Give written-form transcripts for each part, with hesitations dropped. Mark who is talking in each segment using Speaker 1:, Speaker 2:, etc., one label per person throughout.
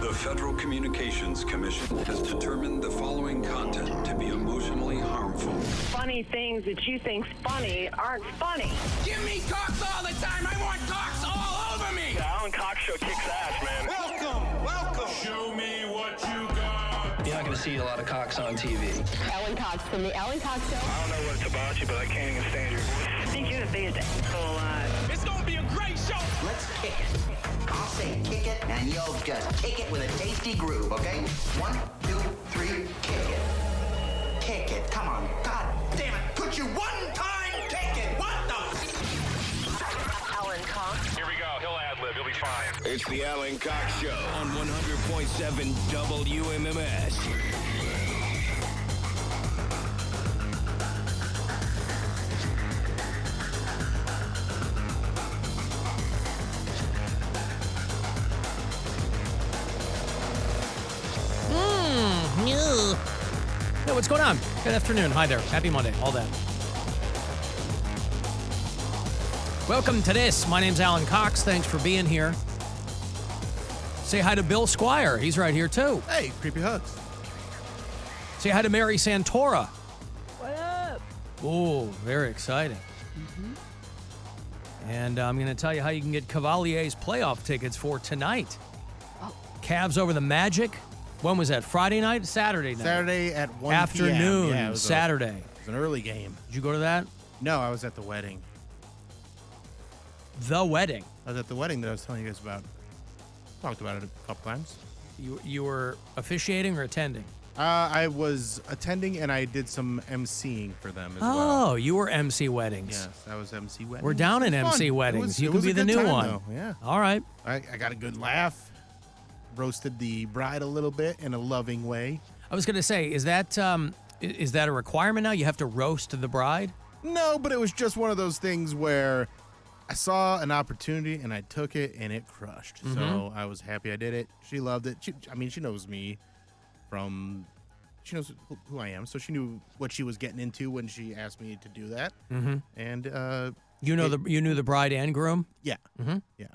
Speaker 1: The Federal Communications Commission has determined the following content to be emotionally harmful.
Speaker 2: Funny things that you think's funny aren't funny.
Speaker 3: Give me cocks all the time. I want cocks all over me.
Speaker 4: The Alan Cox Show kicks ass, man.
Speaker 3: Welcome.
Speaker 5: Show me what you got.
Speaker 4: You're not going to see a lot of cocks on TV.
Speaker 6: Alan Cox from the Alan Cox Show.
Speaker 4: I don't know what it's about you, but I can't even stand your voice.
Speaker 2: I think you're the biggest asshole alive.
Speaker 3: It's gonna be a great show.
Speaker 7: Let's kick it. I'll say kick it, and you'll just kick it with a tasty groove, okay? 1, 2, 3, kick it. Kick it. Come on. God damn it. Could you one time kick it? What the?
Speaker 6: Alan Cox.
Speaker 4: Here we go. He'll ad-lib. He'll be fine.
Speaker 5: It's the Alan Cox Show on 100.7 WMMS.
Speaker 8: Hey, what's going on? Good afternoon. Hi there. Happy Monday. All that. Welcome to this. My name's Alan Cox. Thanks for being here. Say hi to Bill Squire. He's right here, too.
Speaker 9: Hey, creepy hugs.
Speaker 8: Say hi to Mary Santora.
Speaker 6: What up?
Speaker 8: Oh, very exciting. And I'm going to tell you how you can get Cavalier's playoff tickets for tonight. Cavs over the Magic. When was that? Friday night? Saturday night?
Speaker 9: Saturday at 1
Speaker 8: Afternoon,
Speaker 9: p.m. Yeah, it was
Speaker 8: Saturday.
Speaker 9: It was an early game.
Speaker 8: Did you go to that?
Speaker 9: No, I was at the wedding.
Speaker 8: The wedding.
Speaker 9: I was at the wedding that I was telling you guys about. Talked about it a couple times.
Speaker 8: You were officiating or attending?
Speaker 9: I was attending, and I did some emceeing for them as well.
Speaker 8: Oh, you were MC weddings.
Speaker 9: Yes, I was MC weddings.
Speaker 8: We're down in
Speaker 9: It was
Speaker 8: MC
Speaker 9: fun.
Speaker 8: weddings.
Speaker 9: It
Speaker 8: You
Speaker 9: was
Speaker 8: can be
Speaker 9: a
Speaker 8: the
Speaker 9: good
Speaker 8: new
Speaker 9: time,
Speaker 8: one.
Speaker 9: though. Yeah.
Speaker 8: All right.
Speaker 9: I got a good laugh. Roasted the bride a little bit in a loving way.
Speaker 8: I was going to say, is that a requirement now? You have to roast the bride?
Speaker 9: No, but it was just one of those things where I saw an opportunity and I took it and it crushed. So I was happy I did it. She loved it. She knows me she knows who I am. So she knew what she was getting into when she asked me to do that. Mm-hmm. And
Speaker 8: You knew the bride and groom?
Speaker 9: yeah, yeah.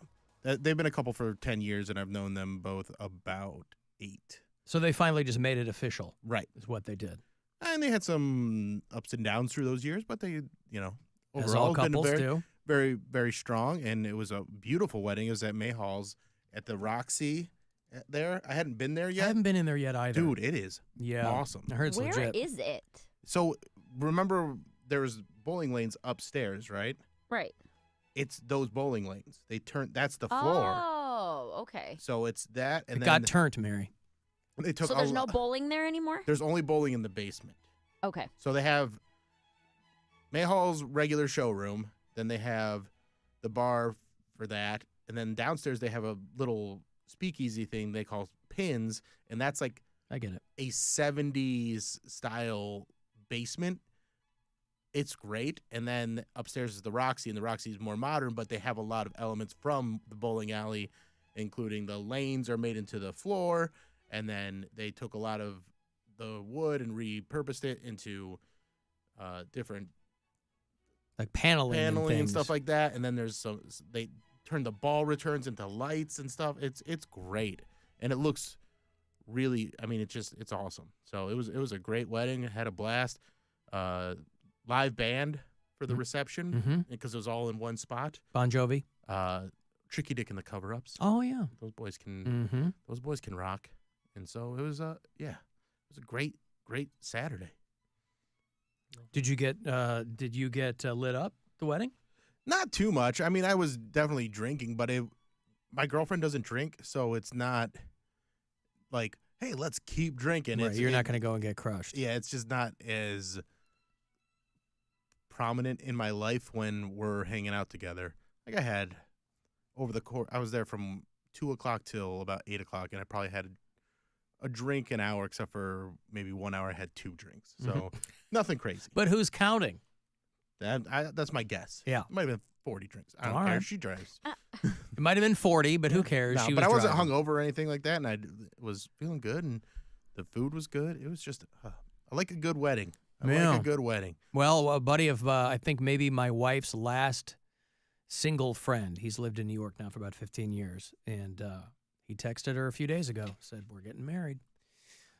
Speaker 9: They've been a couple for 10 years, and I've known them both about 8.
Speaker 8: So they finally just made it official.
Speaker 9: Right.
Speaker 8: Is what they did.
Speaker 9: And they had some ups and downs through those years, but they,
Speaker 8: As all
Speaker 9: overall been
Speaker 8: couples
Speaker 9: very,
Speaker 8: do.
Speaker 9: very, very strong. And it was a beautiful wedding. It was at May Halls at the Roxy there. I hadn't been there yet.
Speaker 8: I haven't been in there yet either.
Speaker 9: Dude, it is awesome.
Speaker 8: I heard it's
Speaker 6: Where
Speaker 8: legit.
Speaker 6: is it?
Speaker 9: So remember, there's bowling lanes upstairs, right?
Speaker 6: Right.
Speaker 9: It's those bowling lanes. That's the floor.
Speaker 6: Oh, okay.
Speaker 9: So it's that, and
Speaker 8: It
Speaker 9: then
Speaker 8: got turned, Mary.
Speaker 9: they took.
Speaker 6: So there's no bowling there anymore?
Speaker 9: There's only bowling in the basement.
Speaker 6: Okay.
Speaker 9: So they have May Hall's regular showroom, then they have the bar for that, and then downstairs they have a little speakeasy thing they call Pins, and that's like
Speaker 8: I get it.
Speaker 9: a 70s style basement. It's great. And then upstairs is the Roxy, and the Roxy is more modern, but they have a lot of elements from the bowling alley, including the lanes are made into the floor, and then they took a lot of the wood and repurposed it into different
Speaker 8: Like paneling and
Speaker 9: and
Speaker 8: things.
Speaker 9: stuff like that. And then they turned the ball returns into lights and stuff. It's great. And it looks really, it's awesome. So it was a great wedding. I had a blast. Live band for the reception because it was all in one spot.
Speaker 8: Bon Jovi.
Speaker 9: Tricky Dick and the Cover-Ups.
Speaker 8: Oh, yeah.
Speaker 9: Those boys can rock. And so it was a great Saturday.
Speaker 8: Did you get lit up the wedding?
Speaker 9: Not too much. I mean, I was definitely drinking, but my girlfriend doesn't drink, so it's not like, hey, let's keep drinking.
Speaker 8: Right, you're not going to go and get crushed.
Speaker 9: Yeah, it's just not as prominent in my life when we're hanging out together. Like I had over the course, I was there from 2 o'clock till about 8 o'clock, and I probably had a drink an hour, except for maybe 1 hour I had 2 drinks. So nothing crazy.
Speaker 8: But who's counting?
Speaker 9: That's my guess.
Speaker 8: Yeah.
Speaker 9: It might have been 40 drinks. I don't
Speaker 8: All
Speaker 9: care.
Speaker 8: right.
Speaker 9: She drives.
Speaker 8: It might have been 40, but who cares?
Speaker 9: No,
Speaker 8: She
Speaker 9: but I
Speaker 8: was
Speaker 9: wasn't
Speaker 8: driving.
Speaker 9: hungover or anything like that, and I was feeling good, and the food was good. It was just, I like a good wedding. I like a good wedding.
Speaker 8: Well, a buddy of, I think maybe my wife's last single friend, he's lived in New York now for about 15 years, and He texted her a few days ago, said, we're getting married.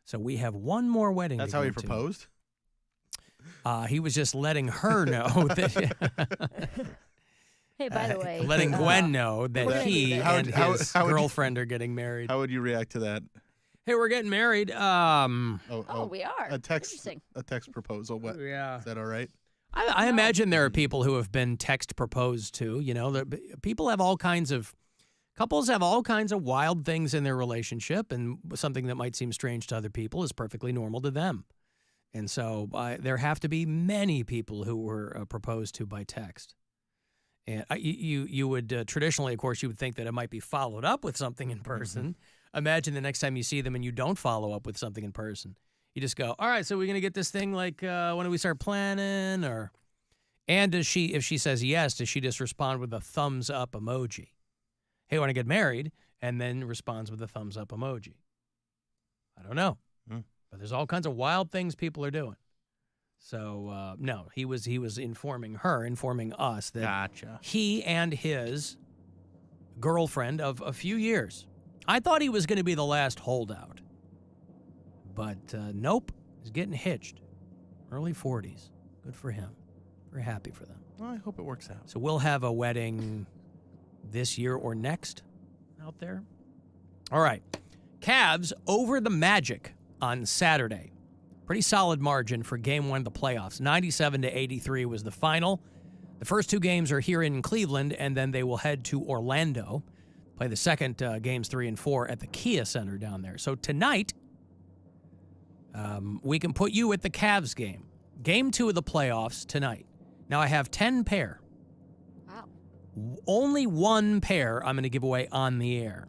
Speaker 8: So we have one more wedding.
Speaker 9: That's
Speaker 8: to
Speaker 9: how
Speaker 8: go
Speaker 9: he
Speaker 8: to.
Speaker 9: proposed?
Speaker 8: He was just letting her know that.
Speaker 6: Hey, by the way.
Speaker 8: Letting Gwen know that
Speaker 6: gonna
Speaker 8: he
Speaker 6: do that.
Speaker 8: and his
Speaker 9: how would you-
Speaker 8: girlfriend are getting married.
Speaker 9: How would you react to that?
Speaker 8: Hey, we're getting married.
Speaker 6: Oh, we are.
Speaker 9: A text
Speaker 6: Interesting.
Speaker 9: a text proposal. What?
Speaker 8: Yeah.
Speaker 9: Is that all right?
Speaker 8: I imagine there are people who have been text proposed to. You know, people have all kinds of. Couples have all kinds of wild things in their relationship, and something that might seem strange to other people is perfectly normal to them. And so there have to be many people who were proposed to by text. And you would traditionally, of course, you would think that it might be followed up with something in person. Imagine the next time you see them and you don't follow up with something in person. You just go, all right, so we're going to get this thing like when do we start planning? And if she says yes, does she just respond with a thumbs up emoji? Hey, want to get married? And then responds with a thumbs up emoji. I don't know. But there's all kinds of wild things people are doing. So, no, he was informing us that
Speaker 9: Gotcha.
Speaker 8: he and his girlfriend of a few years. I thought he was going to be the last holdout. But nope, he's getting hitched. Early 40s. Good for him. Very happy for them.
Speaker 9: Well, I hope it works out.
Speaker 8: So we'll have a wedding this year or next out there. All right. Cavs over the Magic on Saturday. Pretty solid margin for game one of the playoffs. 97-83 was the final. The first two games are here in Cleveland, and then they will head to Orlando, play the second games 3 and 4 at the Kia Center down there. So tonight, we can put you at the Cavs game. Game 2 of the playoffs tonight. Now I have 10 pair.
Speaker 6: Wow.
Speaker 8: Only one pair I'm going to give away on the air.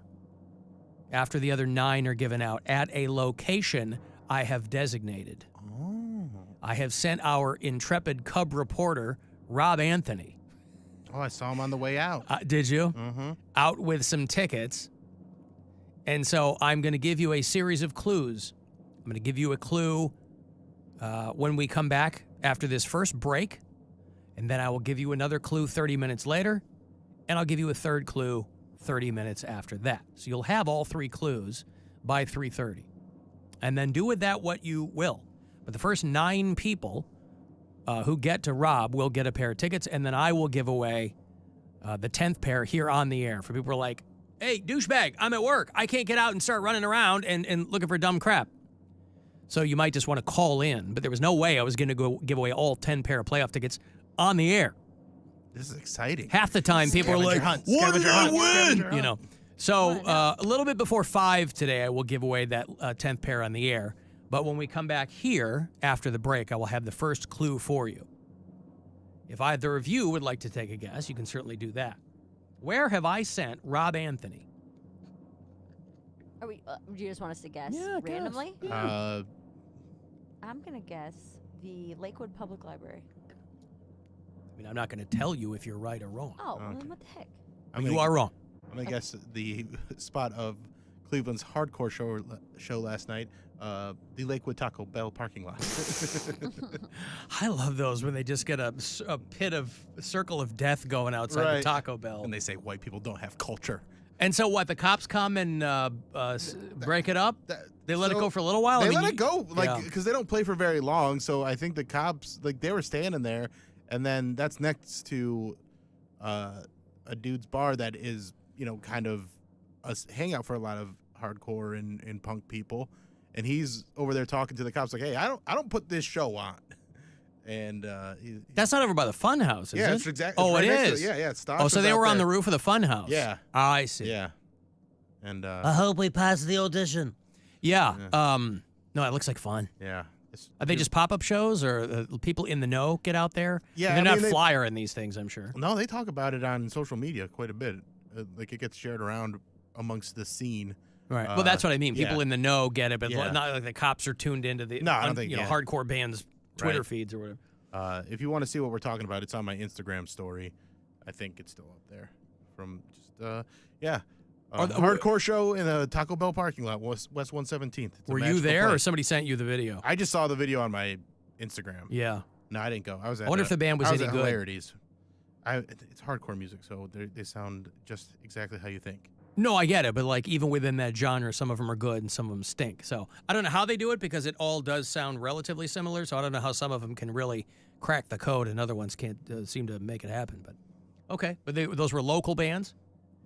Speaker 8: After the other 9 are given out at a location I have designated.
Speaker 9: Oh.
Speaker 8: I have sent our intrepid Cub reporter, Rob Anthony.
Speaker 9: Oh, I saw him on the way out.
Speaker 8: Did you?
Speaker 9: Mm-hmm.
Speaker 8: Out with some tickets. And so I'm going to give you a series of clues. I'm going to give you a clue when we come back after this first break. And then I will give you another clue 30 minutes later. And I'll give you a third clue 30 minutes after that. So you'll have all 3 clues by 3:30. And then do with that what you will. But the first 9 people who get to Rob will get a pair of tickets, and then I will give away the 10th pair here on the air for people who are like, hey, douchebag, I'm at work. I can't get out and start running around and looking for dumb crap. So you might just want to call in, but there was no way I was going to go give away all 10 pair of playoff tickets on the air.
Speaker 9: This is exciting.
Speaker 8: Half the time people are like, what did I win? You know. So a little bit before 5 today, I will give away that 10th pair on the air. But when we come back here after the break, I will have the first clue for you. If either of you would like to take a guess, you can certainly do that. Where have I sent Rob Anthony?
Speaker 6: Are we? Do you just want us to guess
Speaker 8: Yeah, guess.
Speaker 6: randomly?
Speaker 9: Uh,
Speaker 6: I'm gonna guess the Lakewood Public Library.
Speaker 8: I mean, I'm not going to tell you if you're right or wrong.
Speaker 6: Oh, well,
Speaker 9: Okay.
Speaker 6: then what the heck?
Speaker 8: You are wrong.
Speaker 9: I'm going to guess the spot of Cleveland's hardcore show last night, the Lakewood Taco Bell parking lot.
Speaker 8: I love those when they just get a circle of death going outside the
Speaker 9: Right.
Speaker 8: Taco Bell.
Speaker 9: And they say white people don't have culture.
Speaker 8: And so what, the cops come and break it up? They let it
Speaker 9: So
Speaker 8: go for a little while?
Speaker 9: They
Speaker 8: I mean,
Speaker 9: let it go,
Speaker 8: yeah.
Speaker 9: because they don't play for very long. So I think the cops, they were standing there, and then that's next to a dude's bar that is, kind of a hangout for a lot of hardcore and punk people. And he's over there talking to the cops like, hey, I don't put this show on. And
Speaker 8: That's not over by the fun house, is
Speaker 9: yeah,
Speaker 8: it?
Speaker 9: it's exactly.
Speaker 8: Oh,
Speaker 9: right
Speaker 8: it
Speaker 9: next to
Speaker 8: is?
Speaker 9: Yeah, it's
Speaker 8: Oh, so they were on the roof of the fun house.
Speaker 9: Yeah.
Speaker 8: I see.
Speaker 9: Yeah. And
Speaker 10: I hope we pass the audition.
Speaker 8: Yeah. No, it looks like fun.
Speaker 9: yeah.
Speaker 8: Are they just pop-up shows, or people in the know get out there?
Speaker 9: Yeah,
Speaker 8: They're
Speaker 9: I
Speaker 8: not
Speaker 9: mean,
Speaker 8: flyer in these things, I'm sure.
Speaker 9: No, they talk about it on social media quite a bit. Like it gets shared around amongst the scene.
Speaker 8: Right. Well, that's what I mean.
Speaker 9: yeah.
Speaker 8: People in the know get it, but
Speaker 9: Yeah.
Speaker 8: not like the cops are tuned into the
Speaker 9: No, I don't think, yeah.
Speaker 8: hardcore bands' Twitter
Speaker 9: Right.
Speaker 8: feeds or whatever.
Speaker 9: If you want to see what we're talking about, it's on my Instagram story. I think it's still up there. From just yeah. Hardcore show in a Taco Bell parking lot, West 117th. It's a
Speaker 8: Were you
Speaker 9: magical
Speaker 8: there, or
Speaker 9: place.
Speaker 8: somebody sent you the video?
Speaker 9: I just saw the video on my Instagram.
Speaker 8: Yeah.
Speaker 9: No, I didn't go. I was at.
Speaker 8: I wonder if the band was
Speaker 9: I
Speaker 8: any
Speaker 9: at
Speaker 8: good.
Speaker 9: Hilarities. It's hardcore music, so they sound just exactly how you think.
Speaker 8: No, I get it, but like even within that genre, some of them are good and some of them stink. So I don't know how they do it because it all does sound relatively similar. So I don't know how some of them can really crack the code and other ones can't seem to make it happen. But okay, but those were local bands.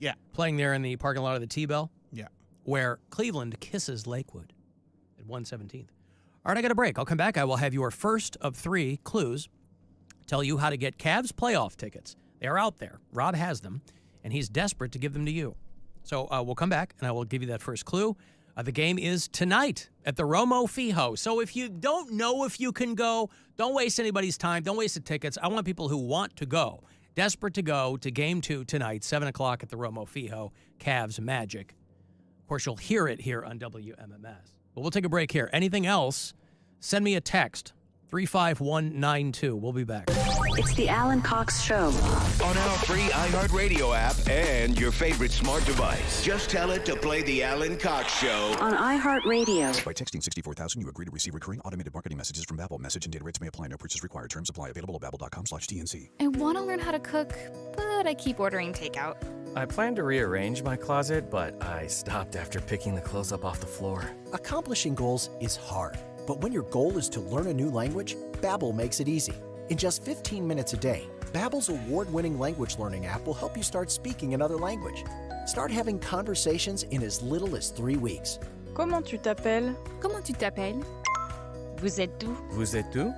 Speaker 9: Yeah.
Speaker 8: Playing there in the parking lot of the T-Bell.
Speaker 9: Yeah.
Speaker 8: Where Cleveland kisses Lakewood at 117th. All right, I got a break. I'll come back. I will have your first of 3 clues. Tell you how to get Cavs playoff tickets. They are out there. Rob has them, and he's desperate to give them to you. So we'll come back, and I will give you that first clue. The game is tonight at the Romo Fijo. So if you don't know if you can go, don't waste anybody's time. Don't waste the tickets. I want people who want to go, desperate to go to Game 2 tonight, 7 o'clock at the Romo Fijo, Cavs Magic. Of course, you'll hear it here on WMMS. But we'll take a break here. Anything else, send me a text, 35192. We'll be back.
Speaker 2: It's the Alan Cox Show.
Speaker 5: On our free iHeartRadio app and your favorite smart device. Just tell it to play the Alan Cox Show.
Speaker 2: On iHeartRadio.
Speaker 11: By texting 64,000, you agree to receive recurring automated marketing messages from Babbel. Message and data rates may apply. No purchase required. Terms apply. Available at babbel.com/TNC.
Speaker 12: I want to learn how to cook, but I keep ordering takeout.
Speaker 13: I plan to rearrange my closet, but I stopped after picking the clothes up off the floor.
Speaker 14: Accomplishing goals is hard, but when your goal is to learn a new language, Babbel makes it easy. In just 15 minutes a day, Babbel's award-winning language learning app will help you start speaking another language. Start having conversations in as little as 3 weeks.
Speaker 15: Comment tu t'appelles?
Speaker 12: Comment tu t'appelles?
Speaker 15: Vous êtes d'où?
Speaker 13: Vous êtes d'où?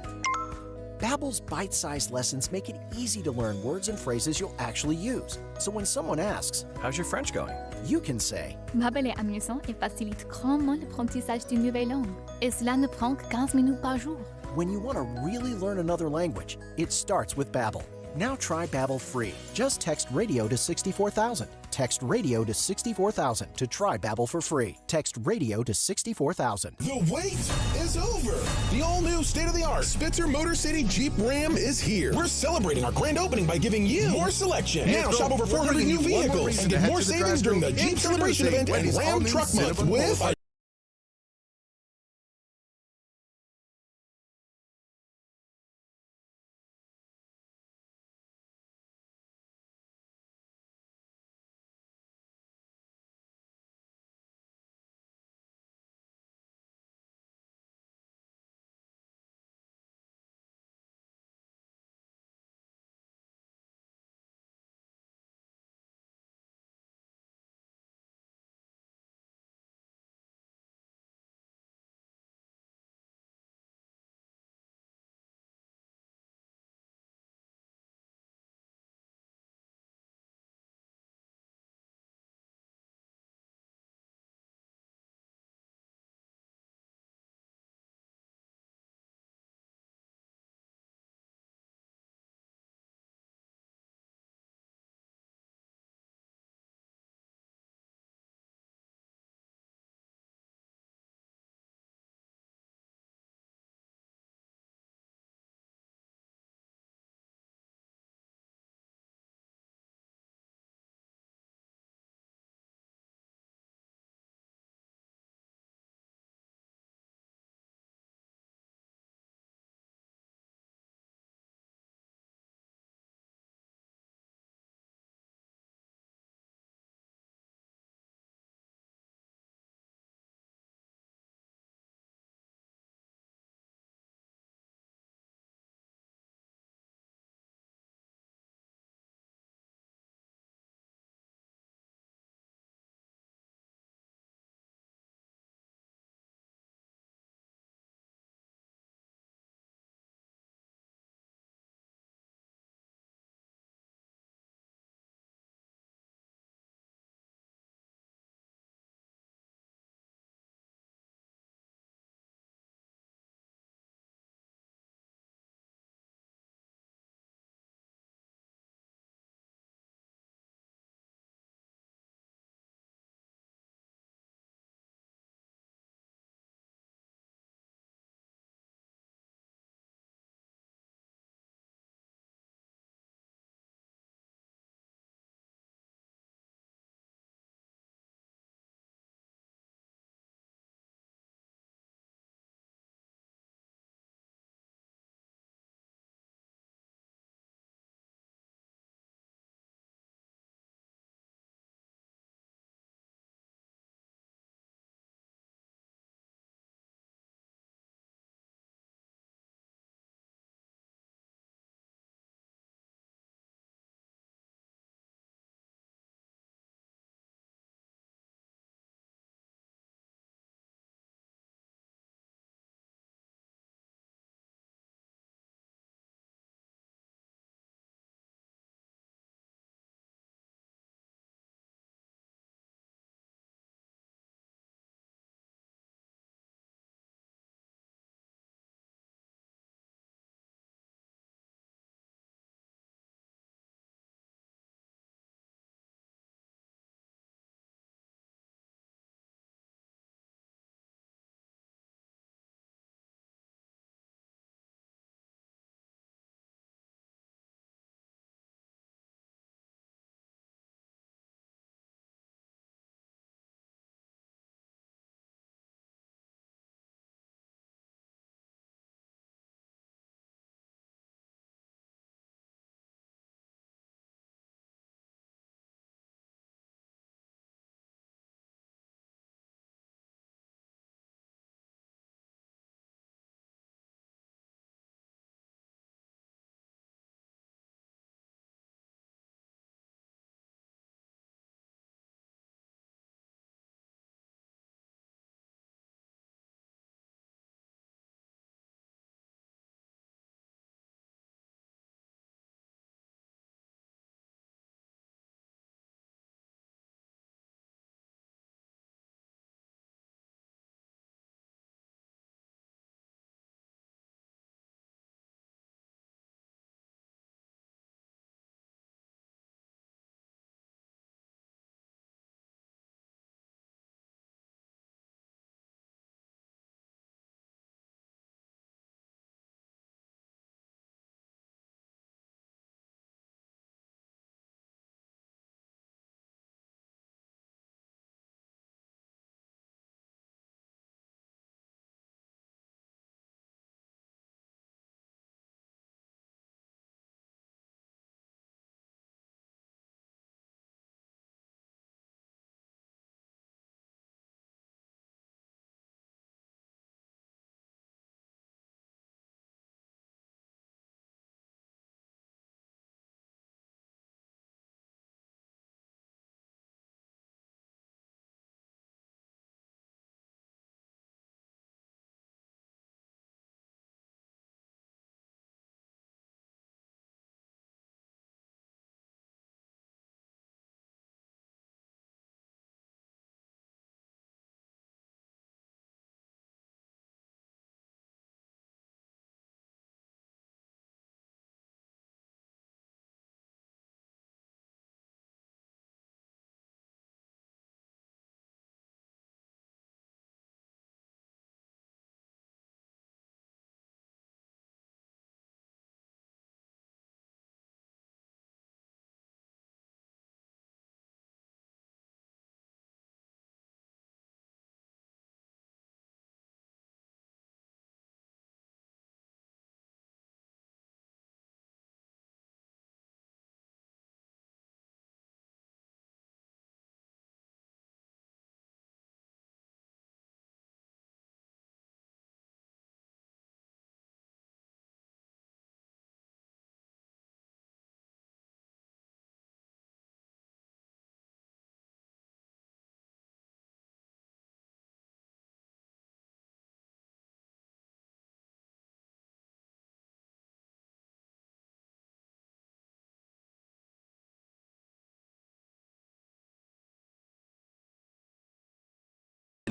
Speaker 14: Babbel's bite-sized lessons make it easy to learn words and phrases you'll actually use. So when someone asks,
Speaker 13: "How's your French going?"
Speaker 14: you can say,
Speaker 12: Babbel est amusant et facilite grandement l'apprentissage d'une nouvelle langue. Et cela ne prend que 15 minutes par jour.
Speaker 14: when you want to really learn another language, it starts with Babbel. Now try Babbel free. Just text radio to 64,000. Text radio to 64,000 to try Babbel for free. Text radio to 64,000.
Speaker 16: The wait is over. The all-new state-of-the-art Spitzer Motor City Jeep Ram is here. We're celebrating our grand opening by giving you more selection. Now shop over 400 new vehicles and get more savings during the Jeep Celebration event and Ram Truck Month with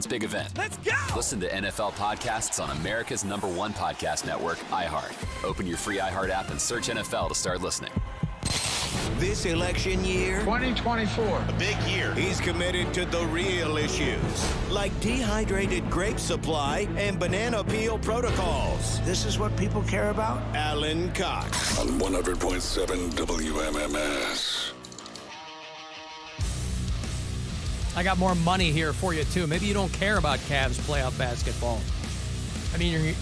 Speaker 17: weekend's big event.
Speaker 3: Let's go!
Speaker 17: Listen to NFL podcasts on America's #1 podcast network, iHeart. Open your free iHeart app and search NFL to start listening.
Speaker 5: This election year,
Speaker 18: 2024,
Speaker 5: a big year. He's committed to the real issues, like dehydrated grape supply and banana peel protocols.
Speaker 18: This is what people care about?
Speaker 5: Alan Cox.
Speaker 1: On 100.7 WMMS.
Speaker 8: I got more money here for you, too. Maybe you don't care about Cavs playoff basketball. I mean,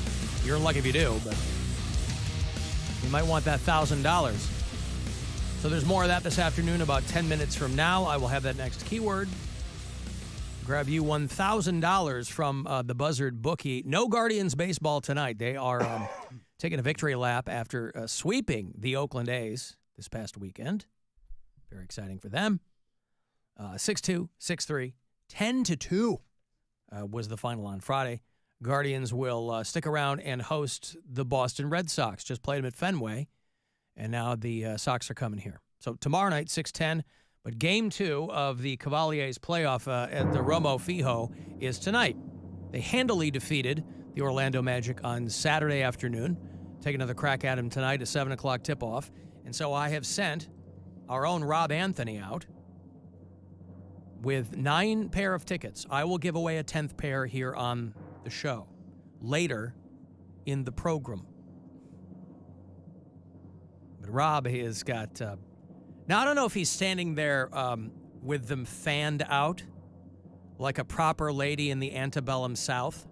Speaker 8: you're lucky if you do, but you might want that $1,000. So there's more of that this afternoon, about 10 minutes from now. I will have that next keyword. Grab you $1,000 from the Buzzard bookie. No Guardians baseball tonight. They are taking a victory lap after sweeping the Oakland A's this past weekend. Very exciting for them. 6-2, 6-3, 10-2 was the final on Friday. Guardians will stick around and host the Boston Red Sox. Just played them at Fenway. And now the Sox are coming here. So tomorrow night, 6:10. But Game 2 of the Cavaliers playoff at the Romo Fijo is tonight. They handily defeated the Orlando Magic on Saturday afternoon. Take another crack at them tonight, a 7 o'clock tip-off. And so I have sent our own Rob Anthony out with 9 pair of tickets. I will give away a 10th pair here on the show later in the program. But Rob has got... now, I don't know if he's standing there with them fanned out like a proper lady in the antebellum South,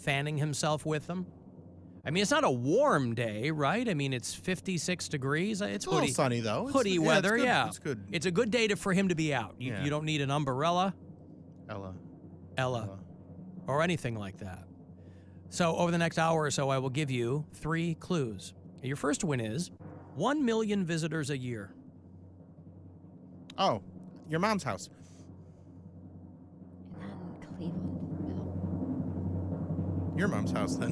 Speaker 8: fanning himself with them. I mean, it's not a warm day, right? I mean, it's 56 degrees. It's
Speaker 9: a little sunny, though.
Speaker 8: Hoodie weather, yeah.
Speaker 9: It's good.
Speaker 8: It's a good day for him to be out. You don't need an umbrella. Ella. Or anything like that. So over the next hour or so, I will give you 3 clues. Your first one is 1 million visitors a year.
Speaker 9: Oh, your mom's house. Your mom's house, then.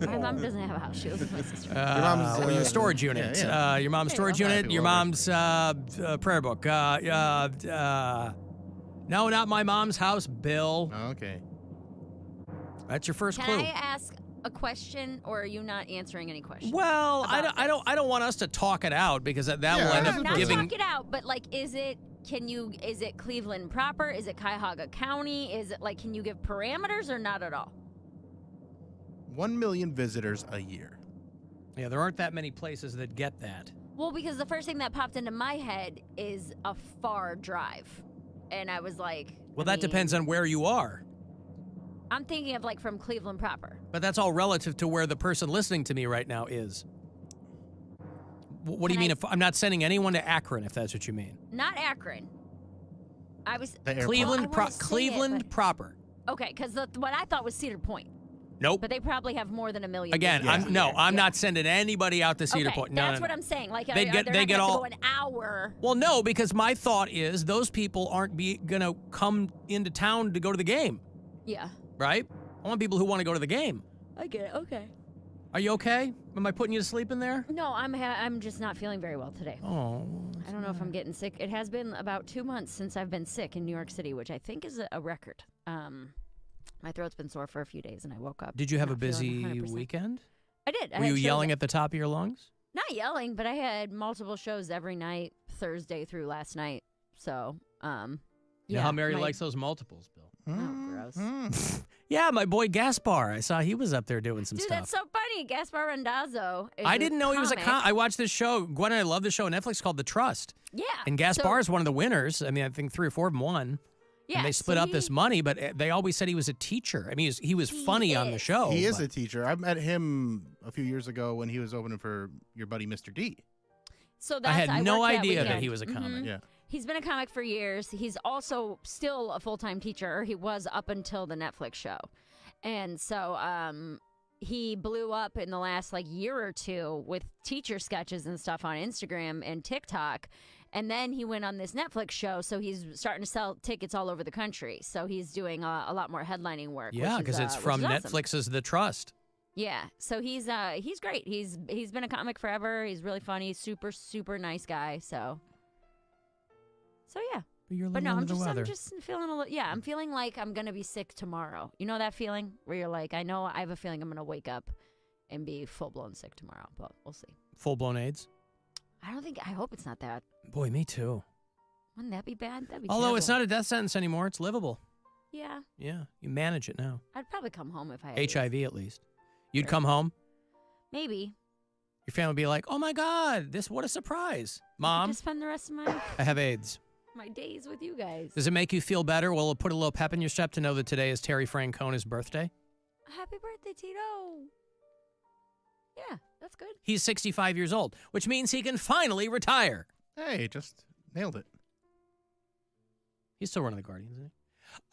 Speaker 6: My mom doesn't have a house. She lives with my sister.
Speaker 9: Your mom's
Speaker 8: your storage unit.
Speaker 9: Yeah.
Speaker 8: Your mom's storage unit. Your mom's prayer book. No, not my mom's house, Bill.
Speaker 9: Okay.
Speaker 8: That's your first
Speaker 6: Can
Speaker 8: clue.
Speaker 6: I ask a question, or are you not answering any questions?
Speaker 8: Well, I don't want us to talk it out because that will end up
Speaker 6: not
Speaker 8: giving.
Speaker 6: talk it out, but like, is it Cleveland proper? Is it Cuyahoga County? Is it like, can you give parameters or not at all?
Speaker 9: 1 million visitors a year.
Speaker 8: Yeah, there aren't that many places that get that.
Speaker 6: Well, because the first thing that popped into my head is a far drive, and I was like,
Speaker 8: Well, that depends on where you are.
Speaker 6: I'm thinking of like from Cleveland proper.
Speaker 8: But that's all relative to where the person listening to me right now is. What do you mean? If I'm not sending anyone to Akron, if that's what you mean.
Speaker 6: Not Akron. I was
Speaker 8: Cleveland proper.
Speaker 6: Okay, because what I thought was Cedar Point.
Speaker 8: Nope.
Speaker 6: But they probably have more than 1 million.
Speaker 8: Again, I'm not sending anybody out to Cedar Point. No,
Speaker 6: that's what I'm saying. Like,
Speaker 8: they get
Speaker 6: to
Speaker 8: all
Speaker 6: go an hour.
Speaker 8: Well, no, because my thought is those people aren't gonna come into town to go to the game.
Speaker 6: Yeah.
Speaker 8: Right? I want people who want to go to the game.
Speaker 6: I get it. Okay.
Speaker 8: Are you okay? Am I putting you to sleep in there?
Speaker 6: No, I'm just not feeling very well today.
Speaker 8: Oh.
Speaker 6: I don't know if I'm getting sick. It has been about 2 months since I've been sick in New York City, which I think is a record. My throat's been sore for a few days, and I woke up.
Speaker 8: Did you have a busy weekend?
Speaker 6: I did.
Speaker 8: Were you yelling at the top of your lungs?
Speaker 6: Not yelling, but I had multiple shows every night, Thursday through last night. So,
Speaker 8: You know how Mary likes those multiples, Bill.
Speaker 6: Oh, gross.
Speaker 8: Yeah, my boy Gaspar. I saw he was up there doing some
Speaker 6: Dude,
Speaker 8: stuff.
Speaker 6: that's so funny. Gaspar Randazzo is
Speaker 8: I didn't know he was a
Speaker 6: comic.
Speaker 8: I watched this show. Gwen and I love this show on Netflix called The Trust.
Speaker 6: Yeah.
Speaker 8: And Gaspar is one of the winners. I mean, I think 3 or 4 of them won.
Speaker 6: Yeah,
Speaker 8: and they split up this money, but they always said he was a teacher. I mean, he was funny on the show.
Speaker 9: He is a teacher. I met him a few years ago when he was opening for your buddy Mr. D.
Speaker 6: So
Speaker 8: I had no
Speaker 6: worked
Speaker 8: idea that
Speaker 6: weekend.
Speaker 8: he was a comic.
Speaker 9: Yeah.
Speaker 6: He's been a comic for years. He's also still a full-time teacher. Or he was up until the Netflix show. And so he blew up in the last year or two with teacher sketches and stuff on Instagram and TikTok. And then he went on this Netflix show, so he's starting to sell tickets all over the country. So he's doing a lot more headlining work.
Speaker 8: Yeah, because it's from Netflix's The Trust.
Speaker 6: Yeah, so he's great. He's been a comic forever. He's really funny, super, super nice guy. So yeah.
Speaker 8: You're a
Speaker 6: But
Speaker 8: little
Speaker 6: no,
Speaker 8: under the weather.
Speaker 6: I'm just feeling a little. Yeah, I'm feeling like I'm gonna be sick tomorrow. You know that feeling where you're like, I know I have a feeling I'm gonna wake up and be full blown sick tomorrow, but we'll see.
Speaker 8: Full blown AIDS.
Speaker 6: I hope it's not that.
Speaker 8: Boy, me too.
Speaker 6: Wouldn't that be bad? That'd be
Speaker 8: Although
Speaker 6: terrible.
Speaker 8: it's not a death sentence anymore, it's livable.
Speaker 6: Yeah.
Speaker 8: Yeah, you manage it now.
Speaker 6: I'd probably come home if I had
Speaker 8: HIV at least. You'd come home.
Speaker 6: Maybe.
Speaker 8: Your family would be like, "Oh my God, what a surprise, Mom!
Speaker 6: Just spend the rest of my
Speaker 8: I have AIDS."
Speaker 6: my days with you guys.
Speaker 8: Does it make you feel better? Will it put a little pep in your step to know that today is Terry Francona's birthday?
Speaker 6: Happy birthday, Tito. Yeah, that's good.
Speaker 8: He's 65 years old, which means he can finally retire.
Speaker 9: Hey, just nailed it.
Speaker 8: He's still running the Guardians, isn't he?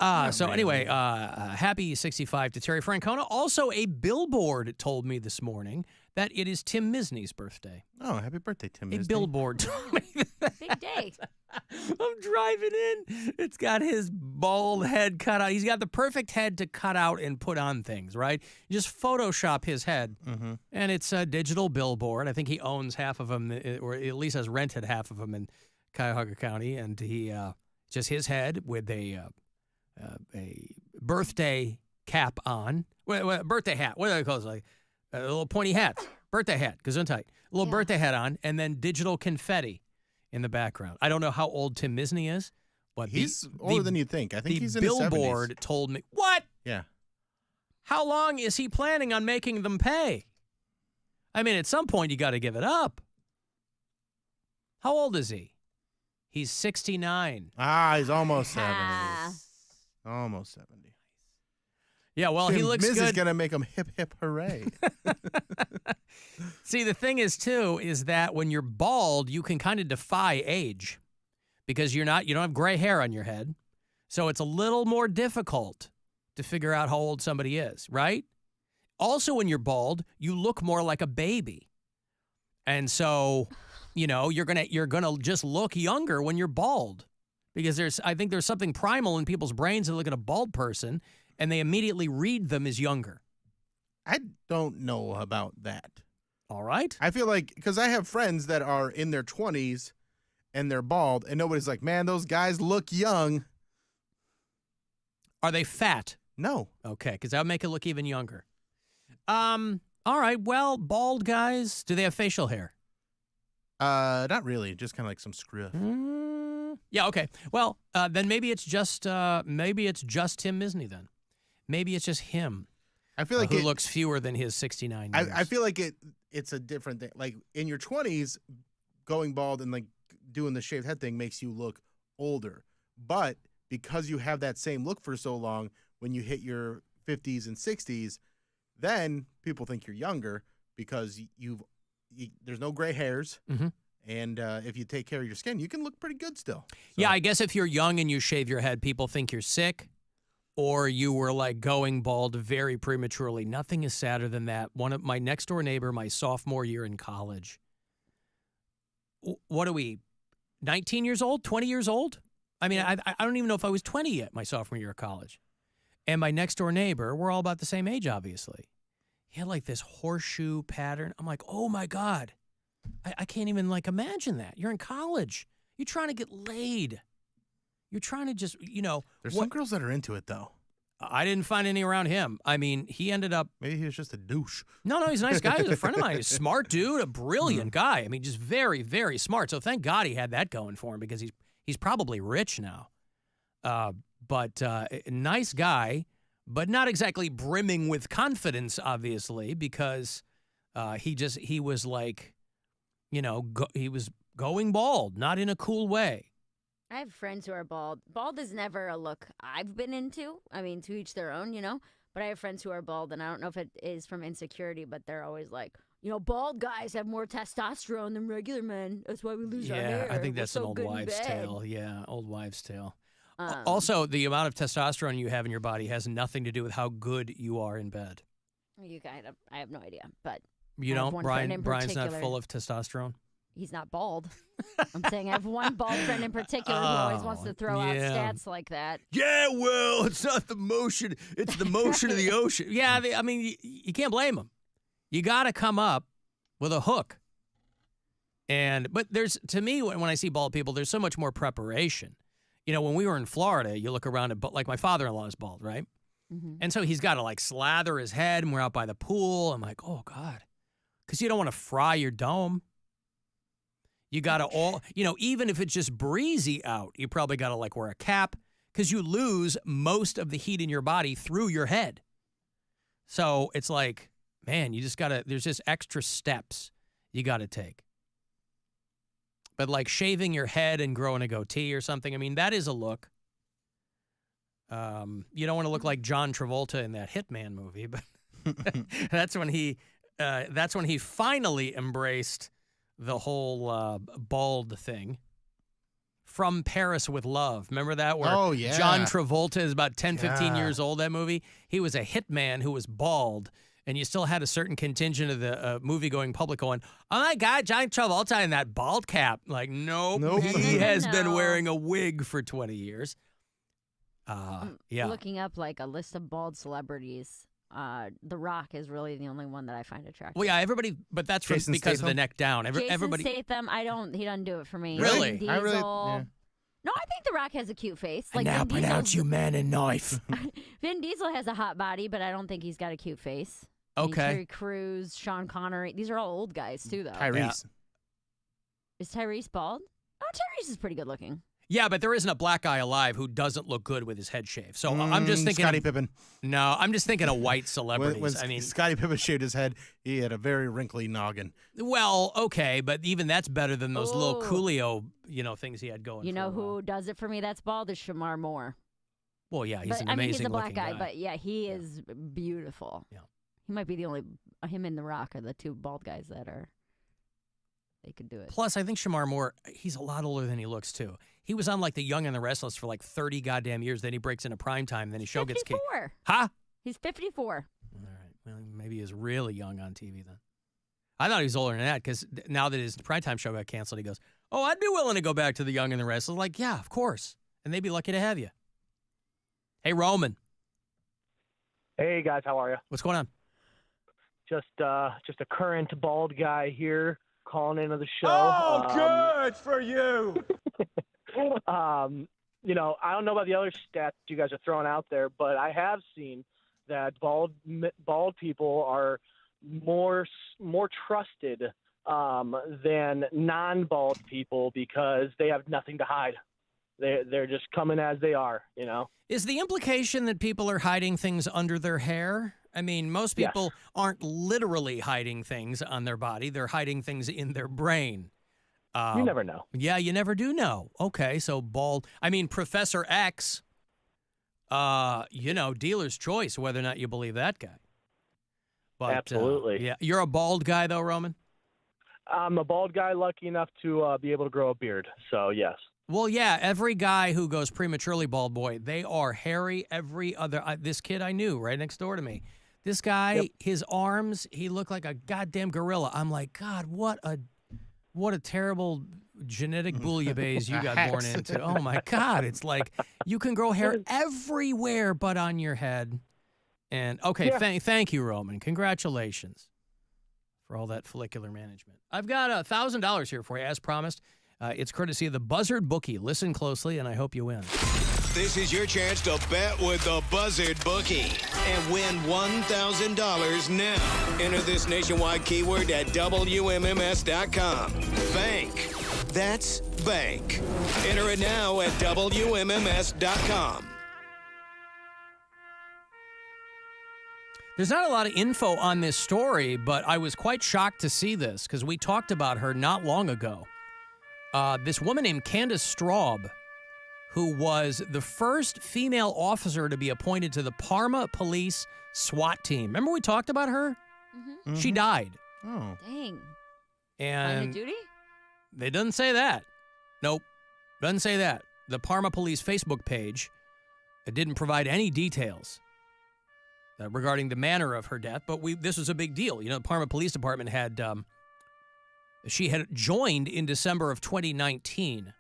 Speaker 9: Not
Speaker 8: So
Speaker 9: really.
Speaker 8: anyway, happy 65 to Terry Francona. Also, a billboard told me this morning that it is Tim Misney's birthday.
Speaker 9: Oh, happy birthday, Tim
Speaker 8: A
Speaker 9: Misney.
Speaker 8: billboard told me that.
Speaker 6: Big day.
Speaker 8: I'm driving in. It's got his bald head cut out. He's got the perfect head to cut out and put on things, right? You just Photoshop his head, and it's a digital billboard. I think he owns half of them, or at least has rented half of them in Cuyahoga County, and he just his head with a birthday cap on, birthday hat. What do they call it? Like a little pointy hat, birthday hat, gesundheit. A little birthday hat on, and then digital confetti in the background. I don't know how old Tim Misney is, but
Speaker 9: He's older than you'd think. I think he's in his 70s.
Speaker 8: The billboard told me, what?
Speaker 9: Yeah.
Speaker 8: How long is he planning on making them pay? I mean, at some point, you got to give it up. How old is he? He's 69.
Speaker 9: He's almost 70. Almost 70.
Speaker 8: Yeah, well, he looks
Speaker 9: Miz
Speaker 8: good.
Speaker 9: is going to make him hip, hip, hooray.
Speaker 8: See, the thing is, too, is that when you're bald, you can kind of defy age because you don't have gray hair on your head. So it's a little more difficult to figure out how old somebody is, right? Also, when you're bald, you look more like a baby. And so, you're gonna just look younger when you're bald because I think there's something primal in people's brains that look at a bald person and they immediately read them as younger.
Speaker 9: I don't know about that.
Speaker 8: All right.
Speaker 9: I feel like, because I have friends that are in their 20s and they're bald, and nobody's like, man, those guys look young.
Speaker 8: Are they fat?
Speaker 9: No.
Speaker 8: Okay, because that would make it look even younger. All right, well, bald guys, do they have facial hair?
Speaker 9: Not really. Just kind of like some scruff.
Speaker 8: Yeah, okay. Well, then maybe it's just Tim Misney then. Maybe it's just him.
Speaker 9: I feel like
Speaker 8: who looks fewer than his 69 years.
Speaker 9: I feel like it's a different thing. Like in your 20s, going bald and like doing the shaved head thing makes you look older. But because you have that same look for so long, when you hit your 50s and 60s, then people think you're younger because there's no gray hairs.
Speaker 8: Mm-hmm.
Speaker 9: And if you take care of your skin, you can look pretty good still. So.
Speaker 8: Yeah, I guess if you're young and you shave your head, people think you're sick or you were like going bald very prematurely. Nothing is sadder than that. One of my next door neighbor, my sophomore year in college. What are we, 19 years old, 20 years old? I mean, I don't even know if I was 20 yet, my sophomore year of college. And my next door neighbor, we're all about the same age, obviously. He had like this horseshoe pattern. I'm like, oh my God. I can't even like imagine that. You're in college. You're trying to get laid. You're trying to just,
Speaker 9: There's some girls that are into it, though.
Speaker 8: I didn't find any around him. I mean, he ended up.
Speaker 9: Maybe he was just a douche.
Speaker 8: No, he's a nice guy. He's a friend of mine. He's a smart dude, a brilliant guy. I mean, just very, very smart. So thank God he had that going for him because he's probably rich now. But nice guy, but not exactly brimming with confidence, obviously, because he was like, he was going bald, not in a cool way.
Speaker 6: I have friends who are bald. Bald is never a look I've been into. I mean, to each their own, But I have friends who are bald, and I don't know if it is from insecurity, but they're always like, bald guys have more testosterone than regular men. That's why we lose our hair.
Speaker 8: Yeah, I think that's
Speaker 6: We're
Speaker 8: an
Speaker 6: so
Speaker 8: old
Speaker 6: good in
Speaker 8: wives'
Speaker 6: bed."
Speaker 8: tale. Yeah, old wives' tale. Also, the amount of testosterone you have in your body has nothing to do with how good you are in bed.
Speaker 6: I have no idea, but
Speaker 8: You
Speaker 6: I have
Speaker 8: don't?
Speaker 6: one friend in
Speaker 8: Brian's not
Speaker 6: particular.
Speaker 8: full of testosterone?
Speaker 6: He's not bald. I'm saying I have one bald friend in particular who always wants to throw out stats like that.
Speaker 8: Yeah, well, it's not the motion. It's the motion of the ocean. Yeah, I mean, you can't blame him. You got to come up with a hook. But to me, when I see bald people, there's so much more preparation. when we were in Florida, you look around at, like my father-in-law is bald, right?
Speaker 6: Mm-hmm.
Speaker 8: And so he's got to like slather his head, and we're out by the pool. I'm like, oh God, because you don't want to fry your dome. You got to even if it's just breezy out, you probably got to like wear a cap because you lose most of the heat in your body through your head. So it's like, man, you just got to, there's just extra steps you got to take. But like shaving your head and growing a goatee or something, I mean, that is a look. You don't want to look like John Travolta in that Hitman movie, but that's when he finally embraced the whole bald thing. From Paris with Love. Remember that? Where John Travolta is about 10, 15 years old, that movie? He was a hitman who was bald, and you still had a certain contingent of the movie-going public going, oh, my God, John Travolta in that bald cap. Like, nope. He has been wearing a wig for 20 years.
Speaker 6: Looking up, like, a list of bald celebrities. The Rock is really the only one that I find attractive.
Speaker 8: Well, yeah, everybody, but that's because of the neck down.
Speaker 6: Jason Statham, he doesn't do it for me.
Speaker 8: Really?
Speaker 6: Vin Diesel. No, I think The Rock has a cute face.
Speaker 8: Like now pronounce you man and knife.
Speaker 6: Vin Diesel has a hot body, but I don't think he's got a cute face.
Speaker 8: Okay.
Speaker 6: Terry Crews, Sean Connery. These are all old guys, too, though.
Speaker 9: Tyrese.
Speaker 8: Yeah.
Speaker 6: Is Tyrese bald? Oh, Tyrese is pretty good looking.
Speaker 8: Yeah, but there isn't a black guy alive who doesn't look good with his head shaved. So I'm just thinking
Speaker 9: Scottie Pippen.
Speaker 8: No, I'm just thinking of white celebrities.
Speaker 9: When Scottie Pippen shaved his head, he had a very wrinkly noggin.
Speaker 8: Well, okay, but even that's better than those little Coolio, things he had going.
Speaker 6: You know who does it for me? That's bald is Shamar Moore.
Speaker 8: Well, yeah, he's an
Speaker 6: amazing.
Speaker 8: amazing
Speaker 6: he's a black
Speaker 8: guy,
Speaker 6: but yeah, he is beautiful.
Speaker 8: Yeah,
Speaker 6: he might be the only. Him and The Rock are the two bald guys that are. They could do it.
Speaker 8: Plus, I think Shamar Moore, he's a lot older than he looks, too. He was on, like, The Young and the Restless for, like, 30 goddamn years. Then he breaks into primetime. Then his show gets kicked.
Speaker 6: 54.
Speaker 8: Huh?
Speaker 6: He's 54.
Speaker 8: All right. Well, maybe he's really young on TV then. I thought he was older than that because now that his primetime show got canceled, he goes, oh, I'd be willing to go back to The Young and the Restless. Like, yeah, of course. And they'd be lucky to have you. Hey, Roman.
Speaker 19: Hey, guys. How are you?
Speaker 8: What's going on?
Speaker 19: Just a current bald guy here. Calling into the show.
Speaker 3: Oh, good for you.
Speaker 19: I don't know about the other stats you guys are throwing out there, but I have seen that bald people are more trusted than non-bald people because they have nothing to hide. They're just coming as they are,
Speaker 8: Is the implication that people are hiding things under their hair? I mean, most people aren't literally hiding things on their body. They're hiding things in their brain.
Speaker 19: You never know.
Speaker 8: Yeah, you never do know. Okay, so bald. I mean, Professor X, dealer's choice, whether or not you believe that guy. But,
Speaker 19: absolutely.
Speaker 8: Yeah, you're a bald guy, though, Roman?
Speaker 19: I'm a bald guy lucky enough to be able to grow a beard, so yes.
Speaker 8: Well, yeah, every guy who goes prematurely bald, boy, they are hairy. Every other, this kid I knew right next door to me, this guy, his arms, he looked like a goddamn gorilla. I'm like, God, what a terrible genetic bouillabaisse you got born into. Oh, my God. It's like you can grow hair everywhere but on your head. And, okay, thank you, Roman. Congratulations for all that follicular management. I've got $1,000 here for you, as promised. It's courtesy of the Buzzard Bookie. Listen closely, and I hope you win.
Speaker 5: This is your chance to bet with the Buzzard Bookie and win $1,000 now. Enter this nationwide keyword at WMMS.com. Bank. That's bank. Enter it now at WMMS.com.
Speaker 8: There's not a lot of info on this story, but I was quite shocked to see this because we talked about her not long ago. This woman named Candace Straub, who was the first female officer to be appointed to the Parma Police SWAT team. Remember we talked about her? Mm-hmm. She died.
Speaker 9: Oh.
Speaker 6: Dang.
Speaker 8: And
Speaker 6: Line of duty?
Speaker 8: They doesn't say that. Nope. Doesn't say that. The Parma Police Facebook page didn't provide any details regarding the manner of her death, but this was a big deal. The Parma Police Department had... She had joined in December of 2019,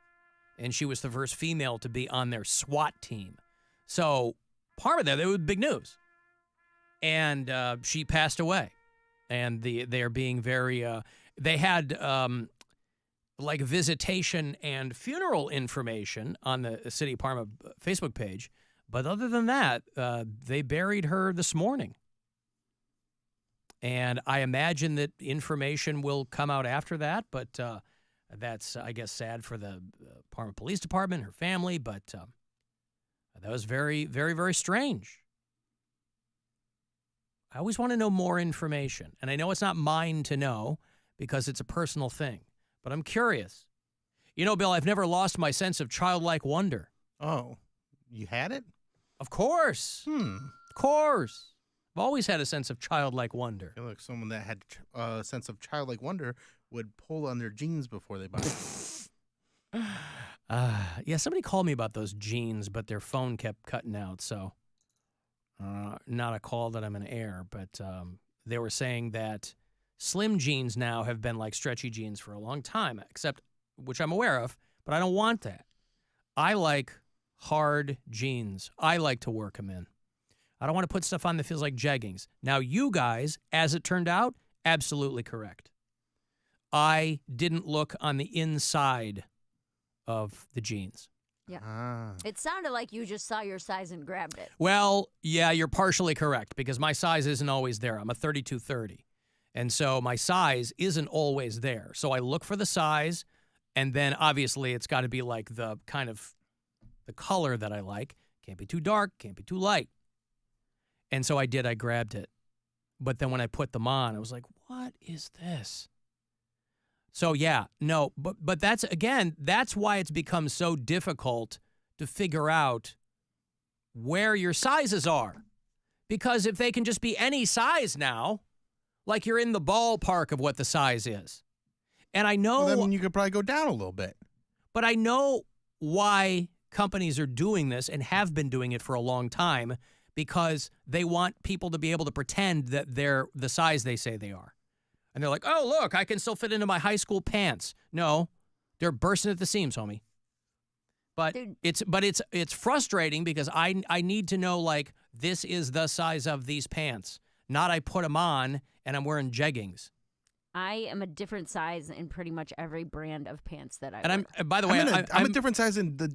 Speaker 8: and she was the first female to be on their SWAT team. So, Parma there was big news. And she passed away. And they are being very... they had like visitation and funeral information on the City of Parma Facebook page. But other than that, they buried her this morning. And I imagine that information will come out after that, but that's, I guess, sad for the Parma Police Department, her family, but that was very, very, very strange. I always want to know more information, and I know it's not mine to know because it's a personal thing, but I'm curious. You know, Bill, I've never lost my sense of childlike wonder.
Speaker 9: Oh, you had it?
Speaker 8: Of course. Of course. I've always had a sense of childlike wonder.
Speaker 9: I feel like someone that had a sense of childlike wonder would pull on their jeans before they buy it.
Speaker 8: Yeah, somebody called me about those jeans, but their phone kept cutting out, so not a call that I'm going to air, but they were saying that slim jeans now have been like stretchy jeans for a long time, except, which I'm aware of, but I don't want that. I like hard jeans. I like to work them in. I don't want to put stuff on that feels like jeggings. Now, you guys, as it turned out, absolutely correct. I didn't look on the inside of the jeans.
Speaker 6: Yeah. It sounded like you just saw your size and grabbed it.
Speaker 8: Well, yeah, you're partially correct because my size isn't always there. I'm a 32-30. And so my size isn't always there. So I look for the size, and then obviously it's got to be like the kind of the color that I like. Can't be too dark, can't be too light. And so I did, I grabbed it. But then when I put them on, I was like, what is this? So yeah, no, but that's, again, that's why it's become so difficult to figure out where your sizes are. Because if they can just be any size now, like you're in the ballpark of what the size is. And I know...
Speaker 9: Well, then you could probably go down a little bit.
Speaker 8: But I know why companies are doing this and have been doing it for a long time, because they want people to be able to pretend that they're the size they say they are. And they're like, oh, look, I can still fit into my high school pants. No, they're bursting at the seams, homie. But it's frustrating because I need to know, like, this is the size of these pants. Not I put them on and I'm wearing jeggings.
Speaker 6: I am a different size in pretty much every brand of pants that I wear.
Speaker 8: And by the way,
Speaker 9: I'm a different size in the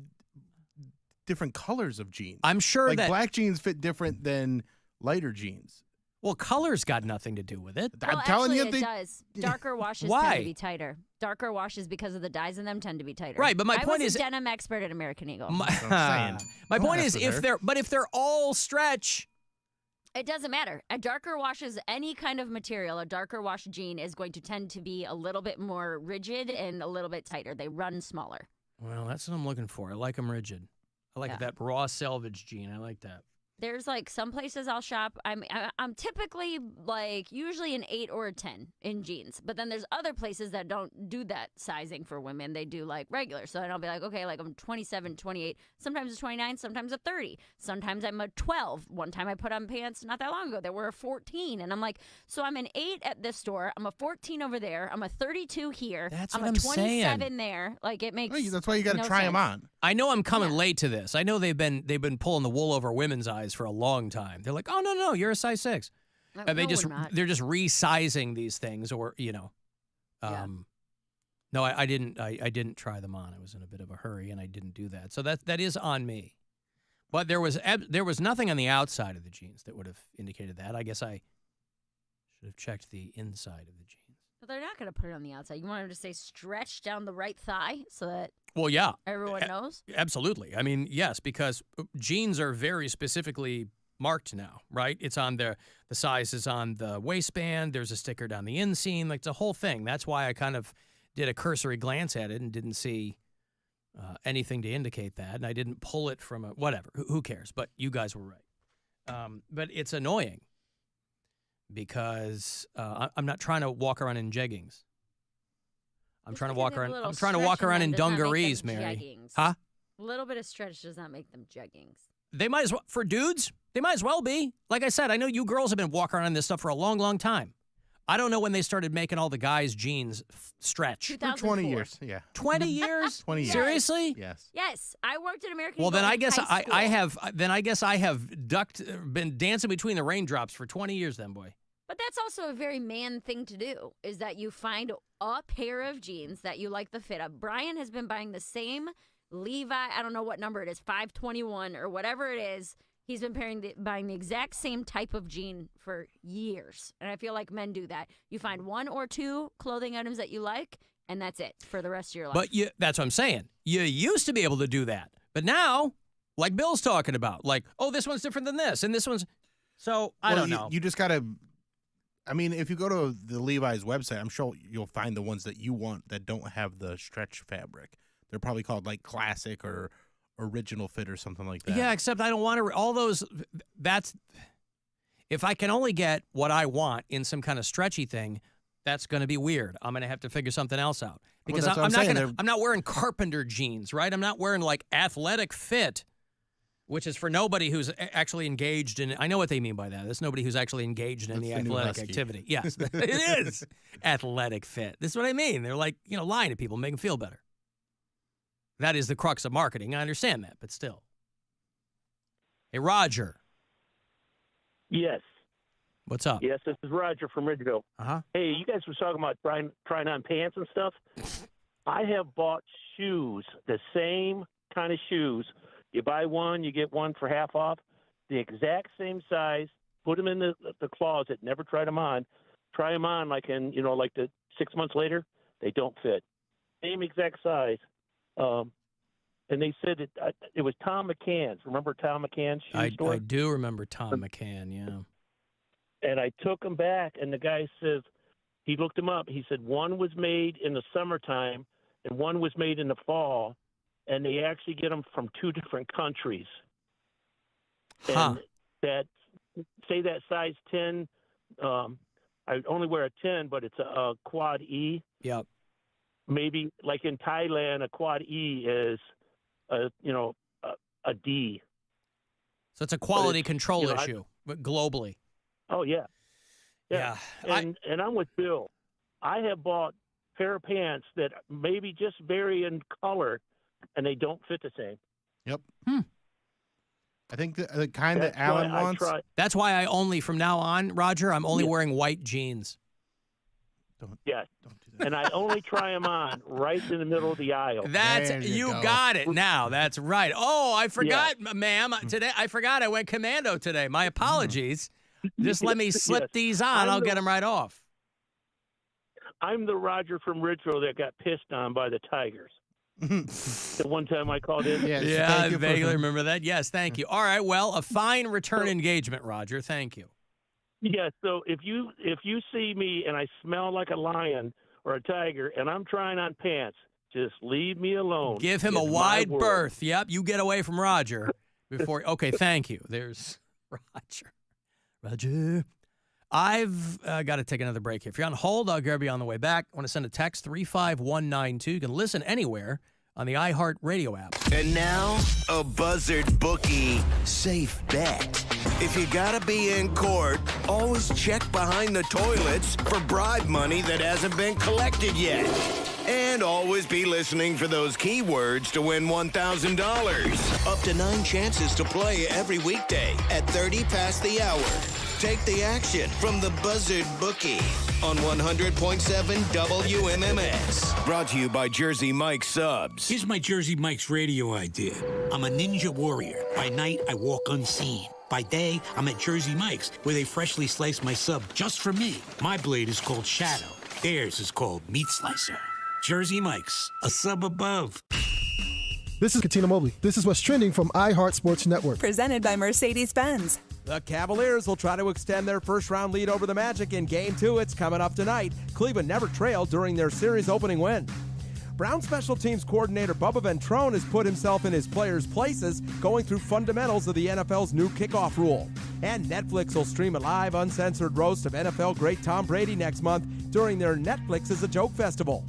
Speaker 9: different colors of jeans.
Speaker 8: I'm sure
Speaker 9: like
Speaker 8: that
Speaker 9: black jeans fit different than lighter jeans.
Speaker 8: Well, color's got nothing to do with it.
Speaker 6: Well,
Speaker 9: I'm telling
Speaker 6: actually,
Speaker 9: you,
Speaker 6: it does. Darker washes
Speaker 8: Why?
Speaker 6: tend to be tighter. Darker washes, because of the dyes in them, tend to be tighter.
Speaker 8: Right, but my point
Speaker 6: I
Speaker 8: is,
Speaker 6: was a denim expert at American Eagle.
Speaker 8: my point is, if they're all stretch,
Speaker 6: it doesn't matter. A darker washes, any kind of material, a darker wash jean is going to tend to be a little bit more rigid and a little bit tighter. They run smaller.
Speaker 8: Well, that's what I'm looking for. I like them rigid. I like that raw selvage jean. I like that.
Speaker 6: There's like some places I'll shop. I'm typically like usually an 8 or a 10 in jeans, but then there's other places that don't do that sizing for women. They do like regular. So then I'll be like, okay, like I'm 27, 28, sometimes a 29, sometimes a 30. Sometimes I'm a 12. One time I put on pants not that long ago that were a 14, and I'm like, so I'm an 8 at this store, I'm a 14 over there, I'm a 32 here,
Speaker 8: That's
Speaker 6: I'm
Speaker 8: what
Speaker 6: a
Speaker 8: I'm
Speaker 6: 27
Speaker 8: saying.
Speaker 6: there. Like it makes
Speaker 9: That's why you got to
Speaker 6: no
Speaker 9: try them
Speaker 6: sense.
Speaker 9: on.
Speaker 8: I know I'm coming late to this. I know they've been pulling the wool over women's eyes for a long time. They're like, oh no, you're a size 6.
Speaker 6: No,
Speaker 8: They're just
Speaker 6: we're not.
Speaker 8: resizing these things, or No, I didn't try them on. I was in a bit of a hurry and I didn't do that. So that is on me. But there was nothing on the outside of the jeans that would have indicated that. I guess I should have checked the inside of the jeans.
Speaker 6: But they're not going to put it on the outside. You want them to say stretch down the right thigh so that
Speaker 8: Well, yeah.
Speaker 6: everyone knows?
Speaker 8: Absolutely. I mean, yes, because jeans are very specifically marked now, right? It's on the size is on the waistband. There's a sticker down the inseam. Like, it's a whole thing. That's why I kind of did a cursory glance at it and didn't see anything to indicate that. And I didn't pull it from whatever. Who cares? But you guys were right. But it's annoying because I'm not trying to walk around in jeggings. I'm trying to walk around. I'm trying to walk around in dungarees, Mary.
Speaker 6: Jeggings.
Speaker 8: Huh?
Speaker 6: A little bit of stretch does not make them jeggings.
Speaker 8: They might as well, for dudes, they might as well be. Like I said, I know you girls have been walking around in this stuff for a long, long time. I don't know when they started making all the guys' jeans stretch.
Speaker 9: For 20 years, yeah.
Speaker 8: 20 years?
Speaker 9: 20 years.
Speaker 8: Seriously?
Speaker 9: Yes.
Speaker 6: Yes, I worked at American
Speaker 8: Well,
Speaker 6: Eagle
Speaker 8: then I
Speaker 6: in
Speaker 8: guess
Speaker 6: high school.
Speaker 8: I have. Then I guess I have been dancing between the raindrops for 20 years. Then, boy.
Speaker 6: But that's also a very man thing to do, is that you find a pair of jeans that you like the fit of. Brian has been buying the same Levi, I don't know what number it is, 521 or whatever it is. He's been buying the exact same type of jean for years. And I feel like men do that. You find one or two clothing items that you like, and that's it for the rest of your life.
Speaker 8: But that's what I'm saying. You used to be able to do that. But now, like Bill's talking about, like, oh, this one's different than this, and this one's... So, I don't know.
Speaker 9: You just got to... I mean, if you go to the Levi's website, I'm sure you'll find the ones that you want that don't have the stretch fabric. They're probably called, like, classic or original fit or something like that.
Speaker 8: Yeah, except I don't want to... All those... That's... If I can only get what I want in some kind of stretchy thing, that's going to be weird. I'm going to have to figure something else out. Because I'm not wearing carpenter jeans, right? I'm not wearing, like, athletic fit, which is for nobody who's actually engaged in... I know what they mean by that. There's nobody who's actually engaged in the athletic activity. Yes, it is athletic fit. This is what I mean. They're like, lying to people, make them feel better. That is the crux of marketing. I understand that, but still. Hey, Roger.
Speaker 20: Yes.
Speaker 8: What's up?
Speaker 20: Yes, this is Roger from Ridgeville.
Speaker 8: Uh-huh.
Speaker 20: Hey, you guys were talking about trying on pants and stuff. I have bought shoes, the same kind of shoes. You buy one, you get one for half off, the exact same size, put them in the closet, never tried them on. Try them on like the 6 months later, they don't fit. Same exact size. And they said it was Tom McCann's. Remember Tom McCann's shoe store?
Speaker 8: I do remember Tom McCann, yeah.
Speaker 20: And I took them back, and the guy says, he looked them up. He said one was made in the summertime and one was made in the fall, and they actually get them from two different countries.
Speaker 8: Huh.
Speaker 20: And that size 10, I only wear a 10, but it's a quad E.
Speaker 8: Yep.
Speaker 20: Maybe like in Thailand, a quad E is a D.
Speaker 8: So it's a quality control issue, but globally.
Speaker 20: Oh, yeah. Yeah. And I'm with Bill. I have bought a pair of pants that maybe just vary in color, and they don't fit the same.
Speaker 9: Yep. I think the kind that Alan wants.
Speaker 8: That's why I only, from now on, Roger, I'm only wearing white jeans.
Speaker 9: Don't
Speaker 20: do that. And I only try them on right in the middle of the aisle.
Speaker 8: You got it now. That's right. Oh, I forgot, ma'am. Today, I forgot I went commando today. My apologies. Just let me slip these on. I'll get them right off.
Speaker 20: I'm the Roger from Ridgeville that got pissed on by the Tigers. The one time I called in.
Speaker 8: Yeah, I vaguely remember that. Yes, thank you. All right, well, a fine return engagement, Roger. Thank you.
Speaker 20: Yeah, so if you see me and I smell like a lion or a tiger and I'm trying on pants, just leave me alone.
Speaker 8: Give him a wide berth. Yep, you get away from Roger before. Okay, thank you. There's Roger. Roger. I've got to take another break here. If you're on hold, I'll grab you on the way back. I want to send a text, 35192. You can listen anywhere on the iHeart Radio app.
Speaker 5: And now, a Buzzard bookie safe bet. If you gotta be in court, always check behind the toilets for bribe money that hasn't been collected yet. And always be listening for those keywords to win $1,000. Up to 9 chances to play every weekday at 30 past the hour. Take the action from the Buzzard Bookie on 100.7 WMMS. Brought to you by Jersey Mike's Subs.
Speaker 18: Here's my Jersey Mike's radio idea. I'm a ninja warrior. By night, I walk unseen. By day, I'm at Jersey Mike's, where they freshly slice my sub just for me. My blade is called Shadow. Theirs is called Meat Slicer. Jersey Mike's, a sub above.
Speaker 21: This is Katina Mobley. This is what's trending from iHeart Sports Network.
Speaker 22: Presented by Mercedes-Benz.
Speaker 23: The Cavaliers will try to extend their first-round lead over the Magic in Game 2. It's coming up tonight. Cleveland never trailed during their series opening win. Brown special teams coordinator Bubba Ventrone has put himself in his players' places, going through fundamentals of the NFL's new kickoff rule. And Netflix will stream a live, uncensored roast of NFL great Tom Brady next month during their Netflix is a Joke Festival.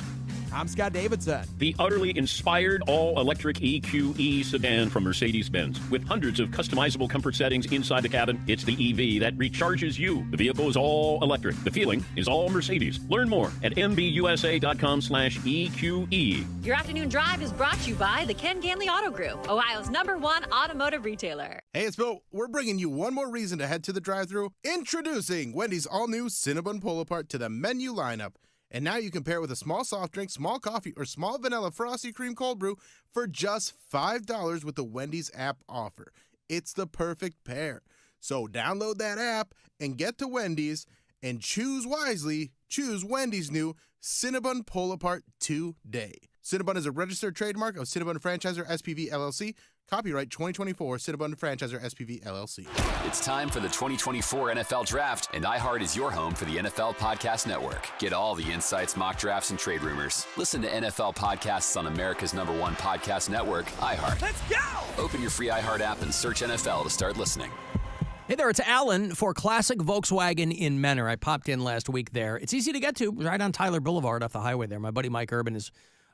Speaker 23: I'm Scott Davidson.
Speaker 4: The utterly inspired all-electric EQE sedan from Mercedes-Benz. With hundreds of customizable comfort settings inside the cabin, it's the EV that recharges you. The vehicle is all electric. The feeling is all Mercedes. Learn more at mbusa.com/EQE.
Speaker 7: Your afternoon drive is brought to you by the Ken Ganley Auto Group, Ohio's #1 automotive retailer.
Speaker 10: Hey, it's Bill. We're bringing you one more reason to head to the drive-thru. Introducing Wendy's all-new Cinnabon Pull-Apart to the menu lineup. And now you can pair it with a small soft drink, small coffee, or small vanilla frosty cream cold brew for just $5 with the Wendy's app offer. It's the perfect pair. So download that app and get to Wendy's and choose wisely. Choose Wendy's new Cinnabon Pull-Apart today. Cinnabon is a registered trademark of Cinnabon Franchisor SPV LLC. Copyright 2024 Cinnabon Franchisor SPV LLC.
Speaker 17: It's time for the 2024 NFL Draft, and iHeart is your home for the NFL Podcast Network. Get all the insights, mock drafts, and trade rumors. Listen to NFL podcasts on America's #1 podcast network, iHeart.
Speaker 3: Let's go!
Speaker 17: Open your free iHeart app and search NFL to start listening.
Speaker 8: Hey there, it's Alan for Classic Volkswagen in Menor. I popped in last week there. It's easy to get to, right on Tyler Boulevard off the highway there. My buddy Mike Urban is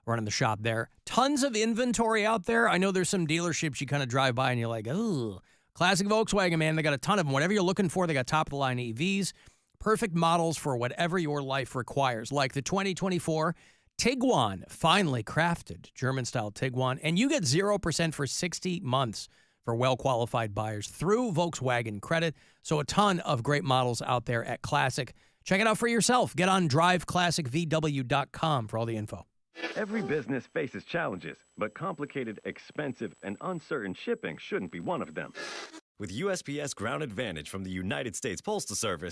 Speaker 8: running the shop there. Tons of inventory out there. I know there's some dealerships you kind of drive by and you're like, oh, Classic Volkswagen, man. They got a ton of them. Whatever you're looking for, they got top-of-the-line EVs, perfect models for whatever your life requires, like the 2024 Tiguan, finely crafted German-style Tiguan, and you get 0% for 60 months for well-qualified buyers through Volkswagen Credit. So a ton of great models out there at Classic. Check it out for yourself. Get on driveclassicvw.com for all the info.
Speaker 24: Every business faces challenges, but complicated, expensive, and uncertain shipping shouldn't be one of them. With USPS Ground Advantage from the United States Postal Service,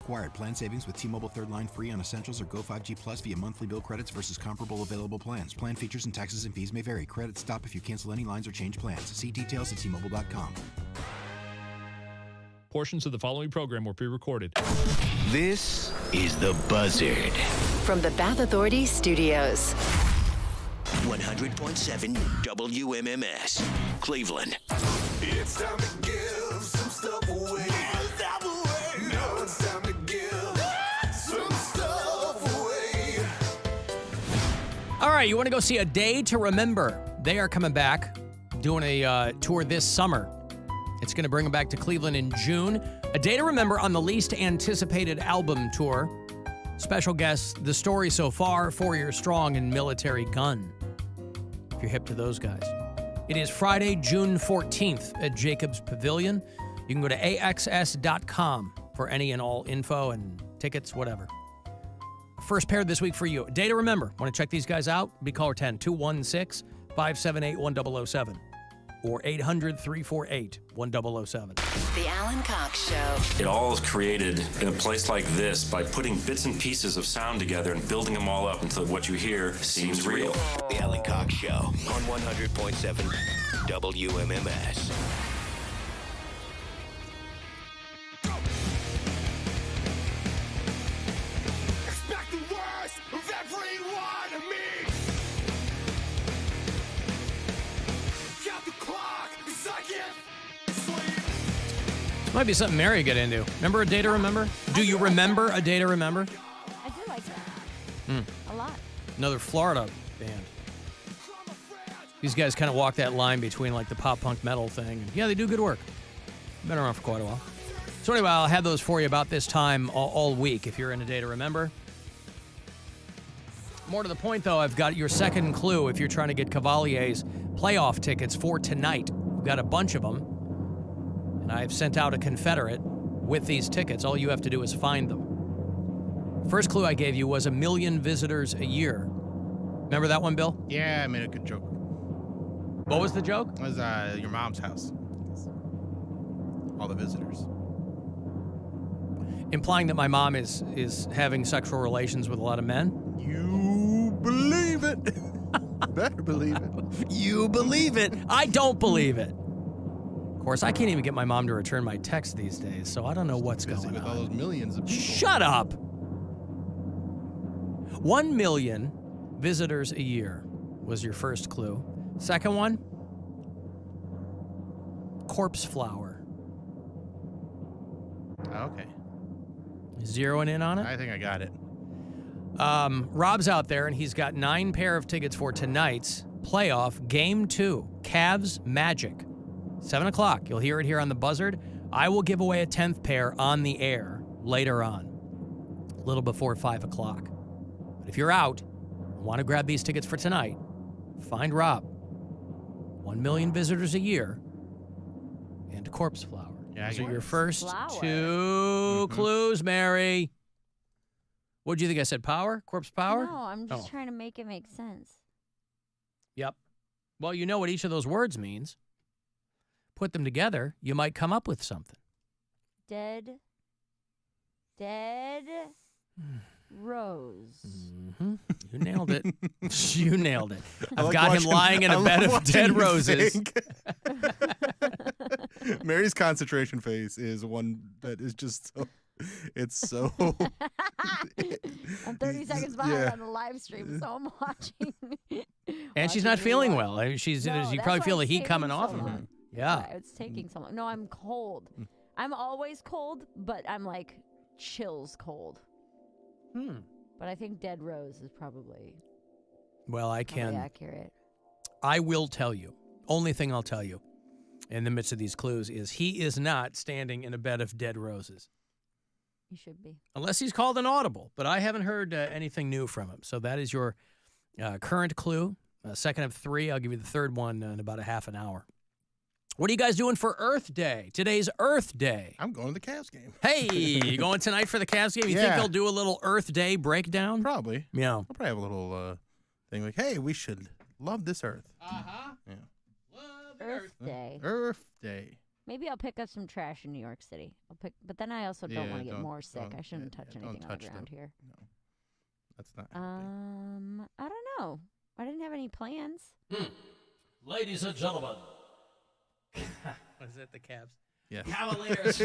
Speaker 2: required. Plan savings with T-Mobile third line free on Essentials or Go 5G Plus via monthly bill credits versus comparable available plans. Plan features and taxes and fees may vary. Credits stop if you cancel any lines or change plans. See details at T-Mobile.com.
Speaker 11: Portions of the following program were pre-recorded.
Speaker 5: This is The Buzzard.
Speaker 13: From the Bath Authority Studios.
Speaker 5: 100.7 WMMS, Cleveland.
Speaker 16: It's time to give some stuff away. Now it's time to give some stuff away.
Speaker 8: All right, you want to go see A Day to Remember? They are coming back, doing a tour this summer. It's going to bring them back to Cleveland in June. A Day to Remember on the least anticipated album tour. Special guests, The Story So Far, 4 Years Strong, and Military Gun. If you're hip to those guys. It is Friday, June 14th at Jacobs Pavilion. You can go to axs.com for any and all info and tickets, whatever. First pair this week for you. A Day to Remember. Want to check these guys out? Be caller 10-216-578-1007 or 800-348-1007.
Speaker 13: The Alan Cox Show.
Speaker 15: It all is created in a place like this by putting bits and pieces of sound together and building them all up until what you hear seems real.
Speaker 5: The Alan Cox Show on 100.7 WMMS.
Speaker 16: Expect the worst of everyone to me. Count the clock, it's like it.
Speaker 8: Might be something Mary get into. Remember A Day to Remember? Do you remember A Day to Remember?
Speaker 6: I do like that. A lot.
Speaker 8: Another Florida band. These guys kind of walk that line between like the pop punk metal thing. And yeah, they do good work. Been around for quite a while. So anyway, I'll have those for you about this time all week if you're in A Day to Remember. More to the point, though, I've got your second clue if you're trying to get Cavalier's playoff tickets for tonight. We've got a bunch of them. And I've sent out a Confederate with these tickets. All you have to do is find them. First clue I gave you was 1 million visitors a year. Remember that one, Bill?
Speaker 10: Yeah, I made a good joke.
Speaker 8: What was the joke?
Speaker 10: It was your mom's house. All the visitors.
Speaker 8: Implying that my mom is having sexual relations with a lot of men?
Speaker 10: You believe it. Better believe it.
Speaker 8: You believe it. I don't believe it. Of course, I can't even get my mom to return my text these days, so I don't know what's going
Speaker 10: with
Speaker 8: on.
Speaker 10: all those millions of people.
Speaker 8: Shut up! 1 million visitors a year was your first clue. Second one, corpse flower.
Speaker 10: Okay.
Speaker 8: Zeroing in on it?
Speaker 10: I think I got it.
Speaker 8: Rob's out there, and he's got 9 pair of tickets for tonight's playoff Game 2, Cavs Magic. 7 o'clock. You'll hear it here on the Buzzard. I will give away a 10th pair on the air later on, a little before 5 o'clock. But if you're out and want to grab these tickets for tonight, find Rob. 1 million visitors a year and corpse flower.
Speaker 10: Yeah,
Speaker 8: those are your first 2 clues, Mary. What do you think I said? Power? Corpse power?
Speaker 6: No, I'm just trying to make it make sense.
Speaker 8: Yep. Well, you know what each of those words means. Put them together, you might come up with something.
Speaker 6: Dead rose.
Speaker 8: Mm-hmm. You nailed it. You nailed it.
Speaker 10: I
Speaker 8: I've
Speaker 10: like
Speaker 8: got him
Speaker 10: watching-
Speaker 8: lying in
Speaker 10: I
Speaker 8: a
Speaker 10: love
Speaker 8: bed of
Speaker 10: watching
Speaker 8: dead
Speaker 10: you
Speaker 8: roses.
Speaker 10: think. Mary's concentration phase is one that is just so. It's so.
Speaker 6: I'm 30 seconds behind
Speaker 10: Yeah.
Speaker 6: on the live stream, so I'm watching.
Speaker 8: And she's not feeling well. I mean, you probably feel the heat coming off of her. Yeah.
Speaker 6: It's taking so long. No, I'm cold. I'm always cold, but I'm like chills cold. But I think dead rose is probably
Speaker 8: Well, I
Speaker 6: probably
Speaker 8: can.
Speaker 6: accurate.
Speaker 8: I will tell you. Only thing I'll tell you in the midst of these clues is he is not standing in a bed of dead roses.
Speaker 6: You should be.
Speaker 8: Unless he's called an audible, but I haven't heard anything new from him. So that is your current clue. Second of 3. I'll give you the third one in about a half an hour. What are you guys doing for Earth Day? Today's Earth Day.
Speaker 10: I'm going to the Cavs game.
Speaker 8: Hey, you going tonight for the Cavs game? You think they'll do a little Earth Day breakdown?
Speaker 10: Probably.
Speaker 8: Yeah.
Speaker 10: I'll probably have a little thing like, hey, we should love this Earth.
Speaker 8: Uh-huh.
Speaker 10: Yeah.
Speaker 6: Earth Day.
Speaker 10: Earth Day.
Speaker 6: Maybe I'll pick up some trash in New York City. But then I also don't want to get more sick. I shouldn't touch anything on the ground here.
Speaker 10: No, that's not.
Speaker 6: I don't know. I didn't have any plans.
Speaker 1: Ladies and gentlemen.
Speaker 8: Was it the Cavs?
Speaker 10: Yes.
Speaker 1: Cavaliers.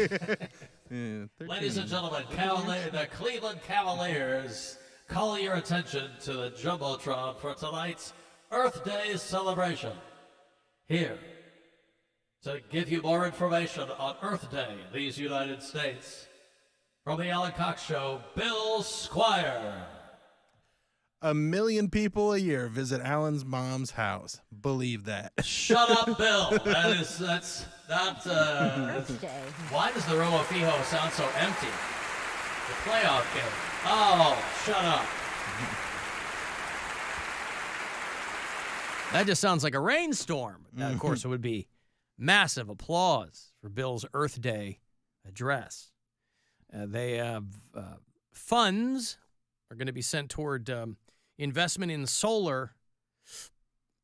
Speaker 10: 13.
Speaker 1: Ladies and gentlemen, the Cleveland Cavaliers call your attention to the Jumbotron for tonight's Earth Day celebration. Here to give you more information on Earth Day in these United States, from the Alan Cox Show, Bill Squire.
Speaker 10: 1 million people a year visit Alan's mom's house. Believe that.
Speaker 1: Shut up, Bill. That's not.
Speaker 6: Earth Day.
Speaker 1: Why does the Romo Fijo sound so empty? The playoff game. Oh, shut up.
Speaker 8: That just sounds like a rainstorm. Now, of course, it would be massive applause for Bill's Earth Day address. They have funds are going to be sent toward investment in solar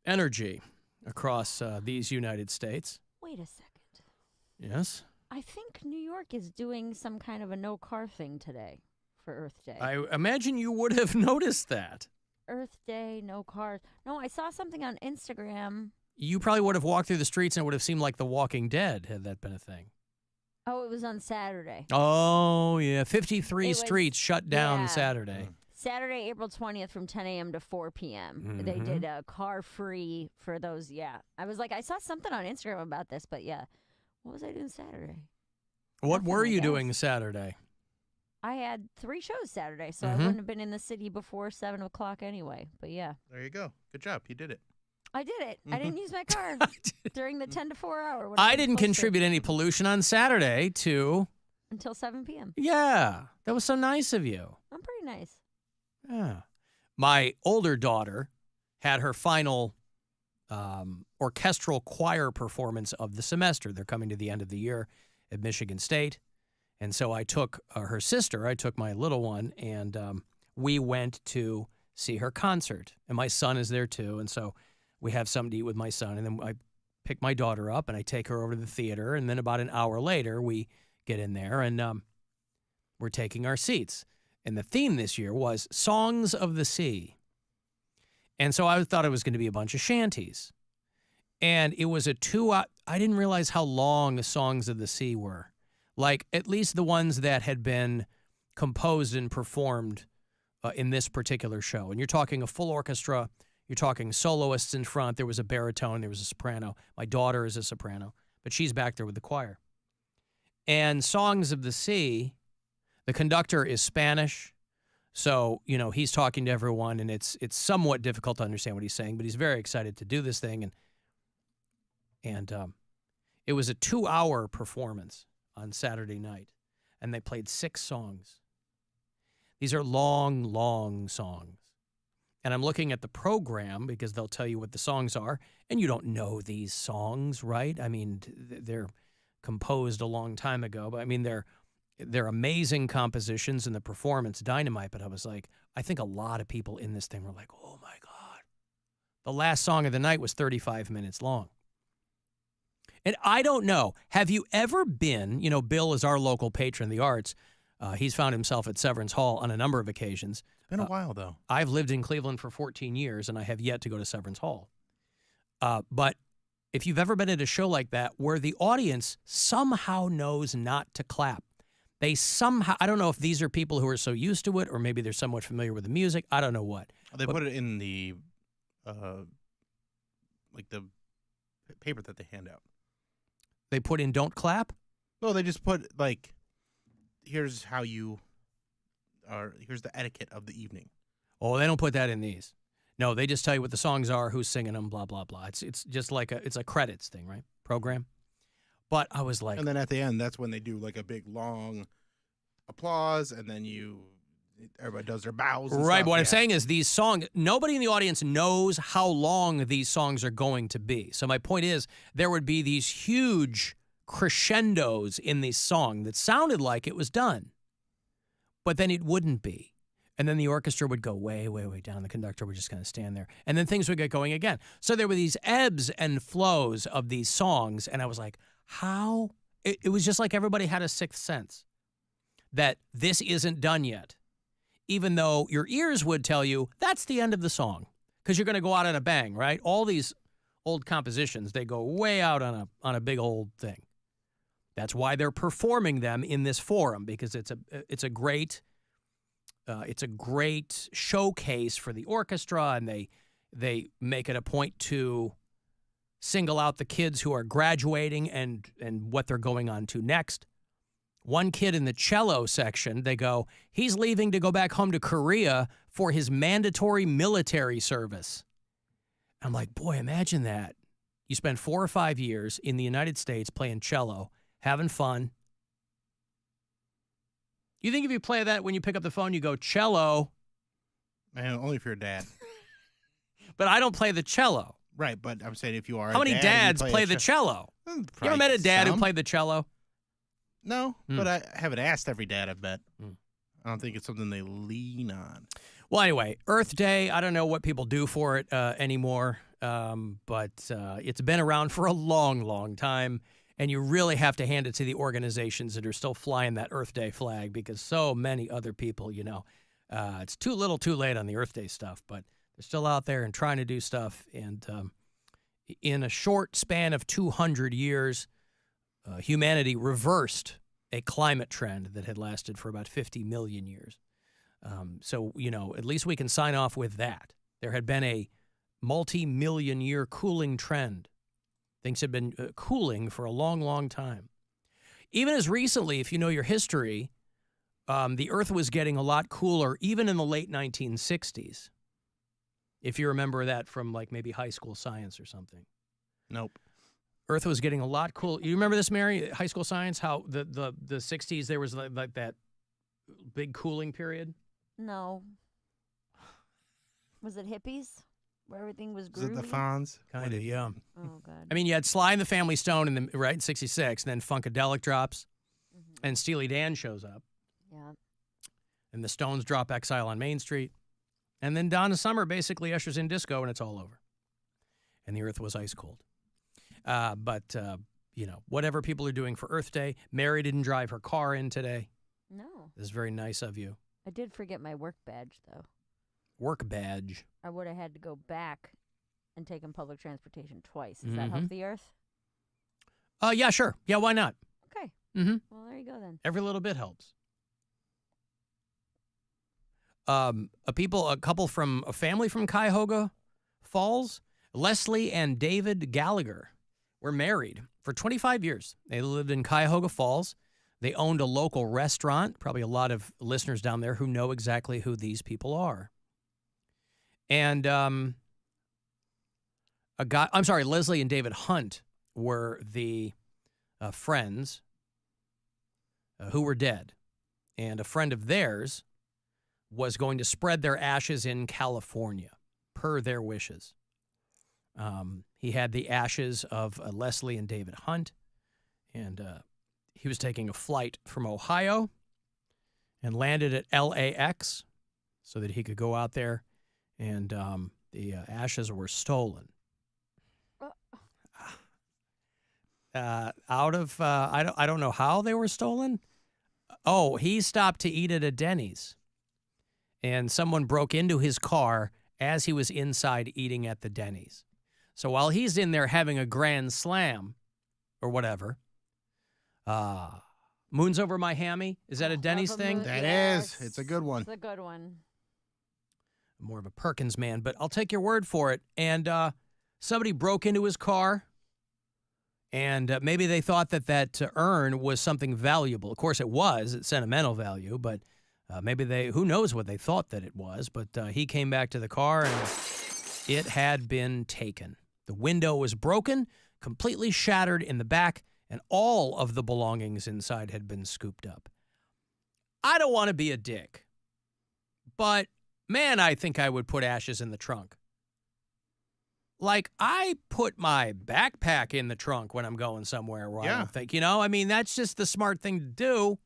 Speaker 8: energy across these United States.
Speaker 6: Wait a second.
Speaker 8: Yes?
Speaker 6: I think New York is doing some kind of a no-car thing today for Earth Day.
Speaker 8: I imagine you would have noticed that.
Speaker 6: Earth Day, no cars. No, I saw something on Instagram.
Speaker 8: You probably would have walked through the streets and it would have seemed like The Walking Dead had that been a thing.
Speaker 6: Oh, it was on Saturday.
Speaker 8: Oh, yeah. 53 streets shut down
Speaker 6: yeah.
Speaker 8: Saturday.
Speaker 6: Saturday, April 20th from 10 a.m. to 4 p.m.
Speaker 8: Mm-hmm.
Speaker 6: They did a car-free for those, yeah. I was like, I saw something on Instagram about this, but yeah. What was I doing Saturday?
Speaker 8: What were you doing Saturday?
Speaker 6: I had 3 shows Saturday, so I wouldn't have been in the city before 7 o'clock anyway. But yeah.
Speaker 10: There you go. Good job. You did it.
Speaker 6: I did it. I didn't use my car during the 10 to 4 hour.
Speaker 8: I didn't contribute any pollution on Saturday to...
Speaker 6: Until 7 p.m.
Speaker 8: Yeah. That was so nice of you.
Speaker 6: I'm pretty nice.
Speaker 8: Yeah. My older daughter had her final orchestral choir performance of the semester. They're coming to the end of the year at Michigan State. And so I took her sister, I took my little one, and we went to see her concert. And my son is there too. And so we have something to eat with my son. And then I pick my daughter up and I take her over to the theater. And then about an hour later, we get in there and we're taking our seats. And the theme this year was Songs of the Sea. And so I thought it was going to be a bunch of shanties. And it was a 2-hour, I didn't realize how long the Songs of the Sea were. Like, at least the ones that had been composed and performed in this particular show. And you're talking a full orchestra. You're talking soloists in front. There was a baritone. There was a soprano. My daughter is a soprano, but she's back there with the choir. And Songs of the Sea, the conductor is Spanish. So, you know, he's talking to everyone, and it's somewhat difficult to understand what he's saying, but he's very excited to do this thing. And it was a 2-hour performance on Saturday night, and they played 6 songs. These are long, long songs. And I'm looking at the program because they'll tell you what the songs are, and you don't know these songs, right? I mean, they're composed a long time ago, but I mean, they're amazing compositions and the performance dynamite, but I was like, I think a lot of people in this thing were like, oh my God. The last song of the night was 35 minutes long. And I don't know, have you ever been, you know, Bill is our local patron of the arts. He's found himself at Severance Hall on a number of occasions.
Speaker 10: Been a while, though.
Speaker 8: I've lived in Cleveland for 14 years, and I have yet to go to Severance Hall. But if you've ever been at a show like that where the audience somehow knows not to clap, they somehow, I don't know if these are people who are so used to it or maybe they're somewhat familiar with the music. I don't know what.
Speaker 10: They put it in the, like the paper that they hand out.
Speaker 8: They put in don't clap?
Speaker 10: No, they just put, like, here's how you are, here's the etiquette of the evening.
Speaker 8: Oh, they don't put that in these. No, they just tell you what the songs are, who's singing them, blah, blah, blah. It's just like it's a credits thing, right? Program. But I was like...
Speaker 10: And then at the end, that's when they do, like, a big, long applause, and then everybody does their bows and
Speaker 8: right,
Speaker 10: stuff.
Speaker 8: what I'm saying is these songs, nobody in the audience knows how long these songs are going to be. So my point is, there would be these huge crescendos in this song that sounded like it was done, but then it wouldn't be. And then the orchestra would go way, way, way down. The conductor would just kind of stand there. And then things would get going again. So there were these ebbs and flows of these songs, and I was like, how it was just like everybody had a sixth sense that this isn't done yet, even though your ears would tell you that's the end of the song because you're going to go out on a bang, right? All these old compositions, they go way out on a big old thing. That's why they're performing them in this forum, because it's a great showcase for the orchestra, and they make it a point to single out the kids who are graduating and what they're going on to next. One kid in the cello section, they go, he's leaving to go back home to Korea for his mandatory military service. I'm like, boy, imagine that. You spend 4 or 5 years in the United States playing cello, having fun. You think if you play that when you pick up the phone, you go, cello.
Speaker 10: Man, only if you're a dad.
Speaker 8: But I don't play the cello.
Speaker 10: Right, but I'm saying if you are
Speaker 8: How many dads play the cello? You ever met a dad who played the cello?
Speaker 10: No, but I haven't asked every dad, I bet. I don't think it's something they lean on.
Speaker 8: Well, anyway, Earth Day, I don't know what people do for it anymore, but it's been around for a long, long time, and you really have to hand it to the organizations that are still flying that Earth Day flag, because so many other people, it's too little too late on the Earth Day stuff, but they're still out there and trying to do stuff, and in a short span of 200 years, humanity reversed a climate trend that had lasted for about 50 million years. So, at least we can sign off with that. There had been a multi-million year cooling trend. Things had been cooling for a long, long time. Even as recently, if you know your history, the Earth was getting a lot cooler, even in the late 1960s. If you remember that from like maybe high school science or something.
Speaker 10: Nope.
Speaker 8: Earth was getting a lot cool. You remember this, Mary? High school science, how the 60s, there was like that big cooling period?
Speaker 6: No. Was it hippies? Where everything was groovy?
Speaker 10: Is it the Fonz?
Speaker 8: Kind of, yeah.
Speaker 6: Oh, God.
Speaker 8: I mean, you had Sly and the Family Stone in 66, and then Funkadelic drops, and Steely Dan shows up.
Speaker 6: Yeah.
Speaker 8: And the Stones drop Exile on Main Street. And then Donna Summer basically ushers in disco, and it's all over. And the Earth was ice cold. But whatever people are doing for Earth Day, Mary didn't drive her car in today.
Speaker 6: No.
Speaker 8: This is very nice of you.
Speaker 6: I did forget my work badge, though.
Speaker 8: Work badge.
Speaker 6: I would have had to go back and taken public transportation twice. Does that help the Earth?
Speaker 8: Yeah, sure. Yeah, why not?
Speaker 6: Okay.
Speaker 8: Mm-hmm.
Speaker 6: Well, there you go then.
Speaker 8: Every little bit helps. A family from Cuyahoga Falls, Leslie and David Gallagher, were married for 25 years. They lived in Cuyahoga Falls. They owned a local restaurant. Probably a lot of listeners down there who know exactly who these people are. And Leslie and David Hunt were the friends who were dead. And a friend of theirs was going to spread their ashes in California, per their wishes. He had the ashes of Leslie and David Hunt, and he was taking a flight from Ohio and landed at LAX so that he could go out there, and the ashes were stolen. I don't know how they were stolen. Oh, he stopped to eat at a Denny's, and someone broke into his car as he was inside eating at the Denny's. So while he's in there having a grand slam or whatever, Moon's Over My Hammy, is that a Denny's thing?
Speaker 10: That is. It's a good one.
Speaker 6: It's a good one.
Speaker 8: I'm more of a Perkins man, but I'll take your word for it. And somebody broke into his car, and maybe they thought that urn was something valuable. Of course, it was. It's sentimental value, but maybe who knows what they thought that it was. But he came back to the car, and it had been taken. The window was broken, completely shattered in the back, and all of the belongings inside had been scooped up. I don't want to be a dick, but man, I think I would put ashes in the trunk. Like, I put my backpack in the trunk when I'm going somewhere where I don't think, I mean, that's just the smart thing to do.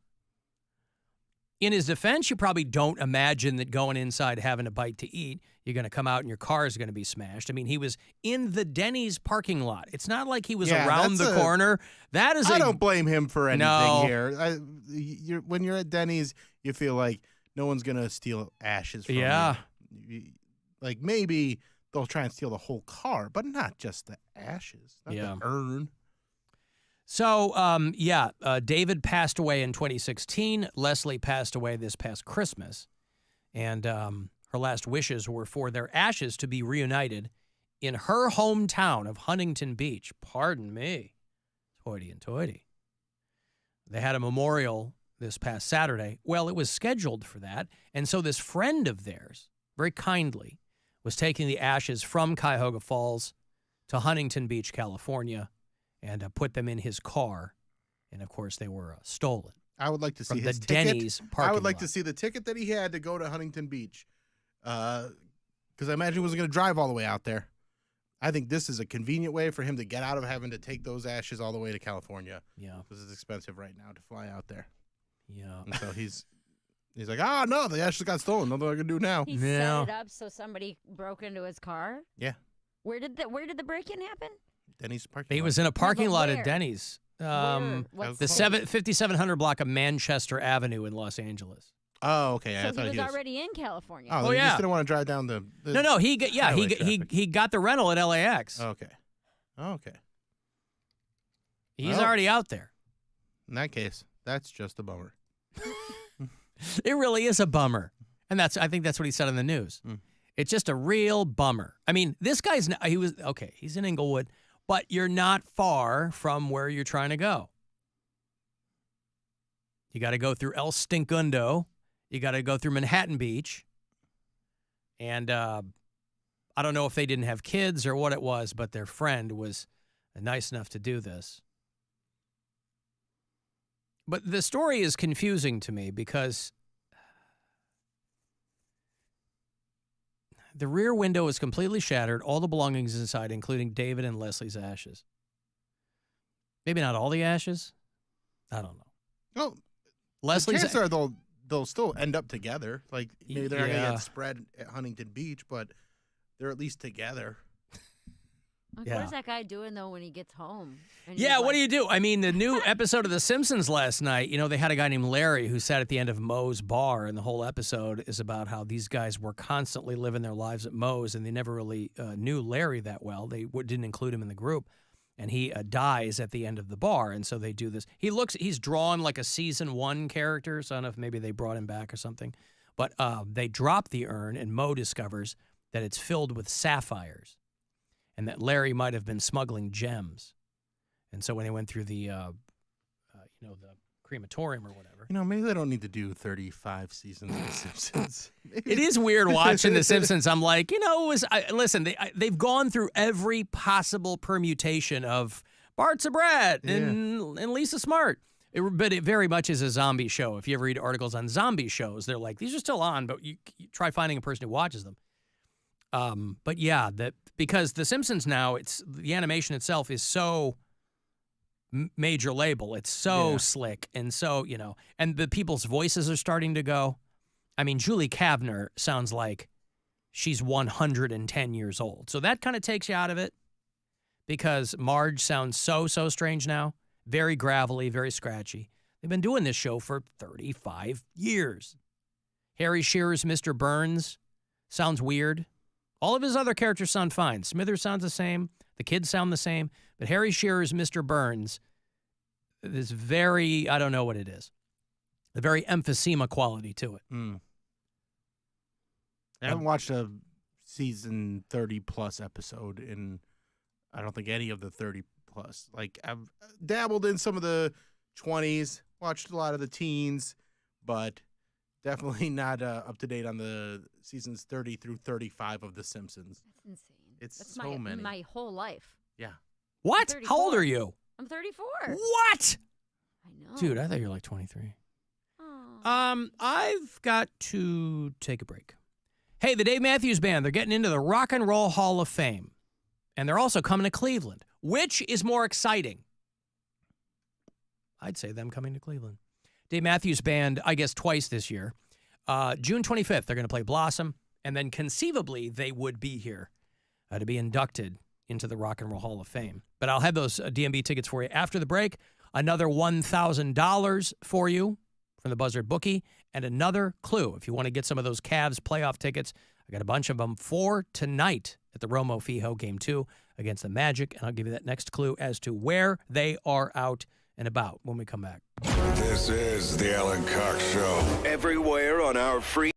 Speaker 8: In his defense, you probably don't imagine that going inside having a bite to eat, you're going to come out and your car is going to be smashed. I mean, he was in the Denny's parking lot. It's not like he was around the corner. That is
Speaker 10: I don't blame him for anything
Speaker 8: No.
Speaker 10: here. When you're at Denny's, you feel like no one's going to steal ashes from you. Like maybe they'll try and steal the whole car, but not just the ashes, not the urn.
Speaker 8: So, David passed away in 2016. Leslie passed away this past Christmas. And her last wishes were for their ashes to be reunited in her hometown of Huntington Beach. Pardon me. Hoity and toity. They had a memorial this past Saturday. Well, it was scheduled for that. And so this friend of theirs, very kindly, was taking the ashes from Cuyahoga Falls to Huntington Beach, California, and put them in his car. And, of course, they were stolen.
Speaker 10: I would like to see his
Speaker 8: ticket. Denny's parking
Speaker 10: I would like
Speaker 8: lot.
Speaker 10: to see the ticket that he had to go to Huntington Beach. Because I imagine he wasn't going to drive all the way out there. I think this is a convenient way for him to get out of having to take those ashes all the way to California.
Speaker 8: Yeah.
Speaker 10: Because it's expensive right now to fly out there.
Speaker 8: Yeah.
Speaker 10: And so he's like, no, the ashes got stolen. Nothing I can do now.
Speaker 6: He set it up so somebody broke into his car?
Speaker 10: Yeah.
Speaker 6: Where did the break-in happen?
Speaker 10: Denny's parking
Speaker 8: He
Speaker 10: lot.
Speaker 8: was in a parking lot
Speaker 6: where?
Speaker 8: at Denny's.
Speaker 6: What's
Speaker 8: The 5700 block of Manchester Avenue in Los Angeles.
Speaker 10: Oh, okay.
Speaker 6: So he was already in California.
Speaker 10: Oh, he just didn't want to drive down the
Speaker 8: No, he
Speaker 10: highway
Speaker 8: he got the rental at LAX.
Speaker 10: Okay.
Speaker 8: He's
Speaker 10: Well,
Speaker 8: already out there.
Speaker 10: In that case, that's just a bummer.
Speaker 8: It really is a bummer. And I think that's what he said on the news. It's just a real bummer. I mean, this guy's he's in Inglewood, but you're not far from where you're trying to go. You got to go through El Stinkundo. You got to go through Manhattan Beach. And I don't know if they didn't have kids or what it was, but their friend was nice enough to do this. But the story is confusing to me because the rear window is completely shattered, all the belongings inside, including David and Leslie's ashes. Maybe not all the ashes. I don't know.
Speaker 10: Well,
Speaker 8: Leslie's
Speaker 10: the chances are they'll still end up together. Like maybe they're not going to
Speaker 8: Yeah.
Speaker 10: get spread at Huntington Beach, but they're at least together.
Speaker 6: Like,
Speaker 8: Yeah.
Speaker 6: What is that guy doing, though, when he gets home? And
Speaker 8: Yeah,
Speaker 6: he's
Speaker 8: what do
Speaker 6: like-
Speaker 8: you do? I mean, the new episode of The Simpsons last night, they had a guy named Larry who sat at the end of Moe's bar, and the whole episode is about how these guys were constantly living their lives at Moe's, and they never really knew Larry that well. They didn't include him in the group, and he dies at the end of the bar, and so they do this. He's drawn like a season 1 character, so I don't know if maybe they brought him back or something, but they drop the urn, and Moe discovers that it's filled with sapphires, and that Larry might have been smuggling gems. And so when they went through the crematorium or whatever.
Speaker 10: Maybe they don't need to do 35 seasons of The Simpsons.
Speaker 8: It is weird watching The Simpsons. I'm like, listen, they've gone through every possible permutation of Bart Sabrat and Lisa Smart. But it very much is a zombie show. If you ever read articles on zombie shows, they're like, these are still on, but you try finding a person who watches them. But yeah, because The Simpsons now, the animation itself is so major label. It's so slick and so, and the people's voices are starting to go. I mean, Julie Kavner sounds like she's 110 years old. So that kind of takes you out of it because Marge sounds so strange now. Very gravelly, very scratchy. They've been doing this show for 35 years. Harry Shearer's Mr. Burns sounds weird. All of his other characters sound fine. Smithers sounds the same. The kids sound the same. But Harry Shearer's Mr. Burns is very, I don't know what it is. A very emphysema quality to it.
Speaker 10: I haven't watched a season 30-plus episode in, I don't think, any of the 30-plus. Like, I've dabbled in some of the 20s, watched a lot of the teens, but definitely not up to date on the seasons 30 through 35 of The Simpsons.
Speaker 6: That's insane.
Speaker 10: It's
Speaker 6: That's
Speaker 10: so many.
Speaker 6: my whole life.
Speaker 10: Yeah.
Speaker 8: What? How old are you?
Speaker 6: I'm 34.
Speaker 8: What?
Speaker 6: I know.
Speaker 8: Dude, I thought you were like 23. I've got to take a break. Hey, the Dave Matthews Band, they're getting into the Rock and Roll Hall of Fame. And they're also coming to Cleveland. Which is more exciting? I'd say them coming to Cleveland. Dave Matthews Band, I guess, twice this year. June 25th, they're going to play Blossom, and then conceivably they would be here to be inducted into the Rock and Roll Hall of Fame. But I'll have those DMB tickets for you after the break. Another $1,000 for you from the Buzzard Bookie, and another clue. If you want to get some of those Cavs playoff tickets, I got a bunch of them for tonight at the Romo Fijo Game 2 against the Magic, and I'll give you that next clue as to where they are out and about when we come back.
Speaker 9: This is the Alan Cox Show.
Speaker 5: Everywhere on our free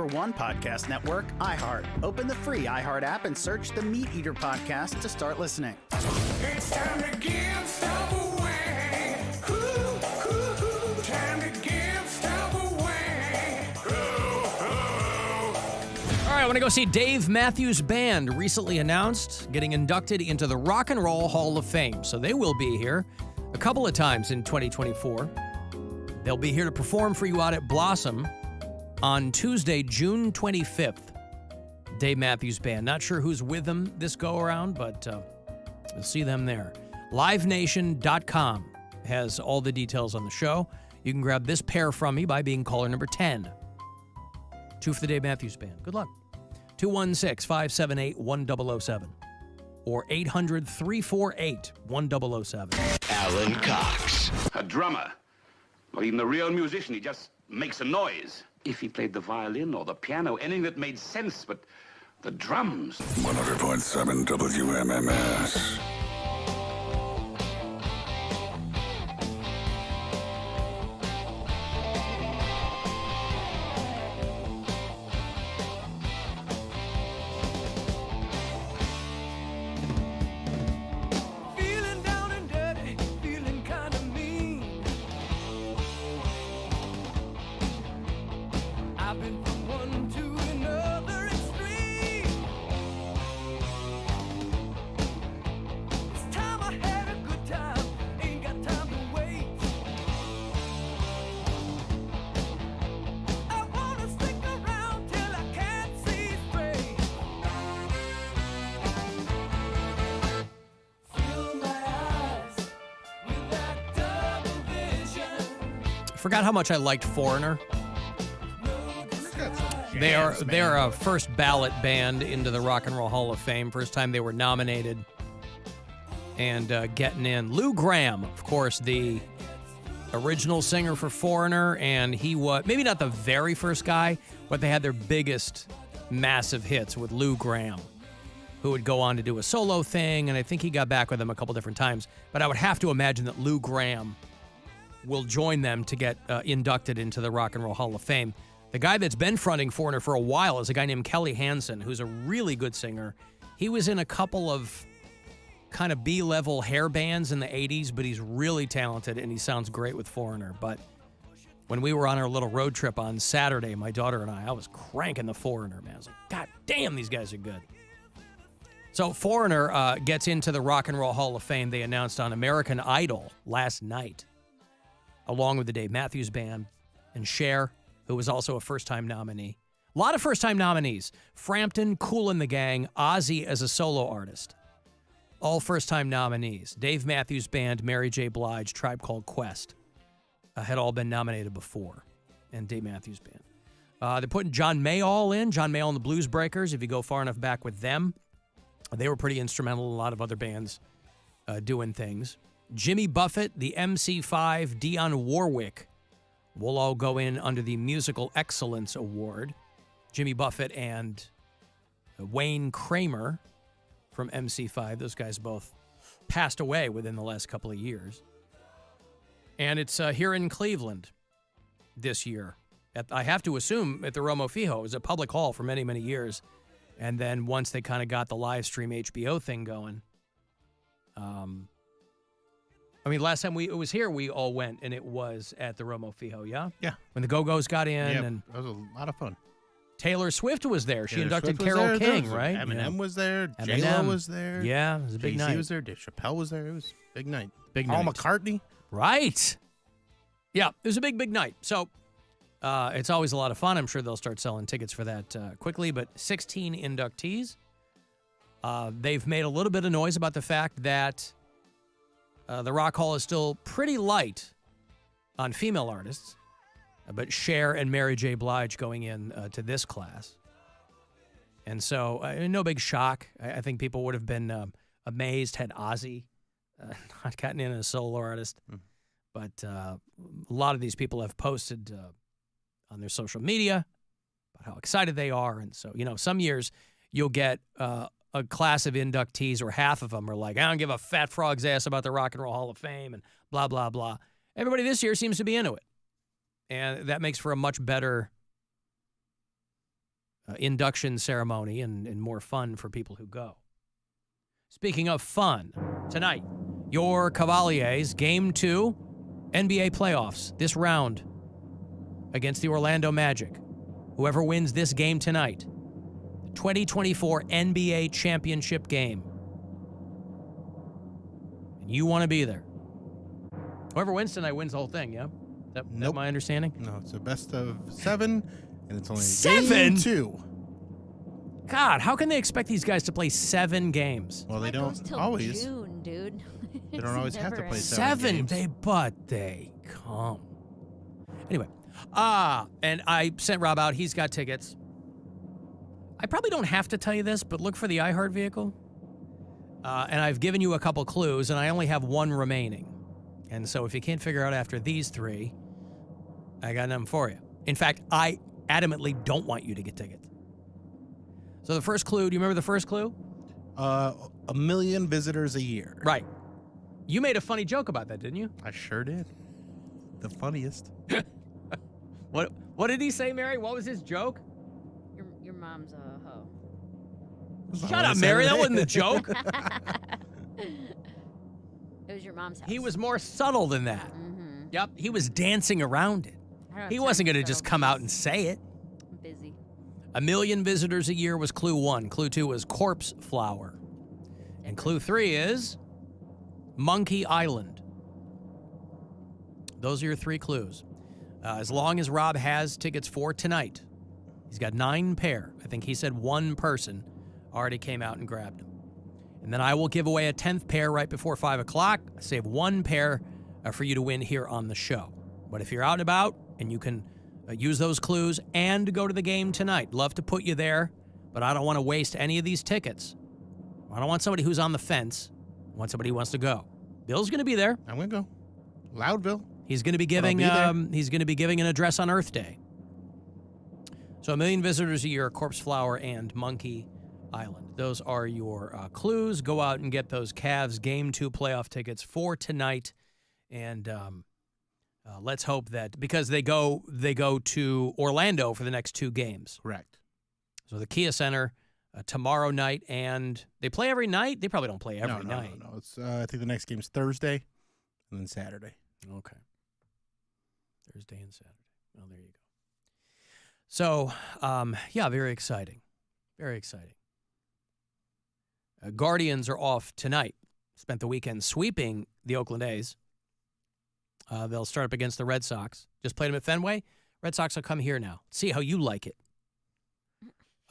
Speaker 12: one podcast network, iHeart. Open the free iHeart app and search the Meat Eater podcast to start listening.
Speaker 3: It's time to give stuff away. Time to give stuff away.
Speaker 8: All right, I want to go see Dave Matthews Band, recently announced, getting inducted into the Rock and Roll Hall of Fame. So they will be here a couple of times in 2024. They'll be here to perform for you out at Blossom on Tuesday, June 25th. Dave Matthews Band. Not sure who's with them this go-around, but you'll see them there. LiveNation.com has all the details on the show. You can grab this pair from me by being caller number 10. 2 for the Dave Matthews Band. Good luck. 216-578-1007 or 800-348-1007.
Speaker 14: Alan Cox. A drummer. Well, even the real musician, he just makes a noise. If he played the violin or the piano, anything that made sense, but the drums.
Speaker 9: 100.7 WMMS.
Speaker 8: Forgot how much I liked Foreigner. They're a first ballot band into the Rock and Roll Hall of Fame. First time they were nominated and getting in. Lou Gramm, of course, the original singer for Foreigner, and he was maybe not the very first guy, but they had their biggest massive hits with Lou Gramm, who would go on to do a solo thing, and I think he got back with them a couple different times. But I would have to imagine that Lou Gramm will join them to get inducted into the Rock and Roll Hall of Fame. The guy that's been fronting Foreigner for a while is a guy named Kelly Hansen, who's a really good singer. He was in a couple of kind of B-level hair bands in the 80s, but he's really talented, and he sounds great with Foreigner. But when we were on our little road trip on Saturday, my daughter and I was cranking the Foreigner, man. I was like, God damn, these guys are good. So Foreigner gets into the Rock and Roll Hall of Fame. They announced on American Idol last night, along with the Dave Matthews Band and Cher, who was also a first-time nominee. A lot of first-time nominees. Frampton, Kool and the Gang, Ozzy as a solo artist. All first-time nominees. Dave Matthews Band, Mary J. Blige, Tribe Called Quest had all been nominated before. And Dave Matthews Band. They're putting John Mayall in. John Mayall and the Blues Breakers, if you go far enough back with them. They were pretty instrumental in a lot of other bands doing things. Jimmy Buffett, the MC5, Dionne Warwick will all go in under the Musical Excellence Award. Jimmy Buffett and Wayne Kramer from MC5. Those guys both passed away within the last couple of years. And it's here in Cleveland this year. I have to assume at the Romo Fijo. It was a public hall for many, many years. And then once they kind of got the live stream HBO thing going, last time it was here, we all went, and it was at the Romo Fijo, yeah?
Speaker 10: Yeah.
Speaker 8: When the Go-Go's got in.
Speaker 10: Yeah,
Speaker 8: and
Speaker 10: that was a lot of fun.
Speaker 8: Taylor Swift was there. She
Speaker 10: Taylor
Speaker 8: inducted
Speaker 10: Swift was
Speaker 8: Carole
Speaker 10: there.
Speaker 8: King, right?
Speaker 10: Eminem was there.
Speaker 8: Eminem.
Speaker 10: J-Lo was there.
Speaker 8: Yeah, it was a big
Speaker 10: Jay-Z
Speaker 8: night.
Speaker 10: was there. Dave Chappelle was there. It was a big night.
Speaker 8: Big
Speaker 10: Paul
Speaker 8: night.
Speaker 10: McCartney.
Speaker 8: Right. Yeah, it was a big, big night. So it's always a lot of fun. I'm sure they'll start selling tickets for that quickly. But 16 inductees. They've made a little bit of noise about the fact that the Rock Hall is still pretty light on female artists, but Cher and Mary J. Blige going in to this class. And so no big shock. I think people would have been amazed had Ozzy not gotten in as a solo artist. But a lot of these people have posted on their social media about how excited they are. And so, some years you'll get a class of inductees or half of them are like, I don't give a fat frog's ass about the Rock and Roll Hall of Fame and blah, blah, blah. Everybody this year seems to be into it. And that makes for a much better induction ceremony and more fun for people who go. Speaking of fun, tonight, your Cavaliers, Game 2, NBA playoffs, this round against the Orlando Magic. Whoever wins this game tonight, the 2024 NBA championship game. And you want to be there. Whoever wins tonight wins the whole thing, yeah? That my understanding?
Speaker 10: No, it's a best of 7, and it's only
Speaker 8: 7?
Speaker 10: Game 2.
Speaker 8: God, how can they expect these guys to play 7 games?
Speaker 10: Well, they
Speaker 6: Goes
Speaker 10: don't
Speaker 6: till
Speaker 10: always.
Speaker 6: June, dude.
Speaker 10: They don't always have to play
Speaker 8: 7
Speaker 10: games.
Speaker 8: they come. Anyway, and I sent Rob out. He's got tickets. I probably don't have to tell you this, but look for the iHeart vehicle. And I've given you a couple clues, and I only have one remaining. And so if you can't figure out after these 3, I got them for you. In fact, I adamantly don't want you to get tickets. So the first clue, do you remember the first clue?
Speaker 10: 1 million visitors a year.
Speaker 8: Right. You made a funny joke about that, didn't you?
Speaker 10: I sure did. The funniest.
Speaker 8: What did he say, Mary? What was his joke?
Speaker 6: Your mom's a hoe.
Speaker 8: Shut up, Mary. That wasn't the joke.
Speaker 6: It was your mom's house.
Speaker 8: He was more subtle than that.
Speaker 6: Mm-hmm.
Speaker 8: Yep. He was dancing around it. He wasn't going to just come out and say it.
Speaker 6: I'm busy.
Speaker 8: 1 million visitors a year was clue 1. Clue 2 was corpse flower. And clue 3 is Monkey Island. Those are your 3 clues. As long as Rob has tickets for tonight, he's got 9 pair. I think he said 1 person already came out and grabbed them. And then I will give away a 10th pair right before 5 o'clock. Save 1 pair for you to win here on the show. But if you're out and about and you can use those clues and go to the game tonight, love to put you there, but I don't want to waste any of these tickets. I don't want somebody who's on the fence. I want somebody who wants to go. Bill's going to be there.
Speaker 10: I'm going to go. Loud Bill.
Speaker 8: He's going to be giving an address on Earth Day. So 1 million visitors a year, corpse flower, and Monkey Island. Those are your clues. Go out and get those Cavs Game 2 playoff tickets for tonight. And let's hope that, because they go to Orlando for the next 2 games.
Speaker 10: Correct.
Speaker 8: So the Kia Center tomorrow night, and they play every night? They probably don't play every night.
Speaker 10: No. It's I think the next game's Thursday and then Saturday.
Speaker 8: Okay. Thursday and Saturday. Well, there you go. So, yeah, very exciting. Very exciting. Guardians are off tonight. Spent the weekend sweeping the Oakland A's. They'll start up against the Red Sox. Just played them at Fenway. Red Sox will come here now. See how you like it.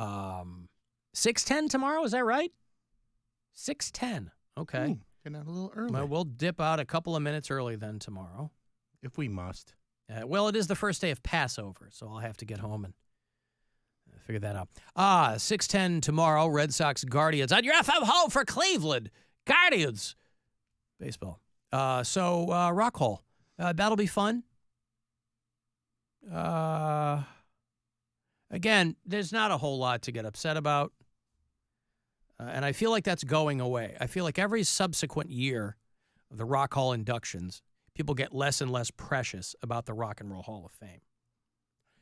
Speaker 8: 6:10 tomorrow, is that right? 6:10. Okay.
Speaker 10: Ooh, getting out a little early.
Speaker 8: Well, we'll dip out a couple of minutes early then tomorrow.
Speaker 10: If we must.
Speaker 8: Well, it is the first day of Passover, so I'll have to get home and figure that out. 6:10 tomorrow, Red Sox Guardians on your FM home for Cleveland. Guardians. Baseball. Rock Hall. That'll be fun. Again, there's not a whole lot to get upset about. And I feel like that's going away. I feel like every subsequent year of the Rock Hall inductions, people get less and less precious about the Rock and Roll Hall of Fame.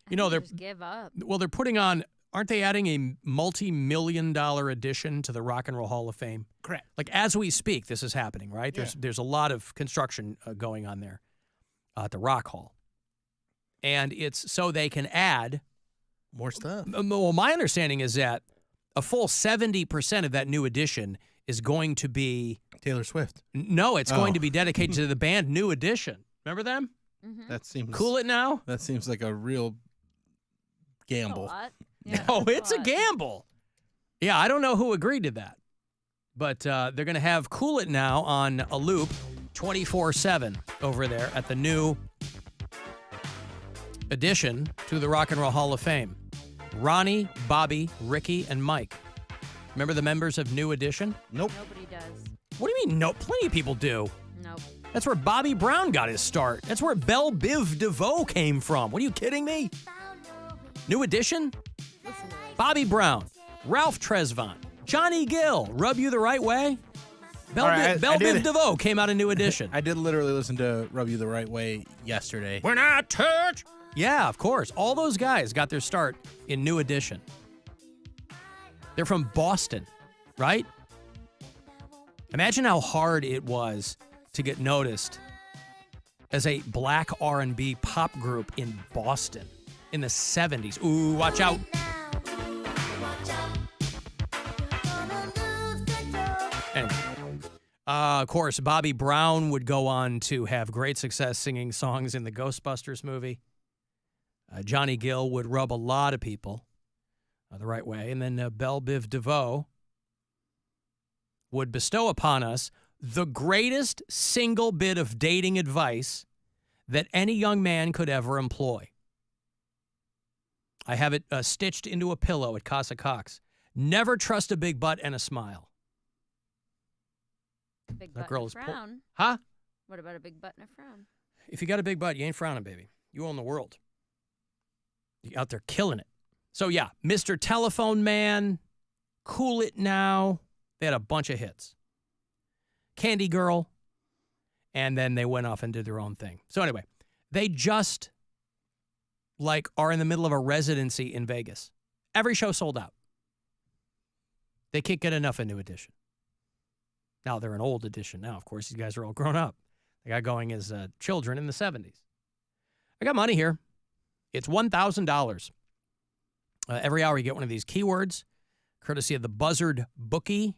Speaker 8: You know,
Speaker 6: just give up.
Speaker 8: Well, they're putting on, aren't they adding a multi-million-dollar addition to the Rock and Roll Hall of Fame?
Speaker 10: Correct.
Speaker 8: Like, as we speak, this is happening, right?
Speaker 10: Yeah.
Speaker 8: There's a lot of construction going on there at the Rock Hall. And it's so they can add
Speaker 10: more stuff.
Speaker 8: Well, my understanding is that a full 70% of that new edition is going to be
Speaker 10: Taylor Swift.
Speaker 8: No, it's going to be dedicated to the band New Edition. Remember them?
Speaker 6: Mm-hmm.
Speaker 10: That seems
Speaker 8: Cool It Now?
Speaker 10: That seems like a real gamble.
Speaker 6: Yeah,
Speaker 8: no, it's a gamble. Yeah, I don't know who agreed to that. But they're going to have Cool It Now on a loop 24/7 over there at the new addition to the Rock and Roll Hall of Fame. Ronnie, Bobby, Ricky, and Mike. Remember the members of New Edition?
Speaker 10: Nope.
Speaker 6: Nobody does.
Speaker 8: What do you mean? No, plenty of people do.
Speaker 6: Nope.
Speaker 8: That's where Bobby Brown got his start. That's where Belle Biv DeVoe came from. What are you kidding me? New Edition? Bobby Brown, Ralph Tresvant, Johnny Gill, Rub You the Right Way. Belle Biv DeVoe came out of New Edition.
Speaker 10: I did literally listen to Rub You the Right Way yesterday.
Speaker 8: When I touch. Yeah, of course. All those guys got their start in New Edition. They're from Boston, right? Imagine how hard it was to get noticed as a black R&B pop group in Boston in the 70s. Ooh, watch out. Anyway, of course, Bobby Brown would go on to have great success singing songs in the Ghostbusters movie. Johnny Gill would rub a lot of people the right way. And then Belle Biv DeVoe would bestow upon us the greatest single bit of dating advice that any young man could ever employ. I have it stitched into a pillow at Casa Cox. Never trust a big butt and a smile.
Speaker 6: Big
Speaker 8: That
Speaker 6: butt and
Speaker 8: girl
Speaker 6: a
Speaker 8: is
Speaker 6: frown.
Speaker 8: Huh?
Speaker 6: What about a big butt and a frown?
Speaker 8: If you got a big butt, you ain't frowning, baby. You own the world. You're out there killing it. So, yeah, Mr. Telephone Man, Cool It Now. They had a bunch of hits. Candy Girl. And then they went off and did their own thing. So, anyway, they just, are in the middle of a residency in Vegas. Every show sold out. They can't get enough of New Edition. Now, they're an old edition now. Of course, these guys are all grown up. They got going as children in the 70s. I got money here. It's $1,000. Every hour you get one of these keywords, courtesy of the Buzzard Bookie.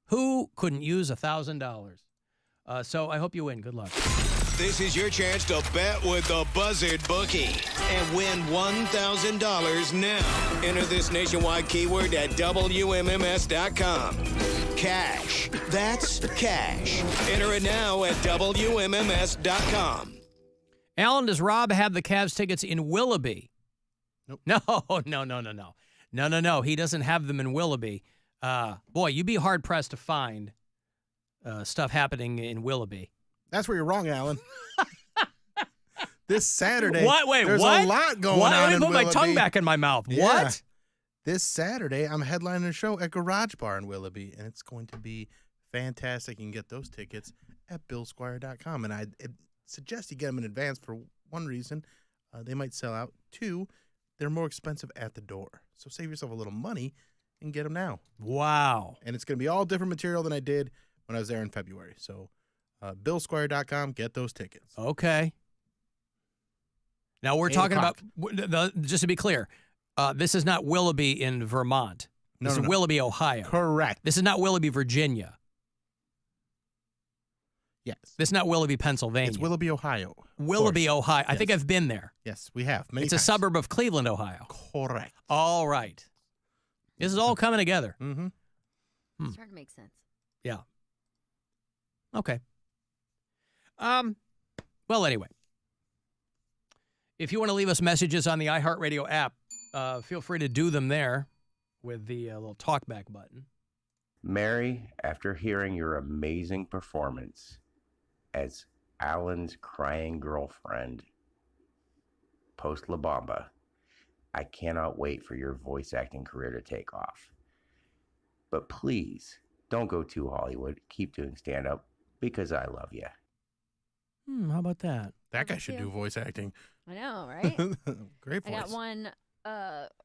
Speaker 8: Who couldn't use $1,000? So I hope you win. Good luck.
Speaker 5: This is your chance to bet with the Buzzard Bookie and win $1,000 now. Enter this nationwide keyword at WMMS.com. Cash. That's cash. Enter it now at WMMS.com.
Speaker 8: Alan, does Rob have the Cavs tickets in Willoughby?
Speaker 10: Nope.
Speaker 8: No. He doesn't have them in Willoughby. Boy, you'd be hard-pressed to find stuff happening in Willoughby.
Speaker 10: That's where you're wrong, Alan. This Saturday,
Speaker 8: what? Wait,
Speaker 10: there's
Speaker 8: what?
Speaker 10: a lot going
Speaker 8: what?
Speaker 10: on
Speaker 8: I
Speaker 10: in
Speaker 8: put my
Speaker 10: Willoughby.
Speaker 8: tongue back in my mouth.
Speaker 10: Yeah.
Speaker 8: What?
Speaker 10: This Saturday, I'm headlining a show at Garage Bar in Willoughby, and it's going to be fantastic. You can get those tickets at billsquire.com. And I suggest you get them in advance for one reason. They might sell out. Two, they're more expensive at the door. So save yourself a little money and get them now.
Speaker 8: Wow.
Speaker 10: And it's going to be all different material than I did when I was there in February. So billsquire.com, get those tickets.
Speaker 8: Okay. Now we're
Speaker 10: 8
Speaker 8: talking
Speaker 10: o'clock.
Speaker 8: about, just to be clear, this is not Willoughby in Vermont. This is Willoughby, Ohio.
Speaker 10: Correct.
Speaker 8: This is not Willoughby, Virginia.
Speaker 10: Yes.
Speaker 8: This is not Willoughby, Pennsylvania.
Speaker 10: It's Willoughby, Ohio.
Speaker 8: Willoughby, Ohio. I
Speaker 10: Yes.
Speaker 8: think I've been there.
Speaker 10: Yes, we have. Many
Speaker 8: It's a
Speaker 10: times.
Speaker 8: suburb of Cleveland, Ohio.
Speaker 10: Correct.
Speaker 8: All right. This is all coming together.
Speaker 10: Mm-hmm.
Speaker 6: It's starting to make sense.
Speaker 8: Yeah. Okay. Well, anyway. If you want to leave us messages on the iHeartRadio app, feel free to do them there with the little talkback button.
Speaker 18: Mary, after hearing your amazing performance as Alan's crying girlfriend post La Bamba, I cannot wait for your voice acting career to take off. But please, don't go too Hollywood. Keep doing stand-up because I love you.
Speaker 8: How about that?
Speaker 10: That guy should do voice acting.
Speaker 6: I know, right?
Speaker 10: Great voice.
Speaker 6: I got one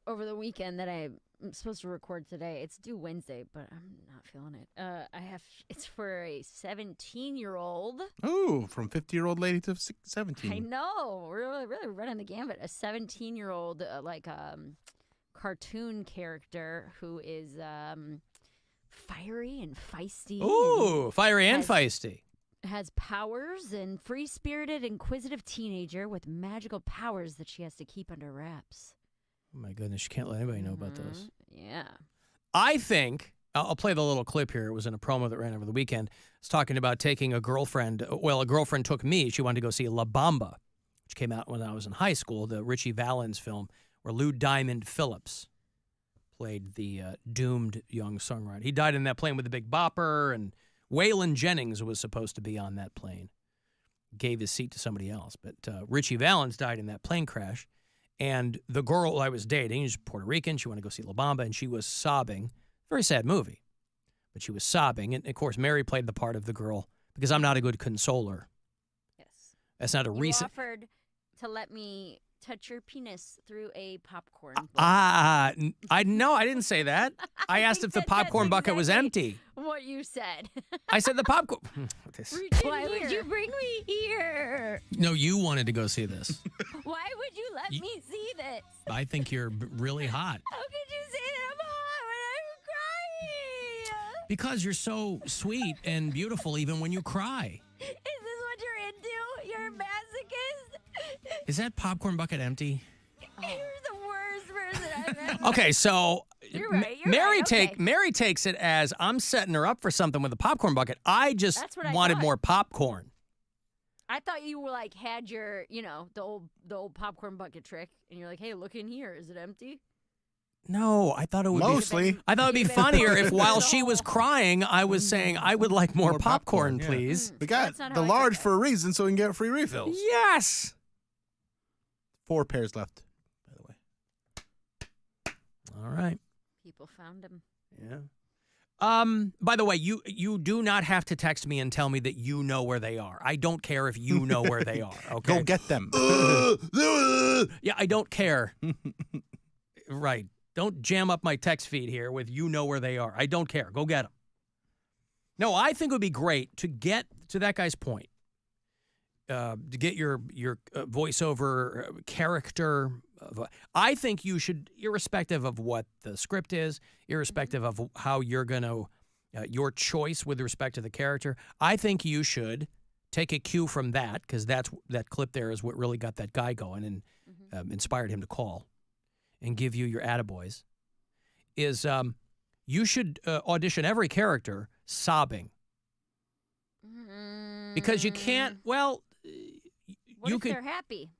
Speaker 6: over the weekend that I'm supposed to record today. It's due Wednesday, but I'm not feeling it. It's for a 17-year-old.
Speaker 10: Ooh, from 50-year-old lady to 17.
Speaker 6: I know, really running the gambit. A 17-year-old cartoon character who is fiery and feisty.
Speaker 8: Ooh, fiery and feisty.
Speaker 6: Has powers and free-spirited, inquisitive teenager with magical powers that she has to keep under wraps.
Speaker 8: Oh, my goodness. You can't let anybody know about this.
Speaker 6: Yeah.
Speaker 8: I think, I'll play the little clip here. It was in a promo that ran over the weekend. It's talking about taking a girlfriend. Well, a girlfriend took me. She wanted to go see La Bamba, which came out when I was in high school, the Richie Valens film, where Lou Diamond Phillips played the doomed young songwriter. He died in that plane with the Big Bopper, and Waylon Jennings was supposed to be on that plane. Gave his seat to somebody else. But Richie Valens died in that plane crash. And the girl I was dating, she's Puerto Rican. She wanted to go see La Bamba, and she was sobbing. Very sad movie. But she was sobbing. And, of course, Mary played the part of the girl because I'm not a good consoler.
Speaker 6: Yes.
Speaker 8: That's not a
Speaker 6: You
Speaker 8: recent...
Speaker 6: offered to let me touch your penis through a popcorn bowl.
Speaker 8: I didn't say that. I asked if the popcorn bucket was empty.
Speaker 6: What you said.
Speaker 8: I said the popcorn.
Speaker 6: Why would you bring me here?
Speaker 8: No, you wanted to go see this.
Speaker 6: Why would you let me see this?
Speaker 8: I think you're really hot.
Speaker 6: How could you say that I'm hot when I'm crying?
Speaker 8: Because you're so sweet and beautiful even when you cry.
Speaker 6: Is this what you're into? You're a masochist?
Speaker 8: Is that popcorn bucket empty?
Speaker 6: You're the worst person I've ever met.
Speaker 8: Okay, so
Speaker 6: You're right,
Speaker 8: Mary takes it as I'm setting her up for something with a popcorn bucket. I just
Speaker 6: That's what I
Speaker 8: wanted
Speaker 6: thought.
Speaker 8: more popcorn.
Speaker 6: I thought you were like had your, the old popcorn bucket trick, and you're like, hey, look in here. Is it empty?
Speaker 8: No, I thought it would
Speaker 10: Mostly.
Speaker 8: I thought it'd be funnier if while she was crying, I was saying I would like more popcorn, please.
Speaker 10: We got the large for a reason so we can get free refills.
Speaker 8: Yes.
Speaker 10: 4 pairs left, by the way.
Speaker 8: All right.
Speaker 6: People found him.
Speaker 8: Yeah. By the way, you do not have to text me and tell me that you know where they are. I don't care if you know where they are. Okay.
Speaker 10: Go get them.
Speaker 8: Yeah, I don't care. Right. Don't jam up my text feed here with you know where they are. I don't care. Go get them. No, I think it would be great to get to that guy's point. To get your voiceover character. I think you should, irrespective of what the script is, irrespective of how you're going to, your choice with respect to the character, I think you should take a cue from that, because that clip there is what really got that guy going and inspired him to call and give you your attaboys, is you should audition every character sobbing. Because you can't,
Speaker 6: What
Speaker 8: you
Speaker 6: if
Speaker 8: could.
Speaker 6: they're happy?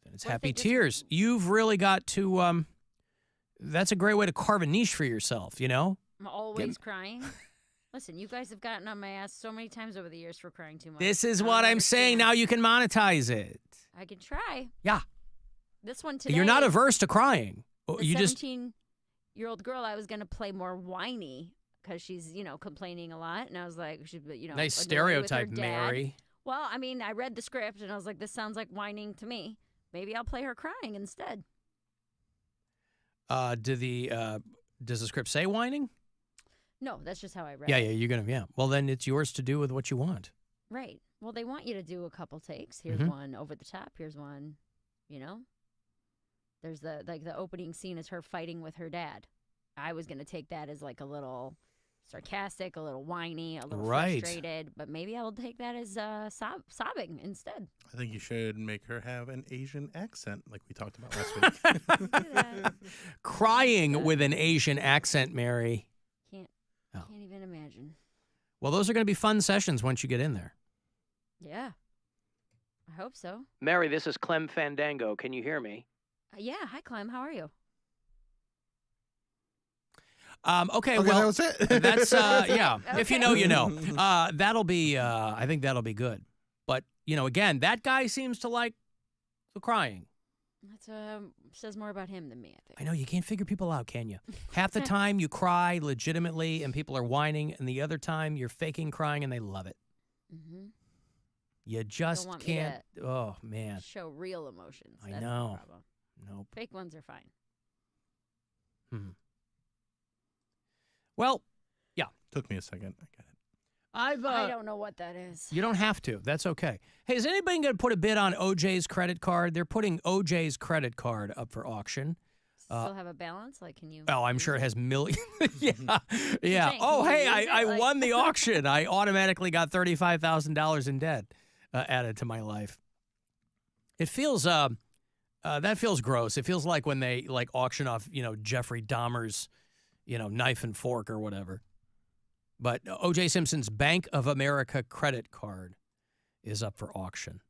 Speaker 8: Then it's happy tears. You've really got to, that's a great way to carve a niche for yourself, you know?
Speaker 6: I'm always crying. Listen, you guys have gotten on my ass so many times over the years for crying too much.
Speaker 8: This is what I'm saying. Now you can monetize it.
Speaker 6: I can try.
Speaker 8: Yeah.
Speaker 6: This one today.
Speaker 8: You're not averse to crying.
Speaker 6: The
Speaker 8: You just
Speaker 6: 17-year-old girl, I was going to play more whiny because she's, complaining a lot. And I was like, she's,
Speaker 8: nice
Speaker 6: annoyed with her
Speaker 8: stereotype,
Speaker 6: dad.
Speaker 8: Mary.
Speaker 6: Well, I mean, I read the script and I was like, this sounds like whining to me. Maybe I'll play her crying instead.
Speaker 8: Does the script say whining?
Speaker 6: No, that's just how I read
Speaker 8: Yeah,
Speaker 6: it.
Speaker 8: you're gonna. Well, then it's yours to do with what you want.
Speaker 6: Right. Well, they want you to do a couple takes. Here's one over the top. Here's one, There's the opening scene is her fighting with her dad. I was going to take that as like a little sarcastic, a little whiny, a little frustrated, but maybe I will take that as sobbing instead.
Speaker 10: I think you should make her have an Asian accent like we talked about last week.
Speaker 8: Crying with an Asian accent, Mary.
Speaker 6: Can't even imagine.
Speaker 8: Well, those are going to be fun sessions once you get in there.
Speaker 6: Yeah. I hope so.
Speaker 8: Mary, this is Clem Fandango. Can you hear me?
Speaker 6: Yeah. Hi, Clem. How are you?
Speaker 8: Okay,
Speaker 10: that
Speaker 8: well,
Speaker 10: was it.
Speaker 8: That's, yeah. Okay. If you know, you know. That'll be, I think that'll be good. But, again, that guy seems to like the crying.
Speaker 6: That says more about him than me, I think.
Speaker 8: I know, you can't figure people out, can you? Half the time you cry legitimately and people are whining, and the other time you're faking crying and they love it. Mm-hmm. You just can't. Oh, man.
Speaker 6: Show real emotions.
Speaker 8: I
Speaker 6: That's
Speaker 8: know.
Speaker 6: The problem.
Speaker 8: Nope.
Speaker 6: Fake ones are fine.
Speaker 8: Hmm. Well, yeah.
Speaker 10: Took me a second. I got it.
Speaker 6: I don't know what that is.
Speaker 8: You don't have to. That's okay. Hey, is anybody going to put a bid on OJ's credit card? They're putting OJ's credit card up for auction.
Speaker 6: Still have a balance? Like, can you?
Speaker 8: Oh, I'm sure it has millions. Yeah.
Speaker 6: Saying,
Speaker 8: Oh,
Speaker 6: can you
Speaker 8: hey,
Speaker 6: use
Speaker 8: I
Speaker 6: it?
Speaker 8: won the auction. I automatically got $35,000 in debt added to my life. It feels, that feels gross. It feels like when they auction off, Jeffrey Dahmer's, knife and fork or whatever. But O.J. Simpson's Bank of America credit card is up for auction.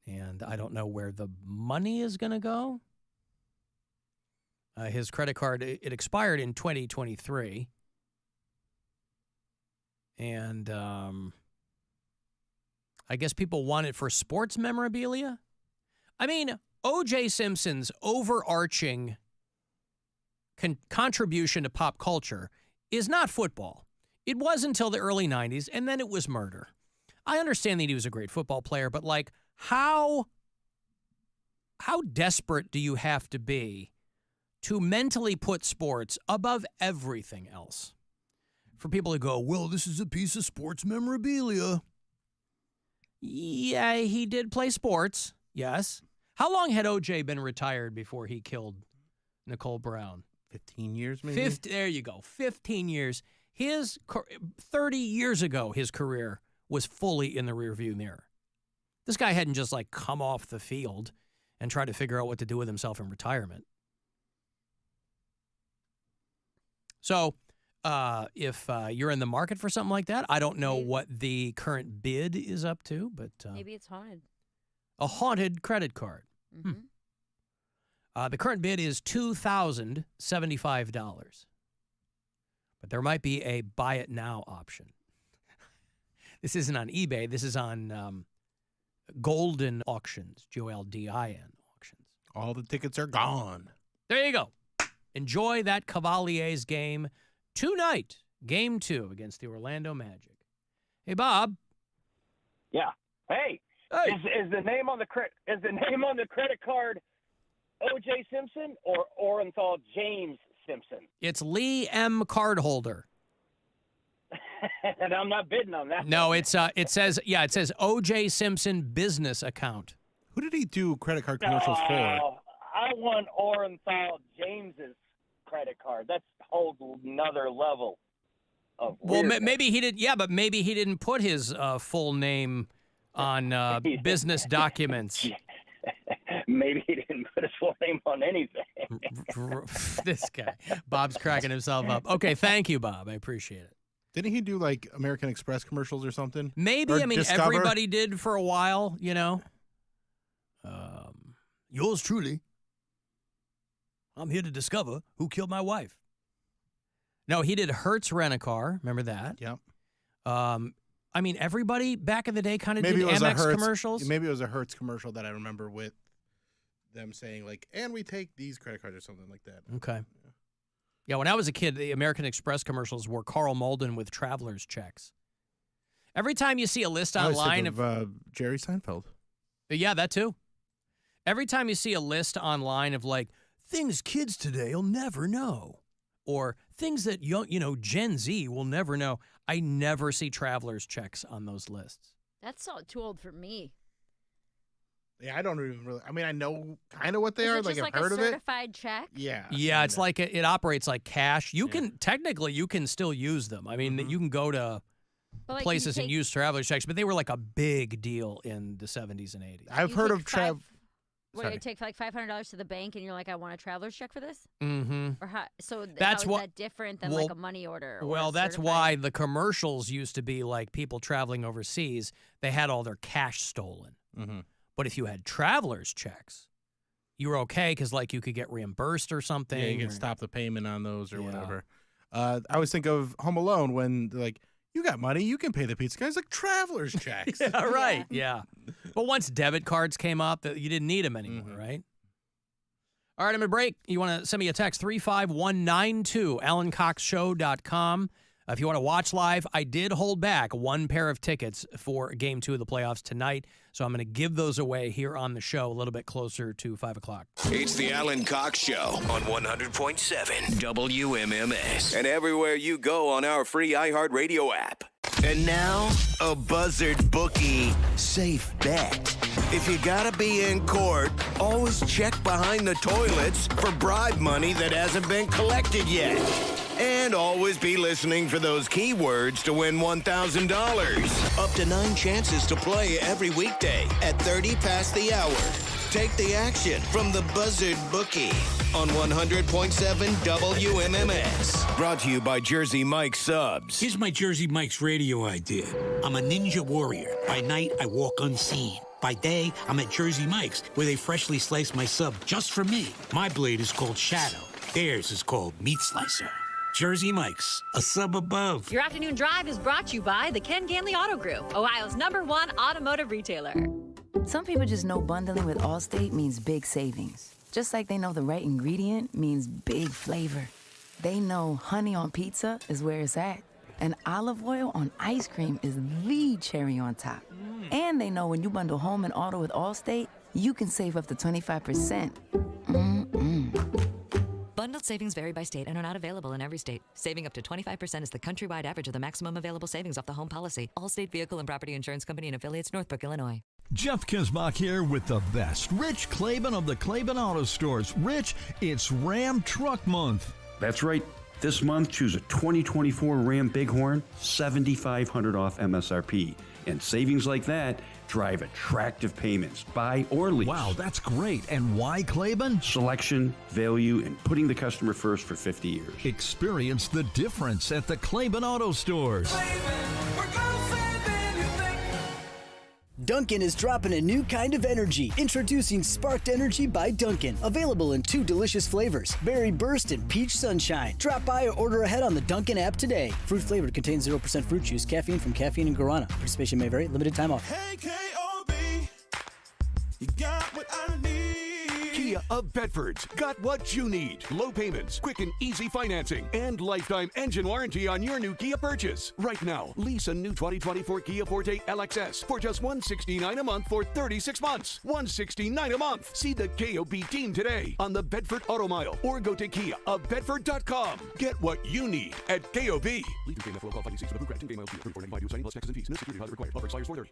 Speaker 8: And I don't know where the money is going to go. His credit card, it expired in 2023. And I guess people want it for sports memorabilia. I mean, O.J. Simpson's overarching contribution to pop culture is not football. It was until the early 90s, and then it was murder. I understand that he was a great football player, but how how desperate do you have to be to mentally put sports above everything else? For people to go, well, this is a piece of sports memorabilia. Yeah, he did play sports, yes. How long had O.J. been retired before he killed Nicole Brown?
Speaker 10: 15 years, maybe?
Speaker 8: There you go, 15 years. 30 years ago, his career was fully in the rearview mirror. This guy hadn't just, like, come off the field and tried to figure out what to do with himself in retirement. So, if you're in the market for something like that, I don't know what the current bid is up to, but...
Speaker 6: maybe it's haunted.
Speaker 8: A haunted credit card.
Speaker 6: Mm-hmm.
Speaker 8: The current bid is $2,075. But there might be a buy it now option. This isn't on eBay. This is on Golden Auctions, Goldin auctions.
Speaker 10: All the tickets are gone.
Speaker 8: There you go. Enjoy that Cavaliers game tonight, Game 2 against the Orlando Magic. Hey, Bob.
Speaker 19: Yeah. Hey. Is the name on the credit card O.J. Simpson or Orenthal James Simpson?
Speaker 8: It's Lee M. Cardholder.
Speaker 19: And I'm not bidding on that.
Speaker 8: No, it says O.J. Simpson business account.
Speaker 10: Who did he do credit card commercials for?
Speaker 19: I want Orenthal James's credit card. That's a whole another level of weirdness.
Speaker 8: Maybe he did. Yeah, but maybe he didn't put his full name on business documents.
Speaker 19: Maybe he didn't put his full name on anything.
Speaker 8: This guy. Bob's cracking himself up. Okay, thank you, Bob. I appreciate it.
Speaker 10: Didn't he do, like, American Express commercials or something?
Speaker 8: Maybe.
Speaker 10: Or
Speaker 8: I mean,
Speaker 10: Discover?
Speaker 8: Everybody did for a while, you know. Yours truly. I'm here to discover who killed my wife. No, he did Hertz Rent-A-Car. Remember that?
Speaker 10: Yep.
Speaker 8: I mean, everybody back in the day kind of did
Speaker 10: it was
Speaker 8: Amex commercials.
Speaker 10: Maybe it was a Hertz commercial that I remember with them saying, like, and we take these credit cards or something like that.
Speaker 8: Okay. Yeah, when I was a kid, the American Express commercials were Carl Malden with traveler's checks. Every time you see a list online
Speaker 10: of Jerry Seinfeld.
Speaker 8: Yeah, that too. Every time you see a list online of, like, things kids today will never know, or things that Gen Z will never know, I never see traveler's checks on those lists.
Speaker 6: That's too old for me.
Speaker 10: Yeah, I don't even really. I mean, I know kind of what they
Speaker 6: Is
Speaker 10: are.
Speaker 6: it just
Speaker 10: I've heard
Speaker 6: a
Speaker 10: of it.
Speaker 6: certified check?
Speaker 10: Yeah.
Speaker 8: Yeah, it's like it operates like cash. You can still use them. I mean, you can go to places and use traveler's checks, but they were like a big deal in the 70s and 80s.
Speaker 10: I've heard of
Speaker 6: What, you take like $500 to the bank and you're like, I want a traveler's check for this?
Speaker 8: Mm-hmm.
Speaker 6: Or how is
Speaker 8: That's
Speaker 6: that different than like a money order?
Speaker 8: Well, that's why the commercials used to be like people traveling overseas. They had all their cash stolen.
Speaker 10: Mm-hmm.
Speaker 8: But if you had traveler's checks, you were okay because like you could get reimbursed or something.
Speaker 10: Yeah, you can stop the payment on those or whatever. I always think of Home Alone when they're like, you got money, you can pay the pizza guys like traveler's checks.
Speaker 8: Yeah, right. Yeah. But once debit cards came up, you didn't need them anymore, right? All right, I'm going to break. You want to send me a text, 35192, AlanCoxShow.com. If you want to watch live, I did hold back one pair of tickets for Game 2 of the playoffs tonight, so I'm going to give those away here on the show a little bit closer to 5 o'clock.
Speaker 5: It's the Alan Cox Show on 100.7 WMMS and everywhere you go on our free iHeartRadio app. And now, a Buzzard bookie safe bet. If you gotta be in court, always check behind the toilets for bribe money that hasn't been collected yet. And always be listening for those keywords to win $1,000. Up to 9 chances to play every weekday at 30 past the hour. Take the action from the Buzzard Bookie on 100.7 WMMS. Brought to you by Jersey Mike's Subs.
Speaker 20: Here's my Jersey Mike's radio idea. I'm a ninja warrior. By night, I walk unseen. By day, I'm at Jersey Mike's, where they freshly slice my sub just for me. My blade is called Shadow. Theirs is called Meat Slicer. Jersey Mike's, a sub above.
Speaker 7: Your afternoon drive is brought to you by the Ken Ganley Auto Group, Ohio's #1 automotive retailer.
Speaker 21: Some people just know bundling with Allstate means big savings. Just like they know the right ingredient means big flavor. They know honey on pizza is where it's at, and olive oil on ice cream is the cherry on top. And they know when you bundle home and auto with Allstate, you can save up to 25%.
Speaker 4: Bundled savings vary by state and are not available in every state. Saving up to 25% is the countrywide average of the maximum available savings off the home policy. Allstate Vehicle and Property Insurance Company and affiliates, Northbrook, Illinois.
Speaker 17: Jeff Kisbach here with the best. Rich Klaben of the Klaben Auto Stores. Rich, it's Ram Truck Month.
Speaker 22: That's right. This month, choose a 2024 Ram Bighorn, $7,500 off MSRP. And savings like that drive attractive payments, buy or lease.
Speaker 17: Wow, that's great. And why Klaben?
Speaker 22: Selection, value, and putting the customer first for 50 years.
Speaker 17: Experience the difference at the Klaben Auto Stores.
Speaker 23: Dunkin' is dropping a new kind of energy. Introducing Sparked Energy by Dunkin'. Available in 2 delicious flavors, Berry Burst and Peach Sunshine. Drop by or order ahead on the Dunkin' app today. Fruit flavored, contains 0% fruit juice, caffeine from caffeine and guarana. Participation may vary, limited time offer.
Speaker 25: Hey, K.O.B., you got what I need.
Speaker 26: Kia of Bedford's got what you need. Low payments, quick and easy financing, and lifetime engine warranty on your new Kia purchase. Right now, lease a new 2024 Kia Forte LXS for just $169 a month for 36 months. $169 a month. See the KOB team today on the Bedford Auto Mile or go to KiaofBedford.com. Get what you need at KOB. Lead through KMF low qualifying seats. Blue Grant 10 miles 34.95 due signing plus taxes and fees. No security deposit required. Offer expires 4/30.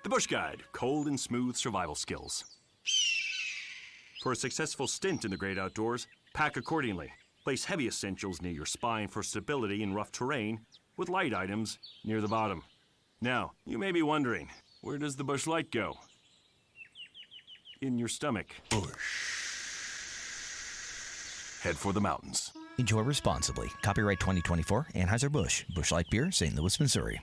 Speaker 27: The Bush Guide, cold and smooth survival skills. For a successful stint in the great outdoors, pack accordingly. Place heavy essentials near your spine for stability in rough terrain, with light items near the bottom. Now, you may be wondering, where does the Bush Light go? In your stomach. Bush. Head for the mountains.
Speaker 28: Enjoy responsibly. Copyright 2024, Anheuser-Busch. Busch Light Beer, St. Louis, Missouri.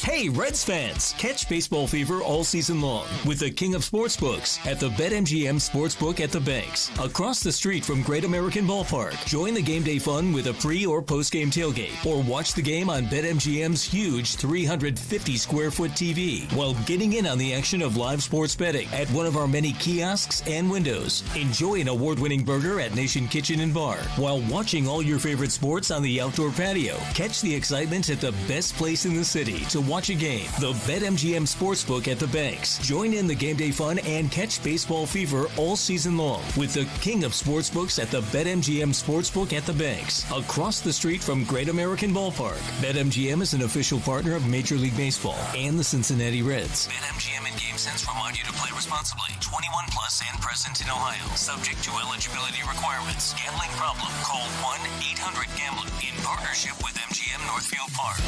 Speaker 29: Hey, Reds fans! Catch baseball fever all season long with the king of sportsbooks at the BetMGM Sportsbook at the Banks, across the street from Great American Ballpark. Join the game day fun with a pre- or post-game tailgate, or watch the game on BetMGM's huge 350-square-foot TV while getting in on the action of live sports betting at one of our many kiosks and windows. Enjoy an award-winning burger at Nation Kitchen and Bar while watching all your favorite sports on the outdoor patio. Catch the excitement at the best place in the city to watch a game, the BetMGM Sportsbook at the Banks. Join in the game day fun and catch baseball fever all season long with the king of sportsbooks at the BetMGM Sportsbook at the Banks, across the street from Great American Ballpark. BetMGM is an official partner of Major League Baseball and the Cincinnati Reds. BetMGM and GameSense remind you to play responsibly. 21 plus and present in Ohio, subject to eligibility requirements. Gambling problem? Call 1-800-GAMBLER in partnership with MGM Northfield Park.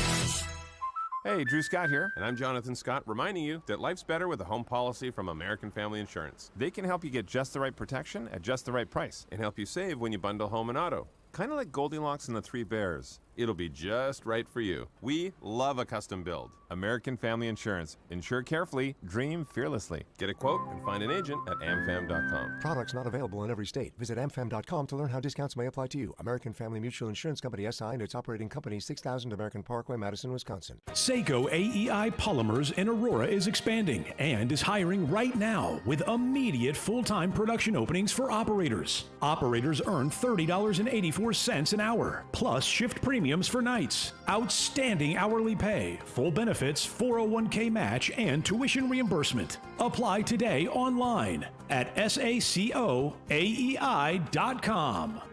Speaker 30: Hey, Drew Scott here, and I'm Jonathan Scott, reminding you that life's better with a home policy from American Family Insurance. They can help you get just the right protection at just the right price and help you save when you bundle home and auto. Kind of like Goldilocks and the Three Bears. It'll be just right for you. We love a custom build. American Family Insurance. Insure carefully, dream fearlessly. Get a quote and find an agent at amfam.com.
Speaker 31: Products not available in every state. Visit amfam.com to learn how discounts may apply to you. American Family Mutual Insurance Company SI and its operating company 6000 American Parkway, Madison, Wisconsin.
Speaker 32: Seiko AEI Polymers in Aurora is expanding and is hiring right now with immediate full-time production openings for operators. Operators earn $30.84 an hour, plus shift premiums for nights. Outstanding hourly pay, full benefits, 401k match, and tuition reimbursement. Apply today online at sacoaei.com.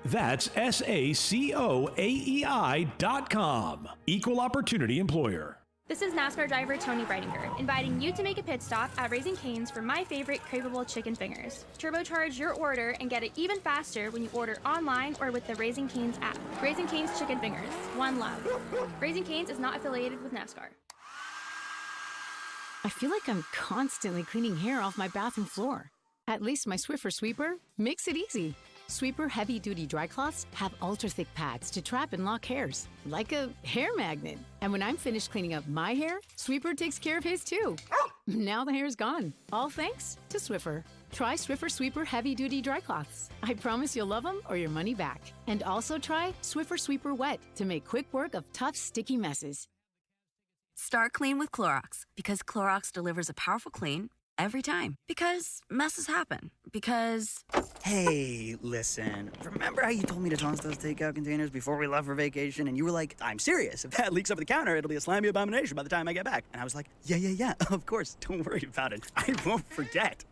Speaker 32: That's sacoaei.com. Equal opportunity employer.
Speaker 33: This is NASCAR driver Tony Breidinger, inviting you to make a pit stop at Raising Cane's for my favorite craveable chicken fingers. Turbocharge your order and get it even faster when you order online or with the Raising Cane's app. Raising Cane's Chicken Fingers, one love. Raising Cane's is not affiliated with NASCAR.
Speaker 34: I feel like I'm constantly cleaning hair off my bathroom floor. At least my Swiffer Sweeper makes it easy. Sweeper heavy-duty dry cloths have ultra-thick pads to trap and lock hairs, like a hair magnet. And when I'm finished cleaning up my hair, Sweeper takes care of his too. Now the hair's gone, all thanks to Swiffer. Try Swiffer Sweeper heavy-duty dry cloths. I promise you'll love them or your money back. And also try Swiffer Sweeper Wet to make quick work of tough, sticky messes.
Speaker 35: Start clean with Clorox, because Clorox delivers a powerful clean every time. Because messes happen,
Speaker 1: because...
Speaker 2: Hey, listen. Remember how you told me to toss those takeout containers before we left for vacation? And you were like, I'm serious. If that leaks over the counter, it'll be a slimy abomination by the time I get back. And I was like, yeah, of course. Don't worry about it. I won't forget.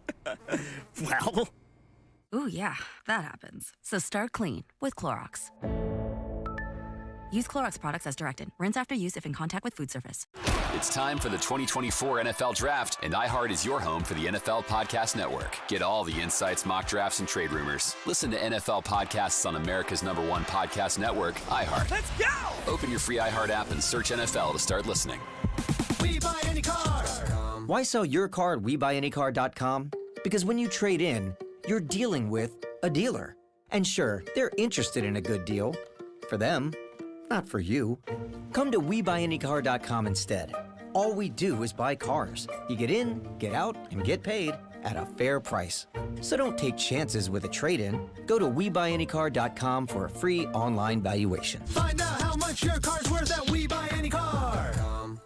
Speaker 2: Well...
Speaker 1: Ooh, yeah, that happens. So start clean with Clorox. Use Clorox products as directed. Rinse after use if in contact with food surface.
Speaker 3: It's time for the 2024 NFL Draft, and iHeart is your home for the NFL Podcast Network. Get all the insights, mock drafts, and trade rumors. Listen to NFL podcasts on America's #1 podcast network, iHeart.
Speaker 2: Let's go!
Speaker 3: Open your free iHeart app and search NFL to start listening.
Speaker 6: We buy any car. Why sell your car at WeBuyAnyCar.com? Because when you trade in, you're dealing with a dealer. And sure, they're interested in a good deal. For them. Not for you. Come to WeBuyAnyCar.com instead. All we do is buy cars. You get in, get out, and get paid at a fair price. So don't take chances with a trade-in. Go to WeBuyAnyCar.com for a free online valuation. Find out how much your car's worth at WeBuyAnyCar.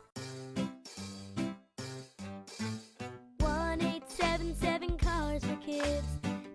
Speaker 9: 1877 Cars for Kids.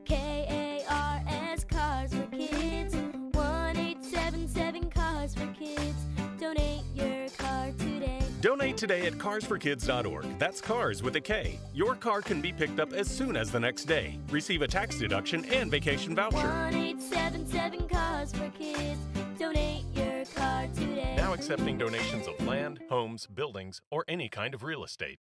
Speaker 9: KARS Cars for Kids. 1877 Cars for Kids. Donate your car today.
Speaker 10: Donate today at carsforkids.org. That's cars with a K. Your car can be picked up as soon as the next day. Receive a tax deduction and vacation voucher.
Speaker 9: 1877 Cars for Kids. Donate your car today.
Speaker 10: Now accepting donations of land, homes, buildings, or any kind of real estate.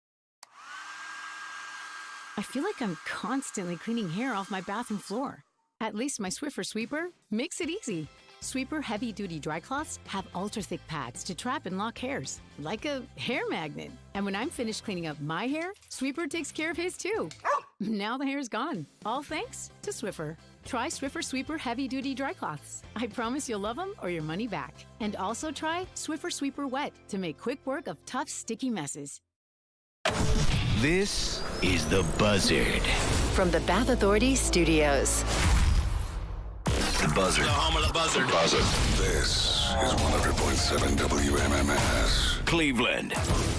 Speaker 34: I feel like I'm constantly cleaning hair off my bathroom floor. At least my Swiffer sweeper makes it easy. Sweeper heavy-duty dry cloths have ultra-thick pads to trap and lock hairs, like a hair magnet. And when I'm finished cleaning up my hair, Sweeper takes care of his too. Now the hair's gone, all thanks to Swiffer. Try Swiffer Sweeper heavy-duty dry cloths. I promise you'll love them or your money back. And also try Swiffer Sweeper Wet to make quick work of tough, sticky messes.
Speaker 5: This is The Buzzard.
Speaker 11: From the Bath Authority Studios.
Speaker 5: The Buzzard.
Speaker 12: The home of the Buzzard.
Speaker 5: The Buzzard.
Speaker 12: This is 100.7 WMMS.
Speaker 5: Cleveland.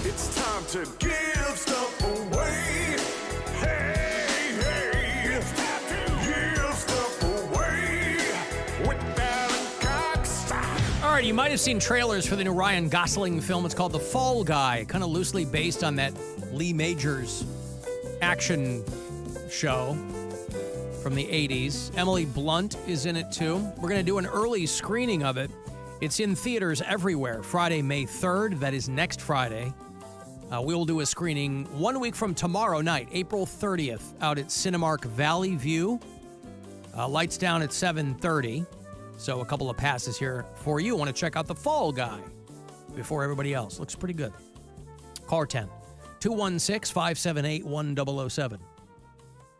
Speaker 25: It's time to give stuff away. Hey, it's time to give stuff away with Alan Cox.
Speaker 8: All right, you might have seen trailers for the new Ryan Gosling film. It's called The Fall Guy, kind of loosely based on that Lee Majors action show from the 80s. Emily Blunt is in it, too. We're going to do an early screening of it. It's in theaters everywhere. Friday, May 3rd. That is next Friday. We will do a screening 1 week from tomorrow night, April 30th, out at Cinemark Valley View. Lights down at 7:30. So a couple of passes here for you. Want to check out The Fall Guy before everybody else. Looks pretty good. Call 10. 216-578-1007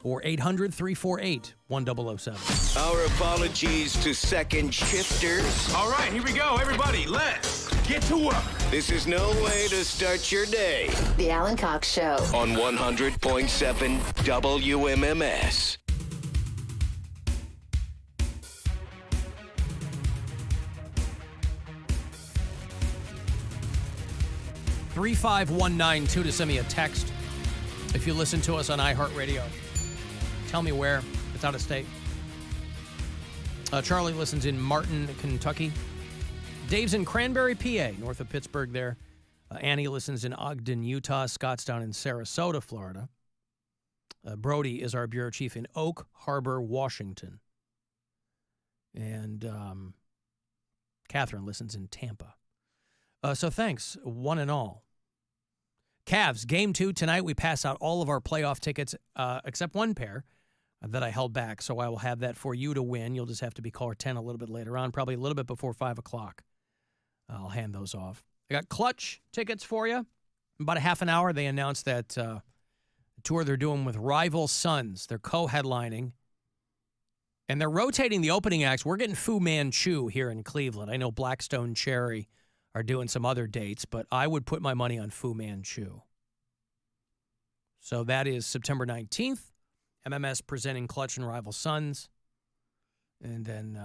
Speaker 8: or 800-348-1007.
Speaker 5: Our apologies to second shifters.
Speaker 25: All right, here we go, everybody. Let's get to work.
Speaker 5: This is no way to start your day.
Speaker 11: The Alan Cox Show.
Speaker 5: On 100.7 WMMS.
Speaker 8: $35192 to send me a text. If you listen to us on iHeartRadio, tell me where. It's out of state. Charlie listens in Martin, Kentucky. Dave's in Cranberry, PA, north of Pittsburgh there. Annie listens in Ogden, Utah. Scott's down in Sarasota, Florida. Brody is our bureau chief in Oak Harbor, Washington. And Catherine listens in Tampa. So thanks, one and all. Cavs, Game 2 tonight. We pass out all of our playoff tickets except one pair that I held back, so I will have that for you to win. You'll just have to be caller 10 a little bit later on, probably a little bit before 5 o'clock. I'll hand those off. I got Clutch tickets for you. In about a half an hour, they announced that the tour they're doing with Rival Sons. They're co-headlining. And they're rotating the opening acts. We're getting Fu Manchu here in Cleveland. I know Blackstone Cherry are doing some other dates, but I would put my money on Fu Manchu. So that is September 19th. MMS presenting Clutch and Rival Sons. And then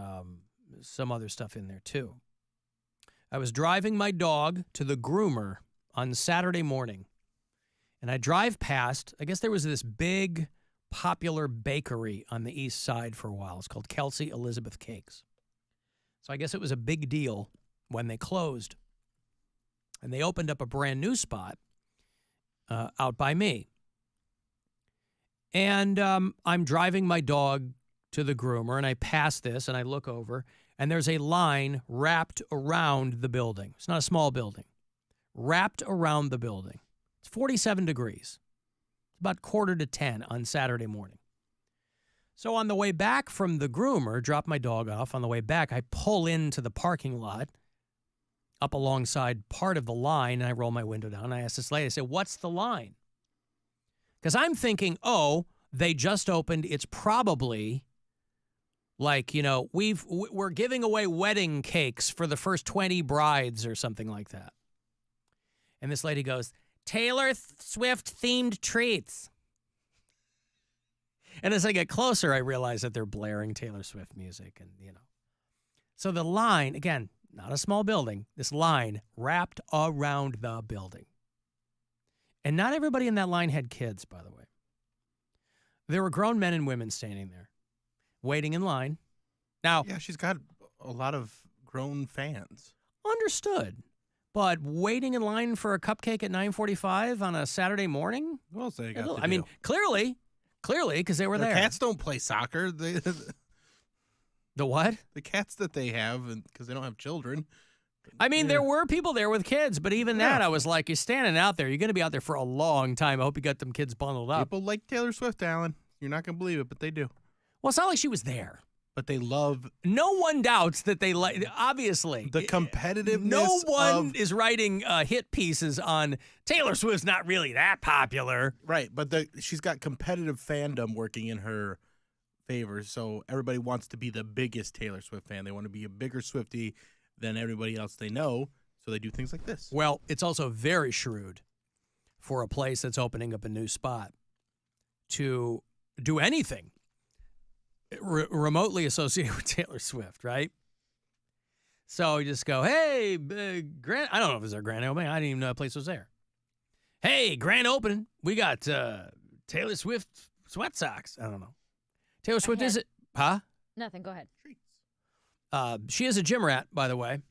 Speaker 8: some other stuff in there, too. I was driving my dog to the groomer on Saturday morning. And I drive past, I guess there was this big popular bakery on the east side for a while. It's called Kelsey Elizabeth Cakes. So I guess it was a big deal when they closed. And they opened up a brand new spot out by me. And I'm driving my dog to the groomer, and I pass this, and I look over, and there's a line wrapped around the building. It's not a small building. Wrapped around the building. It's 47 degrees. It's about 9:45 on Saturday morning. So on the way back from the groomer, drop my dog off. On the way back, I pull into the parking lot up alongside part of the line, and I roll my window down. I ask this lady, I say, what's the line? Because I'm thinking, oh, they just opened. It's probably like, you know, we're giving away wedding cakes for the first 20 brides or something like that. And this lady goes, Taylor Swift-themed treats. And as I get closer, I realize that they're blaring Taylor Swift music. And, you know. So the line, again, not a small building, this line wrapped around the building. And not everybody in that line had kids, by the way. There were grown men and women standing there, waiting in line. Now,
Speaker 4: yeah, she's got a lot of grown fans.
Speaker 8: Understood. But waiting in line for a cupcake at 9:45 on a Saturday morning?
Speaker 4: Well, so they got to
Speaker 8: I mean, clearly, because they were there.
Speaker 4: Cats don't play soccer.
Speaker 8: The what?
Speaker 4: The cats that they have, because they don't have children.
Speaker 8: I mean, there were people there with kids, but even that, I was like, you're standing out there. You're going to be out there for a long time. I hope you got them kids bundled up.
Speaker 4: People like Taylor Swift, Alan. You're not going to believe it, but they do.
Speaker 8: Well, it's not like she was there.
Speaker 4: But they love...
Speaker 8: No one doubts that they like... Obviously.
Speaker 4: The competitiveness
Speaker 8: No one is writing hit pieces on Taylor Swift's not really that popular.
Speaker 4: Right, but she's got competitive fandom working in her favor, so everybody wants to be the biggest Taylor Swift fan. They want to be a bigger Swiftie than everybody else they know, so they do things like this.
Speaker 8: Well, it's also very shrewd for a place that's opening up a new spot to do anything remotely associated with Taylor Swift, right? So you just go, hey, grand. I don't know if it was their grand opening. I didn't even know the place was there. Hey, grand opening. We got Taylor Swift sweat socks. I don't know. Taylor Swift is it? Huh?
Speaker 7: Nothing. Go ahead.
Speaker 8: She is a gym rat, by the way.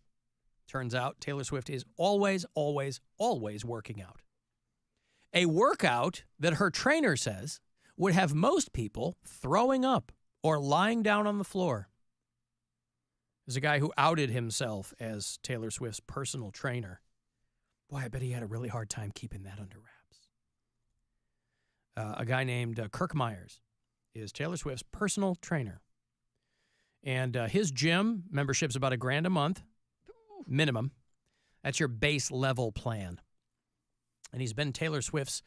Speaker 8: Turns out Taylor Swift is always, always, always working out. A workout that her trainer says would have most people throwing up or lying down on the floor. There's a guy who outed himself as Taylor Swift's personal trainer. Boy, I bet he had a really hard time keeping that under wraps. A guy named Kirk Myers is Taylor Swift's personal trainer. And his gym membership's about $1,000 a month, minimum. That's your base level plan. And he's been Taylor Swift's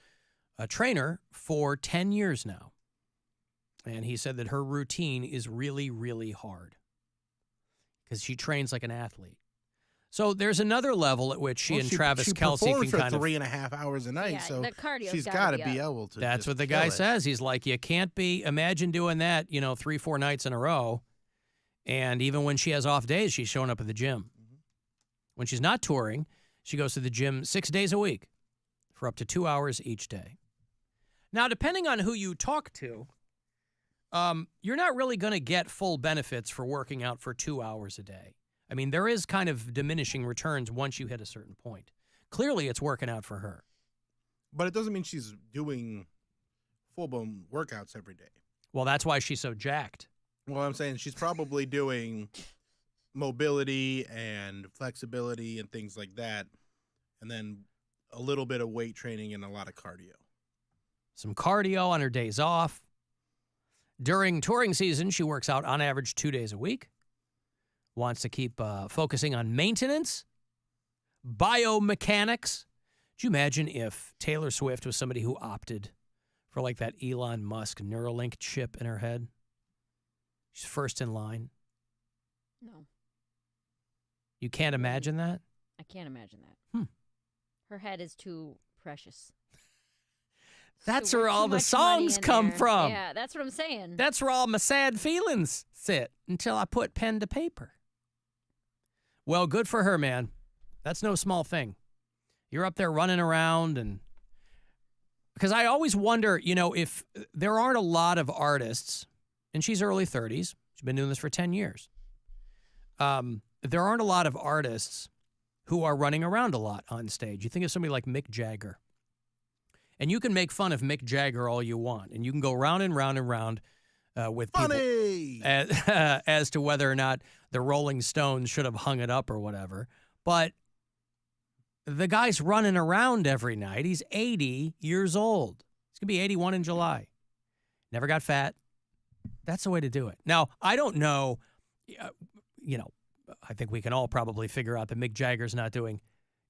Speaker 8: trainer for 10 years now. And he said that her routine is really, really hard because she trains like an athlete. So there's another level at which she and Travis Kelce can kind of...
Speaker 4: 3.5 hours a night, so
Speaker 7: the cardio's
Speaker 4: she's got to be able to.
Speaker 8: That's what the guy says. He's like, you can't be... Imagine doing that, 3-4 nights in a row. And even when she has off days, she's showing up at the gym. Mm-hmm. When she's not touring, she goes to the gym 6 days a week for up to 2 hours each day. Now, depending on who you talk to, you're not really going to get full benefits for working out for 2 hours a day. I mean, there is kind of diminishing returns once you hit a certain point. Clearly, it's working out for her.
Speaker 4: But it doesn't mean she's doing full-blown workouts every day.
Speaker 8: Well, that's why she's so jacked.
Speaker 4: Well, I'm saying she's probably doing mobility and flexibility and things like that, and then a little bit of weight training and a lot of cardio.
Speaker 8: Some cardio on her days off. During touring season, she works out on average 2 days a week. Wants to keep focusing on maintenance, biomechanics. Could you imagine if Taylor Swift was somebody who opted for like that Elon Musk Neuralink chip in her head? She's first in line.
Speaker 7: No.
Speaker 8: You can't imagine that?
Speaker 7: I can't imagine that. Her head is too precious.
Speaker 8: That's where all the songs come from.
Speaker 7: Yeah, that's what I'm saying.
Speaker 8: That's where all my sad feelings sit until I put pen to paper. Well, good for her, man. That's no small thing. You're up there running around and because I always wonder, if there aren't a lot of artists, and she's early 30s, she's been doing this for 10 years. There aren't a lot of artists who are running around a lot on stage. You think of somebody like Mick Jagger. And you can make fun of Mick Jagger all you want, and you can go round and round and round with people as to whether or not the Rolling Stones should have hung it up or whatever. But the guy's running around every night. He's 80 years old. He's going to be 81 in July. Never got fat. That's the way to do it. Now, I don't know, I think we can all probably figure out that Mick Jagger's not doing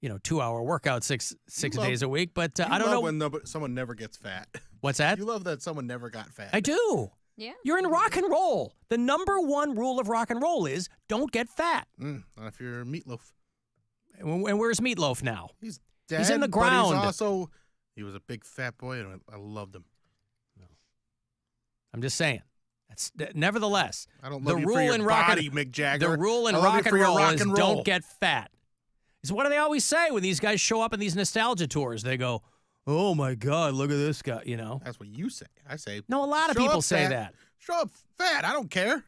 Speaker 8: 2-hour workouts six days a week, but I don't know.
Speaker 4: When someone never gets fat.
Speaker 8: What's that?
Speaker 4: You love that someone never got fat.
Speaker 8: I do.
Speaker 7: Yeah.
Speaker 8: You're in rock and roll. The number one rule of rock and roll is don't get fat.
Speaker 4: Not if you're Meatloaf.
Speaker 8: And where's Meatloaf now?
Speaker 4: He's dead.
Speaker 8: He's in the
Speaker 4: but
Speaker 8: ground.
Speaker 4: He was a big fat boy, and I loved him.
Speaker 8: I'm just saying. Nevertheless,
Speaker 4: I don't love you for your body, Mick Jagger.
Speaker 8: The rule in rock and roll is don't get fat. So what do they always say when these guys show up in these nostalgia tours? They go, "Oh my God, look at this guy!"
Speaker 4: That's what you say. I say
Speaker 8: no. A lot of people say that.
Speaker 4: Show up fat. I don't care.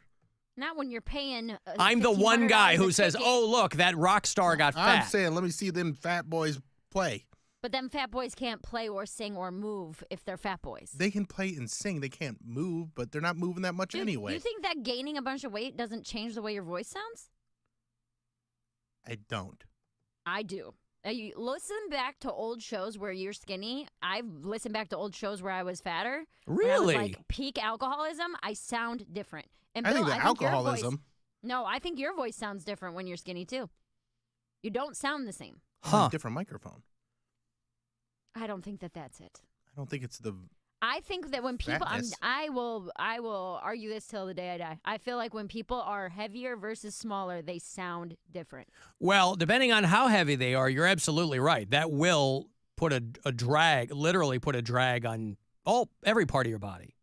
Speaker 7: Not when you're paying.
Speaker 8: I'm the one guy who says, "Oh look, that rock star got fat."
Speaker 4: I'm saying, let me see them fat boys play.
Speaker 7: But them fat boys can't play or sing or move if they're fat boys.
Speaker 4: They can play and sing. They can't move, but they're not moving that much anyway.
Speaker 7: You think that gaining a bunch of weight doesn't change the way your voice sounds?
Speaker 4: I don't.
Speaker 7: I do. You listen back to old shows where you're skinny. I've listened back to old shows where I was fatter.
Speaker 8: Really?
Speaker 7: When I was like peak alcoholism, I sound different. And
Speaker 4: I
Speaker 7: Bill,
Speaker 4: think the alcoholism.
Speaker 7: No, I think your voice sounds different when you're skinny too. You don't sound the same.
Speaker 4: Different microphone.
Speaker 7: I don't think that's it.
Speaker 4: I don't think it's the.
Speaker 7: I think that when people,
Speaker 4: fatness.
Speaker 7: I will argue this till the day I die. I feel like when people are heavier versus smaller, they sound different.
Speaker 8: Well, depending on how heavy they are, you're absolutely right. That will put a drag, literally put a drag on every part of your body.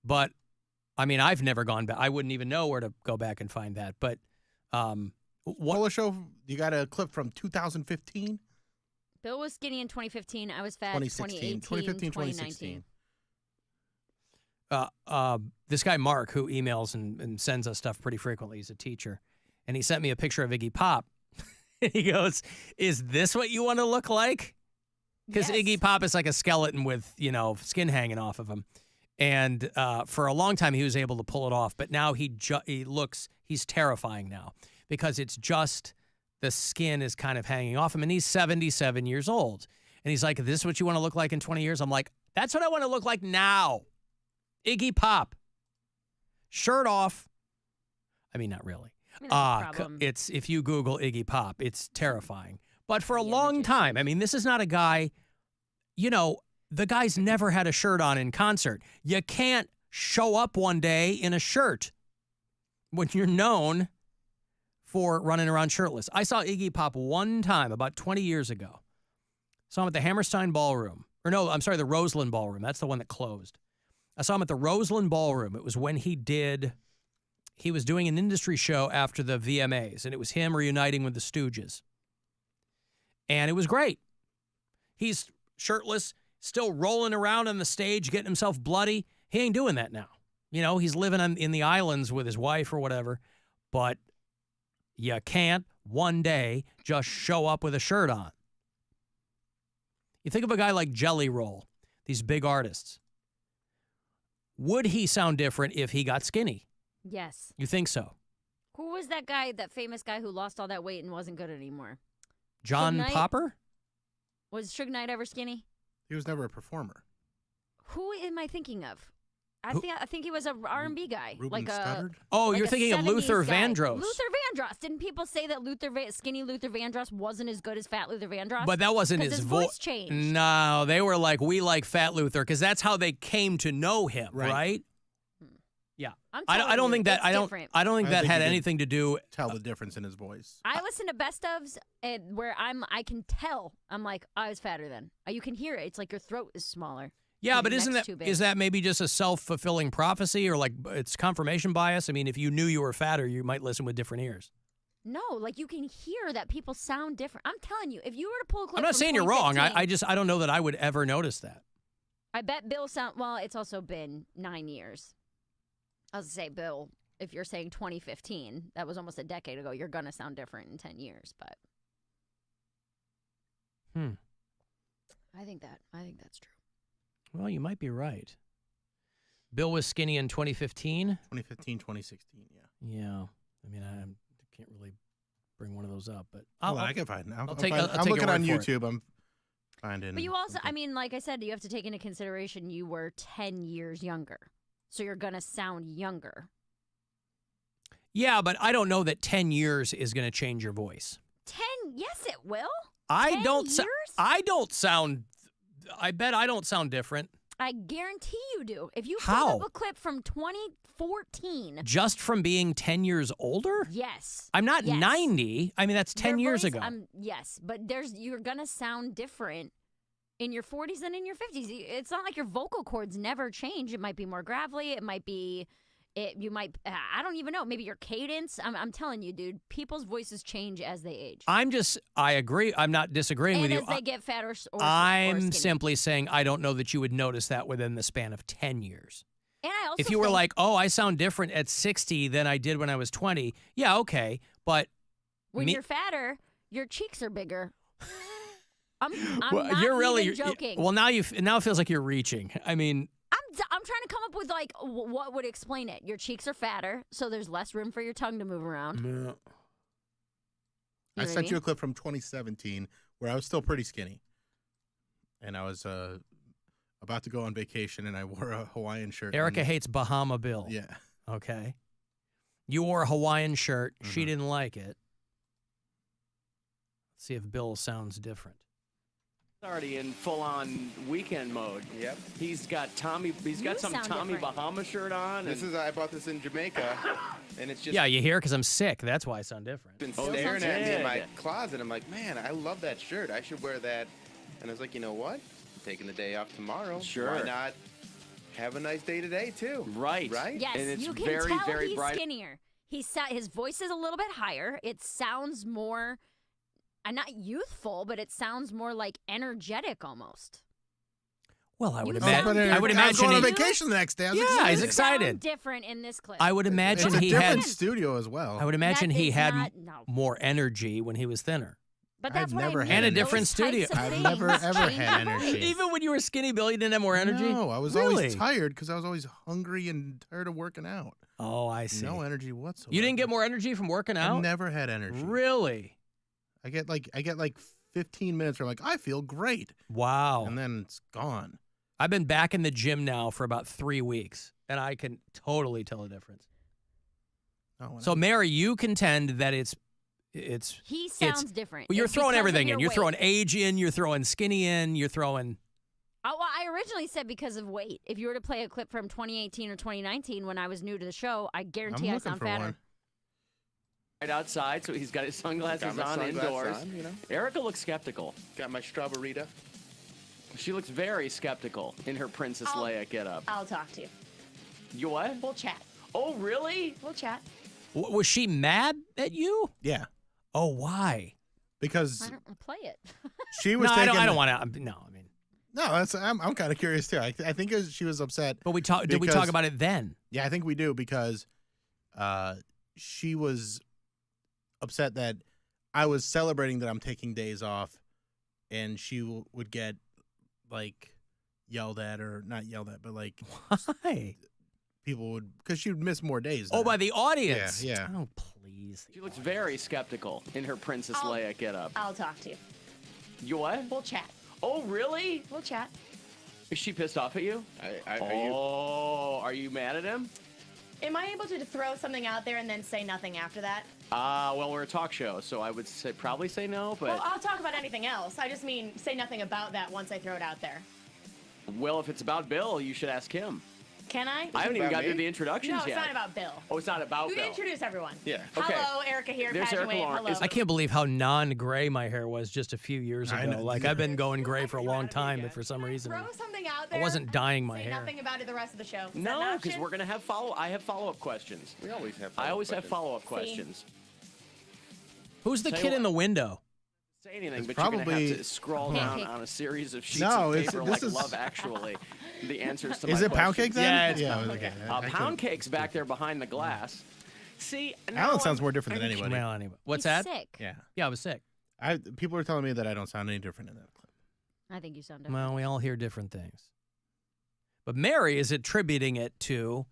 Speaker 8: But, I mean, I've never gone back. I wouldn't even know where to go back and find that. But
Speaker 4: Polo show, you got a clip from 2015?
Speaker 7: Bill was skinny in 2015. I was fat in 2018, 2019.
Speaker 8: This guy, Mark, who emails and sends us stuff pretty frequently, he's a teacher, and he sent me a picture of Iggy Pop. He goes, "Is this what you want to look like?" Because Iggy Pop is like a skeleton with, skin hanging off of him. And for a long time, he was able to pull it off. But now he's terrifying now because it's just the skin is kind of hanging off him. And he's 77 years old. And he's like, "Is this what you want to look like in 20 years? I'm like, "That's what I want to look like now." Iggy Pop. Shirt off. I mean, not really. It's if you Google Iggy Pop, it's terrifying. But for a long time, I mean, this is not a guy, the guy's never had a shirt on in concert. You can't show up one day in a shirt when you're known for running around shirtless. I saw Iggy Pop one time about 20 years ago. Saw him at the Hammerstein Ballroom. Or no, I'm sorry, the Roseland Ballroom. That's the one that closed. I saw him at the Roseland Ballroom. It was when he was doing an industry show after the VMAs, and it was him reuniting with the Stooges. And it was great. He's shirtless, still rolling around on the stage, getting himself bloody. He ain't doing that now. He's living in the islands with his wife or whatever. But you can't one day just show up with a shirt on. You think of a guy like Jelly Roll, these big artists. Would he sound different if he got skinny?
Speaker 7: Yes.
Speaker 8: You think so?
Speaker 7: Who was that guy, that famous guy who lost all that weight and wasn't good anymore?
Speaker 8: John Popper?
Speaker 7: Was Suge Knight ever skinny?
Speaker 4: He was never a performer.
Speaker 7: Who am I thinking of? I think he was a R&B guy.
Speaker 4: Ruben Studdard?
Speaker 8: You're thinking of Luther Vandross.
Speaker 7: Luther Vandross. Didn't people say that skinny Luther Vandross wasn't as good as fat Luther Vandross?
Speaker 8: But that wasn't
Speaker 7: his voice changed.
Speaker 8: No, they were like, we like fat Luther, because that's how they came to know him, right? Yeah. I don't think that had anything to do.
Speaker 4: Tell the difference in his voice.
Speaker 7: I listen to best ofs where I can tell. I'm like, I was fatter then. You can hear it. It's like your throat is smaller.
Speaker 8: Yeah, but is that maybe just a self-fulfilling prophecy, or like it's confirmation bias? I mean, if you knew you were fatter, you might listen with different ears.
Speaker 7: No, like you can hear that people sound different. I'm telling you, if you were to pull a clip,
Speaker 8: I'm not saying you're wrong. I don't know that I would ever notice that.
Speaker 7: I bet Bill well, it's also been 9 years. I was going to say, Bill, if you're saying 2015, that was almost a decade ago, you're going to sound different in 10 years, but. I think that's true.
Speaker 8: Well, you might be right. Bill was skinny in 2015?
Speaker 4: 2015, 2016, yeah.
Speaker 8: Yeah. I mean, I can't really bring one of those up, but
Speaker 4: I can find it. I'm
Speaker 8: take
Speaker 4: looking
Speaker 8: your
Speaker 4: on
Speaker 8: word for
Speaker 4: YouTube. I'm finding.
Speaker 7: But you also, I mean, like I said, you have to take into consideration you were 10 years younger. So you're going to sound younger.
Speaker 8: Yeah, but I don't know that 10 years is going to change your voice.
Speaker 7: 10? Yes, it will.
Speaker 8: I
Speaker 7: 10
Speaker 8: don't
Speaker 7: years?
Speaker 8: I don't sound I bet I don't sound different.
Speaker 7: I guarantee you do. If you
Speaker 8: How?
Speaker 7: pull up a clip from 2014.
Speaker 8: Just from being 10 years older?
Speaker 7: Yes.
Speaker 8: I'm not
Speaker 7: Yes.
Speaker 8: 90. I mean, that's 10
Speaker 7: Your
Speaker 8: years
Speaker 7: voice,
Speaker 8: ago.
Speaker 7: Yes, but you're going to sound different in your 40s than in your 50s. It's not like your vocal cords never change. It might be more gravelly. It might be, you might, I don't even know, maybe your cadence. I'm telling you, dude, people's voices change as they age.
Speaker 8: I agree. I'm not disagreeing with
Speaker 7: and
Speaker 8: you.
Speaker 7: as they get fatter or
Speaker 8: I'm
Speaker 7: skinny.
Speaker 8: simply saying I don't know that you would notice that within the span of 10 years.
Speaker 7: And I also
Speaker 8: If you were
Speaker 7: think-
Speaker 8: like, oh, I sound different at 60 than I did when I was 20, yeah, okay. But
Speaker 7: when you're fatter, your cheeks are bigger. I'm
Speaker 8: well,
Speaker 7: not
Speaker 8: you're really
Speaker 7: even joking.
Speaker 8: Well, now it feels like you're reaching. I mean,
Speaker 7: I'm trying to come up with like what would explain it. Your cheeks are fatter, so there's less room for your tongue to move around.
Speaker 8: Yeah.
Speaker 4: I sent you a clip from 2017 where I was still pretty skinny, and I was about to go on vacation, and I wore a Hawaiian shirt.
Speaker 8: Erica hates Bahama Bill.
Speaker 4: Yeah.
Speaker 8: Okay. You wore a Hawaiian shirt. She didn't like it. Let's see if Bill sounds different.
Speaker 13: Already in full-on weekend mode. Yep. He's got some Tommy Bahama shirt on.
Speaker 14: I bought this in Jamaica, and it's just
Speaker 8: Yeah, you hear? Because I'm sick. That's why I sound different.
Speaker 14: been staring at me in my closet. I'm like, man, I love that shirt. I should wear that. And I was like, you know what? I'm taking the day off tomorrow.
Speaker 13: Sure.
Speaker 14: Why not have a nice day today too?
Speaker 13: Right.
Speaker 14: Right.
Speaker 7: Yes,
Speaker 13: And it's
Speaker 7: you can
Speaker 13: very,
Speaker 7: tell
Speaker 13: very
Speaker 7: he's
Speaker 13: bright.
Speaker 7: skinnier. His voice is a little bit higher. It sounds more, not youthful, but it sounds more like energetic almost.
Speaker 8: Well, I would
Speaker 7: You
Speaker 8: imagine.
Speaker 7: sound
Speaker 8: I would
Speaker 4: I was
Speaker 8: imagine.
Speaker 4: going on
Speaker 8: he-
Speaker 4: vacation the next day. I was
Speaker 8: Yeah,
Speaker 4: excited.
Speaker 8: he's excited.
Speaker 7: Sound different in this clip.
Speaker 8: I would imagine
Speaker 4: It's a
Speaker 8: he
Speaker 4: different
Speaker 8: had.
Speaker 4: studio as well.
Speaker 8: I would imagine he
Speaker 7: is
Speaker 8: had
Speaker 7: not- no.
Speaker 8: more energy when he was thinner.
Speaker 7: But that's what
Speaker 4: never
Speaker 7: I
Speaker 4: had
Speaker 7: mean.
Speaker 8: And a
Speaker 4: energy.
Speaker 8: different
Speaker 7: Those types
Speaker 8: studio.
Speaker 7: of
Speaker 4: I've
Speaker 7: things
Speaker 4: never ever
Speaker 7: change
Speaker 4: had
Speaker 7: your voice.
Speaker 4: energy.
Speaker 8: Even when you were skinny, Bill, you didn't have more energy?
Speaker 4: No, I was
Speaker 8: Really?
Speaker 4: always tired because I was always hungry and tired of working out.
Speaker 8: Oh, I see.
Speaker 4: No energy whatsoever.
Speaker 8: You didn't get more energy from working
Speaker 4: I
Speaker 8: out?
Speaker 4: never had energy.
Speaker 8: Really?
Speaker 4: I get like 15 minutes where I'm like, I feel great.
Speaker 8: Wow.
Speaker 4: And then it's gone.
Speaker 8: I've been back in the gym now for about 3 weeks, and I can totally tell the difference. So, Mary, you contend that it's
Speaker 7: He sounds different.
Speaker 8: Well, you're
Speaker 7: It's
Speaker 8: throwing
Speaker 7: because of
Speaker 8: everything in.
Speaker 7: your
Speaker 8: You're
Speaker 7: weight.
Speaker 8: throwing age in. You're throwing skinny in. You're throwing.
Speaker 7: Oh, well, I originally said because of weight. If you were to play a clip from 2018 or 2019 when I was new to the show, I guarantee I sound fatter.
Speaker 13: Right outside, so he's got his sunglasses
Speaker 14: Got my
Speaker 13: on
Speaker 14: sunglasses
Speaker 13: indoors.
Speaker 14: on, you know.
Speaker 13: Erica looks skeptical.
Speaker 14: Got my strawberryta.
Speaker 13: She looks very skeptical in her Princess Leia getup.
Speaker 15: I'll talk to you.
Speaker 13: You what?
Speaker 15: We'll chat.
Speaker 13: Oh, really?
Speaker 15: We'll chat.
Speaker 8: Was she mad at you?
Speaker 4: Yeah.
Speaker 8: Oh, why?
Speaker 4: Because
Speaker 7: I don't play it.
Speaker 4: she was
Speaker 8: No,
Speaker 4: taking.
Speaker 8: I don't want to. No, I mean.
Speaker 4: No, I'm kind of curious too. I think she was upset.
Speaker 8: But did we talk about it then?
Speaker 4: Yeah, I think we do because she was upset that I was celebrating that I'm taking days off, and she would get like yelled at, or not yelled at, but like
Speaker 8: why?
Speaker 4: People would, because she would miss more days.
Speaker 8: Oh, by the audience.
Speaker 4: Yeah.
Speaker 8: Oh, please.
Speaker 13: She looks very skeptical in her Princess Leia getup.
Speaker 15: I'll talk to you.
Speaker 13: You what?
Speaker 15: We'll chat.
Speaker 13: Oh, really?
Speaker 15: We'll chat.
Speaker 13: Is she pissed off at you? Are you mad at him?
Speaker 15: Am I able to throw something out there and then say nothing after that?
Speaker 13: Well, we're a talk show, so I would probably say no, but...
Speaker 15: Well, I'll talk about anything else. I just mean say nothing about that once I throw it out there.
Speaker 13: Well, if it's about Bill, you should ask him.
Speaker 15: Can I?
Speaker 13: I haven't even got through the introductions
Speaker 15: No, it's
Speaker 13: yet.
Speaker 15: not about Bill.
Speaker 13: Oh, it's not about
Speaker 15: You
Speaker 13: Bill.
Speaker 15: introduce everyone.
Speaker 13: Yeah. Okay.
Speaker 15: Hello, Erica here.
Speaker 13: There's
Speaker 15: Pageant
Speaker 13: Erica
Speaker 15: Wave.
Speaker 13: Lauren.
Speaker 15: Hello.
Speaker 8: I can't believe how non-gray my hair was just a few years
Speaker 4: I
Speaker 8: ago.
Speaker 4: know.
Speaker 8: Like, I've been going gray for a long time, but for some reason,
Speaker 15: Throw something out there.
Speaker 8: I wasn't dyeing my
Speaker 15: Say
Speaker 8: hair.
Speaker 15: nothing about it the rest of the show. Is that an
Speaker 13: No, because
Speaker 15: option?
Speaker 13: we're going to have I have follow-up questions.
Speaker 14: We always have.
Speaker 13: I always have
Speaker 14: follow-up
Speaker 13: follow-up
Speaker 15: See?
Speaker 13: questions.
Speaker 8: Who's the
Speaker 13: Tell you
Speaker 8: kid in
Speaker 13: what.
Speaker 8: the window?
Speaker 13: Say anything,
Speaker 4: It's
Speaker 13: but you're going to
Speaker 4: probably-
Speaker 13: have to scroll down on a series of sheets
Speaker 4: No,
Speaker 13: of
Speaker 4: it's-
Speaker 13: paper
Speaker 4: this
Speaker 13: like
Speaker 4: is-
Speaker 13: Love Actually. the answers to
Speaker 4: Is
Speaker 13: my
Speaker 4: it pound cake then?
Speaker 13: Yeah, it's
Speaker 4: Yeah,
Speaker 13: pound
Speaker 4: okay.
Speaker 13: cake.
Speaker 4: I
Speaker 13: Pound cake's back there behind the glass. See,
Speaker 4: Alan sounds more different than anybody.
Speaker 8: Well, anyway. What's
Speaker 7: He's
Speaker 8: that?
Speaker 7: sick.
Speaker 8: Yeah, I was sick.
Speaker 4: People are telling me that I don't sound any different in that clip.
Speaker 7: I think you sound different.
Speaker 8: Well, we all hear different things. But Mary is attributing it to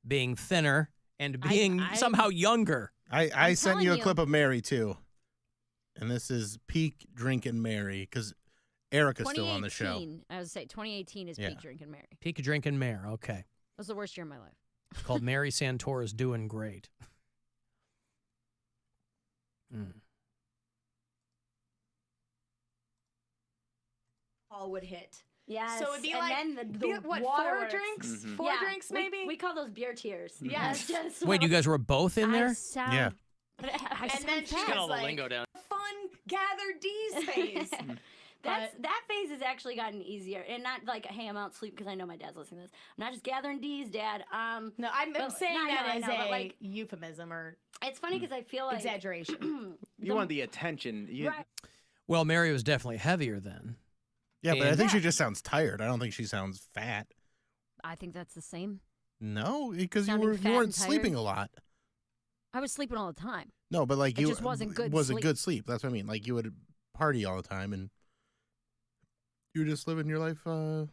Speaker 8: being thinner and being somehow younger.
Speaker 4: I sent you a clip of Mary, too. And this is peak drinking Mary, because Erica's still on the show.
Speaker 7: 2018, I would say 2018 is peak drinking Mary.
Speaker 8: Peak drinking Mary, okay.
Speaker 7: That was the worst year of my life.
Speaker 8: It's called Mary Santora's Doing Great.
Speaker 15: All would hit.
Speaker 9: Yes.
Speaker 15: So it'd be
Speaker 9: and
Speaker 15: like
Speaker 9: then the
Speaker 15: what,
Speaker 9: water
Speaker 15: 4 drinks?
Speaker 8: Mm-hmm.
Speaker 15: 4 drinks maybe?
Speaker 9: We call those beer tears.
Speaker 15: Yes.
Speaker 8: Wait, you guys were both in there?
Speaker 4: Yeah.
Speaker 15: And then she's
Speaker 13: Got all the
Speaker 15: like,
Speaker 13: lingo down.
Speaker 15: fun gather D's phase.
Speaker 9: That phase has actually gotten easier, and not like, hey, I'm out sleep because I know my dad's listening to this. I'm not just gathering D's, Dad.
Speaker 15: No, I'm saying that as
Speaker 9: but,
Speaker 15: a
Speaker 9: like,
Speaker 15: euphemism or
Speaker 9: it's funny because I feel like
Speaker 15: exaggeration.
Speaker 14: You want the attention.
Speaker 9: Right.
Speaker 8: Well, Mary was definitely heavier then.
Speaker 4: Yeah, but I think she just sounds tired. I don't think she sounds fat.
Speaker 7: I think that's the same.
Speaker 4: No, because you
Speaker 7: Sounding fat
Speaker 4: weren't
Speaker 7: and tired?
Speaker 4: sleeping a lot.
Speaker 7: I was sleeping all the time.
Speaker 4: No, but like
Speaker 7: It
Speaker 4: you
Speaker 7: just wasn't good
Speaker 4: wasn't
Speaker 7: sleep.
Speaker 4: good sleep. That's what I mean. Like you would party all the time, and you were just living your life.
Speaker 7: I don't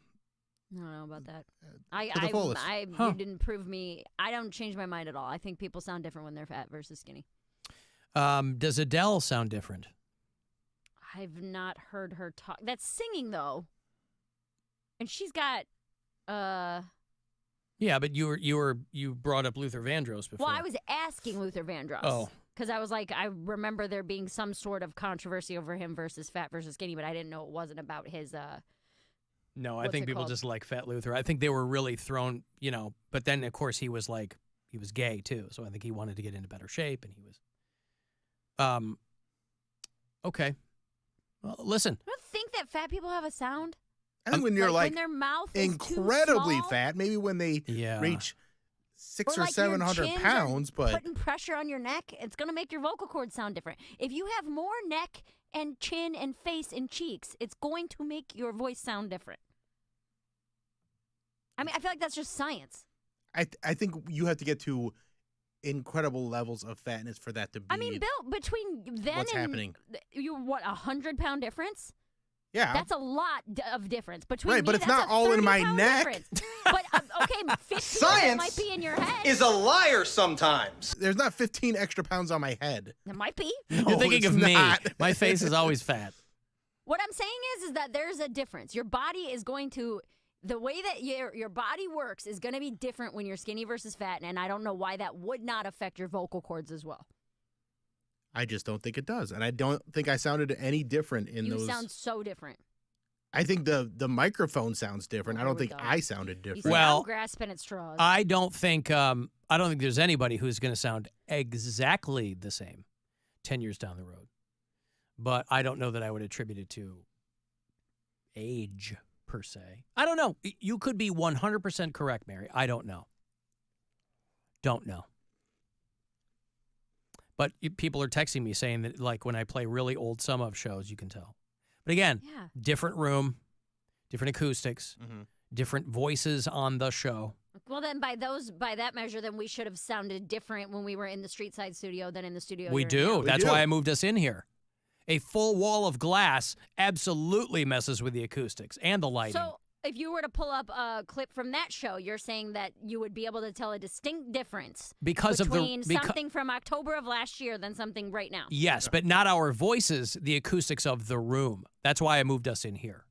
Speaker 7: know about that.
Speaker 4: to the fullest.
Speaker 7: You didn't prove me. I don't change my mind at all. I think people sound different when they're fat versus skinny.
Speaker 8: Does Adele sound different?
Speaker 7: I've not heard her talk. That's singing though, and she's got.
Speaker 8: Yeah, but you brought up Luther Vandross before.
Speaker 7: Well, I was asking Luther Vandross.
Speaker 8: Oh.
Speaker 7: Because I was like, I remember there being some sort of controversy over him versus fat versus skinny, but I didn't know it wasn't about his.
Speaker 8: No, I
Speaker 7: what's
Speaker 8: think
Speaker 7: it
Speaker 8: people
Speaker 7: called?
Speaker 8: just like Fat Luther. I think they were really thrown, but then, of course, he was gay, too. So I think he wanted to get into better shape, and he was. Okay. Well, listen.
Speaker 7: I don't think that fat people have a sound.
Speaker 4: I think when you're like
Speaker 7: when their mouth is
Speaker 4: incredibly
Speaker 7: too small,
Speaker 4: fat, maybe when they reach 600 or 700
Speaker 7: chins
Speaker 4: pounds,
Speaker 7: are
Speaker 4: but
Speaker 7: putting pressure on your neck, it's going to make your vocal cords sound different. If you have more neck and chin and face and cheeks, it's going to make your voice sound different. I mean, I feel like that's just science.
Speaker 4: I think you have to get to incredible levels of fatness for that to be.
Speaker 7: I mean, Bill, between then
Speaker 4: what's
Speaker 7: and
Speaker 4: happening.
Speaker 7: you, 100-pound difference?
Speaker 4: Yeah.
Speaker 7: That's a lot of difference. Between
Speaker 4: Right, but
Speaker 7: me,
Speaker 4: it's
Speaker 7: that's
Speaker 4: not
Speaker 7: a
Speaker 4: all in my
Speaker 7: 30-pound
Speaker 4: neck.
Speaker 7: difference. But, okay, 15
Speaker 16: Science
Speaker 7: might be in your head.
Speaker 16: is a liar sometimes.
Speaker 4: There's not 15 extra pounds on my head.
Speaker 7: It might be.
Speaker 8: You're thinking
Speaker 4: it's
Speaker 8: of me.
Speaker 4: not.
Speaker 8: My face is always fat.
Speaker 7: What I'm saying is that there's a difference. Your body is going to, the way that your body works is going to be different when you're skinny versus fat, and I don't know why that would not affect your vocal cords as well.
Speaker 4: I just don't think it does, and I don't think I sounded any different in
Speaker 7: You
Speaker 4: those.
Speaker 7: sound so different.
Speaker 4: I think the microphone sounds different. I don't
Speaker 7: we
Speaker 4: think
Speaker 7: go.
Speaker 4: I sounded different.
Speaker 8: Well,
Speaker 7: grasping at straws.
Speaker 8: I don't think there's anybody who's going to sound exactly the same 10 years down the road. But I don't know that I would attribute it to age per se. I don't know. You could be 100% correct, Mary. I don't know. Don't know. But people are texting me saying that, like, when I play really old Some Of shows, you can tell. But again, different room, different acoustics, different voices on the show.
Speaker 7: Well, then by that measure, then we should have sounded different when we were in the street side studio than in the studio.
Speaker 8: We
Speaker 7: you're in
Speaker 8: do.
Speaker 7: now.
Speaker 8: That's why I moved us in here. A full wall of glass absolutely messes with the acoustics and the lighting.
Speaker 7: So if you were to pull up a clip from that show, you're saying that you would be able to tell a distinct difference between something from October of last year than something right now.
Speaker 8: Yes, but not our voices, the acoustics of the room. That's why I moved us in here.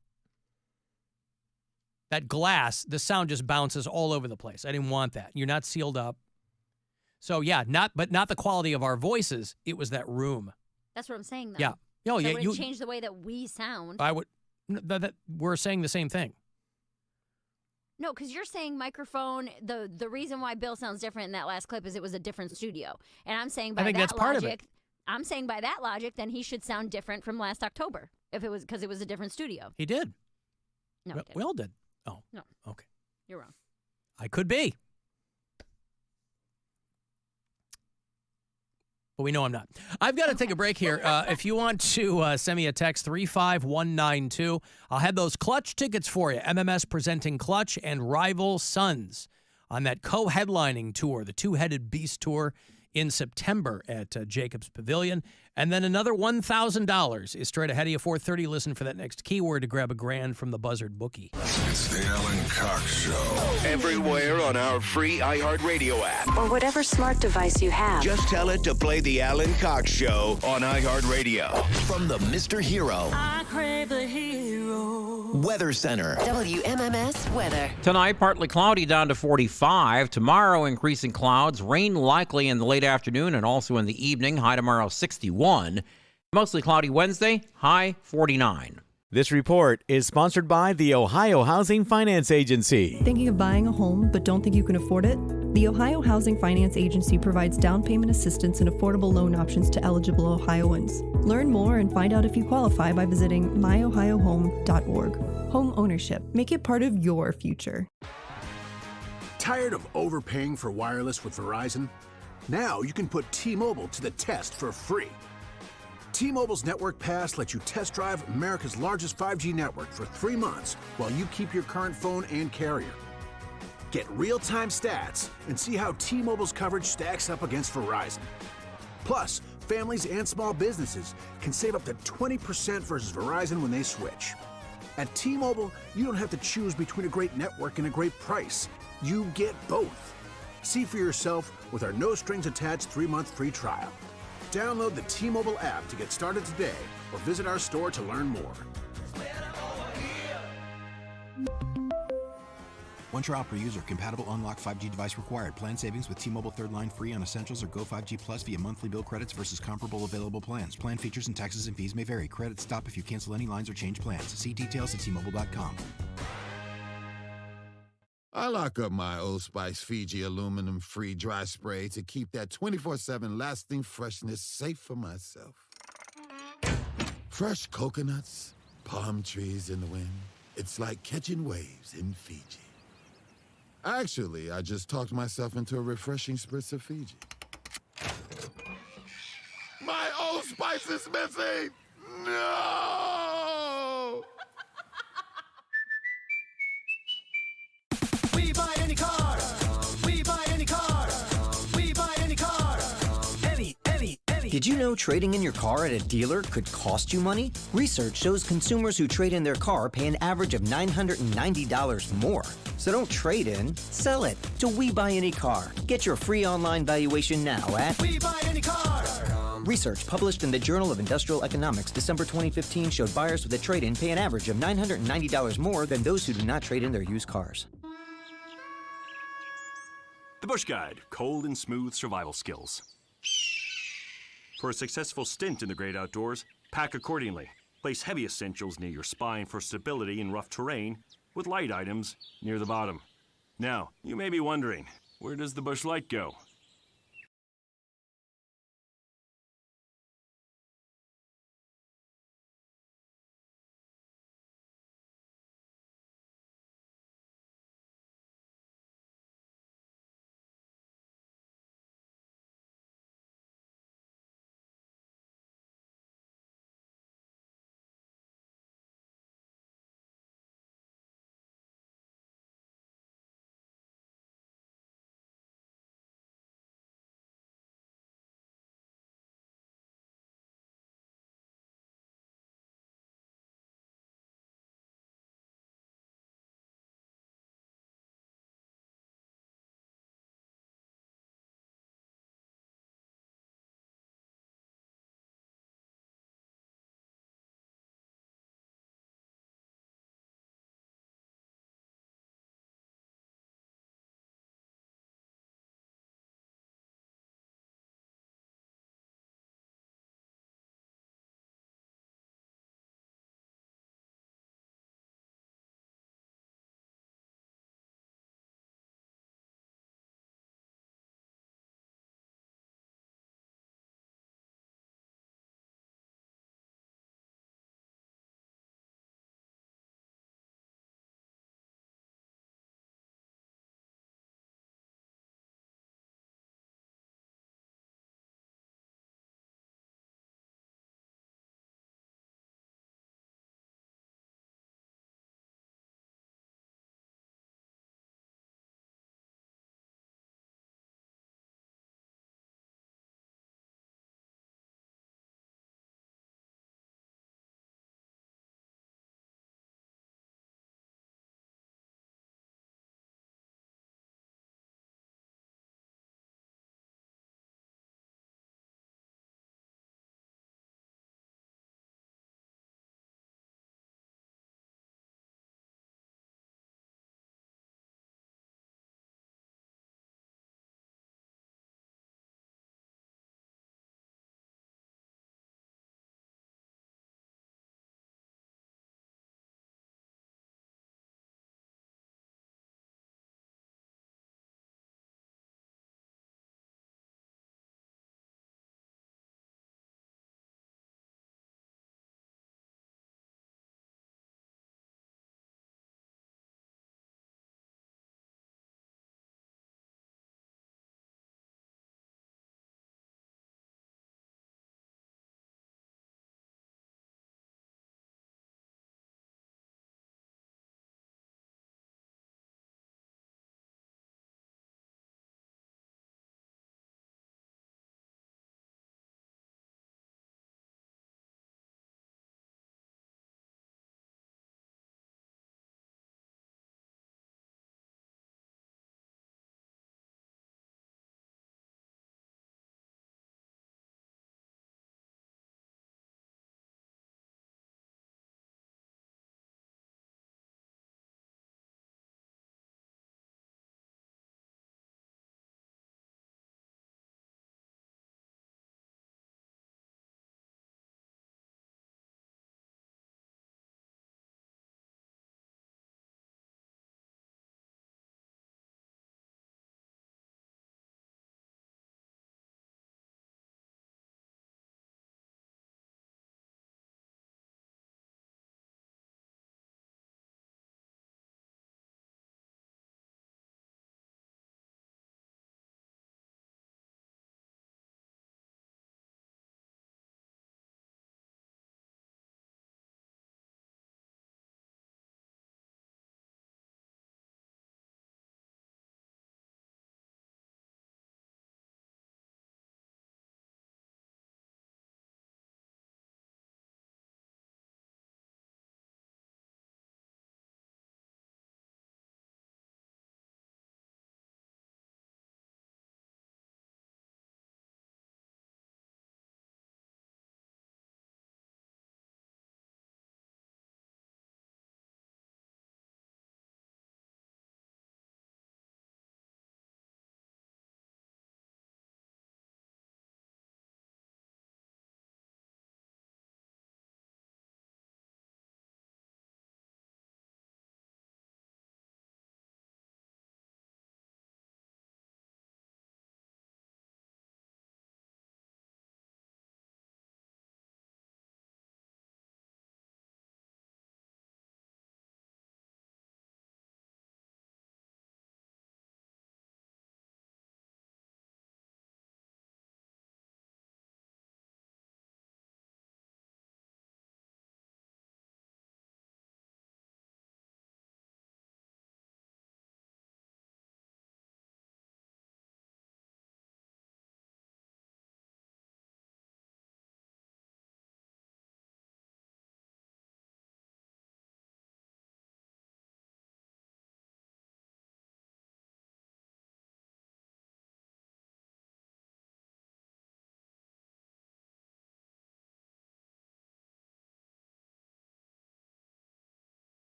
Speaker 8: That glass, the sound just bounces all over the place. I didn't want that. You're not sealed up. So yeah, not the quality of our voices. It was that room.
Speaker 7: That's what I'm saying, though.
Speaker 8: Yeah. Oh,
Speaker 7: that
Speaker 8: yeah.
Speaker 7: would change the way that we sound.
Speaker 8: I would. We're saying the same thing.
Speaker 7: No, because you're saying microphone. The reason why Bill sounds different in that last clip is it was a different studio, and I'm saying by
Speaker 8: I think
Speaker 7: that
Speaker 8: that's part of
Speaker 7: logic,
Speaker 8: it.
Speaker 7: I'm saying by that logic, then he should sound different from last October if it was because it was a different studio.
Speaker 8: He did.
Speaker 7: No,
Speaker 8: we,
Speaker 7: he didn't.
Speaker 8: we all did. Oh.
Speaker 7: No.
Speaker 8: Okay.
Speaker 7: You're wrong.
Speaker 8: I could be. But we know I'm not. I've got to take a break here. If you want to send me a text, 35192, I'll have those Clutch tickets for you. MMS presenting Clutch and Rival Sons on that co-headlining tour, the Two-Headed Beast Tour in September at Jacobs Pavilion. And then another $1,000 is straight ahead of you, 4:30. Listen for that next keyword to grab $1,000 from the Buzzard bookie.
Speaker 12: It's the Alan Cox Show.
Speaker 5: Everywhere on our free iHeartRadio app.
Speaker 11: Or whatever smart device you have.
Speaker 5: Just tell it to play the Alan Cox Show on iHeartRadio. From the Mr. Hero
Speaker 9: I crave a hero.
Speaker 5: Weather Center.
Speaker 11: WMMS weather.
Speaker 17: Tonight, partly cloudy down to 45. Tomorrow, increasing clouds. Rain likely in the late afternoon and also in the evening. High tomorrow, 61. Mostly cloudy Wednesday, high 49.
Speaker 18: This report is sponsored by the Ohio Housing Finance Agency.
Speaker 19: Thinking of buying a home but don't think you can afford it? The Ohio Housing Finance Agency provides down payment assistance and affordable loan options to eligible Ohioans. Learn more and find out if you qualify by visiting myohiohome.org. Home ownership. Make it part of your future.
Speaker 20: Tired of overpaying for wireless with Verizon? Now you can put T-Mobile to the test for free. T-Mobile's Network Pass lets you test drive America's largest 5G network for 3 months while you keep your current phone and carrier. Get real-time stats and see how T-Mobile's coverage stacks up against Verizon. Plus, families and small businesses can save up to 20% versus Verizon when they switch. At T-Mobile, you don't have to choose between a great network and a great price. You get both. See for yourself with our no-strings-attached 3-month free trial. Download the T-Mobile app to get started today or visit our store to learn more.
Speaker 21: One trial per user. Compatible unlock 5G device required. Plan savings with T-Mobile third line free on Essentials or Go 5G Plus via monthly bill credits versus comparable available plans. Plan features and taxes and fees may vary. Credits stop if you cancel any lines or change plans. See details at T-Mobile.com.
Speaker 22: I lock up my Old Spice Fiji aluminum-free dry spray to keep that 24/7 lasting freshness safe for myself. Fresh coconuts, palm trees in the wind. It's like catching waves in Fiji. Actually, I just talked myself into a refreshing spritz of Fiji. My Old Spice is missing! No!
Speaker 25: We buy any car. We buy any car. We buy any car. Any.
Speaker 6: Did you know trading in your car at a dealer could cost you money? Research shows consumers who trade in their car pay an average of $990 more. So don't trade in, sell it to We Buy Any Car. Get your free online valuation now at
Speaker 25: WeBuyAnyCar.com.
Speaker 6: Research published in the Journal of Industrial Economics, December 2015, showed buyers with a trade-in pay an average of $990 more than those who do not trade in their used cars.
Speaker 23: The Bush Guide, cold and smooth survival skills. For a successful stint in the great outdoors, pack accordingly. Place heavy essentials near your spine for stability in rough terrain, with light items near the bottom. Now, you may be wondering, where does the Bush Light go?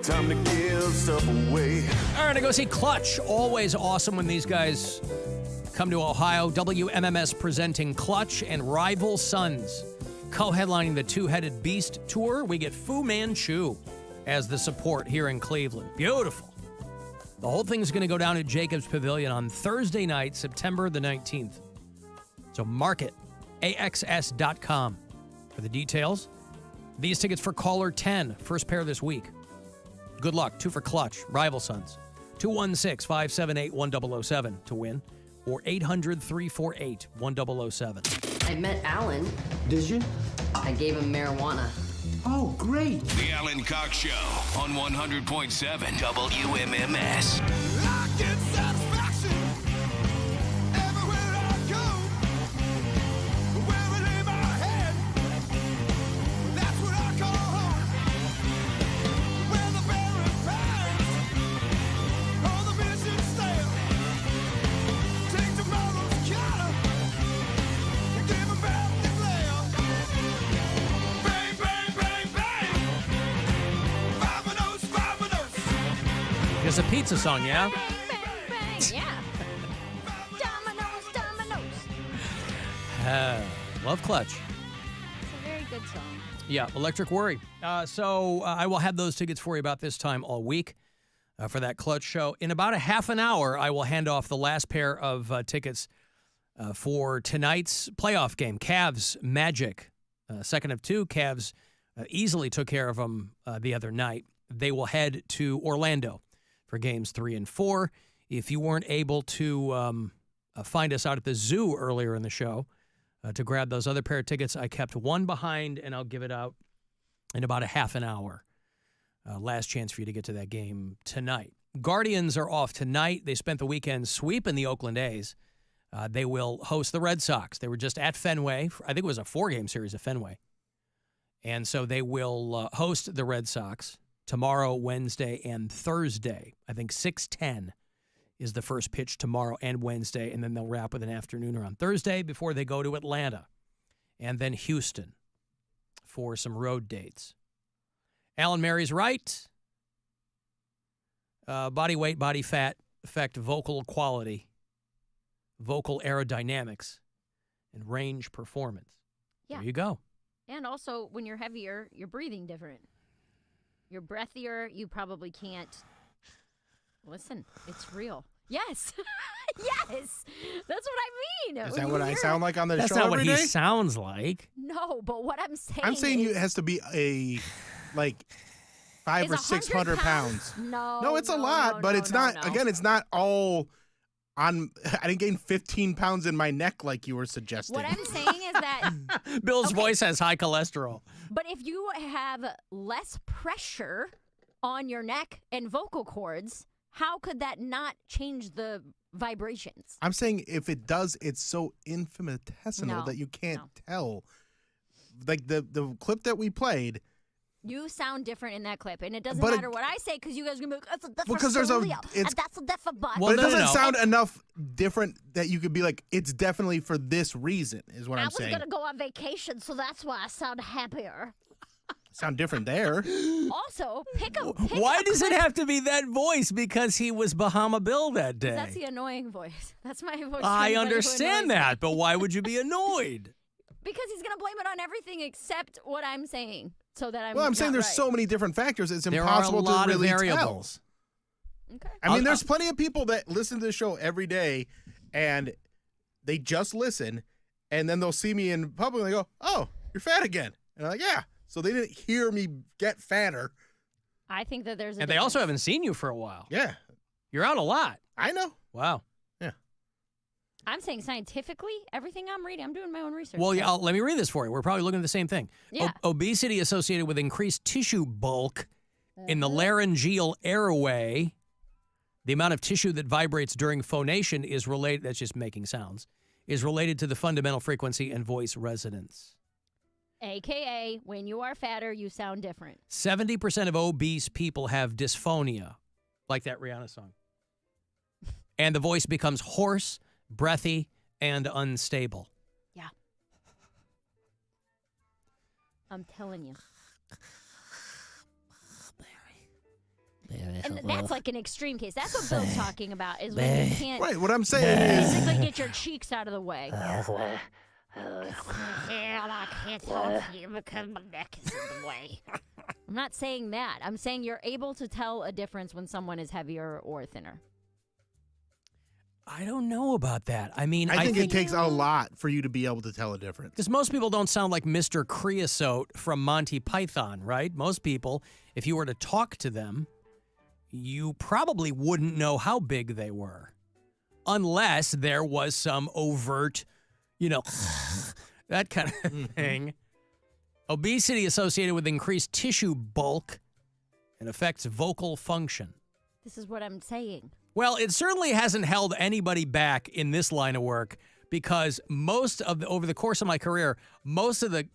Speaker 25: Time to give stuff away.
Speaker 8: All right, to go see Clutch. Always awesome when these guys come to Ohio. WMMS presenting Clutch and Rival Sons. Co-headlining the Two-Headed Beast Tour, we get Fu Manchu as the support here in Cleveland. Beautiful. The whole thing's going to go down at Jacobs Pavilion on Thursday night, September the 19th. So mark it, AXS.com for the details. These tickets for caller 10, first pair this week. Good luck. 2 for Clutch, Rival Sons. 216-578-1007 to win, or 800-348-1007.
Speaker 1: I met Alan. Did you? I gave him marijuana.
Speaker 5: Oh, great. The Alan Cox Show on 100.7 WMMS.
Speaker 25: I get satisfaction everywhere I go. Where I lay my head, that's what I call home. Where the barren pines, all the mission stale. Take tomorrow's counter and give 'em back the glare. Bang, bang, bang, bang. Vamonos.
Speaker 8: It's a pizza song, yeah?
Speaker 7: Yeah. Dominoes.
Speaker 8: Love Clutch.
Speaker 7: It's a very good song.
Speaker 8: Yeah, Electric Worry. So I will have those tickets for you about this time all week for that Clutch show. In about a half an hour, I will hand off the last pair of tickets for tonight's playoff game, Cavs Magic. Second of 2, Cavs easily took care of them the other night. They will head to Orlando for games 3 and 4. If you weren't able to find us out at the zoo earlier in the show to grab those other pair of tickets, I kept one behind, and I'll give it out in about a half an hour. Last chance for you to get to that game tonight. Guardians are off tonight. They spent the weekend sweeping the Oakland A's. They will host the Red Sox. They were just at Fenway. I think it was a 4-game series at Fenway. And so they will host the Red Sox tomorrow, Wednesday, and Thursday. I think 6:10 is the first pitch tomorrow and Wednesday, and then they'll wrap with an afternooner on Thursday before they go to Atlanta and then Houston for some road dates. Alan Mary's right. Body weight, body fat affect vocal quality, vocal aerodynamics, and range performance.
Speaker 7: Yeah.
Speaker 8: There you go.
Speaker 7: And also, when you're heavier, you're breathing different. You're breathier. You probably can't. Listen, it's real. Yes. Yes. That's what I mean.
Speaker 4: Is that what I sound like on the
Speaker 8: That's
Speaker 4: show
Speaker 8: not what
Speaker 4: every
Speaker 8: he
Speaker 4: day?
Speaker 8: sounds like.
Speaker 7: No, but what I'm saying
Speaker 4: I'm saying
Speaker 7: is,
Speaker 4: it has to be a, like, 500 or 600 pounds.
Speaker 7: No,
Speaker 4: it's a lot, but it's not, again, it's not all on, I didn't gain 15 pounds in my neck like you were suggesting.
Speaker 7: What I'm saying is that
Speaker 8: Bill's voice has high cholesterol.
Speaker 7: But if you have less pressure on your neck and vocal cords, how could that not change the vibrations?
Speaker 4: I'm saying if it does, it's so infinitesimal
Speaker 7: No,
Speaker 4: that you can't tell. Like the clip that we played.
Speaker 7: You sound different in that clip, and it doesn't
Speaker 4: But
Speaker 7: matter what I say because you guys are gonna be like, "That's a different
Speaker 4: Because there's a-
Speaker 7: studio,
Speaker 4: it's-
Speaker 7: and that's a different butt."
Speaker 4: But it doesn't sound enough different that you could be like, it's definitely for this reason, is what
Speaker 7: I
Speaker 4: I'm
Speaker 7: was
Speaker 4: saying.
Speaker 7: gonna go on vacation, so that's why I sound happier.
Speaker 4: Sound different there.
Speaker 7: Also, pick a
Speaker 8: Why does it have to be that voice? Because he was Bahama Bill that day.
Speaker 7: That's the annoying voice. That's my voice.
Speaker 8: I
Speaker 7: for anybody who
Speaker 8: understand
Speaker 7: annoys me.
Speaker 8: that, but why would you be annoyed?
Speaker 7: Because he's gonna blame it on everything except what I'm saying, so that I'm.
Speaker 4: Well, I'm saying
Speaker 7: not
Speaker 4: there's
Speaker 7: right.
Speaker 4: so many different factors. It's
Speaker 8: There are a
Speaker 4: impossible
Speaker 8: lot
Speaker 4: to
Speaker 8: of
Speaker 4: really
Speaker 8: variables.
Speaker 7: Okay.
Speaker 4: I mean, there's plenty of people that listen to the show every day, and they just listen, and then they'll see me in public and they go, "Oh, you're fat again," and I'm like, "Yeah." So they didn't hear me get fatter.
Speaker 7: I think that there's.
Speaker 8: And they also haven't seen you for a while.
Speaker 4: Yeah.
Speaker 8: You're out a lot.
Speaker 4: I know.
Speaker 8: Wow.
Speaker 4: Yeah.
Speaker 7: I'm saying scientifically, everything I'm reading, I'm doing my own research.
Speaker 8: Well, yeah, let me read this for you. We're probably looking at the same thing.
Speaker 7: Yeah.
Speaker 8: Obesity associated with increased tissue bulk in the laryngeal airway. The amount of tissue that vibrates during phonation is related, that's just making sounds, is related to the fundamental frequency and voice resonance.
Speaker 7: AKA, when you are fatter, you sound different.
Speaker 8: 70% of obese people have dysphonia, like that Rihanna song. And the voice becomes hoarse, breathy, and unstable.
Speaker 7: Yeah. I'm telling you. That's like an extreme case. That's what Bill's talking about. Is when you can't.
Speaker 4: Right. What I'm saying is,
Speaker 7: basically get your cheeks out of the way. I can't talk to you because my neck is in the way. I'm not saying that. I'm saying you're able to tell a difference when someone is heavier or thinner.
Speaker 8: I don't know about that. I mean,
Speaker 4: I think it takes a lot for you to be able to tell a difference.
Speaker 8: Because most people don't sound like Mr. Creosote from Monty Python, right? Most people, if you were to talk to them, you probably wouldn't know how big they were. Unless there was some overt, that kind of thing. Obesity associated with increased tissue bulk and affects vocal function.
Speaker 7: This is what I'm saying.
Speaker 8: Well, it certainly hasn't held anybody back in this line of work because over the course of my career, most of the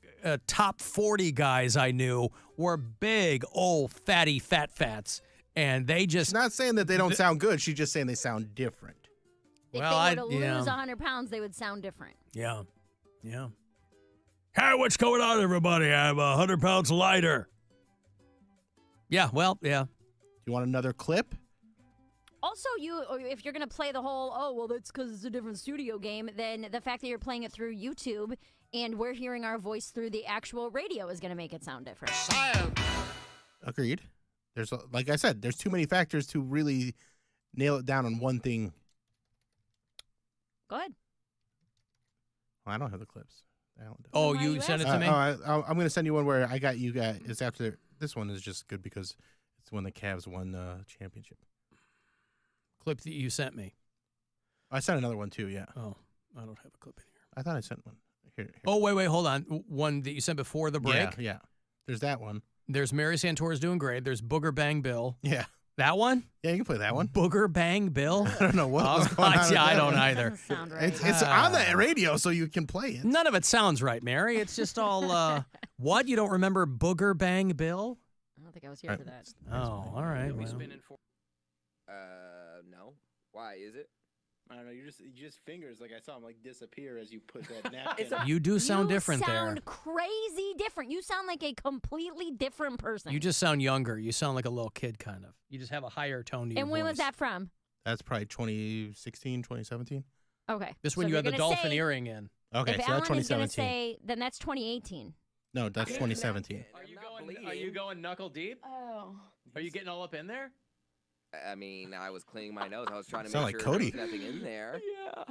Speaker 8: top 40 guys I knew were big, old, fatty fats. And they just...
Speaker 4: She's not saying that they don't sound good. She's just saying they sound different.
Speaker 7: If they were to lose 100 pounds, they would sound different.
Speaker 8: Yeah. Hey, what's going on, everybody? I'm 100 pounds lighter. Yeah, well, yeah.
Speaker 4: You want another clip?
Speaker 7: Also, if you're going to play the whole, that's because it's a different studio game, then the fact that you're playing it through YouTube and we're hearing our voice through the actual radio is going to make it sound different.
Speaker 4: Agreed. Like I said, there's too many factors to really nail it down on one thing.
Speaker 7: Go ahead.
Speaker 4: Well, I don't have the clips.
Speaker 8: Oh, you sent it to me?
Speaker 4: I'm going to send you one where I got you guys. It's after this one is just good because it's when the Cavs won the championship.
Speaker 8: Clip that you sent me.
Speaker 4: I sent another one too, yeah.
Speaker 8: Oh, I don't have a clip in here.
Speaker 4: I thought I sent one. Here.
Speaker 8: Oh, wait, hold on. One that you sent before the break?
Speaker 4: Yeah. There's that one.
Speaker 8: There's Mary Santora's doing great. There's Booger Bang Bill.
Speaker 4: Yeah.
Speaker 8: That one?
Speaker 4: Yeah, you can play that one.
Speaker 8: Booger Bang Bill?
Speaker 4: I don't know what was going on.
Speaker 8: Yeah, I don't either.
Speaker 7: Sound right.
Speaker 4: It's on the radio, so you can play it.
Speaker 8: None of it sounds right, Mary. It's just all, what? You don't remember Booger Bang Bill?
Speaker 7: I don't think I was here for that.
Speaker 8: Oh, all right.
Speaker 2: No. Why is it?
Speaker 4: I don't know. You just fingers like I saw them disappear as you put that napkin.
Speaker 8: You do sound different there.
Speaker 7: You sound crazy different. You sound like a completely different person.
Speaker 8: You just sound younger. You sound like a little kid, kind of. You just have a higher tone to your
Speaker 7: And when
Speaker 8: voice.
Speaker 7: was that from?
Speaker 4: That's probably 2016, 2017.
Speaker 7: Okay.
Speaker 8: This when you had the dolphin earring in.
Speaker 4: Okay,
Speaker 7: if
Speaker 4: so that's
Speaker 7: Alan is
Speaker 4: 2017.
Speaker 7: going to say, then that's 2018.
Speaker 4: No, that's 2017.
Speaker 8: Are you going knuckle deep?
Speaker 15: Oh.
Speaker 8: Are you getting all up in there?
Speaker 2: I mean, I was cleaning my nose. I was trying to
Speaker 4: Sound
Speaker 2: make
Speaker 4: like
Speaker 2: sure
Speaker 4: Cody.
Speaker 2: there was nothing in there.
Speaker 8: Yeah.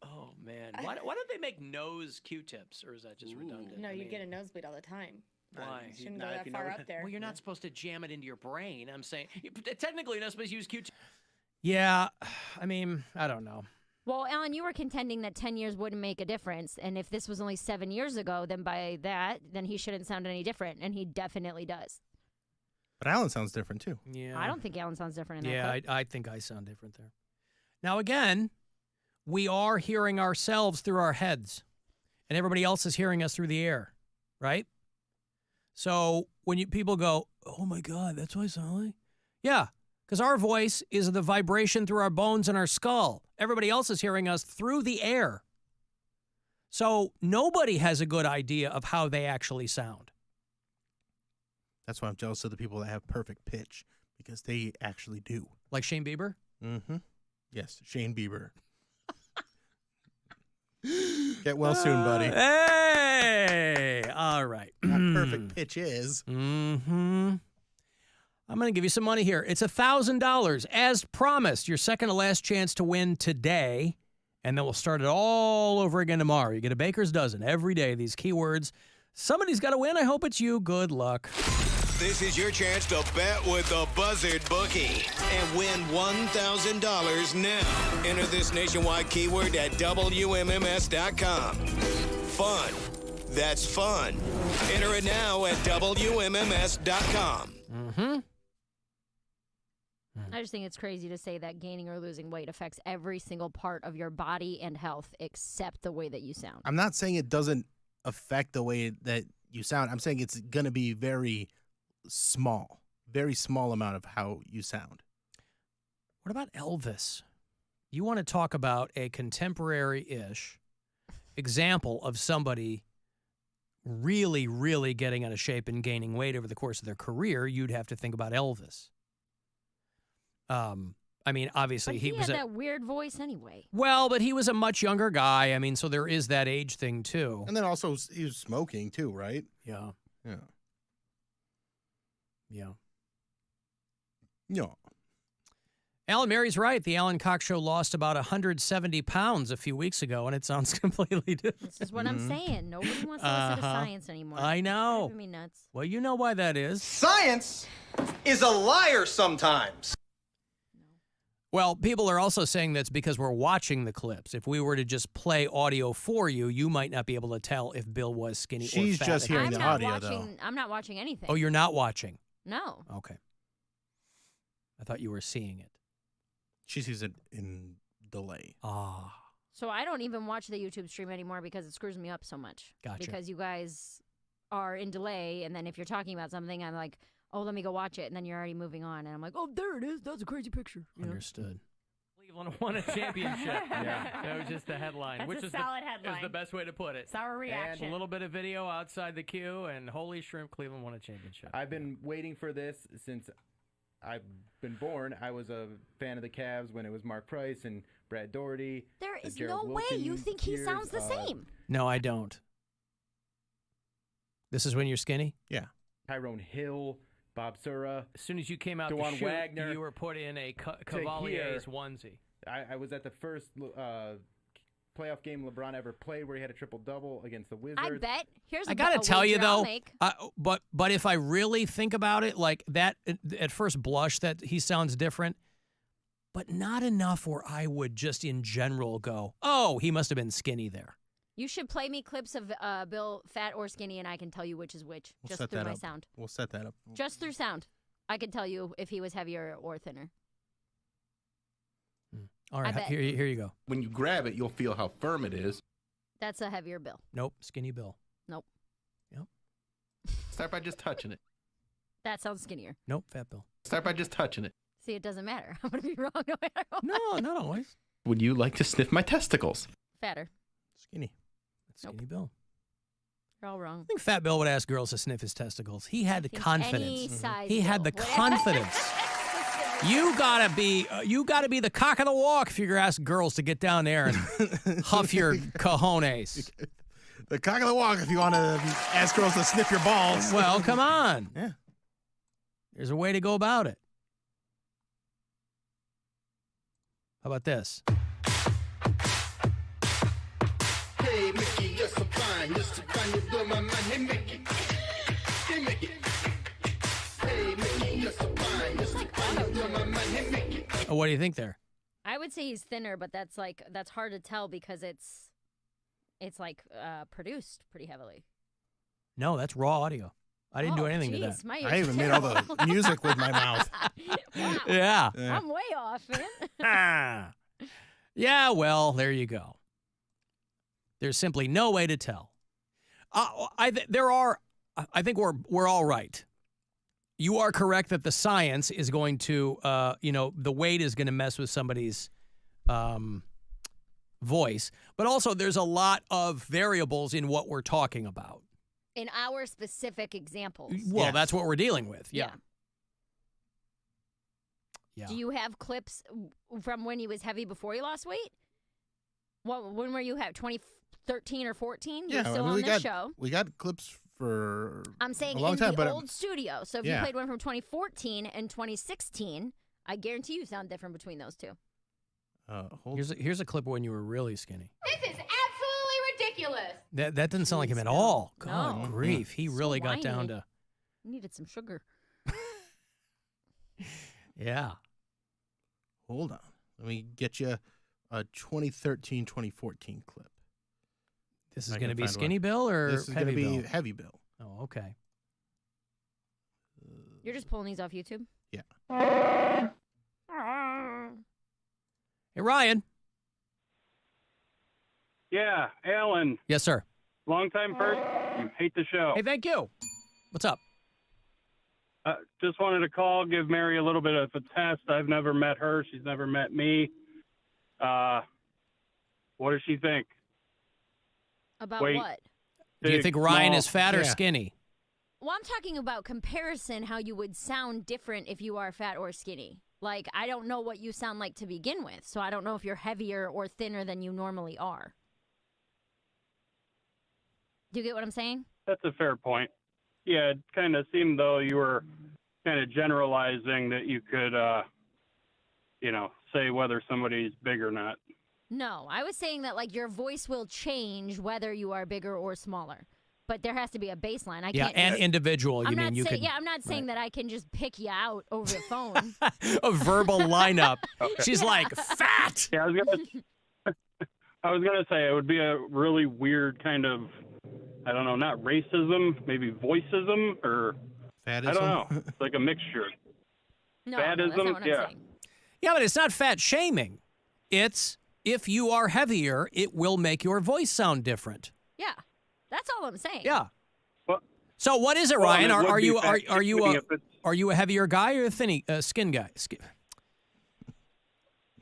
Speaker 8: Oh, man. Why don't they make nose Q-tips, or is that just redundant?
Speaker 15: No, you get a nosebleed all the time.
Speaker 8: Why?
Speaker 15: You shouldn't go that far up there.
Speaker 8: Well, you're not supposed to jam it into your brain. I'm saying, technically, you're not supposed to use Q-tips. Yeah, I mean, I don't know.
Speaker 7: Well, Alan, you were contending that 10 years wouldn't make a difference, and if this was only 7 years ago, then by that, then he shouldn't sound any different, and he definitely does.
Speaker 4: But Alan sounds different, too.
Speaker 8: Yeah.
Speaker 7: I don't think Alan sounds different in that
Speaker 8: Yeah,
Speaker 7: clip.
Speaker 8: I think I sound different there. Now, again, we are hearing ourselves through our heads, and everybody else is hearing us through the air, right? So when people go, oh, my God, that's what I sound like? Yeah, because our voice is the vibration through our bones and our skull. Everybody else is hearing us through the air. So nobody has a good idea of how they actually sound.
Speaker 4: That's why I'm jealous of the people that have perfect pitch, because they actually do.
Speaker 8: Like Shane Bieber?
Speaker 4: Mm-hmm. Yes, Shane Bieber. Get well soon, buddy.
Speaker 8: Hey! All right.
Speaker 4: That perfect pitch is.
Speaker 8: Mm-hmm. I'm going to give you some money here. It's $1,000. As promised, your second to last chance to win today, and then we'll start it all over again tomorrow. You get a baker's dozen every day, these keywords. Somebody's got to win. I hope it's you. Good luck.
Speaker 5: This is your chance to bet with the Buzzard Bookie and win $1,000 now. Enter this nationwide keyword at WMMS.com. Fun. That's fun. Enter it now at WMMS.com.
Speaker 8: Mm-hmm.
Speaker 7: I just think it's crazy to say that gaining or losing weight affects every single part of your body and health except the way that you sound.
Speaker 4: I'm not saying it doesn't affect the way that you sound. I'm saying it's going to be very small amount of how you sound.
Speaker 8: What about Elvis? You want to talk about a contemporary-ish example of somebody really, really getting out of shape and gaining weight over the course of their career, you'd have to think about Elvis. I mean, obviously
Speaker 7: But
Speaker 8: he
Speaker 7: he
Speaker 8: was
Speaker 7: had that weird voice anyway.
Speaker 8: well, but he was a much younger guy. I mean, so there is that age thing too.
Speaker 4: And then also he was smoking too, right?
Speaker 8: Yeah.
Speaker 4: Yeah.
Speaker 8: Yeah.
Speaker 4: Yeah.
Speaker 8: Alan, Mary's right. The Alan Cox Show lost about 170 pounds a few weeks ago, and it sounds completely different.
Speaker 7: This is what I'm saying. Nobody wants to listen to science anymore.
Speaker 8: I know.
Speaker 7: Driving me nuts.
Speaker 8: Well, you know why that is.
Speaker 16: Science is a liar sometimes.
Speaker 8: Well, people are also saying that's because we're watching the clips. If we were to just play audio for you, you might not be able to tell if Bill was skinny or fat.
Speaker 4: She's just hearing the audio, though.
Speaker 7: I'm not watching anything.
Speaker 8: Oh, you're not watching?
Speaker 7: No.
Speaker 8: Okay. I thought you were seeing it.
Speaker 4: She sees it in delay.
Speaker 8: Ah.
Speaker 7: So I don't even watch the YouTube stream anymore because it screws me up so much.
Speaker 8: Gotcha.
Speaker 7: Because you guys are in delay, and then if you're talking about something, I'm like, oh, let me go watch it, and then you're already moving on, and I'm like, oh, there it is. That's a crazy picture. You know?
Speaker 8: Understood.
Speaker 3: Cleveland won a championship. That was just the headline.
Speaker 10: That's
Speaker 3: which
Speaker 10: a
Speaker 3: is
Speaker 10: solid
Speaker 3: the,
Speaker 10: headline.
Speaker 3: Is the best way to put it.
Speaker 10: Sour reaction.
Speaker 3: And a little bit of video outside the queue, and holy shrimp, Cleveland won a championship.
Speaker 13: I've been waiting for this since I've been born. I was a fan of the Cavs when it was Mark Price and Brad Daugherty.
Speaker 7: There is
Speaker 13: Gerald
Speaker 7: no way
Speaker 13: Wilson
Speaker 7: you think he
Speaker 13: years,
Speaker 7: sounds the same.
Speaker 8: No, I don't. This is when you're skinny?
Speaker 4: Yeah.
Speaker 13: Tyrone Hill, Bob Sura.
Speaker 3: As soon as you came out
Speaker 13: DeJuan
Speaker 3: the chute,
Speaker 13: Wagner,
Speaker 3: you were put in a
Speaker 13: to
Speaker 3: Cavalier's
Speaker 13: here.
Speaker 3: onesie.
Speaker 13: I was at the first playoff game LeBron ever played where he had a triple-double against the Wizards.
Speaker 7: I bet. Here's
Speaker 8: I
Speaker 7: a
Speaker 8: gotta
Speaker 7: a
Speaker 8: tell you
Speaker 7: wager I'll
Speaker 8: though,
Speaker 7: make.
Speaker 8: but if I really think about it, like that at first blush, that he sounds different, but not enough where I would just in general go, oh, he must have been skinny there.
Speaker 7: You should play me clips of Bill fat or skinny, and I can tell you which is which
Speaker 4: We'll
Speaker 7: just
Speaker 4: set
Speaker 7: through
Speaker 4: that
Speaker 7: my
Speaker 4: up.
Speaker 7: sound.
Speaker 4: We'll set that up.
Speaker 7: Just through sound, I can tell you if he was heavier or thinner.
Speaker 8: All right,
Speaker 7: I bet.
Speaker 8: here you go.
Speaker 14: When you grab it, you'll feel how firm it is.
Speaker 7: That's a heavier Bill.
Speaker 8: Nope, skinny Bill.
Speaker 7: Nope.
Speaker 8: Yep.
Speaker 14: Start by just touching it.
Speaker 7: That sounds skinnier.
Speaker 8: Nope, fat Bill.
Speaker 14: Start by just touching it.
Speaker 7: See, it doesn't matter. I'm gonna be wrong no matter what.
Speaker 8: No, not always.
Speaker 14: Would you like to sniff my testicles?
Speaker 7: Fatter.
Speaker 4: Skinny.
Speaker 8: That's skinny Bill.
Speaker 7: You're all wrong.
Speaker 8: I think Fat Bill would ask girls to sniff his testicles. He had the
Speaker 7: think
Speaker 8: confidence.
Speaker 7: any size
Speaker 8: He had the
Speaker 7: Bill.
Speaker 8: confidence. You gotta be the cock of the walk if you're gonna ask girls to get down there and huff your cojones.
Speaker 4: The cock of the walk if you want to ask girls to sniff your balls.
Speaker 8: Well, come on.
Speaker 4: Yeah.
Speaker 8: There's a way to go about it. How about this?
Speaker 25: Hey, Mickey, you're so fine. You're so fine, you blow my mind. Hey, Mickey. Hey, Mickey. Hey, Mickey, you're so fine. You're so fine, you blow my mind. Hey, Mickey.
Speaker 8: Oh, what do you think there?
Speaker 7: I would say he's thinner, but that's hard to tell because it's produced pretty heavily.
Speaker 8: No, that's raw audio. I didn't do anything to that.
Speaker 7: My
Speaker 4: I even made all the music with my mouth.
Speaker 7: Wow.
Speaker 8: Yeah.
Speaker 7: I'm way off, man.
Speaker 8: Yeah, well, there you go. There's simply no way to tell. I think we're all right. You are correct that the science is going to, the weight is going to mess with somebody's voice. But also there's a lot of variables in what we're talking about.
Speaker 7: In our specific examples.
Speaker 8: Well, that's what we're dealing with. Yeah.
Speaker 7: Do you have clips from when he was heavy before he lost weight? When were you 2013 or 14? You're still on this show.
Speaker 4: We got clips for
Speaker 7: I'm saying
Speaker 4: a long
Speaker 7: in
Speaker 4: time,
Speaker 7: the
Speaker 4: but
Speaker 7: old studio. So if you played one from 2014 and 2016, I guarantee you sound different between those two.
Speaker 8: Here's a clip when you were really skinny.
Speaker 15: This is absolutely ridiculous.
Speaker 8: That doesn't sound like him at all.
Speaker 7: No.
Speaker 8: God grief. He really got
Speaker 7: whiny.
Speaker 8: down to...
Speaker 7: Needed some sugar.
Speaker 8: Yeah.
Speaker 4: Hold on. Let me get you a 2013-2014 clip.
Speaker 8: This is going to be Skinny Bill or
Speaker 4: this is going to be Heavy Bill.
Speaker 8: Oh, okay.
Speaker 7: You're just pulling these off YouTube?
Speaker 4: Yeah.
Speaker 8: Hey, Ryan.
Speaker 24: Yeah, Alan.
Speaker 8: Yes, sir.
Speaker 24: Long time person. Hate the show.
Speaker 8: Hey, thank you. What's up?
Speaker 24: Just wanted to call, give Mary a little bit of a test. I've never met her. She's never met me. What does she think?
Speaker 7: About
Speaker 24: Weight,
Speaker 7: what?
Speaker 8: Do you think Ryan
Speaker 24: small.
Speaker 8: is fat or
Speaker 24: Yeah.
Speaker 8: skinny?
Speaker 7: Well, I'm talking about comparison, how you would sound different if you are fat or skinny. Like, I don't know what you sound like to begin with, so I don't know if you're heavier or thinner than you normally are. Do you get what I'm saying?
Speaker 24: That's a fair point. Yeah, it kind of seemed though you were kind of generalizing that you could, say whether somebody's big or not.
Speaker 7: No, I was saying that, like, your voice will change whether you are bigger or smaller. But there has to be a baseline. I can't
Speaker 8: and
Speaker 7: just,
Speaker 8: individual.
Speaker 7: I'm
Speaker 8: You
Speaker 7: not
Speaker 8: mean you
Speaker 7: saying,
Speaker 8: could?
Speaker 7: Yeah, I'm not saying that I can just pick you out over the phone.
Speaker 8: A verbal lineup.
Speaker 24: Okay.
Speaker 8: She's like fat.
Speaker 24: Yeah, I was gonna say it would be a really weird kind of, I don't know, not racism, maybe voiceism, or
Speaker 4: Fatism?
Speaker 24: I don't know. It's like a mixture.
Speaker 7: No,
Speaker 24: Fatism,
Speaker 7: that's not what I'm
Speaker 24: yeah.
Speaker 7: saying.
Speaker 8: Yeah, but it's not fat shaming. It's if you are heavier, it will make your voice sound different.
Speaker 7: Yeah, that's all I'm saying.
Speaker 8: Yeah.
Speaker 24: Well,
Speaker 8: So what is it,
Speaker 24: well,
Speaker 8: Ryan?
Speaker 24: it would
Speaker 8: Are
Speaker 24: be
Speaker 8: you
Speaker 24: fat
Speaker 8: are you
Speaker 24: shaming
Speaker 8: a
Speaker 24: if it's-
Speaker 8: are you a heavier guy or a thin skin guy?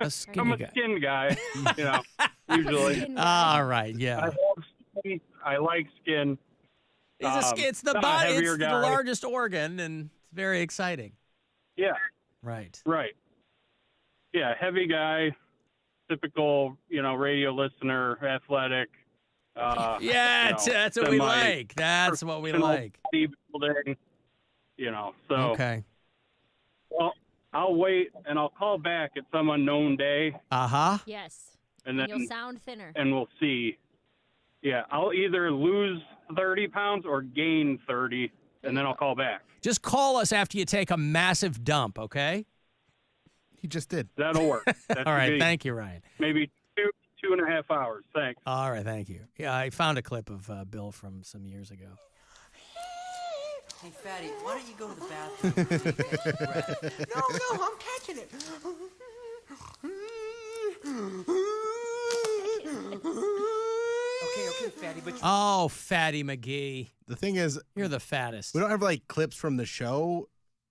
Speaker 8: A skinny
Speaker 24: I'm a
Speaker 8: guy.
Speaker 24: skin guy, usually.
Speaker 8: All right, yeah.
Speaker 24: I love skin. I like skin.
Speaker 8: It's the
Speaker 24: I'm a
Speaker 8: body.
Speaker 24: heavier
Speaker 8: It's the
Speaker 24: guy.
Speaker 8: largest organ, and it's very exciting.
Speaker 24: Yeah.
Speaker 8: Right.
Speaker 24: Right. Yeah, heavy guy, typical, radio listener, athletic.
Speaker 8: Yeah, that's what we like. That's what we like.
Speaker 24: Bodybuilding, so.
Speaker 8: Okay.
Speaker 24: Well, I'll wait and I'll call back at some unknown day.
Speaker 8: Uh-huh.
Speaker 7: Yes.
Speaker 24: And then
Speaker 7: you'll sound thinner.
Speaker 24: And we'll see. Yeah, I'll either lose 30 pounds or gain 30, and then I'll call back.
Speaker 8: Just call us after you take a massive dump, okay?
Speaker 4: He just did.
Speaker 24: That'll work. That
Speaker 8: All right,
Speaker 24: should be
Speaker 8: thank you, Ryan.
Speaker 24: Maybe 2.5 hours. Thanks.
Speaker 8: All right, thank you. Yeah, I found a clip of Bill from some years ago.
Speaker 9: Hey, Fatty, why don't you go to the bathroom and catch your breath? No, I'm catching it. Okay, Fatty, but
Speaker 8: Oh, Fatty McGee.
Speaker 4: The thing is,
Speaker 8: You're the fattest.
Speaker 4: we don't have like clips from the show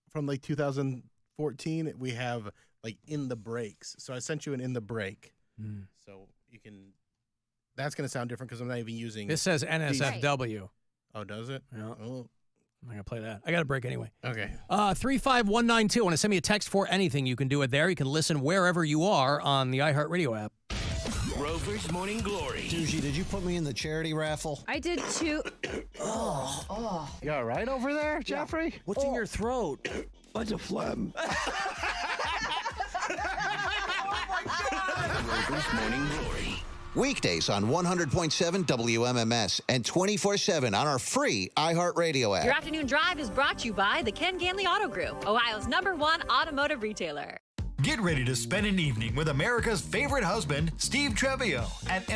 Speaker 4: from like 2014. We have like in the breaks. So I sent you an in the break. So you can. That's gonna sound different because I'm not even using.
Speaker 8: This says NSFW.
Speaker 4: Oh, does it?
Speaker 8: Yeah.
Speaker 4: Oh.
Speaker 8: I'm not going to play that. I got a break anyway.
Speaker 4: Okay.
Speaker 8: 35192. Want to send me a text for anything, you can do it there. You can listen wherever you are on the iHeartRadio app.
Speaker 5: Rover's Morning Glory.
Speaker 10: Susie, did you put me in the charity raffle?
Speaker 11: I did too.
Speaker 10: You all right over there, Jeffrey? What's in your throat?
Speaker 5: Bunch of phlegm. Rover's Morning Glory.
Speaker 10: Weekdays on 100.7 WMMS and 24/7 on our free iHeartRadio app.
Speaker 11: Your afternoon drive is brought to you by the Ken Ganley Auto Group, Ohio's #1 automotive retailer.
Speaker 12: Get ready to spend an evening with America's favorite husband, Steve Trebbio, at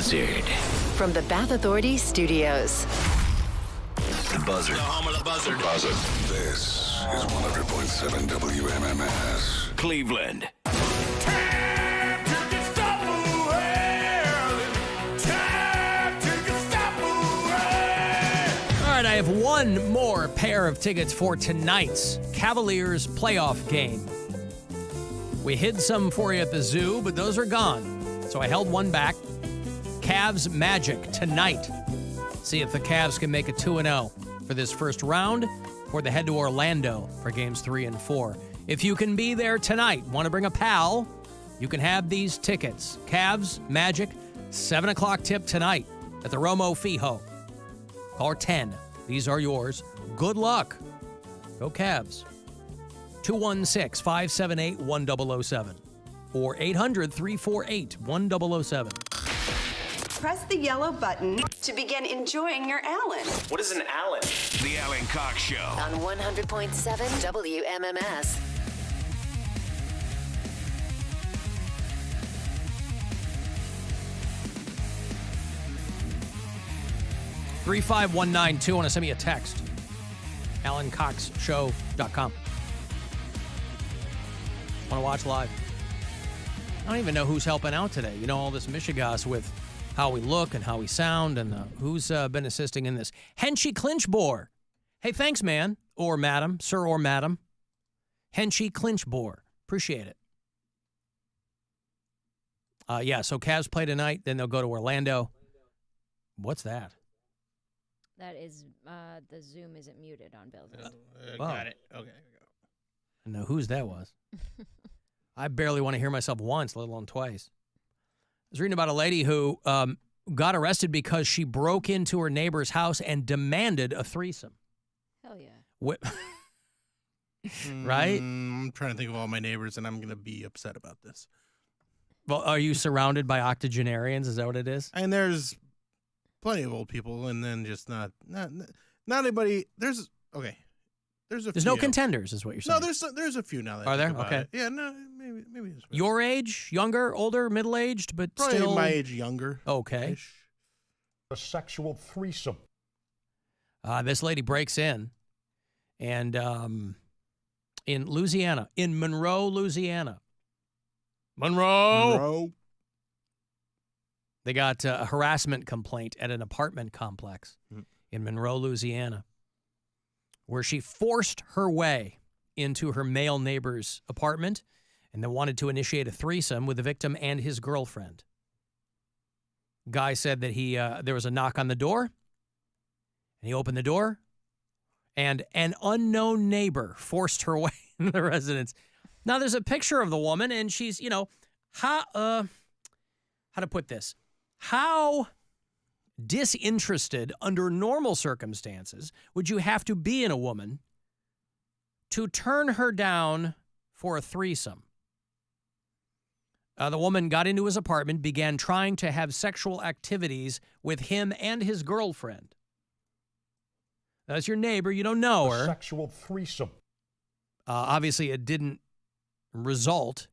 Speaker 17: Buzzard.
Speaker 18: From the Bath Authority Studios.
Speaker 17: The Buzzard. The home of the Buzzard. Buzzard. This is 100.7 WMMS. Cleveland.
Speaker 8: All right, I have one more pair of tickets for tonight's Cavaliers playoff game. We hid some for you at the zoo, but those are gone. So I held one back. Cavs Magic tonight. See if the Cavs can make a 2-0 for this first round before they head to Orlando for games 3 and 4. If you can be there tonight, want to bring a pal, you can have these tickets. Cavs Magic, 7 o'clock tip tonight at the Romo Fijo. Or 10. These are yours. Good luck. Go Cavs. 216-578-1007 or 800-348-1007.
Speaker 19: Press the yellow button to begin enjoying your Alan.
Speaker 17: What is an Alan? The Alan Cox Show.
Speaker 18: On 100.7 WMMS.
Speaker 8: $35192. Want to send me a text. AlanCoxShow.com. Want to watch live? I don't even know who's helping out today. You know, all this mishigas with how we look and how we sound and who's been assisting in this. Henchy Clinchbore. Hey, thanks, man. Or madam. Sir or madam. Henchy Clinchbore. Appreciate it. Yeah, so Cavs play tonight. Then they'll go to Orlando. What's that?
Speaker 7: That is, the Zoom isn't muted on Bill's end.
Speaker 4: Got it. Okay.
Speaker 8: I know whose that was. I barely want to hear myself once, let alone twice. I was reading about a lady who got arrested because she broke into her neighbor's house and demanded a threesome.
Speaker 7: Hell yeah.
Speaker 8: Right?
Speaker 4: I'm trying to think of all my neighbors, and I'm going to be upset about this.
Speaker 8: Well, are you surrounded by octogenarians? Is that what it is?
Speaker 4: And there's plenty of old people, and then just not anybody. There's a
Speaker 8: There's
Speaker 4: few.
Speaker 8: no contenders, is what you're saying.
Speaker 4: No, there's a few now. That
Speaker 8: Are
Speaker 4: I
Speaker 8: there?
Speaker 4: think about
Speaker 8: Okay.
Speaker 4: it. Yeah, no, maybe. There's
Speaker 8: Your age, younger, older, middle-aged, but
Speaker 4: probably
Speaker 8: still
Speaker 4: my age, younger.
Speaker 8: Okay.
Speaker 20: A sexual threesome.
Speaker 8: This lady breaks in, and in Louisiana, in Monroe, Louisiana. Monroe. They got a harassment complaint at an apartment complex in Monroe, Louisiana, where she forced her way into her male neighbor's apartment and then wanted to initiate a threesome with the victim and his girlfriend. Guy said that there was a knock on the door, and he opened the door, and an unknown neighbor forced her way into the residence. Now, there's a picture of the woman, and she's, how to put this? How disinterested under normal circumstances would you have to be in a woman to turn her down for a threesome? The woman got into his apartment, began trying to have sexual activities with him and his girlfriend. That's your neighbor. You don't know her.
Speaker 20: Sexual threesome.
Speaker 8: Obviously, it didn't result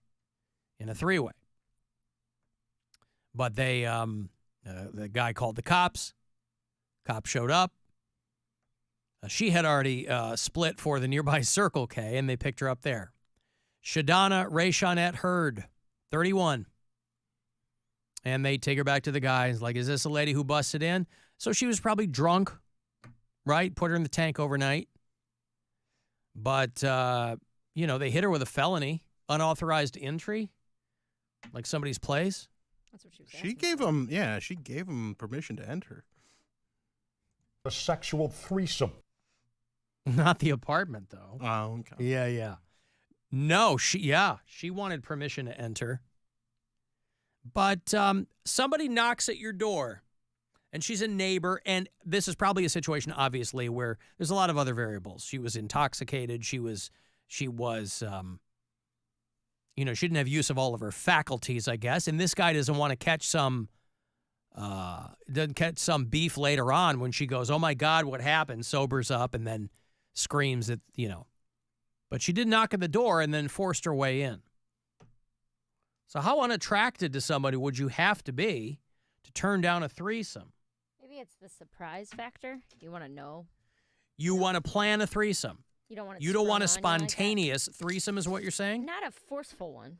Speaker 8: in a three-way. But they, the guy called the cops. Cops showed up. She had already split for the nearby Circle K, and they picked her up there. Shadana Rayshonette Hurd, 31. And they take her back to the guy. He's like, is this a lady who busted in? So she was probably drunk, right? Put her in the tank overnight. But, they hit her with a felony, unauthorized entry, like somebody's place.
Speaker 7: That's what she was
Speaker 4: She gave him permission to enter.
Speaker 20: A sexual threesome.
Speaker 8: Not the apartment, though.
Speaker 4: Oh, okay.
Speaker 8: Yeah. No, she wanted permission to enter. But somebody knocks at your door, and she's a neighbor, and this is probably a situation, obviously, where there's a lot of other variables. She was intoxicated. She didn't have use of all of her faculties, I guess. And this guy doesn't want to catch some beef later on when she goes, oh, my God, what happened? Sobers up and then screams at, But she did knock at the door and then forced her way in. So how unattracted to somebody would you have to be to turn down a threesome?
Speaker 7: Maybe it's the surprise factor. You want to know.
Speaker 8: You want to plan a threesome.
Speaker 7: You don't want it
Speaker 8: You don't want a
Speaker 7: sprung on you like that?
Speaker 8: spontaneous threesome is what you're saying?
Speaker 7: Not a forceful one.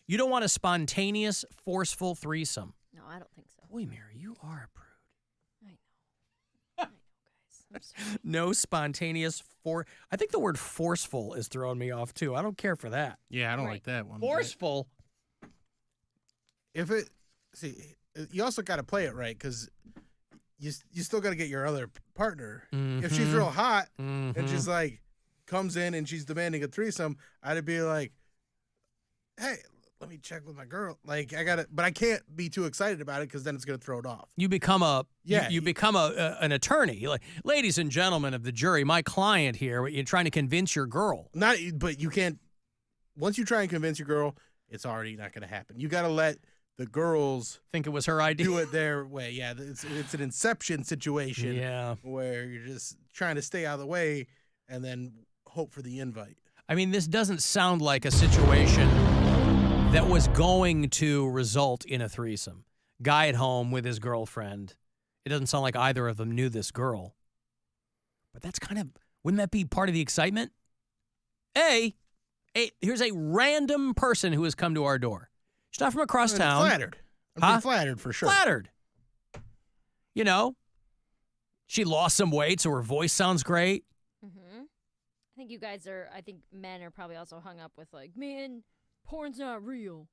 Speaker 8: You don't want a spontaneous, forceful threesome.
Speaker 7: No, I don't think so.
Speaker 8: Boy, Mary, you are a prude.
Speaker 7: I know, guys. I'm sorry.
Speaker 8: No spontaneous I think the word forceful is throwing me off too. I don't care for that.
Speaker 4: Yeah, I don't like that one.
Speaker 8: Forceful.
Speaker 4: If it you also got to play it right because you still got to get your other partner. If she's real hot and she's like comes in and she's demanding a threesome, I'd be like, hey, let me check with my girl. Like but I can't be too excited about it because then it's gonna throw it off.
Speaker 8: You become you become an attorney. You're like, ladies and gentlemen of the jury, my client here. You're trying to convince your girl.
Speaker 4: But you can't. Once you try and convince your girl, it's already not gonna happen. You got to let the girls
Speaker 8: think it was her idea.
Speaker 4: Do it their way. Yeah, it's an inception situation.
Speaker 8: Yeah,
Speaker 4: where you're just trying to stay out of the way and then hope for the invite.
Speaker 8: I mean, this doesn't sound like a situation that was going to result in a threesome. Guy at home with his girlfriend. It doesn't sound like either of them knew this girl. But that's wouldn't that be part of the excitement? Here's a random person who has come to our door. She's not from across town.
Speaker 4: Flattered. I'm flattered for sure.
Speaker 8: Flattered. You know, she lost some weight, so her voice sounds great.
Speaker 7: Mm-hmm. I think men are probably also hung up with like, man, porn's not real.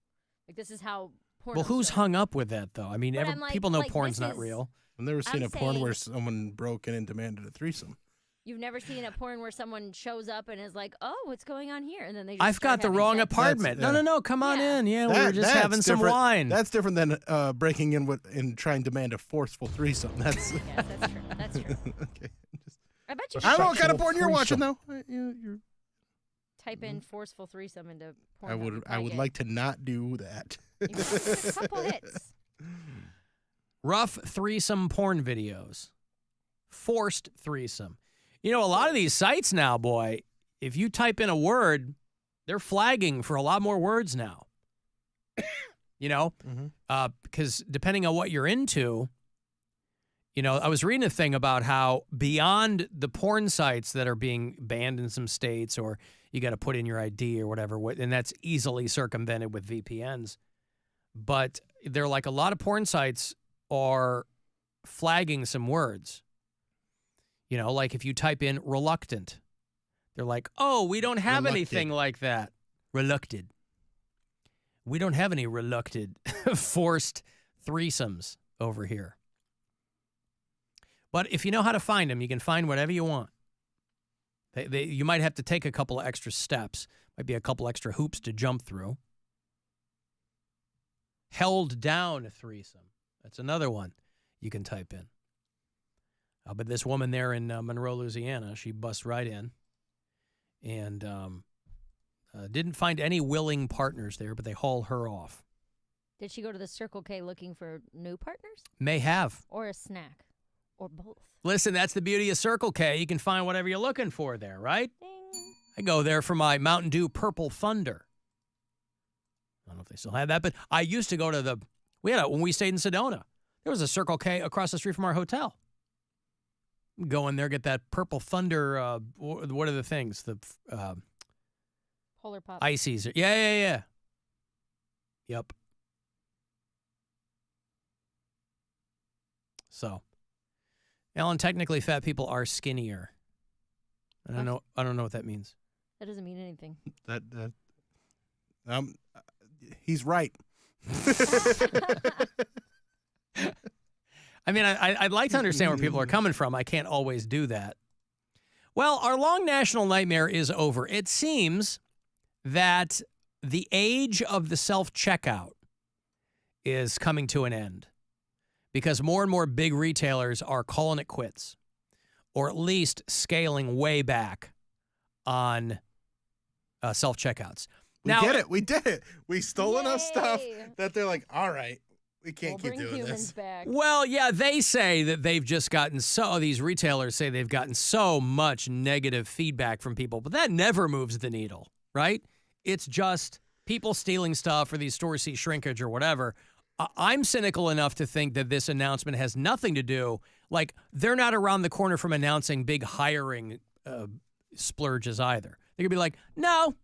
Speaker 7: Like this is how porn.
Speaker 8: Well, who's hung up with that though? I mean, people know porn's not
Speaker 7: this
Speaker 8: real.
Speaker 4: I've never seen a porn where someone broke in and demanded a threesome.
Speaker 7: You've never seen a porn where someone shows up and is like, "Oh, what's going on here?" And then they just
Speaker 8: I've got the wrong apartment. No, come on in. Yeah, we were just having some wine.
Speaker 4: That's different than breaking in and trying to demand a forceful threesome. That's
Speaker 7: yes, that's true. That's true.
Speaker 4: Okay.
Speaker 7: I bet you.
Speaker 4: I don't know what kind of porn you're watching though. You're
Speaker 7: type in forceful threesome into porn.
Speaker 4: I would like to not do that.
Speaker 7: You a couple hits.
Speaker 8: Rough threesome porn videos. Forced threesome. You know, a lot of these sites now, boy, if you type in a word, they're flagging for a lot more words now. You know, because depending on what you're into, you know, I was reading a thing about how beyond the porn sites that are being banned in some states, or you got to put in your ID or whatever, and that's easily circumvented with VPNs. But they're like a lot of porn sites are flagging some words. You know, like if you type in reluctant, they're like, oh, we don't have anything like that. Relucted. We don't have any relucted forced threesomes over here. But if you know how to find them, you can find whatever you want. You might have to take a couple of extra steps. Might be a couple extra hoops to jump through. Held down a threesome. That's another one you can type in. But this woman there in Monroe, Louisiana, she busts right in and didn't find any willing partners there, but they haul her off.
Speaker 7: Did she go to the Circle K looking for new partners?
Speaker 8: May have.
Speaker 7: Or a snack. Or both.
Speaker 8: Listen, that's the beauty of Circle K. You can find whatever you're looking for there, right?
Speaker 7: Ding.
Speaker 8: I go there for my Mountain Dew Purple Thunder. I don't know if they still have that, but I used to go to when we stayed in Sedona, there was a Circle K across the street from our hotel. Go in there, get that Purple Thunder, what are the things? The
Speaker 7: Polar Pop.
Speaker 8: Ices. Yeah. Yep. So, Alan, technically fat people are skinnier. I don't know what that means.
Speaker 7: That doesn't mean anything.
Speaker 4: He's right.
Speaker 8: I mean, I'd like to understand where people are coming from. I can't always do that. Well, our long national nightmare is over. It seems that the age of the self-checkout is coming to an end because more and more big retailers are calling it quits, or at least scaling way back on self-checkouts.
Speaker 4: We did it. We stole enough stuff that they're like, all right. We can't keep doing this.
Speaker 7: Back.
Speaker 8: Well, yeah, they say that they've just gotten these retailers say they've gotten so much negative feedback from people, but that never moves the needle, right? It's just people stealing stuff or these stores see shrinkage or whatever. I'm cynical enough to think that this announcement has nothing to do, like, they're not around the corner from announcing big hiring splurges either. They could be like, no,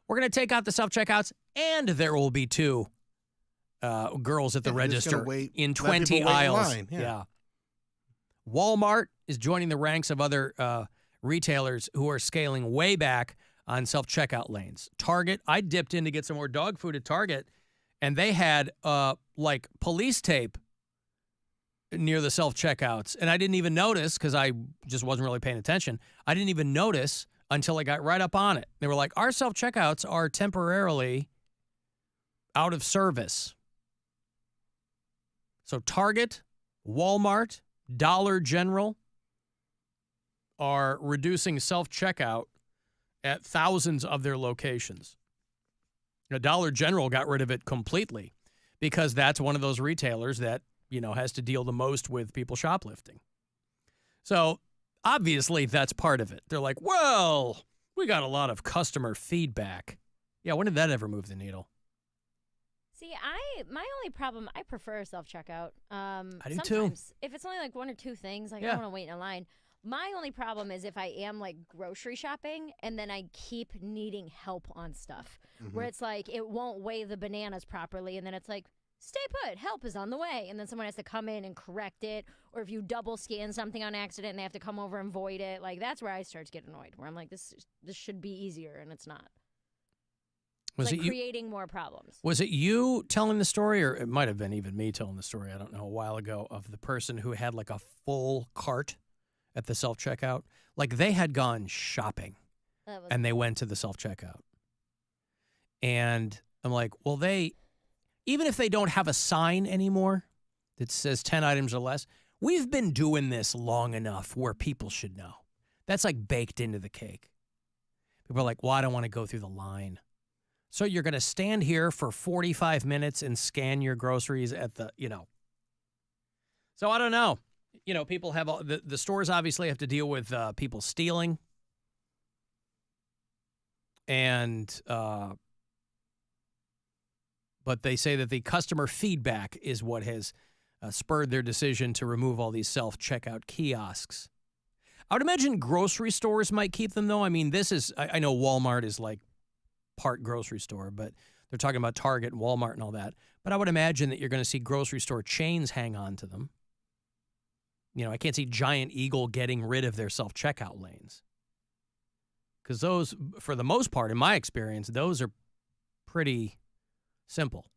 Speaker 8: we're going to take out the self-checkouts, and there will be 2 girls at the register in 20 aisles. Yeah. Walmart is joining the ranks of other retailers who are scaling way back on self-checkout lanes. Target, I dipped in to get some more dog food at Target, and they had, like, police tape near the self-checkouts. And I didn't even notice because I just wasn't really paying attention. I didn't even notice until I got right up on it. They were like, our self-checkouts are temporarily out of service. So Target, Walmart, Dollar General are reducing self-checkout at thousands of their locations. Dollar General got rid of it completely because that's one of those retailers that, has to deal the most with people shoplifting. So obviously that's part of it. They're like, well, we got a lot of customer feedback. Yeah, when did that ever move the needle?
Speaker 7: See, my only problem, I prefer self-checkout.
Speaker 8: I do
Speaker 7: sometimes,
Speaker 8: too.
Speaker 7: if it's only like 1 or 2 things, I
Speaker 8: Yeah.
Speaker 7: don't want to wait in a line. My only problem is if I am like grocery shopping and then I keep needing help on stuff where it's like it won't weigh the bananas properly and then it's like, stay put, help is on the way. And then someone has to come in and correct it. Or if you double scan something on accident and they have to come over and void it. Like that's where I start to get annoyed, where I'm like, this should be easier and it's not.
Speaker 8: Was
Speaker 7: It's like
Speaker 8: it
Speaker 7: creating more problems.
Speaker 8: Was it you telling the story, or it might have been even me telling the story, I don't know, a while ago, of the person who had like a full cart at the self-checkout? Like they had gone shopping and they went to the self-checkout. And I'm like, well, even if they don't have a sign anymore that says 10 items or less, we've been doing this long enough where people should know. That's like baked into the cake. People are like, well, I don't want to go through the line. So you're going to stand here for 45 minutes and scan your groceries at the, So I don't know. People have the stores obviously have to deal with people stealing. And, but they say that the customer feedback is what has spurred their decision to remove all these self-checkout kiosks. I would imagine grocery stores might keep them, though. I mean, I know Walmart is like part grocery store, but they're talking about Target and Walmart and all that. But I would imagine that you're going to see grocery store chains hang on to them. I can't see Giant Eagle getting rid of their self-checkout lanes. Because those, for the most part, in my experience, those are pretty simple.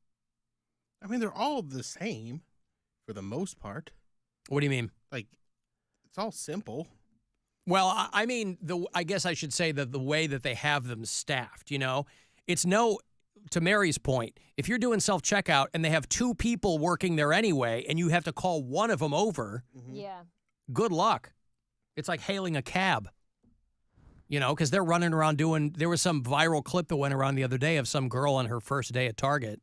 Speaker 4: I mean, they're all the same for the most part.
Speaker 8: What do you mean?
Speaker 4: Like, it's all simple.
Speaker 8: Well, I mean, I guess I should say that the way that they have them staffed, it's to Mary's point, if you're doing self-checkout and they have 2 people working there anyway and you have to call one of them over,
Speaker 7: yeah,
Speaker 8: good luck. It's like hailing a cab, because they're running around there was some viral clip that went around the other day of some girl on her first day at Target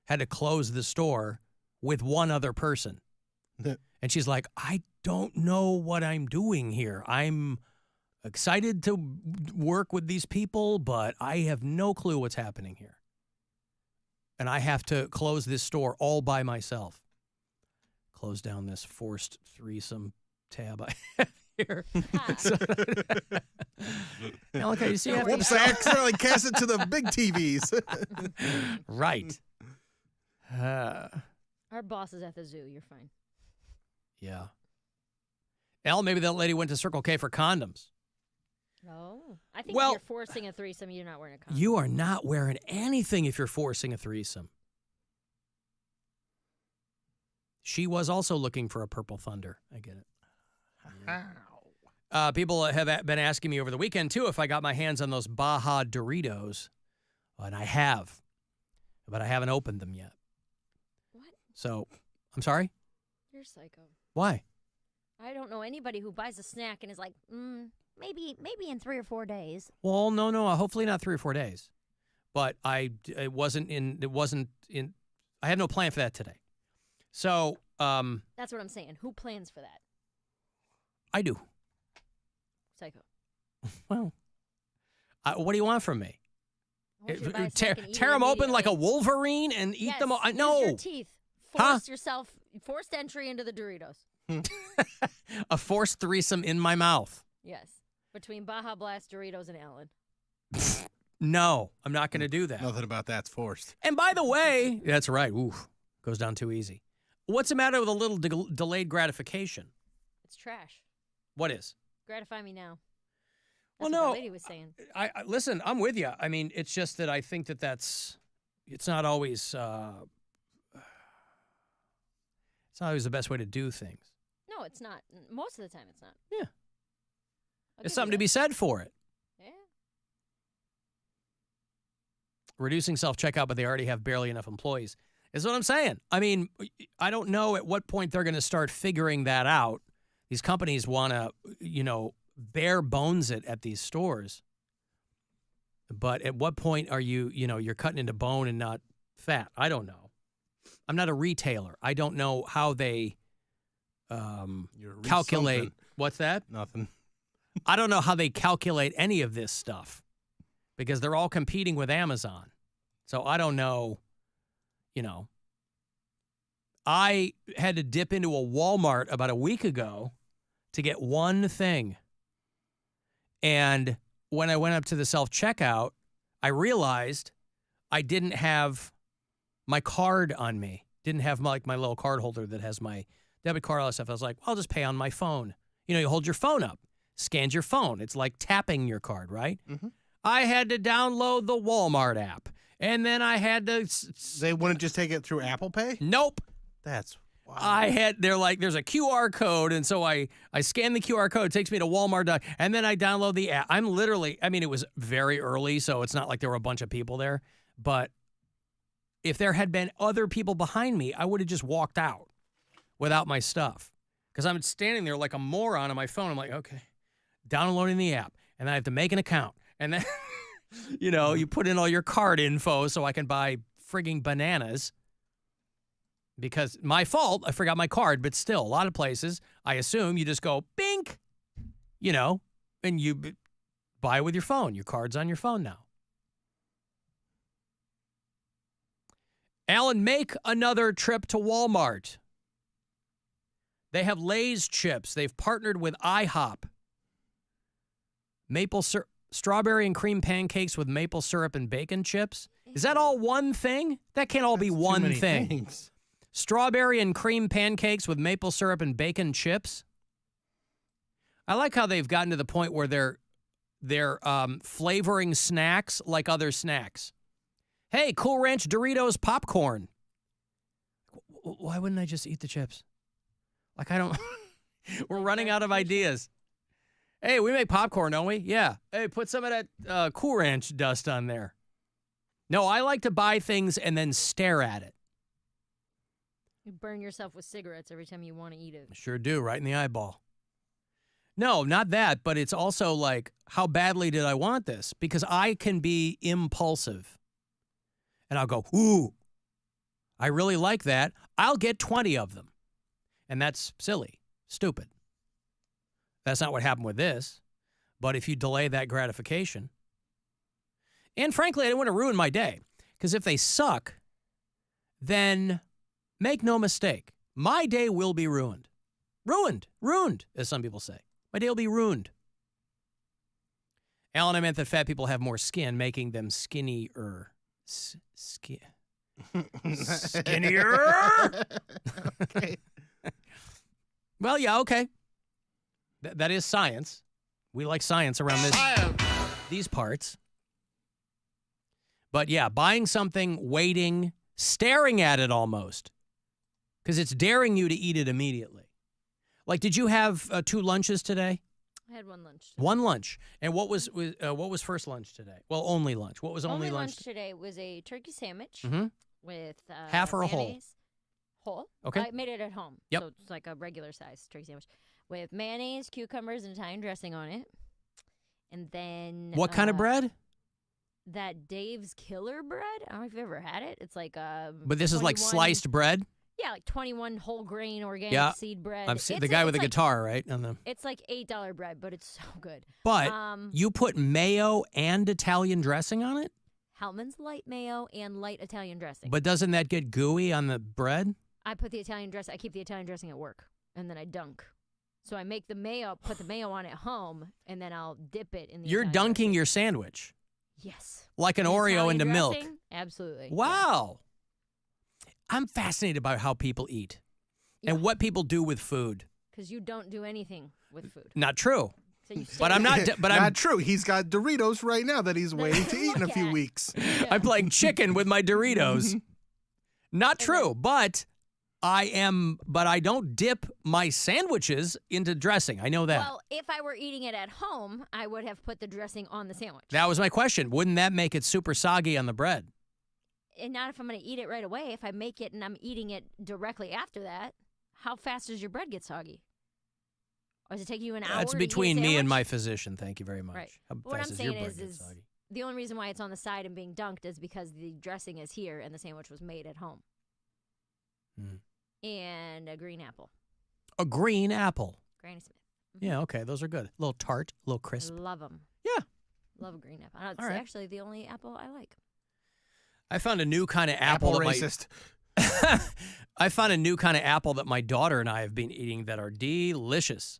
Speaker 8: had to close the store with one other person. And she's like, I don't know what I'm doing here. I'm excited to work with these people, but I have no clue what's happening here. And I have to close this store all by myself. Close down this forced threesome tab I have here. Look, you see,
Speaker 4: whoops, I accidentally cast it to the big TVs.
Speaker 8: Right.
Speaker 7: Our boss is at the zoo. You're fine.
Speaker 8: Yeah. Al, maybe that lady went to Circle K for condoms.
Speaker 7: Oh. I think if you're forcing a threesome, you're not wearing a condom.
Speaker 8: You are not wearing anything if you're forcing a threesome. She was also looking for a purple thunder. I get it. People have been asking me over the weekend, too, if I got my hands on those Baja Doritos. And I have. But I haven't opened them yet.
Speaker 7: What?
Speaker 8: So, I'm sorry?
Speaker 7: You're psycho.
Speaker 8: Why?
Speaker 7: I don't know anybody who buys a snack and is like, maybe in 3 or 4 days.
Speaker 8: Well, no. Hopefully not 3 or 4 days. But I have no plan for that today. So,
Speaker 7: that's what I'm saying. Who plans for that?
Speaker 8: I do.
Speaker 7: Psycho.
Speaker 8: Well, what do you want from me?
Speaker 7: I want you to buy a snack and eat
Speaker 8: Tear
Speaker 7: it
Speaker 8: them open like a
Speaker 7: immediately.
Speaker 8: Wolverine and eat them all?
Speaker 7: Use
Speaker 8: No.
Speaker 7: your teeth. Forced entry into the Doritos.
Speaker 8: A forced threesome in my mouth.
Speaker 7: Yes. Between Baja Blast, Doritos, and Alan.
Speaker 8: No, I'm not going to do that.
Speaker 4: Nothing about that's forced.
Speaker 8: And by the way, that's right. Oof, goes down too easy. What's the matter with a little delayed gratification?
Speaker 7: It's trash.
Speaker 8: What is?
Speaker 7: Gratify me now.
Speaker 8: Well,
Speaker 7: That's what
Speaker 8: no.
Speaker 7: the lady was saying.
Speaker 8: I listen, I'm with you. I mean, it's just that I think it's not always the best way to do things.
Speaker 7: No, it's not. Most of the time, it's not.
Speaker 8: Yeah.
Speaker 7: I'll
Speaker 8: There's
Speaker 7: give
Speaker 8: something
Speaker 7: you
Speaker 8: to be said for it.
Speaker 7: Yeah.
Speaker 8: Reducing self-checkout, but they already have barely enough employees, is what I'm saying. I mean, I don't know at what point they're going to start figuring that out. These companies want to, bare bones it at these stores. But at what point are you're cutting into bone and not fat? I don't know. I'm not a retailer. I don't know how they calculate.
Speaker 4: Something.
Speaker 8: What's that?
Speaker 4: Nothing.
Speaker 8: I don't know how they calculate any of this stuff because they're all competing with Amazon. So I don't know, I had to dip into a Walmart about a week ago to get one thing. And when I went up to the self-checkout, I realized I didn't have my card on me. Didn't have my little card holder that has my debit card, all that stuff. I was like, I'll just pay on my phone. You hold your phone up, scans your phone. It's like tapping your card, right? Mm-hmm. I had to download the Walmart app. And then I had to...
Speaker 4: They wouldn't just take it through Apple Pay?
Speaker 8: Nope.
Speaker 4: That's... Wow.
Speaker 8: They're like, there's a QR code, and so I scan the QR code, it takes me to Walmart, and then I download the app. I'm literally, it was very early, so it's not like there were a bunch of people there, but if there had been other people behind me, I would have just walked out without my stuff, because I'm standing there like a moron on my phone. I'm like, okay, downloading the app, and then I have to make an account, and then, you put in all your card info so I can buy frigging bananas. Because my fault, I forgot my card, but still, a lot of places, I assume you just go, bink, and you buy with your phone. Your card's on your phone now. Alan, make another trip to Walmart. They have Lay's chips. They've partnered with IHOP. Strawberry and cream pancakes with maple syrup and bacon chips. Is that all one thing? That can't all be one thing.
Speaker 4: Things.
Speaker 8: Strawberry and cream pancakes with maple syrup and bacon chips. I like how they've gotten to the point where they're flavoring snacks like other snacks. Hey, Cool Ranch Doritos popcorn. Why wouldn't I just eat the chips? Like, I don't... We're running out of ideas. Hey, we make popcorn, don't we? Yeah. Hey, put some of that Cool Ranch dust on there. No, I like to buy things and then stare at it.
Speaker 7: You burn yourself with cigarettes every time you want to eat it.
Speaker 8: Sure do, right in the eyeball. No, not that, but it's also like, how badly did I want this? Because I can be impulsive. And I'll go, ooh, I really like that. I'll get 20 of them. And that's silly, stupid. That's not what happened with this. But if you delay that gratification, and frankly, I don't want to ruin my day. Because if they suck, then... Make no mistake, my day will be ruined. Ruined, as some people say. My day will be ruined. Alan, I meant that fat people have more skin, making them skinnier. Skinnier?
Speaker 4: Okay.
Speaker 8: Well, yeah, okay. That is science. We like science around these parts. But yeah, buying something, waiting, staring at it almost. Because it's daring you to eat it immediately. Like, did you have 2 lunches today?
Speaker 7: I had one lunch.
Speaker 8: One lunch. And what was first lunch today? Well, only lunch. What was only lunch?
Speaker 7: Today was a turkey sandwich with
Speaker 8: half or a whole?
Speaker 7: mayonnaise. Whole.
Speaker 8: Okay.
Speaker 7: I made it at home.
Speaker 8: Yep.
Speaker 7: So it's like a regular size turkey sandwich with mayonnaise, cucumbers, and Italian dressing on it. And then
Speaker 8: What kind of bread?
Speaker 7: That Dave's Killer bread. I don't know if you've ever had it. It's like
Speaker 8: But this is like sliced bread?
Speaker 7: Yeah, like 21 whole grain organic seed bread.
Speaker 8: I've seen the guy with the guitar, right?
Speaker 7: It's like $8 bread, but it's so good.
Speaker 8: But you put mayo and Italian dressing on it?
Speaker 7: Hellman's light mayo and light Italian dressing.
Speaker 8: But doesn't that get gooey on the bread?
Speaker 7: I put the Italian dressing. I keep the Italian dressing at work, and then I dunk. So I make the mayo, put the mayo on at home, and then I'll dip it in the.
Speaker 8: You're
Speaker 7: Italian
Speaker 8: dunking
Speaker 7: dressing.
Speaker 8: your sandwich.
Speaker 7: Yes.
Speaker 8: Like an
Speaker 7: The
Speaker 8: Oreo
Speaker 7: Italian
Speaker 8: into milk.
Speaker 7: dressing? Absolutely.
Speaker 8: Wow. I'm fascinated by how people eat and what people do with food.
Speaker 7: Because you don't do anything with food.
Speaker 8: Not true.
Speaker 7: So you
Speaker 8: But I'm not. But I'm
Speaker 4: not true. He's got Doritos right now that he's waiting to eat in a few weeks.
Speaker 8: I'm playing chicken with my Doritos. Not true, but I am. But I don't dip my sandwiches into dressing. I know that.
Speaker 7: Well, if I were eating it at home, I would have put the dressing on the sandwich.
Speaker 8: That was my question. Wouldn't that make it super soggy on the bread?
Speaker 7: And not if I'm going to eat it right away. If I make it and I'm eating it directly after that, how fast does your bread get soggy? Or does it take you an hour?
Speaker 8: That's
Speaker 7: to eat a
Speaker 8: between me and
Speaker 7: sandwich?
Speaker 8: my physician. Thank you very much.
Speaker 7: Right.
Speaker 8: How
Speaker 7: What I'm
Speaker 8: fast does your
Speaker 7: saying
Speaker 8: bread
Speaker 7: is,
Speaker 8: get
Speaker 7: is
Speaker 8: soggy?
Speaker 7: the only reason why it's on the side and being dunked is because the dressing is here and the sandwich was made at home. And a green apple.
Speaker 8: A green apple.
Speaker 7: Granny Smith.
Speaker 8: Yeah, okay. Those are good. A little tart, a little crisp.
Speaker 7: I love them.
Speaker 8: Yeah.
Speaker 7: Love a green apple. It's
Speaker 8: All right.
Speaker 7: actually the only apple I like.
Speaker 8: I found a new kind of apple.
Speaker 4: Apple
Speaker 8: that
Speaker 4: racist.
Speaker 8: I found a new kind of apple that my daughter and I have been eating that are delicious.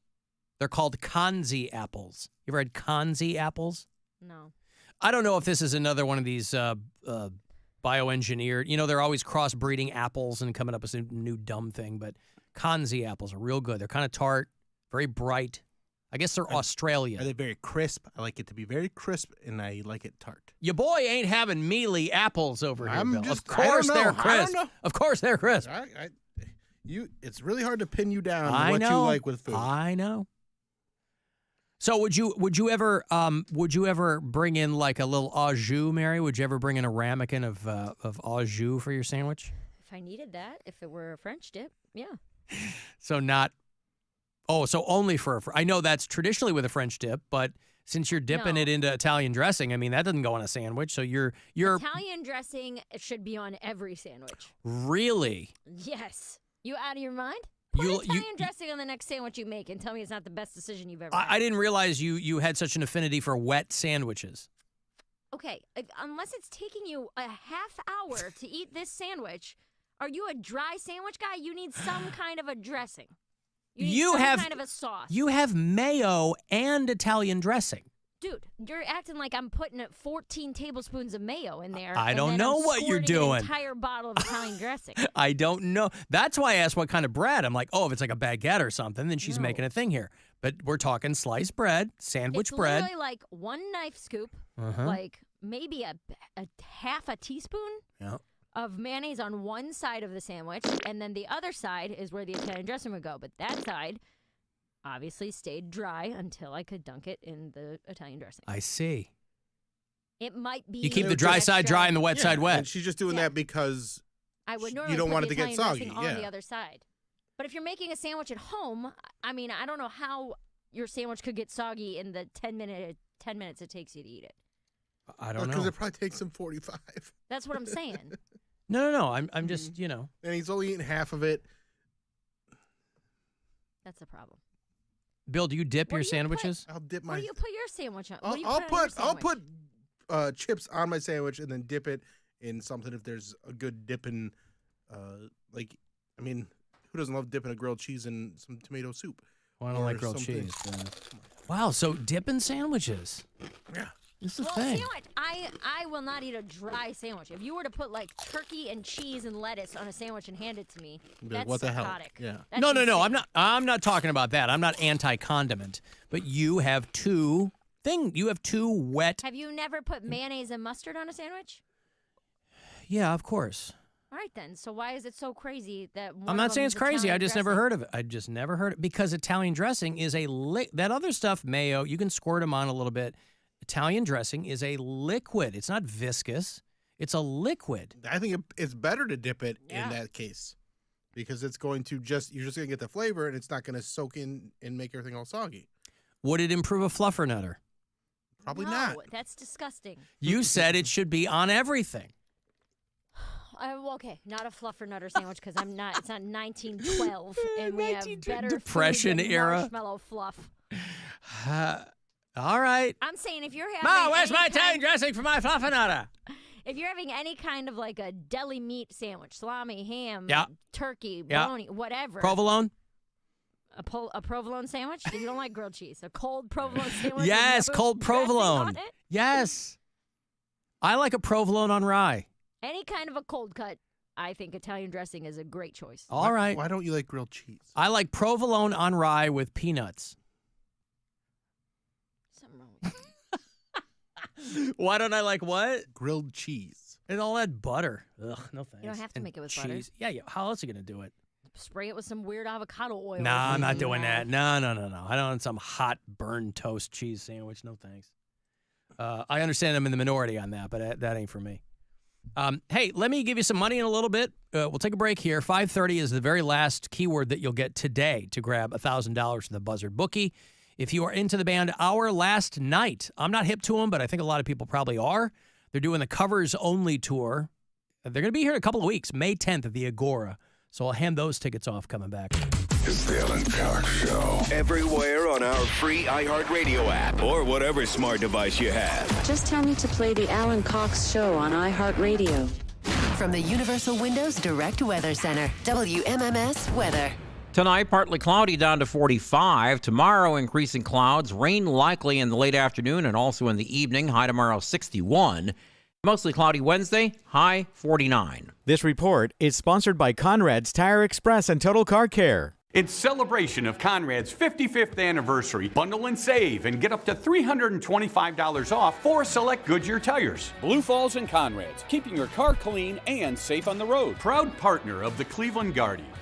Speaker 8: They're called Kanzi apples. You ever had Kanzi apples?
Speaker 7: No.
Speaker 8: I don't know if this is another one of these bioengineered. You know, they're always crossbreeding apples and coming up with some new dumb thing. But Kanzi apples are real good. They're kind of tart, very bright. I guess they're Australian.
Speaker 4: Are they very crisp? I like it to be very crisp, and I like it tart.
Speaker 8: Your boy ain't having mealy apples over here,
Speaker 4: I'm
Speaker 8: Bill.
Speaker 4: just-
Speaker 8: Of course
Speaker 4: I don't
Speaker 8: they're
Speaker 4: know. I don't
Speaker 8: crisp.
Speaker 4: know.
Speaker 8: Of course they're crisp.
Speaker 4: It's really hard to pin you down on
Speaker 8: I
Speaker 4: what
Speaker 8: know.
Speaker 4: you like with food.
Speaker 8: I know. So would you ever bring in like a little au jus, Mary? Would you ever bring in a ramekin of au jus for your sandwich?
Speaker 7: If I needed that, if it were a French dip, yeah.
Speaker 8: So not. Oh, so only for I know that's traditionally with a French dip, but since you're dipping
Speaker 7: No.
Speaker 8: it into Italian dressing, I mean that doesn't go on a sandwich. So you're
Speaker 7: Italian dressing should be on every sandwich.
Speaker 8: really.
Speaker 7: Yes. You out of your mind?
Speaker 8: You-
Speaker 7: Put Italian dressing on the next sandwich you make and tell me it's not the best decision you've ever
Speaker 8: I
Speaker 7: had.
Speaker 8: didn't realize you had such an affinity for wet sandwiches.
Speaker 7: Okay, unless it's taking you a half hour to eat this sandwich, are you a dry sandwich guy? You need some kind of a dressing. You need some kind of a sauce.
Speaker 8: You have mayo and Italian dressing.
Speaker 7: Dude, you're acting like I'm putting 14 tablespoons of mayo in there.
Speaker 8: I
Speaker 7: and
Speaker 8: don't
Speaker 7: then
Speaker 8: know
Speaker 7: I'm
Speaker 8: what you're
Speaker 7: squirting
Speaker 8: doing.
Speaker 7: An entire bottle of Italian dressing.
Speaker 8: I don't know. That's why I asked what kind of bread. I'm like, oh, if it's like a baguette or something, then she's
Speaker 7: No.
Speaker 8: making a thing here. But we're talking sliced bread, sandwich
Speaker 7: It's
Speaker 8: bread.
Speaker 7: literally like one knife scoop,
Speaker 8: Uh-huh.
Speaker 7: like maybe a half a teaspoon
Speaker 8: Yeah.
Speaker 7: of mayonnaise on one side of the sandwich, and then the other side is where the Italian dressing would go. But that side obviously stayed dry until I could dunk it in the Italian dressing.
Speaker 8: I see.
Speaker 7: It might be.
Speaker 8: You keep the dry side dry and the wet side wet.
Speaker 4: And she's just doing that because
Speaker 7: I would
Speaker 4: you
Speaker 7: normally
Speaker 4: don't
Speaker 7: put
Speaker 4: want
Speaker 7: the
Speaker 4: it to get
Speaker 7: Italian
Speaker 4: soggy.
Speaker 7: dressing on
Speaker 4: Yeah.
Speaker 7: the other side. But if you're making a sandwich at home, I mean, I don't know how your sandwich could get soggy in the 10 minutes it takes you to eat it.
Speaker 8: I don't
Speaker 4: Because
Speaker 8: know.
Speaker 4: it probably takes him 45.
Speaker 7: That's what I'm saying.
Speaker 8: No. I'm just,
Speaker 4: And he's only eating half of it.
Speaker 7: That's the problem.
Speaker 8: Bill, do you dip
Speaker 7: What
Speaker 8: your
Speaker 7: do you put-
Speaker 8: sandwiches?
Speaker 4: I'll dip
Speaker 7: What
Speaker 4: my.
Speaker 7: do you put your sandwich on? What do you
Speaker 4: I'll
Speaker 7: put on your
Speaker 4: put
Speaker 7: sandwich?
Speaker 4: chips on my sandwich and then dip it in something if there's a good dipping. I mean, who doesn't love dipping a grilled cheese in some tomato soup?
Speaker 8: Well, I don't
Speaker 4: Or
Speaker 8: like grilled
Speaker 4: something.
Speaker 8: cheese. Wow, so dipping sandwiches.
Speaker 4: Yeah.
Speaker 8: This is the
Speaker 7: Well,
Speaker 8: thing.
Speaker 7: sandwich. I will not eat a dry sandwich. If you were to put like turkey and cheese and lettuce on a sandwich and hand it to me,
Speaker 4: Be like,
Speaker 7: that's
Speaker 4: what the hell?
Speaker 7: psychotic.
Speaker 4: Yeah.
Speaker 7: That's
Speaker 8: No.
Speaker 7: insane.
Speaker 8: I'm not talking about that. I'm not anti-condiment. But you have two wet.
Speaker 7: Have you never put mayonnaise and mustard on a sandwich?
Speaker 8: Yeah, of course.
Speaker 7: All right then. So why is it so crazy that one
Speaker 8: I'm
Speaker 7: of
Speaker 8: not
Speaker 7: them
Speaker 8: saying
Speaker 7: is
Speaker 8: it's crazy.
Speaker 7: Italian
Speaker 8: I just never
Speaker 7: dressing?
Speaker 8: heard of it. I just never heard it because Italian dressing is a that other stuff, mayo, you can squirt them on a little bit. Italian dressing is a liquid. It's not viscous. It's a liquid.
Speaker 4: I think it's better to dip it in that case because it's going to you're just going to get the flavor and it's not going to soak in and make everything all soggy.
Speaker 8: Would it improve a fluffernutter?
Speaker 4: Probably
Speaker 7: No,
Speaker 4: not.
Speaker 7: that's disgusting.
Speaker 8: You said it should be on everything.
Speaker 7: Well, okay, not a fluffernutter sandwich because I'm not. It's not 1912, and we have better food
Speaker 8: Depression
Speaker 7: than
Speaker 8: era.
Speaker 7: marshmallow fluff.
Speaker 8: All right.
Speaker 7: I'm saying if you're having
Speaker 8: Ma, where's
Speaker 7: any
Speaker 8: my
Speaker 7: kind-
Speaker 8: Italian dressing for my fluffernutter?
Speaker 7: If you're having any kind of like a deli meat sandwich, salami, ham,
Speaker 8: Yeah.
Speaker 7: turkey,
Speaker 8: Yeah.
Speaker 7: bologna, whatever.
Speaker 8: Provolone?
Speaker 7: A provolone sandwich? You don't like grilled cheese. A cold provolone sandwich?
Speaker 8: Yes,
Speaker 7: with no
Speaker 8: cold
Speaker 7: dressing
Speaker 8: provolone.
Speaker 7: on it?
Speaker 8: Yes. I like a provolone on rye.
Speaker 7: Any kind of a cold cut, I think Italian dressing is a great choice.
Speaker 8: All right.
Speaker 4: Why don't you like grilled cheese?
Speaker 8: I like provolone on rye with peanuts.
Speaker 7: Something wrong with
Speaker 8: Why don't I like what?
Speaker 4: Grilled cheese.
Speaker 8: And all that butter. Ugh, no thanks.
Speaker 7: You don't have to
Speaker 8: And
Speaker 7: make it with
Speaker 8: cheese.
Speaker 7: butter.
Speaker 8: Yeah, how else are you going to do it?
Speaker 7: Spray it with some weird avocado oil.
Speaker 8: Nah, I'm not doing that. No. I don't want some hot burned toast cheese sandwich. No thanks. I understand I'm in the minority on that, but that ain't for me. Hey, let me give you some money in a little bit. We'll take a break here. 5:30 is the very last keyword that you'll get today to grab $1,000 from the Buzzard Bookie. If you are into the band Our Last Night, I'm not hip to them, but I think a lot of people probably are. They're doing the Covers Only tour. They're going to be here in a couple of weeks, May 10th at the Agora. So I'll hand those tickets off coming back.
Speaker 17: It's the Alan Cox Show.
Speaker 5: Everywhere on our free iHeartRadio app or whatever smart device you have.
Speaker 18: Just tell me to play the Alan Cox Show on iHeartRadio. From the Universal Windows Direct Weather Center, WMMS Weather.
Speaker 1: Tonight, partly cloudy down to 45. Tomorrow, increasing clouds. Rain likely in the late afternoon and also in the evening. High tomorrow, 61. Mostly cloudy Wednesday, high 49.
Speaker 6: This report is sponsored by Conrad's Tire Express and Total Car Care.
Speaker 21: In celebration of Conrad's 55th anniversary, bundle and save and get up to $325 off for select Goodyear tires. Blue Falls and Conrad's, keeping your car clean and safe on the road. Proud partner of the Cleveland Guardians.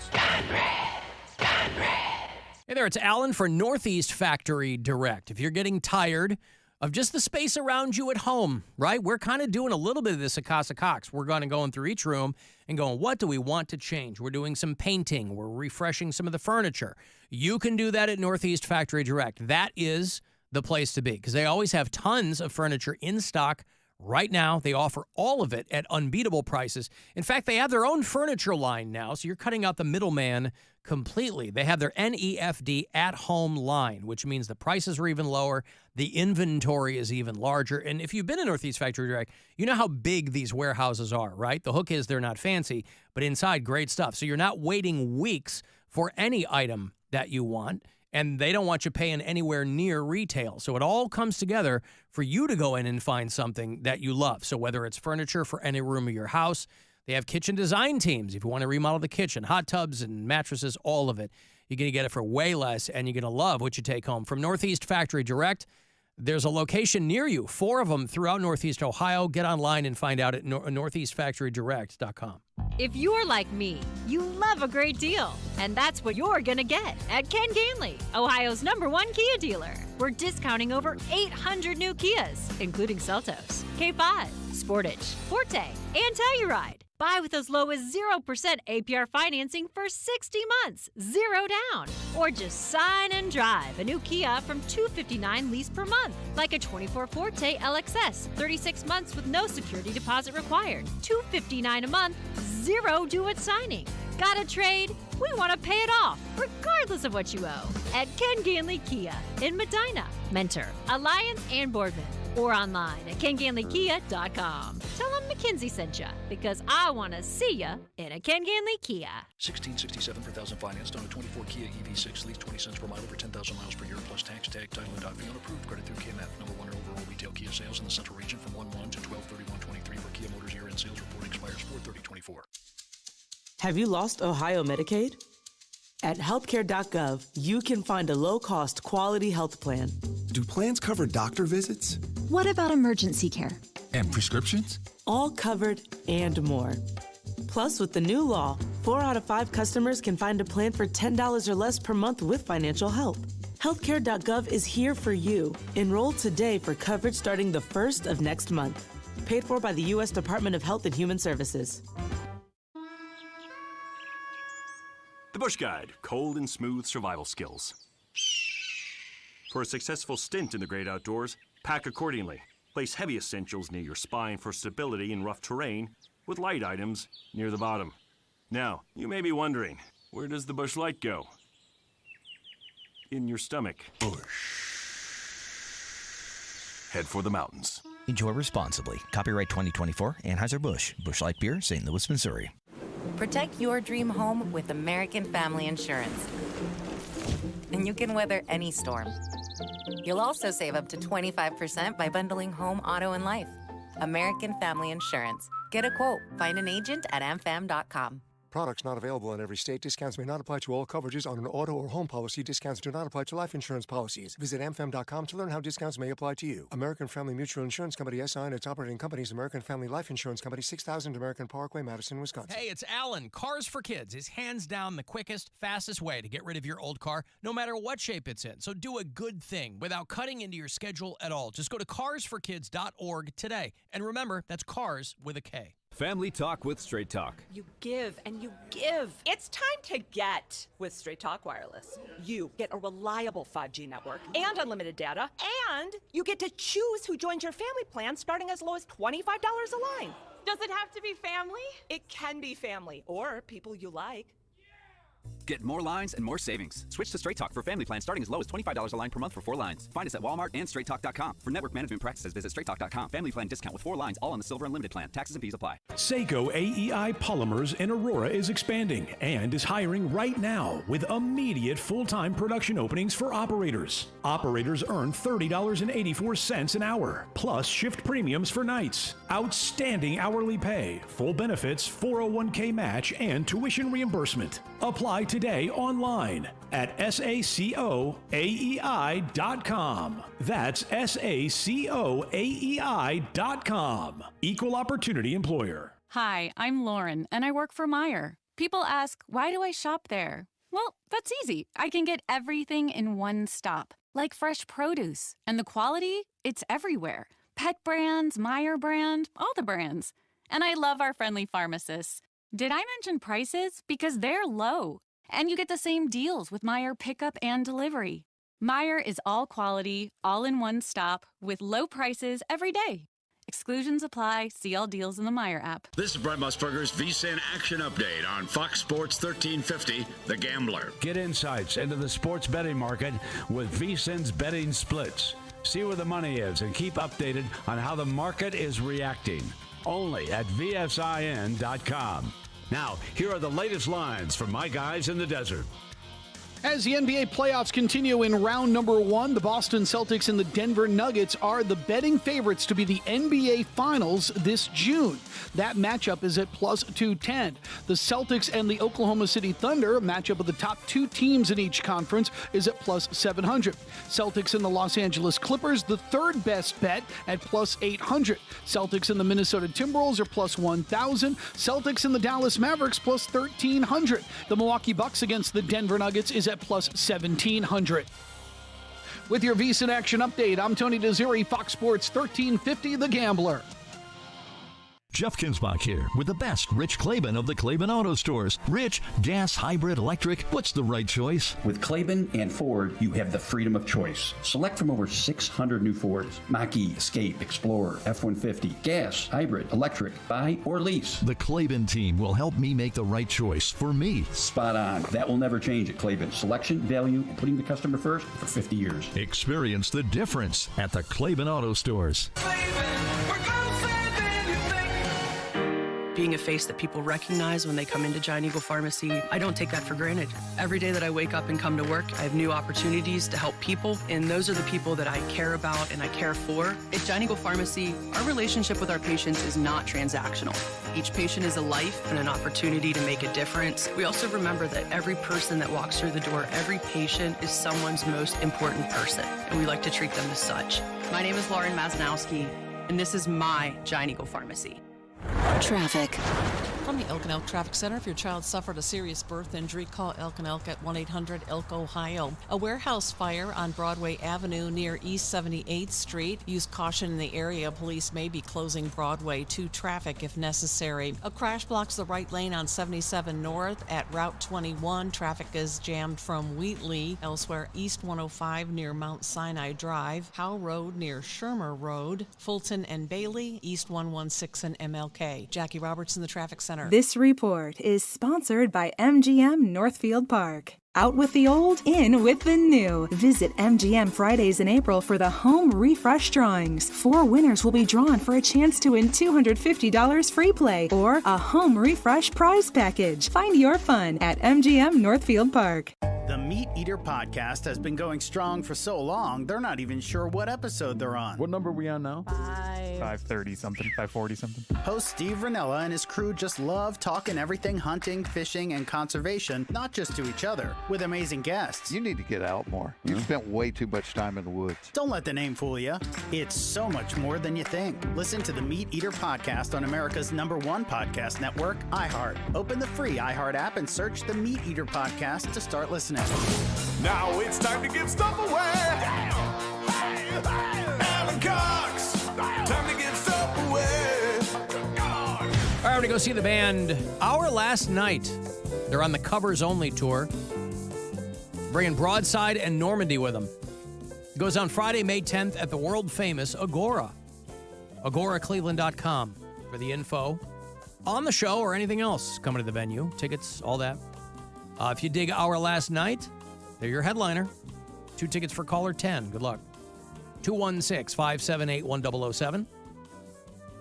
Speaker 8: Hey there, it's Alan for Northeast Factory Direct. If you're getting tired of just the space around you at home, right? We're kind of doing a little bit of this at Casa Cox. We're going through each room and going, what do we want to change? We're doing some painting. We're refreshing some of the furniture. You can do that at Northeast Factory Direct. That is the place to be because they always have tons of furniture in stock right now. They offer all of it at unbeatable prices. In fact, they have their own furniture line now, so you're cutting out the middleman completely. They have their NEFD at-home line, which means the prices are even lower, the inventory is even larger. And if you've been in Northeast Factory Direct, you know how big these warehouses are, right? The hook is they're not fancy, but inside, great stuff. So you're not waiting weeks for any item that you want, and they don't want you paying anywhere near retail. So it all comes together for you to go in and find something that you love. So whether it's furniture for any room of your house, they have kitchen design teams if you want to remodel the kitchen, hot tubs and mattresses, all of it. You're going to get it for way less, and you're going to love what you take home. From Northeast Factory Direct, there's a location near you, 4 of them throughout Northeast Ohio. Get online and find out at northeastfactorydirect.com.
Speaker 11: If you're like me, you love a great deal. And that's what you're going to get at Ken Ganley, Ohio's #1 Kia dealer. We're discounting over 800 new Kias, including Seltos, K5, Sportage, Forte, and Telluride. Buy with as low as 0% APR financing for 60 months, 0 down. Or just sign and drive a new Kia from $259 lease per month. Like a 24 Forte LXS, 36 months with no security deposit required. $259 a month, 0 due at signing. Got a trade? We want to pay it off, regardless of what you owe. At Ken Ganley Kia in Medina, Mentor, Alliance, and Boardman. Or online at KenGanleyKia.com. Tell them McKinsey sent you, because I want to see you in a Ken Ganley Kia.
Speaker 22: $1,667 per thousand financed on a 24 Kia EV6, lease 20 cents per mile over 10,000 miles per year, plus tax, tag, title, and fee on approved. Credit through KMF, #1 overall retail Kia sales in the Central Region from 1/1 to 12/31/23 for Kia Motors year-end sales report expires 4/30/24.
Speaker 23: Have you lost Ohio Medicaid? At healthcare.gov, you can find a low-cost, quality health plan.
Speaker 26: Do plans cover doctor visits?
Speaker 27: What about emergency care?
Speaker 26: And prescriptions?
Speaker 23: All covered and more. Plus, with the new law, 4 out of 5 customers can find a plan for $10 or less per month with financial help. Healthcare.gov is here for you. Enroll today for coverage starting the 1st of next month. Paid for by the U.S. Department of Health and Human Services.
Speaker 28: The Bush Guide, cold and smooth survival skills. For a successful stint in the great outdoors, pack accordingly. Place heavy essentials near your spine for stability in rough terrain, with light items near the bottom. Now, you may be wondering, where does the Bush Light go? In your stomach. Bush. Head for the mountains.
Speaker 2: Enjoy responsibly. Copyright 2024, Anheuser-Busch. Busch Light Beer, St. Louis, Missouri.
Speaker 3: Protect your dream home with American Family Insurance. And you can weather any storm. You'll also save up to 25% by bundling home, auto, and life. American Family Insurance. Get a quote. Find an agent at amfam.com.
Speaker 13: Products not available in every state. Discounts may not apply to all coverages on an auto or home policy. Discounts do not apply to life insurance policies. Visit amfam.com to learn how discounts may apply to you. American Family Mutual Insurance Company, SI, and its operating companies, American Family Life Insurance Company, 6000 American Parkway, Madison, Wisconsin.
Speaker 8: Hey, it's Alan. Cars for Kids is hands down the quickest, fastest way to get rid of your old car, no matter what shape it's in. So do a good thing without cutting into your schedule at all. Just go to carsforkids.org today. And remember, that's cars with a K.
Speaker 14: Family Talk with Straight Talk.
Speaker 15: You give and you give. It's time to get with Straight Talk Wireless. You get a reliable 5G network and unlimited data, and you get to choose who joins your family plan starting as low as $25 a line. Does it have to be family? It can be family or people you like.
Speaker 16: Get more lines and more savings. Switch to Straight Talk for family plans starting as low as $25 a line per month for 4 lines. Find us at Walmart and straighttalk.com. For network management practices, visit straighttalk.com. Family plan discount with 4 lines, all on the Silver Unlimited plan. Taxes and fees apply.
Speaker 24: Seiko AEI Polymers in Aurora is expanding and is hiring right now with immediate full-time production openings for operators. Operators earn $30.84 an hour, plus shift premiums for nights. Outstanding hourly pay, full benefits, 401k match, and tuition reimbursement. Apply today online at sacoaei.com. That's sacoaei.com. Equal opportunity employer.
Speaker 25: Hi, I'm Lauren, and I work for Meijer. People ask, why do I shop there? Well, that's easy. I can get everything in one stop, like fresh produce. And the quality, it's everywhere. Pet brands, Meijer brand, all the brands. And I love our friendly pharmacists. Did I mention prices? Because they're low. And you get the same deals with Meijer pickup and delivery. Meijer is all quality, all in one stop, with low prices every day. Exclusions apply. See all deals in the Meijer app.
Speaker 29: This is Brett Musburger's VSiN Action Update on Fox Sports 1350, The Gambler.
Speaker 30: Get insights into the sports betting market with VSiN's betting splits. See where the money is and keep updated on how the market is reacting. Only at VSIN.com. Now, here are the latest lines from my guys in the desert.
Speaker 31: As the NBA playoffs continue in round number 1, the Boston Celtics and the Denver Nuggets are the betting favorites to be the NBA Finals this June. That matchup is at plus 210. The Celtics and the Oklahoma City Thunder, a matchup of the top 2 teams in each conference, is at plus 700. Celtics and the Los Angeles Clippers, the third best bet, at plus 800. Celtics and the Minnesota Timberwolves are plus 1,000. Celtics and the Dallas Mavericks plus 1,300. The Milwaukee Bucks against the Denver Nuggets is at plus 1,700. With your VSiN Action Update, I'm Tony Desiri, Fox Sports 1350, The Gambler.
Speaker 32: Jeff Kinsbach here with the best Rich Claiborne of the Claiborne Auto Stores. Rich, gas, hybrid, electric, what's the right choice?
Speaker 33: With Claiborne and Ford, you have the freedom of choice. Select from over 600 new Fords, Mach-E, Escape, Explorer, F-150, gas, hybrid, electric, buy or lease.
Speaker 32: The Claiborne team will help me make the right choice for me.
Speaker 33: Spot on. That will never change at Claiborne. Selection, value, and putting the customer first for 50 years.
Speaker 32: Experience the difference at the Claiborne Auto Stores.
Speaker 34: Being a face that people recognize when they come into Giant Eagle Pharmacy, I don't take that for granted. Every day that I wake up and come to work, I have new opportunities to help people, and those are the people that I care about and I care for. At Giant Eagle Pharmacy, our relationship with our patients is not transactional. Each patient is a life and an opportunity to make a difference. We also remember that every person that walks through the door, every patient is someone's most important person, and we like to treat them as such. My name is Lauren Maznowski, and this is my Giant Eagle Pharmacy.
Speaker 18: Traffic.
Speaker 35: From the Elk and Elk Traffic Center, if your child suffered a serious birth injury, call Elk and Elk at 1-800-ELK, Ohio. A warehouse fire on Broadway Avenue near East 78th Street. Use caution in the area. Police may be closing Broadway to traffic if necessary. A crash blocks the right lane on 77 North at Route 21. Traffic is jammed from Wheatley. Elsewhere, East 105 near Mount Sinai Drive. Howe Road near Shermer Road. Fulton and Bailey, East 116 and MLK. Jackie Roberts in the Traffic Center. Center.
Speaker 1: This report is sponsored by MGM Northfield Park. Out with the old, in with the new. Visit MGM Fridays in April for the Home Refresh Drawings. 4 winners will be drawn for a chance to win $250 free play or a Home Refresh prize package. Find your fun at MGM Northfield Park.
Speaker 4: The Meat Eater podcast has been going strong for so long, they're not even sure what episode they're on.
Speaker 5: What number are we on now? 530-something, 540-something.
Speaker 4: Host Steve Ranella and his crew just love talking everything hunting, fishing, and conservation, not just to each other, with amazing guests.
Speaker 6: You need to get out more. You've spent way too much time in the woods.
Speaker 4: Don't let the name fool you. It's so much more than you think. Listen to the Meat Eater podcast on America's #1 podcast network, iHeart. Open the free iHeart app and search the Meat Eater podcast to start listening.
Speaker 7: Now it's time to give stuff away. Alan Cox. Time to give stuff away.
Speaker 8: All right, we're going to go see the band Our Last Night. They're on the Covers Only tour, bringing Broadside and Normandy with them. It goes on Friday, May 10th at the world-famous Agora. AgoraCleveland.com for the info on the show or anything else coming to the venue. Tickets, all that. If you dig Our Last Night, they're your headliner. 2 tickets for caller 10. Good luck. 216-578-1007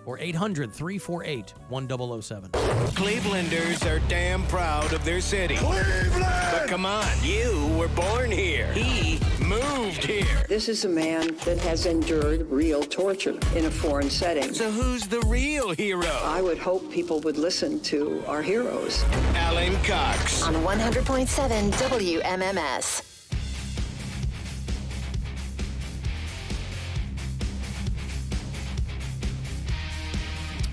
Speaker 8: or 800-348-1007.
Speaker 9: Clevelanders are damn proud of their city.
Speaker 7: Cleveland!
Speaker 9: But come on, you were born here. He moved here.
Speaker 10: This is a man that has endured real torture in a foreign setting.
Speaker 9: So who's the real hero?
Speaker 10: I would hope people would listen to our heroes.
Speaker 9: Alan Cox.
Speaker 18: On 100.7 WMMS.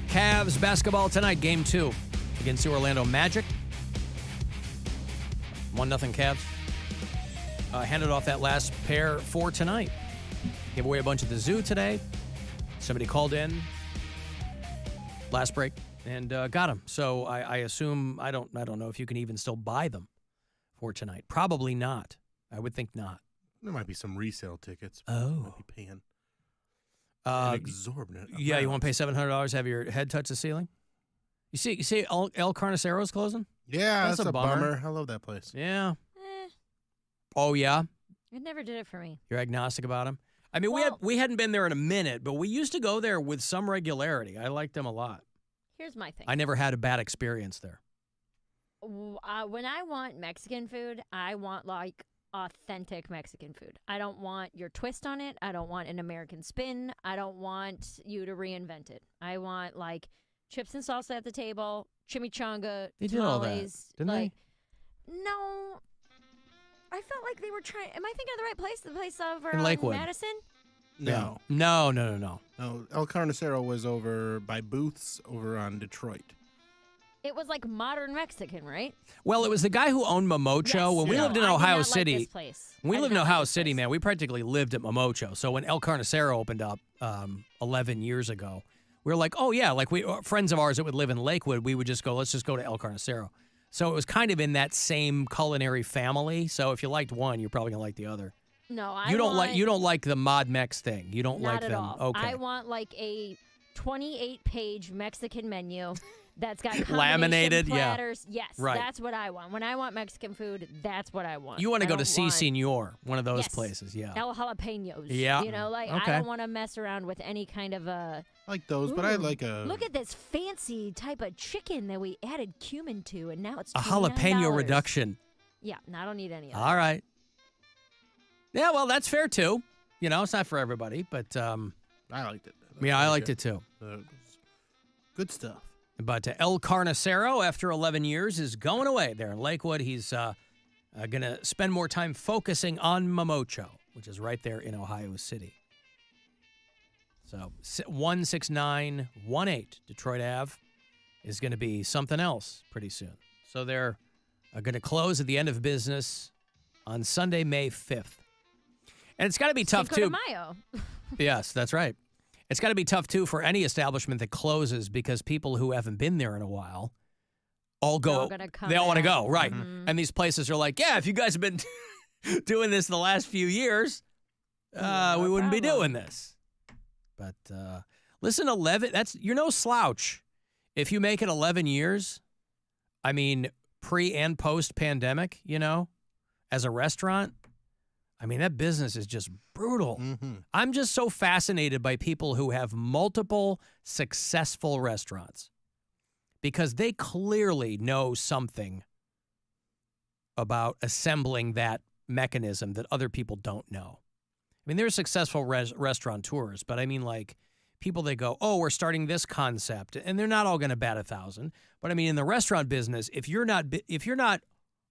Speaker 8: Cavs basketball tonight, game 2 against the Orlando Magic. 1-0 Cavs. Handed off that last pair for tonight. Gave away a bunch at the zoo today. Somebody called in last break and got them. So I assume, I don't know if you can even still buy them for tonight. Probably not. I would think not.
Speaker 11: There might be some resale tickets.
Speaker 8: Oh.
Speaker 11: Might be paying an exorbitant amount.
Speaker 8: Yeah, you want to pay $700, have your head touch the ceiling? You see El Carnicero's closing?
Speaker 11: Yeah, that's a bummer. I love that place.
Speaker 8: Yeah. Oh, yeah?
Speaker 12: It never did it for me.
Speaker 8: You're agnostic about them? I mean, we hadn't been there in a minute, but we used to go there with some regularity. I liked them a lot.
Speaker 12: Here's my thing.
Speaker 8: I never had a bad experience there.
Speaker 12: When I want Mexican food, I want, like, authentic Mexican food. I don't want your twist on it. I don't want an American spin. I don't want you to reinvent it. I want, like, chips and salsa at the table, chimichanga,
Speaker 8: They
Speaker 12: tamales.
Speaker 8: did all that, didn't they?
Speaker 12: No. I felt like they were trying. Am I thinking of the right place? The place over
Speaker 8: In Lakewood.
Speaker 12: Madison?
Speaker 11: No.
Speaker 8: No.
Speaker 11: No, El Carnicero was over by Booth's over on Detroit.
Speaker 12: It was like modern Mexican, right?
Speaker 8: Well, it was the guy who owned Momocho.
Speaker 12: Yes.
Speaker 8: When we lived in
Speaker 12: I did
Speaker 8: Ohio
Speaker 12: not
Speaker 8: City,
Speaker 12: like this place.
Speaker 8: when we
Speaker 12: I
Speaker 8: lived
Speaker 12: did
Speaker 8: in
Speaker 12: not
Speaker 8: Ohio
Speaker 12: like
Speaker 8: City, man, we practically lived at Momocho. So when El Carnicero opened up 11 years ago, we were like, oh yeah, like friends of ours that would live in Lakewood, we would just go, let's just go to El Carnicero. So it was kind of in that same culinary family. So if you liked one, you're probably gonna like the other.
Speaker 12: No,
Speaker 8: you don't like the Mod Mex thing. You don't
Speaker 12: Not
Speaker 8: like
Speaker 12: at
Speaker 8: them.
Speaker 12: all.
Speaker 8: Okay.
Speaker 12: I want like a 28-page Mexican menu that's got
Speaker 8: Laminated, yeah.
Speaker 12: platters. Yes,
Speaker 8: Right.
Speaker 12: that's what I want. When I want Mexican food, that's what I want.
Speaker 8: You want to
Speaker 12: I
Speaker 8: go to
Speaker 12: don't
Speaker 8: Si
Speaker 12: want-
Speaker 8: Senor, one of those
Speaker 12: Yes.
Speaker 8: places, yeah.
Speaker 12: El Jalapenos.
Speaker 8: Yeah.
Speaker 12: You know, like
Speaker 8: Okay.
Speaker 12: I don't want to mess around with any kind of a.
Speaker 11: I like those, but I like a.
Speaker 12: Look at this fancy type of chicken that we added cumin to, and now it's
Speaker 8: A
Speaker 12: $29.
Speaker 8: jalapeno reduction.
Speaker 12: Yeah, no, I don't need any of that.
Speaker 8: All right. Yeah, well, that's fair too. You know, it's not for everybody, but
Speaker 11: I liked it.
Speaker 8: yeah, I liked it too.
Speaker 11: Good stuff.
Speaker 8: But El Carnicero, after 11 years, is going away there in Lakewood. He's going to spend more time focusing on Momocho, which is right there in Ohio City. So 16918 Detroit Ave is going to be something else pretty soon. So they're going to close at the end of business on Sunday, May 5th. And it's got to be tough,
Speaker 12: Cinco de
Speaker 8: too.
Speaker 12: Mayo.
Speaker 8: Yes, that's right. It's got to be tough, too, for any establishment that closes because people who haven't been there in a while all go. They all want to go, right.
Speaker 12: Mm-hmm.
Speaker 8: And these places are like, yeah, if you guys have been doing this the last few years, we wouldn't be doing this. But listen, 11, you're no slouch If you make it 11 years, I mean, pre and post pandemic, as a restaurant, I mean, that business is just brutal.
Speaker 11: Mm-hmm.
Speaker 8: I'm just so fascinated by people who have multiple successful restaurants because they clearly know something about assembling that mechanism that other people don't know. I mean, they're successful restaurateurs, but I mean, like, people that go, oh, we're starting this concept, and they're not all going to bat 1,000. But I mean, in the restaurant business, if you're not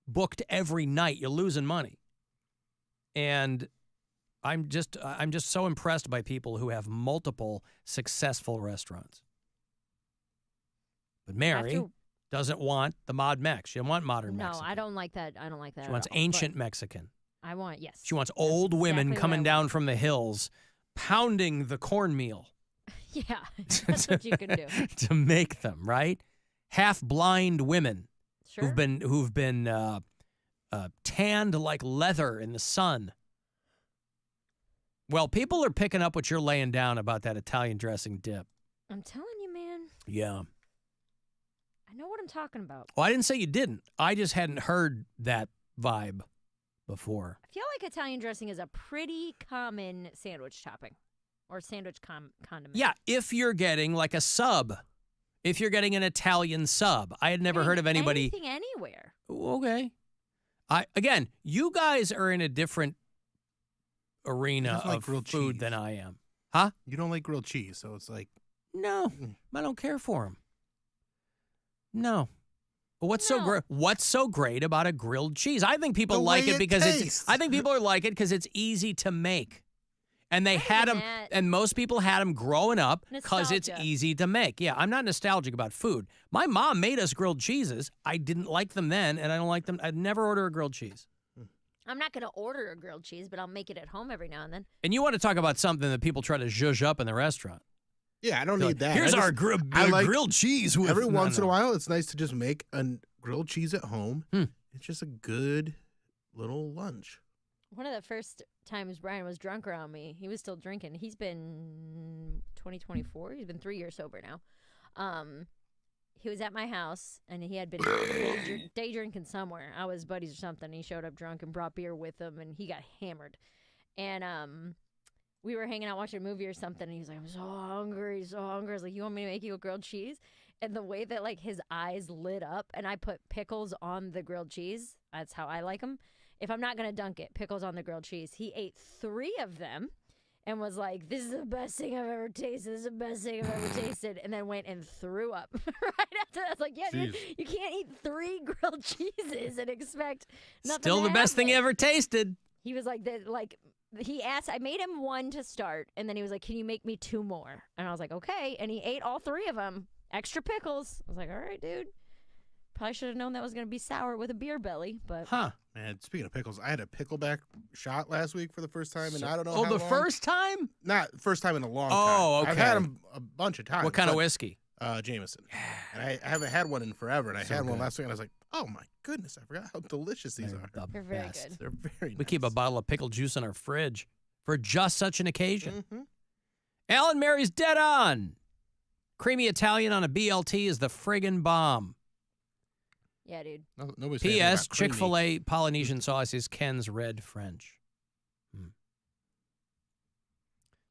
Speaker 8: booked every night, you're losing money. And I'm just so impressed by people who have multiple successful restaurants. But Mary doesn't want the Mod Mex. She doesn't want modern Mexican.
Speaker 12: No, I don't like that. I don't like that.
Speaker 8: She wants ancient Mexican.
Speaker 12: I want, yes.
Speaker 8: She wants old women coming down from the hills, pounding the cornmeal.
Speaker 12: Yeah, that's what you can do.
Speaker 8: To make them, right? Half-blind women
Speaker 12: Sure.
Speaker 8: who've been tanned like leather in the sun. Well, people are picking up what you're laying down about that Italian dressing dip.
Speaker 12: I'm telling you, man.
Speaker 8: Yeah.
Speaker 12: I know what I'm talking about.
Speaker 8: Well, I didn't say you didn't. I just hadn't heard that vibe before.
Speaker 12: I feel like Italian dressing is a pretty common sandwich topping or sandwich condiment.
Speaker 8: Yeah, if you're getting like a sub. If you're getting an Italian sub. I had never heard of anybody.
Speaker 12: Anything anywhere.
Speaker 8: Okay. Again, you guys are in a different arena of food than I am. Huh?
Speaker 11: You don't like grilled cheese, so it's like...
Speaker 8: No, I don't care for them. No. But what's so great about a grilled cheese? I think people like it because I think people like it because it's easy to make. And they had them, and most people had them growing up because it's easy to make. Yeah, I'm not nostalgic about food. My mom made us grilled cheeses. I didn't like them then, and I don't like them. I'd never order a grilled cheese.
Speaker 12: I'm not going to order a grilled cheese, but I'll make it at home every now and then.
Speaker 8: And you want to talk about something that people try to zhuzh up in the restaurant.
Speaker 11: Yeah, I don't need that.
Speaker 8: Here's our grilled cheese.
Speaker 11: Every once in a while, it's nice to just make a grilled cheese at home. It's just a good little lunch.
Speaker 12: One of the first times Brian was drunk around me, he was still drinking. He's been 2024. He's been 3 years sober now. He was at my house, and he had been day drinking somewhere. I was buddies or something. He showed up drunk and brought beer with him, and he got hammered. And we were hanging out watching a movie or something, and he was like, I'm so hungry. I was like, you want me to make you a grilled cheese? And the way that, like, his eyes lit up, and I put pickles on the grilled cheese. That's how I like them. If I'm not going to dunk it, pickles on the grilled cheese. He ate 3 of them and was like, this is the best thing I've ever tasted. This is the best thing I've ever tasted. And then went and threw up right after that. I was like, yeah, dude, you can't eat 3 grilled cheeses and expect nothing
Speaker 8: Still the best thing you ever tasted.
Speaker 12: He was like, he asked, I made him 1 to start. And then he was like, can you make me 2 more? And I was like, okay. And he ate all 3 of them. Extra pickles. I was like, all right, dude. Probably should have known that was going to be sour with a beer belly, but...
Speaker 11: Huh. Man, speaking of pickles, I had a pickleback shot last week for the first time, and I don't know how
Speaker 8: the
Speaker 11: long.
Speaker 8: first time?
Speaker 11: Not first time in a long time.
Speaker 8: Oh, okay.
Speaker 11: I've had them a bunch of times.
Speaker 8: What kind of whiskey?
Speaker 11: Jameson. And I haven't had one in forever, and I had one last week, and I was like, oh, my goodness, I forgot how delicious these are.
Speaker 12: They're very good.
Speaker 11: They're very nice.
Speaker 8: We keep a bottle of pickle juice in our fridge for just such an occasion. Alan Mary's dead on. Creamy Italian on a BLT is the friggin' bomb.
Speaker 12: Yeah, dude.
Speaker 11: Nobody's
Speaker 8: P.S. Chick-fil-A Polynesian sauce is Ken's Red French.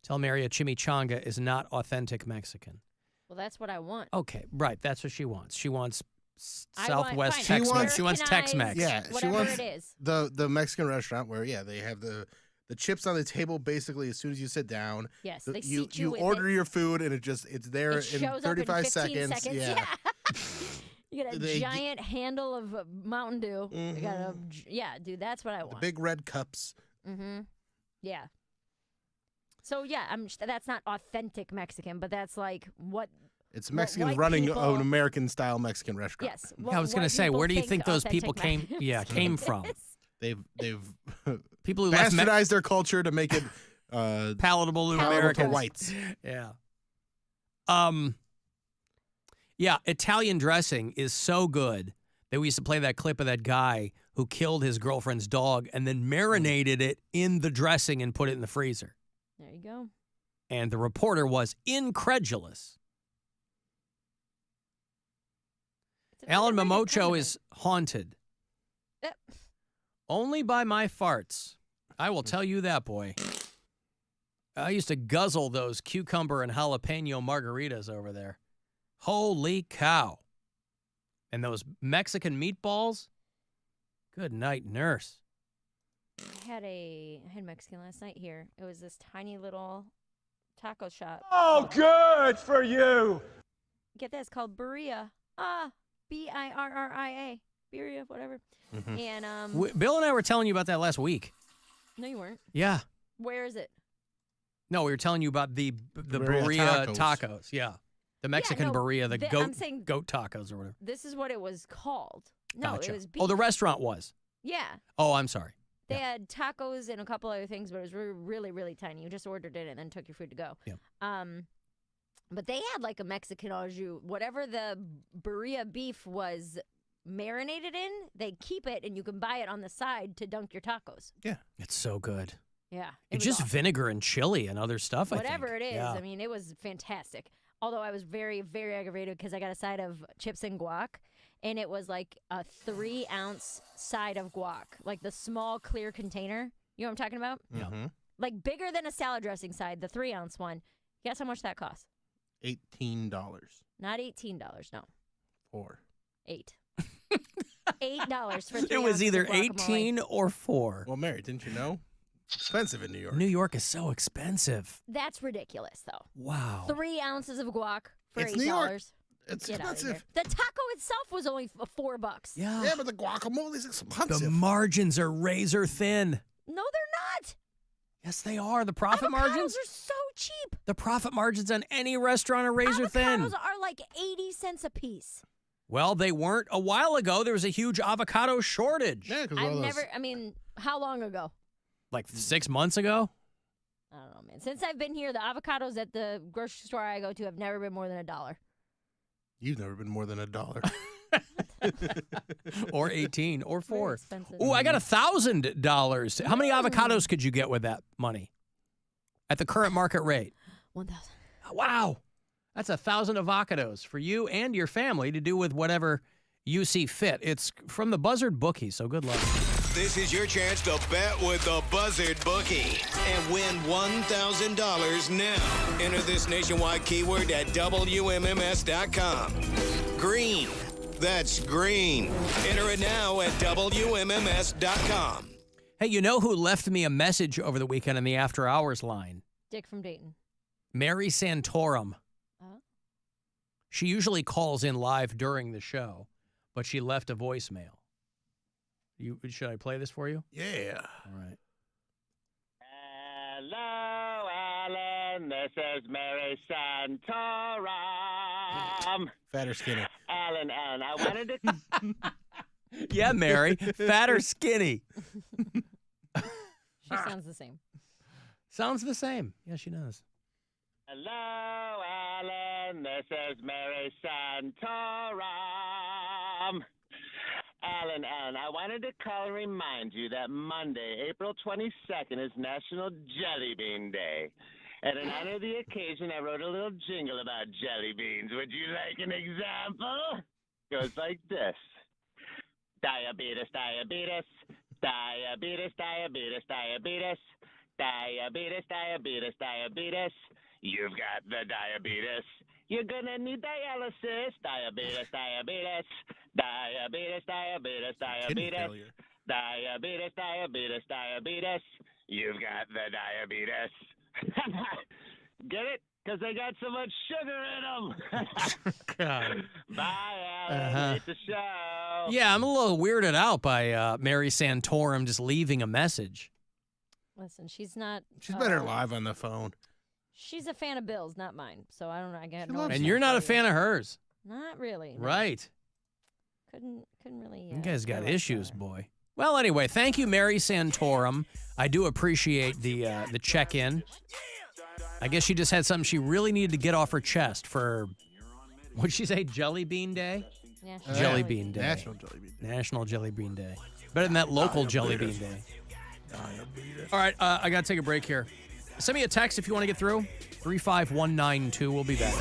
Speaker 8: Tell Mary a chimichanga is not authentic Mexican.
Speaker 12: Well, that's what I want.
Speaker 8: Okay, right. That's what she wants. She wants Southwest Tex-Mex. She wants Tex-Mex.
Speaker 11: Yeah, she wants
Speaker 12: it is.
Speaker 11: the Mexican restaurant where, they have the chips on the table basically as soon as you sit down.
Speaker 12: Yes,
Speaker 11: they
Speaker 12: seat
Speaker 11: you order your food and it's there in 35 seconds. Yeah.
Speaker 12: You got a giant handle of Mountain Dew. You got dude, that's what I want.
Speaker 11: The big red cups.
Speaker 12: Yeah. So that's not authentic Mexican, but that's like what.
Speaker 11: It's Mexicans running an American-style Mexican restaurant.
Speaker 12: Yes.
Speaker 8: I was going to say, where do you think those people came from?
Speaker 11: They've
Speaker 8: people who
Speaker 11: bastardized their culture to make it
Speaker 8: palatable to Americans.
Speaker 11: To whites.
Speaker 8: Yeah. Yeah, Italian dressing is so good that we used to play that clip of that guy who killed his girlfriend's dog and then marinated it in the dressing and put it in the freezer.
Speaker 12: There you go.
Speaker 8: And the reporter was incredulous. Alan Momocho is haunted. Only by my farts. I will tell you that, boy. I used to guzzle those cucumber and jalapeno margaritas over there. Holy cow. And those Mexican meatballs? Good night, nurse.
Speaker 12: I had Mexican last night here. It was this tiny little taco shop.
Speaker 7: Oh, good for you.
Speaker 12: Get this, called Birria. Birria. Birria, whatever.
Speaker 8: Mm-hmm.
Speaker 12: And
Speaker 8: Bill and I were telling you about that last week.
Speaker 12: No, you weren't.
Speaker 8: Yeah.
Speaker 12: Where is it?
Speaker 8: No, we were telling you about the
Speaker 11: Birria
Speaker 8: tacos. Yeah. The Mexican Birria, the goat tacos or whatever.
Speaker 12: This is what it was called. No,
Speaker 8: Gotcha.
Speaker 12: it was beef.
Speaker 8: Oh, the restaurant was.
Speaker 12: Yeah.
Speaker 8: Oh, I'm sorry.
Speaker 12: They had tacos and a couple other things, but it was really, really, really tiny. You just ordered it and then took your food to go.
Speaker 8: Yeah.
Speaker 12: But they had like a Mexican au jus. Whatever the birria beef was marinated in, they keep it and you can buy it on the side to dunk your tacos.
Speaker 11: Yeah.
Speaker 8: It's so good.
Speaker 12: Yeah.
Speaker 8: It's just vinegar and chili and other stuff,
Speaker 12: Whatever
Speaker 8: I think.
Speaker 12: it is.
Speaker 8: Yeah.
Speaker 12: I mean, it was fantastic. Although I was very, very aggravated because I got a side of chips and guac. And it was like a 3-ounce side of guac, like the small clear container. You know what I'm talking about?
Speaker 8: Yeah.
Speaker 11: Mm-hmm.
Speaker 12: Like bigger than a salad dressing side, the 3-ounce one. Guess how much that costs?
Speaker 11: $18.
Speaker 12: Not $18, no.
Speaker 11: 4.
Speaker 12: 8. $8 for 3
Speaker 8: It was
Speaker 12: ounces
Speaker 8: either
Speaker 12: of guacamole.
Speaker 8: 18 or 4.
Speaker 11: Well, Mary, didn't you know? It's expensive in New York.
Speaker 8: New York is so expensive.
Speaker 12: That's ridiculous, though.
Speaker 8: Wow.
Speaker 12: 3 ounces of guac for
Speaker 11: It's
Speaker 12: $8.
Speaker 11: New York. It's
Speaker 12: Get out of here.
Speaker 11: expensive.
Speaker 12: The taco itself was only $4.
Speaker 8: Yeah.
Speaker 11: Yeah, but the guacamole is expensive.
Speaker 8: The margins are razor thin.
Speaker 12: No, they're not.
Speaker 8: Yes, they are. The profit
Speaker 12: Avocados
Speaker 8: margins.
Speaker 12: are so cheap.
Speaker 8: The profit margins on any restaurant are razor thin.
Speaker 12: Avocados are like 80 cents a piece.
Speaker 8: Well, they weren't a while ago. There was a huge avocado shortage.
Speaker 11: Yeah, because
Speaker 12: How long ago?
Speaker 8: Like 6 months ago?
Speaker 12: I don't know, man. Since I've been here, the avocados at the grocery store I go to have never been more than $1.
Speaker 11: You've never been more than $1.
Speaker 8: Or 18 or 4.
Speaker 12: expensive.
Speaker 8: Oh, I got $1,000. How many avocados could you get with that money at the current market rate?
Speaker 12: 1,000.
Speaker 8: Wow. That's 1,000 avocados for you and your family to do with whatever you see fit. It's from the Buzzard Bookie, so good luck.
Speaker 9: This is your chance to bet with the Buzzard Bookie and win $1,000 now. Enter this nationwide keyword at WMMS.com. Green. That's green. Enter it now at WMMS.com.
Speaker 8: Hey, you know who left me a message over the weekend in the After Hours line?
Speaker 12: Dick from Dayton.
Speaker 8: Mary Santora. She usually calls in live during the show, but she left a voicemail. Should I play this for you?
Speaker 11: Yeah.
Speaker 8: All right.
Speaker 2: Hello, Alan. This is Mary Santora.
Speaker 11: Fat or skinny?
Speaker 2: Alan, I wanted to...
Speaker 8: Yeah, Mary. Fat or skinny?
Speaker 12: She sounds the same.
Speaker 8: Sounds the same. Yeah, she does.
Speaker 2: Hello, Alan. This is Mary Santora. Alan, I wanted to call and remind you that Monday, April 22nd, is National Jelly Bean Day. And in honor of the occasion, I wrote a little jingle about jelly beans. Would you like an example? Goes like this. Diabetes, diabetes, diabetes, diabetes, diabetes, diabetes, diabetes, diabetes. You've got the diabetes. You're gonna need dialysis. Diabetes, diabetes, diabetes, diabetes, diabetes, diabetes, diabetes, diabetes. You've got the diabetes. Get it? Because they got so much sugar in them.
Speaker 8: God.
Speaker 2: Bye, Alan. Great the show.
Speaker 8: Yeah, I'm a little weirded out by Mary Santorum just leaving a message.
Speaker 12: Listen, she's not.
Speaker 11: She's better live on the phone.
Speaker 12: She's a fan of Bill's, not mine. So I don't know. I got
Speaker 8: And you're not a fan of hers.
Speaker 12: Not really. No.
Speaker 8: Right.
Speaker 12: Couldn't really.
Speaker 8: You guys got issues, boy. Well, anyway, thank you, Mary Santorum. I do appreciate the check-in. I guess she just had something she really needed to get off her chest for, what'd she say, Jelly Bean Day? Jelly Bean Day.
Speaker 11: National Jelly Bean Day.
Speaker 8: National Jelly Bean Day. Better than that local Jelly Bean Day. All right, I got to take a break here. Send me a text if you want to get through. 35192. We'll be back.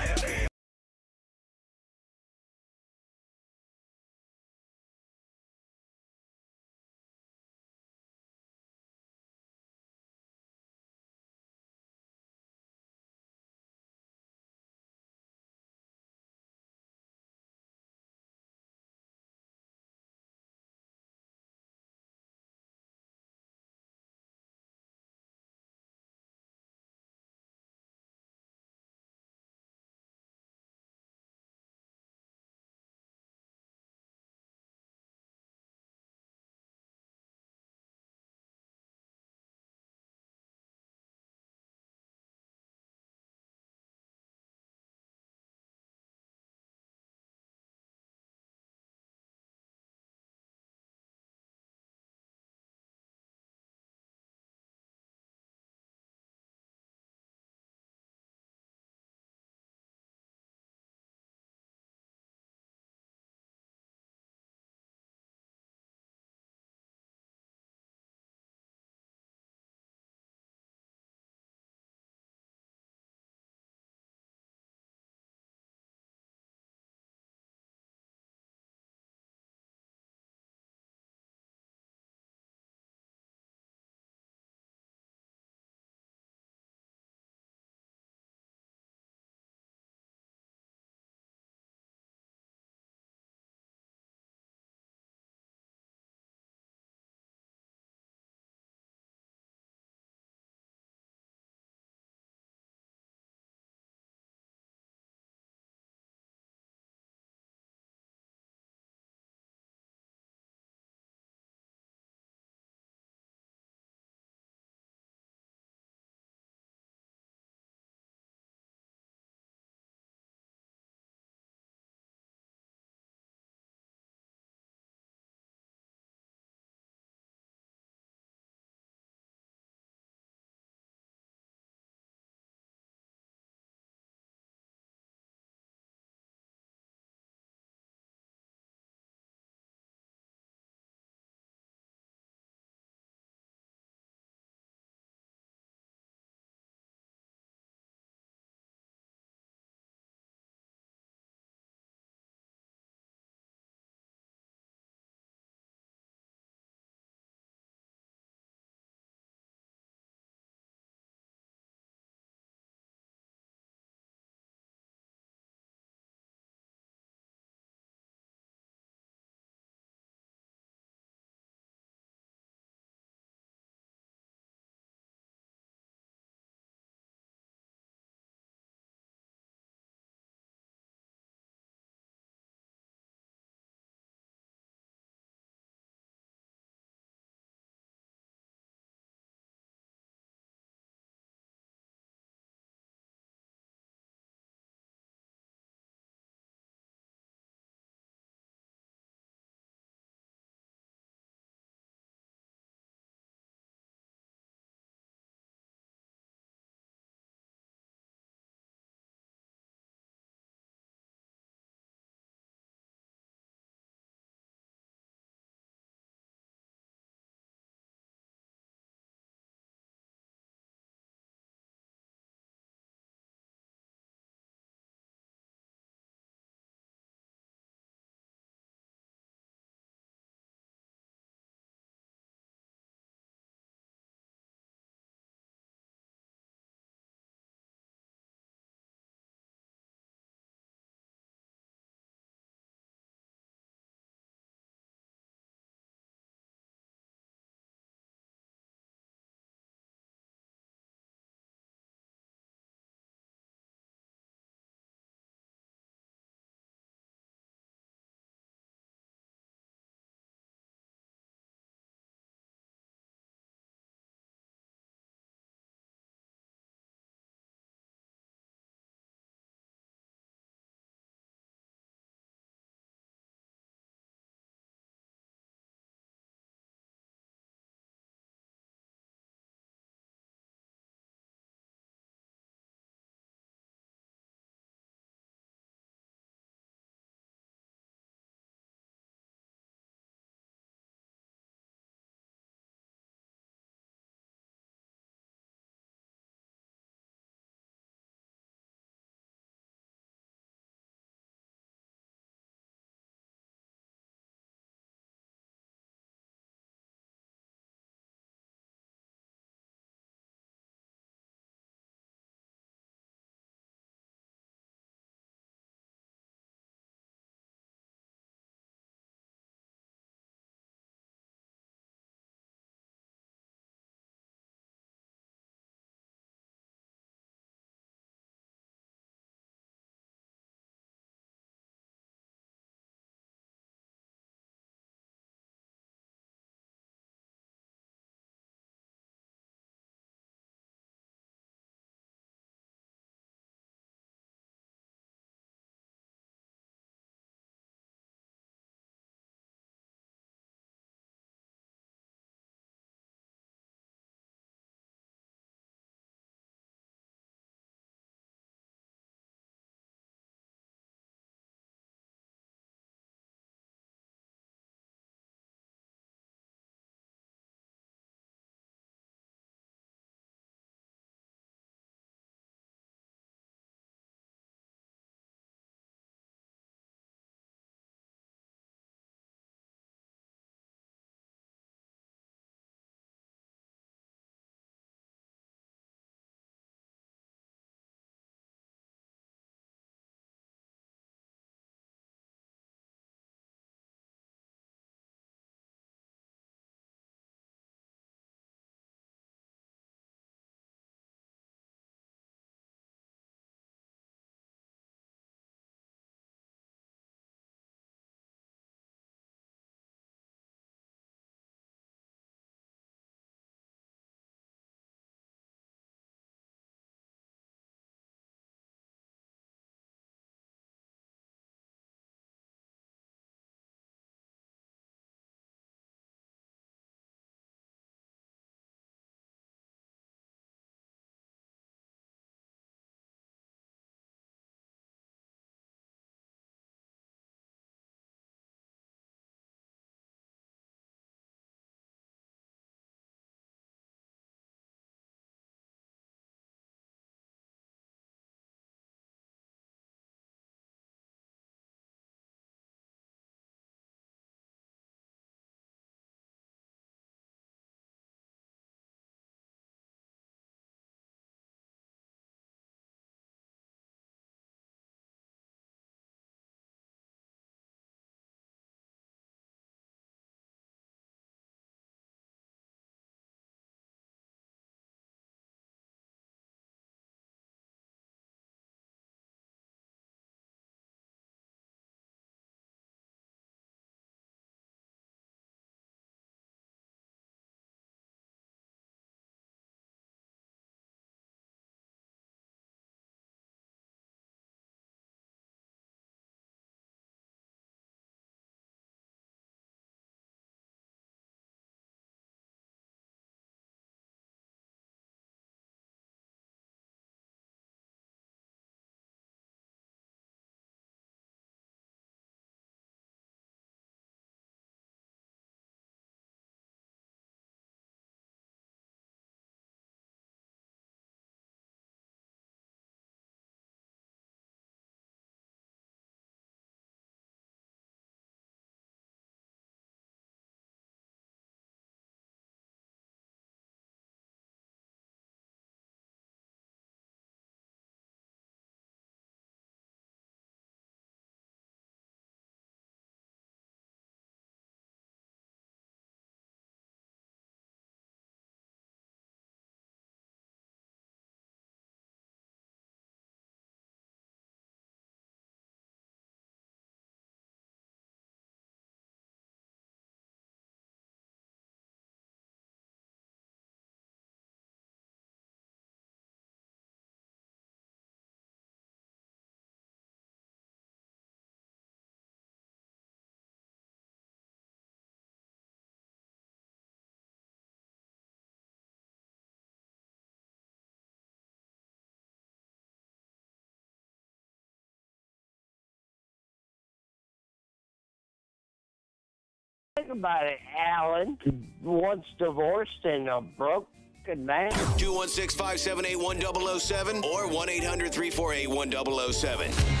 Speaker 3: Think about it, Alan. Once divorced and a broken man.
Speaker 9: 216-578-1007 or 1-800-348-1007.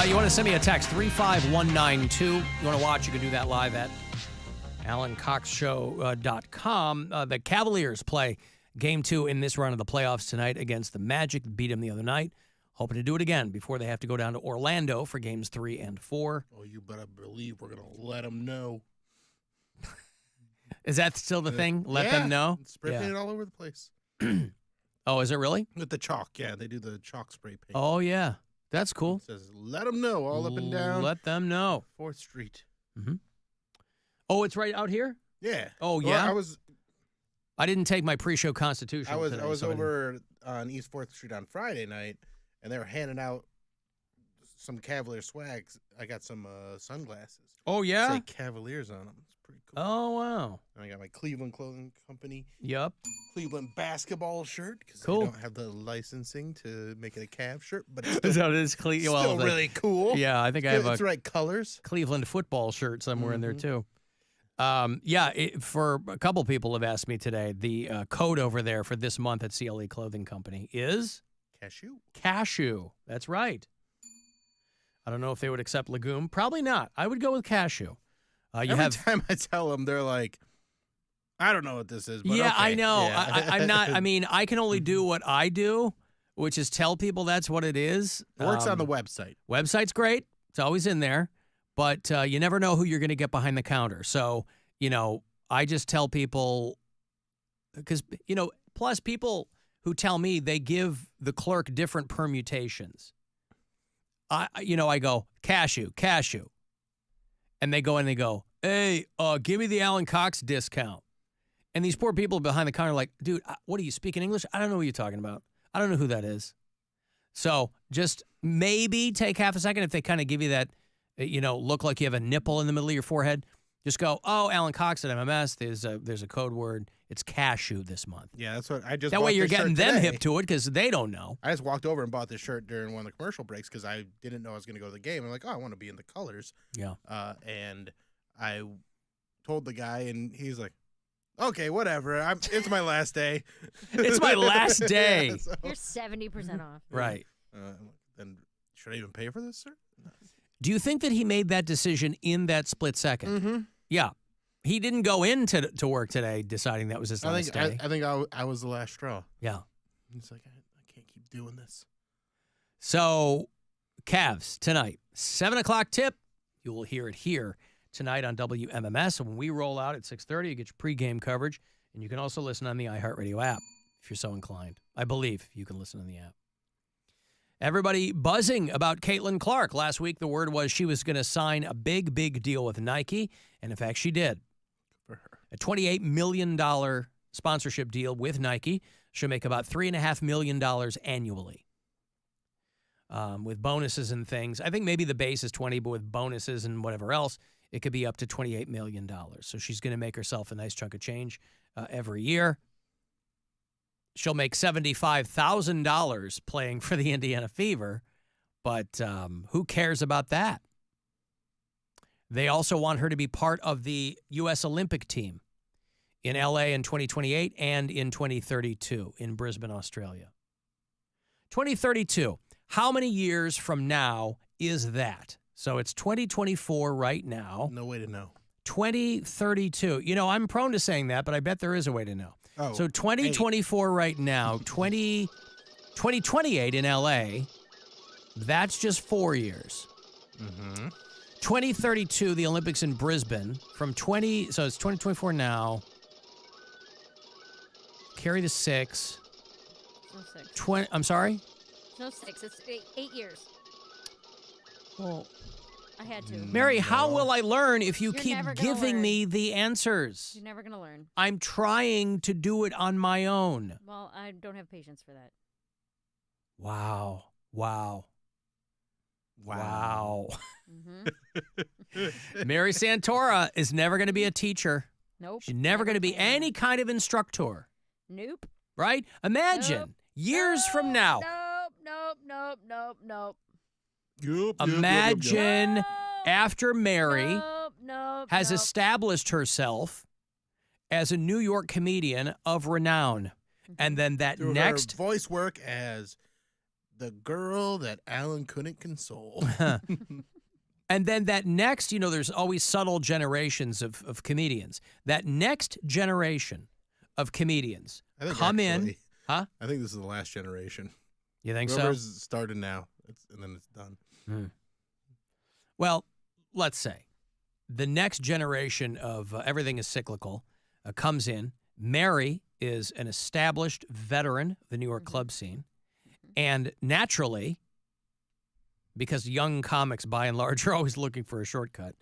Speaker 8: You want to send me a text, 35192. You want to watch, you can do that live at AlanCoxShow.com. The Cavaliers play Game 2 in this round of the playoffs tonight against the Magic. Beat them the other night. Hoping to do it again before they have to go down to Orlando for Games 3 and 4.
Speaker 11: Oh, you better believe we're going to let them know.
Speaker 8: Is that still the thing? Let them know?
Speaker 11: Spray painted all over the place.
Speaker 8: Oh, is it really?
Speaker 11: With the chalk, yeah. They do the chalk spray paint.
Speaker 8: Oh, yeah. That's cool.
Speaker 11: It says, let them know, all up and down.
Speaker 8: Let them know.
Speaker 11: 4th Street.
Speaker 8: Mm-hmm. Oh, it's right out here?
Speaker 11: Yeah.
Speaker 8: Oh, yeah?
Speaker 11: Well,
Speaker 8: I didn't take my pre-show constitutional today.
Speaker 11: I was over on East 4th Street on Friday night, and they were handing out some Cavalier swags. I got some sunglasses.
Speaker 8: Oh, yeah?
Speaker 11: Say Cavaliers on them. It's pretty cool.
Speaker 8: Oh, wow.
Speaker 11: And I got my Cleveland Clothing Company.
Speaker 8: Yep.
Speaker 11: Cleveland basketball shirt because
Speaker 8: cool.
Speaker 11: I don't have the licensing to make it a Cav shirt, but it's still,
Speaker 8: so it is
Speaker 11: still really cool.
Speaker 8: Yeah, I think I have
Speaker 11: it's right colors.
Speaker 8: Cleveland football shirt somewhere in there too. For a couple people have asked me today, the code over there for this month at CLE Clothing Company is
Speaker 11: cashew.
Speaker 8: Cashew. That's right. I don't know if they would accept legume. Probably not. I would go with cashew.
Speaker 11: Every time I tell them, they're like, I don't know what this is. But
Speaker 8: yeah,
Speaker 11: okay.
Speaker 8: I know.
Speaker 11: Yeah.
Speaker 8: I'm not. I mean, I can only do what I do, which is tell people that's what it is.
Speaker 11: It works on the website.
Speaker 8: Website's great. It's always in there. But you never know who you're going to get behind the counter. So, I just tell people, because, plus people who tell me they give the clerk different permutations. I go, cashew. And they go and they go, hey, give me the Alan Cox discount. And these poor people behind the counter are like, dude, what are you speaking English? I don't know what you're talking about. I don't know who that is. So just maybe take half a second if they kind of give you that, look like you have a nipple in the middle of your forehead. Just go, oh, Alan Cox at MMS. There's a code word. It's cashew this month.
Speaker 11: Yeah, that's what I just.
Speaker 8: That way you're getting them hip to it because they don't know.
Speaker 11: I just walked over and bought this shirt during one of the commercial breaks because I didn't know I was going to go to the game. I'm like, oh, I want to be in the colors.
Speaker 8: Yeah.
Speaker 11: And I told the guy, and he's like, okay, whatever. It's my last day.
Speaker 8: It's my last day.
Speaker 11: Yeah, so.
Speaker 12: You're 70% off.
Speaker 8: Right.
Speaker 11: Then should I even pay for this, sir? No.
Speaker 8: Do you think that he made that decision in that split second?
Speaker 11: Mm-hmm.
Speaker 8: Yeah. He didn't go into work today deciding that was his last day.
Speaker 11: I think I was the last straw.
Speaker 8: Yeah.
Speaker 11: He's like, I can't keep doing this.
Speaker 8: So, Cavs tonight, 7 o'clock tip. You will hear it here tonight on WMMS. And when we roll out at 6:30, you get your pregame coverage. And you can also listen on the iHeartRadio app if you're so inclined. I believe you can listen on the app. Everybody buzzing about Caitlyn Clark. Last week, the word was she was going to sign a big, big deal with Nike. And in fact, she did.
Speaker 11: For her.
Speaker 8: A $28 million sponsorship deal with Nike. She'll make about $3.5 million annually. With bonuses and things. I think maybe the base is 20, but with bonuses and whatever else, it could be up to $28 million. So she's going to make herself a nice chunk of change every year. She'll make $75,000 playing for the Indiana Fever, but who cares about that? They also want her to be part of the U.S. Olympic team in L.A. in 2028 and in 2032 in Brisbane, Australia. 2032. How many years from now is that? So it's 2024 right now.
Speaker 11: No way to know.
Speaker 8: 2032. I'm prone to saying that, but I bet there is a way to know.
Speaker 11: Oh,
Speaker 8: so 2024 right now, 2028 in L.A., that's just 4 years.
Speaker 11: Mm-hmm.
Speaker 8: 2032, the Olympics in Brisbane, so it's 2024 now. Carry the 6.
Speaker 12: No 6.
Speaker 8: 20. I'm sorry?
Speaker 12: No 6. It's 8 years.
Speaker 8: Well,
Speaker 12: I had to.
Speaker 8: Mary, how will I learn if you
Speaker 12: You're
Speaker 8: keep
Speaker 12: never gonna
Speaker 8: giving
Speaker 12: learn.
Speaker 8: me the answers?
Speaker 12: You're never going to learn.
Speaker 8: I'm trying to do it on my own.
Speaker 12: Well, I don't have patience for that.
Speaker 8: Wow. Wow. Mary Santora is never going to be a teacher.
Speaker 12: Nope.
Speaker 8: She's never going to be any kind of instructor.
Speaker 12: Nope.
Speaker 8: Right? Imagine years from now.
Speaker 12: Nope.
Speaker 8: Imagine after Mary has established herself as a New York comedian of renown. And then that
Speaker 11: Through
Speaker 8: next
Speaker 11: her voice work as the girl that Alan couldn't console.
Speaker 8: And then that next, there's always subtle generations of comedians. That next generation of comedians come in. Huh?
Speaker 11: I think this is the last generation.
Speaker 8: You think
Speaker 11: Whoever's started now, and then it's done.
Speaker 8: Well, let's say the next generation of everything is cyclical comes in. Mary is an established veteran of the New York club scene. And naturally, because young comics, by and large, are always looking for a shortcut,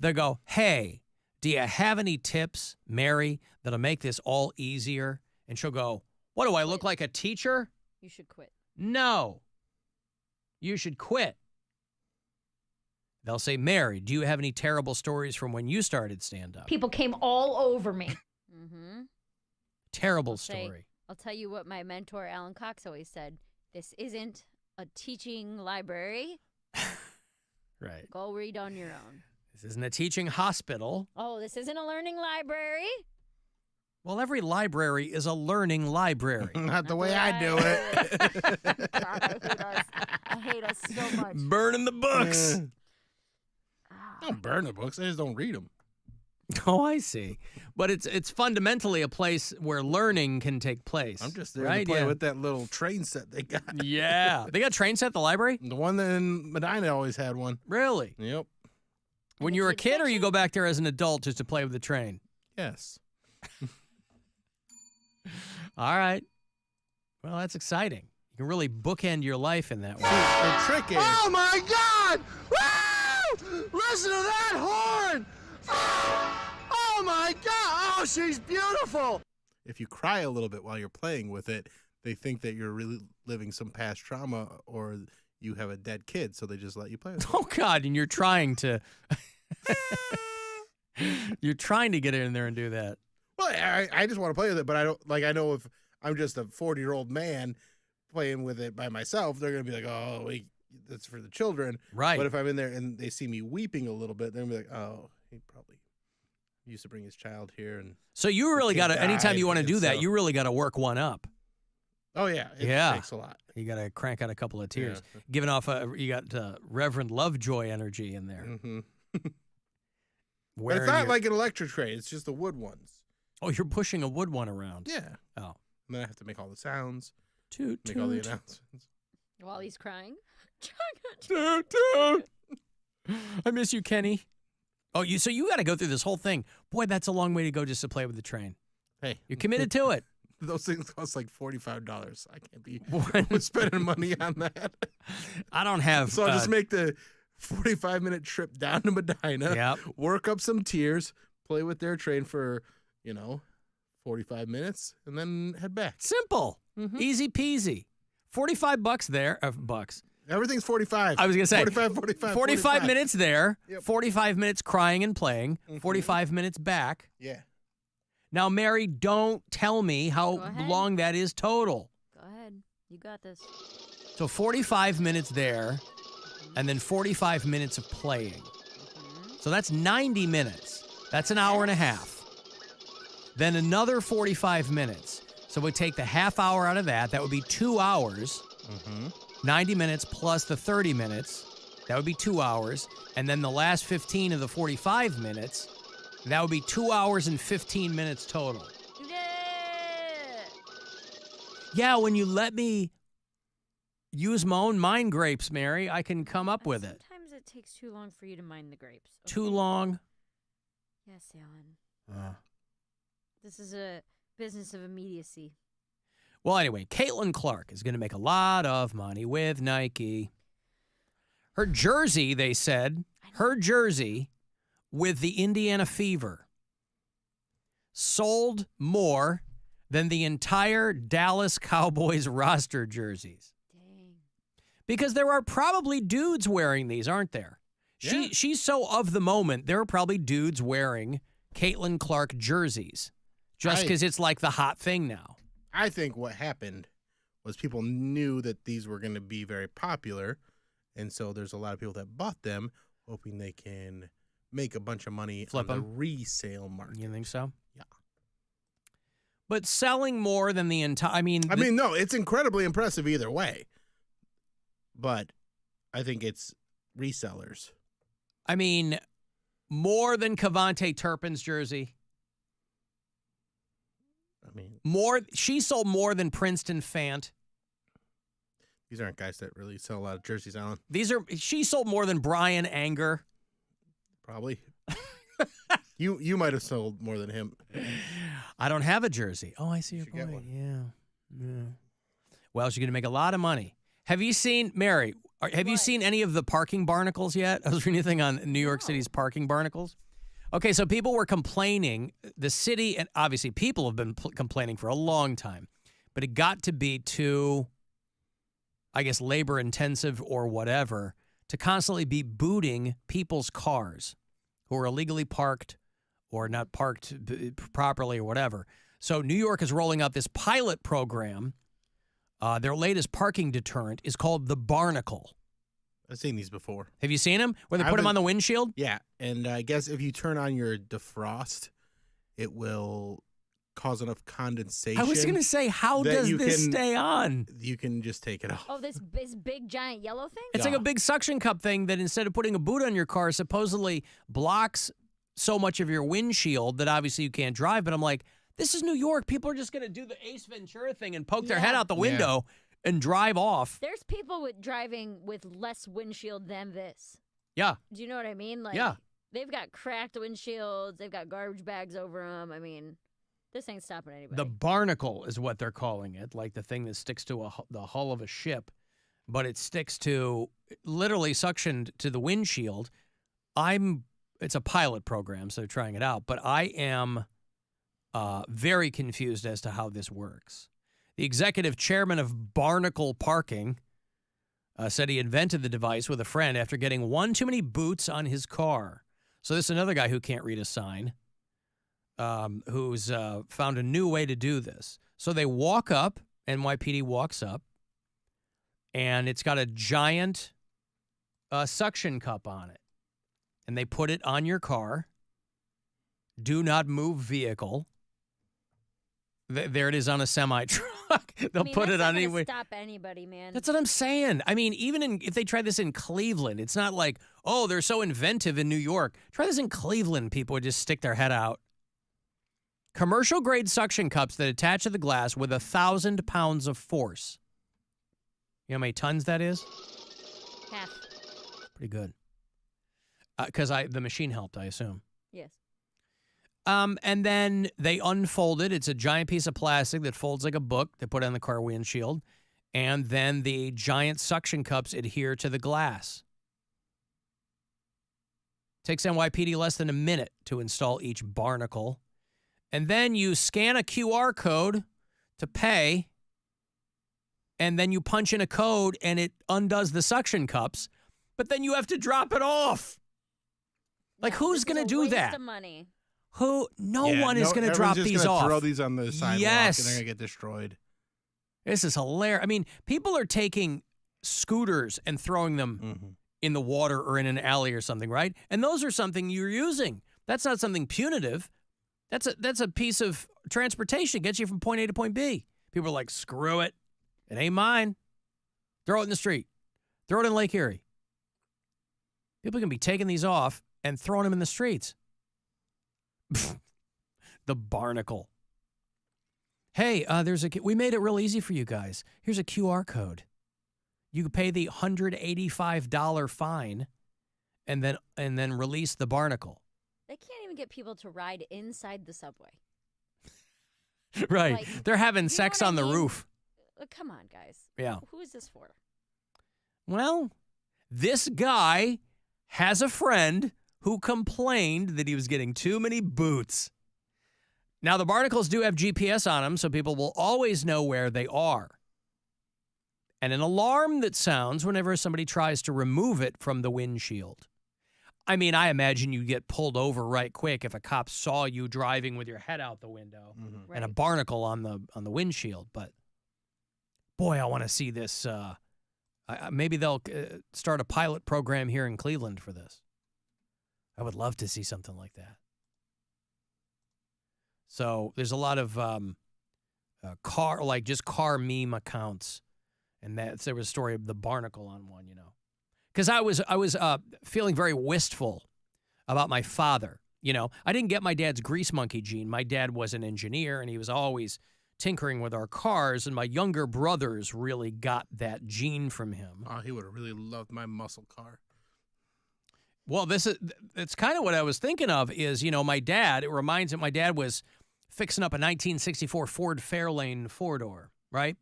Speaker 8: they go, hey, do you have any tips, Mary, that'll make this all easier? And she'll go, what, do I look like a teacher?
Speaker 12: You should quit.
Speaker 8: No. You should quit. They'll say, Mary, do you have any terrible stories from when you started stand-up?
Speaker 12: People came all over me.
Speaker 8: Terrible story.
Speaker 12: I'll tell you what my mentor, Alan Cox, always said. This isn't a teaching library.
Speaker 8: Right.
Speaker 12: Go read on your own.
Speaker 8: This isn't a teaching hospital.
Speaker 12: Oh, this isn't a learning library.
Speaker 8: Well, every library is a learning library.
Speaker 11: Not the way I do it.
Speaker 12: God, I hate us so much.
Speaker 8: Burning the books.
Speaker 11: I don't burn the books. I just don't read them.
Speaker 8: Oh, I see. But it's fundamentally a place where learning can take place.
Speaker 11: I'm just there
Speaker 8: right?
Speaker 11: to play with that little train set they got.
Speaker 8: Yeah. They got a train set at the library?
Speaker 11: The one in Medina always had one.
Speaker 8: Really?
Speaker 11: Yep.
Speaker 8: When you were a kid, or you go back there as an adult just to play with the train?
Speaker 11: Yes.
Speaker 8: All right. Well, that's exciting. You can really bookend your life in that way.
Speaker 11: The trick is...
Speaker 7: Oh, my God! Woo! Listen to that horn! Oh, my God! Oh, she's beautiful!
Speaker 11: If you cry a little bit while you're playing with it, they think that you're really living some past trauma or you have a dead kid, so they just let you play with it.
Speaker 8: Oh, God, and you're trying to... You're trying to get in there and do that.
Speaker 11: Well, I just want to play with it, but I don't... Like, I know if I'm just a 40-year-old man playing with it by myself, they're going to be like, oh, wait, that's for the children.
Speaker 8: Right.
Speaker 11: But if I'm in there and they see me weeping a little bit, they're going to be like, oh, he probably used to bring his child here. And
Speaker 8: so you really got to, anytime you want to do that,
Speaker 11: so,
Speaker 8: you really got to work one up.
Speaker 11: Oh, yeah. It takes a lot.
Speaker 8: You got to crank out a couple of tears.
Speaker 11: Yeah.
Speaker 8: Giving off you got Reverend Lovejoy energy in there.
Speaker 11: Mm-hmm. But it's not like an electric train. It's just the wood ones.
Speaker 8: Oh, you're pushing a wood one around.
Speaker 11: Yeah.
Speaker 8: Oh.
Speaker 11: And then I have to make all the sounds.
Speaker 8: Toot,
Speaker 11: make all the announcements.
Speaker 12: While he's crying.
Speaker 8: Toot, toot. I miss you, Kenny. Oh, so you got to go through this whole thing. Boy, that's a long way to go just to play with the train.
Speaker 11: Hey.
Speaker 8: You're committed to it.
Speaker 11: Those things cost like $45. I can't be spending money on that.
Speaker 8: I don't have...
Speaker 11: So I'll just make the 45-minute trip down to Medina, work up some tears, play with their train for, 45 minutes, and then head back.
Speaker 8: Simple.
Speaker 11: Mm-hmm.
Speaker 8: Easy peasy. $45 there. Bucks.
Speaker 11: Everything's 45.
Speaker 8: I was going to say.
Speaker 11: 45
Speaker 8: minutes there,
Speaker 11: Yep.
Speaker 8: 45 minutes crying and playing, 45 minutes back.
Speaker 11: Yeah.
Speaker 8: Now, Mary, don't tell me how long that is total.
Speaker 12: Go ahead. You got this.
Speaker 8: So 45 minutes there, and then 45 minutes of playing. So that's 90 minutes. That's an hour and a half. Then another 45 minutes. So we take the half hour out of that. That would be 2 hours. 90 minutes plus the 30 minutes. That would be 2 hours. And then the last 15 of the 45 minutes, that would be 2 hours and 15 minutes total. Yeah, when you let me use my own mind grapes, Mary, I can come up with it.
Speaker 12: Sometimes it takes too long for you to mind the grapes. Okay?
Speaker 8: Too long?
Speaker 12: Yes, Alan. This is a business of immediacy.
Speaker 8: Well, anyway, Caitlyn Clark is going to make a lot of money with Nike. Her jersey, they said, her jersey with the Indiana Fever sold more than the entire Dallas Cowboys roster jerseys.
Speaker 12: Dang.
Speaker 8: Because there are probably dudes wearing these, aren't there?
Speaker 11: Yeah.
Speaker 8: She's so of the moment. There are probably dudes wearing Caitlyn Clark jerseys just because it's like the hot thing now.
Speaker 11: I think what happened was people knew that these were going to be very popular, and so there's a lot of people that bought them, hoping they can make a bunch of money on the resale market.
Speaker 8: You think so?
Speaker 11: Yeah.
Speaker 8: But selling more than the entire... I mean,
Speaker 11: no, it's incredibly impressive either way. But I think it's resellers.
Speaker 8: I mean, more than Cavante Turpin's jersey. She sold more than Princeton Fant.
Speaker 11: These aren't guys that really sell a lot of jerseys, Alan.
Speaker 8: She sold more than Brian Anger.
Speaker 11: Probably. You might have sold more than him.
Speaker 8: I don't have a jersey. Oh, I see your point. Yeah. Well, she's going to make a lot of money. Have you seen, Mary, have you seen any of the parking barnacles yet? I was reading anything on New York City's parking barnacles. Okay, so people were complaining. The city, and obviously people have been complaining for a long time, but it got to be too, I guess, labor intensive or whatever to constantly be booting people's cars who are illegally parked or not parked properly or whatever. So New York is rolling out this pilot program. Their latest parking deterrent is called the Barnacle.
Speaker 11: I've seen these before.
Speaker 8: Have you seen them? Where they put them on the windshield?
Speaker 11: Yeah, and I guess if you turn on your defrost, it will cause enough condensation.
Speaker 8: I was going to say, how does this stay on?
Speaker 11: You can just take it off.
Speaker 12: Oh, this big giant yellow thing?
Speaker 8: It's like a big suction cup thing that instead of putting a boot on your car, supposedly blocks so much of your windshield that obviously you can't drive. But I'm like, this is New York. People are just going to do the Ace Ventura thing and poke their head out the window and drive off.
Speaker 12: There's people driving with less windshield than this.
Speaker 8: Yeah.
Speaker 12: Do you know what I mean? Like, they've got cracked windshields. They've got garbage bags over them. I mean, this ain't stopping anybody.
Speaker 8: The Barnacle is what they're calling it, like the thing that sticks to the hull of a ship, but it sticks to, literally suctioned to the windshield. It's a pilot program, so they're trying it out, but I am very confused as to how this works. The executive chairman of Barnacle Parking said he invented the device with a friend after getting one too many boots on his car. So this is another guy who can't read a sign, who's found a new way to do this. So they walk up, NYPD walks up, and it's got a giant suction cup on it. And they put it on your car. Do not move vehicle. There it is on a semi-truck. They'll put it on anyway.
Speaker 12: Stop anybody, man.
Speaker 8: That's what I'm saying. I mean, even if they try this in Cleveland, it's not like, oh, they're so inventive in New York. Try this in Cleveland. People would just stick their head out. Commercial-grade suction cups that attach to the glass with 1,000 pounds of force. You know how many tons that is?
Speaker 12: Half.
Speaker 8: Pretty good. Because the machine helped, I assume.
Speaker 12: Yes.
Speaker 8: And then they unfold it. It's a giant piece of plastic that folds like a book. They put it on the car windshield. And then the giant suction cups adhere to the glass. Takes NYPD less than a minute to install each Barnacle. And then you scan a QR code to pay. And then you punch in a code and it undoes the suction cups. But then you have to drop it off. Like, who's going to do that?
Speaker 12: Waste of money.
Speaker 8: No one is going to drop these off.
Speaker 11: Throw these on the sidewalk and they're going to get destroyed.
Speaker 8: This is hilarious. I mean, people are taking scooters and throwing them in the water or in an alley or something, right? And those are something you're using. That's not something punitive. That's a piece of transportation. It gets you from point A to point B. People are like, screw it. It ain't mine. Throw it in the street. Throw it in Lake Erie. People can be taking these off and throwing them in the streets. The Barnacle. Hey, we made it real easy for you guys. Here's a QR code. You can pay the $185 fine and then release the Barnacle.
Speaker 12: They can't even get people to ride inside the subway.
Speaker 8: Right.
Speaker 12: Like,
Speaker 8: they're having sex on the roof.
Speaker 12: Come on, guys.
Speaker 8: Yeah.
Speaker 12: Who is this for?
Speaker 8: Well, this guy has a friend who complained that he was getting too many boots. Now, the Barnacles do have GPS on them, so people will always know where they are. and an alarm that sounds whenever somebody tries to remove it from the windshield. I mean, I imagine you get pulled over right quick if a cop saw you driving with your head out the window and a barnacle on the windshield. But boy, I want to see this. Maybe they'll start a pilot program here in Cleveland for this. I would love to see something like that. So there's a lot of car meme accounts, and there was a story of the barnacle on one, Because I was feeling very wistful about my father. I didn't get my dad's grease monkey gene. My dad was an engineer, and he was always tinkering with our cars, and my younger brothers really got that gene from him.
Speaker 11: Oh, he would have really loved my muscle car.
Speaker 8: Well, it's kind of what I was thinking of is, my dad, it reminds me, my dad was fixing up a 1964 Ford Fairlane four-door, right?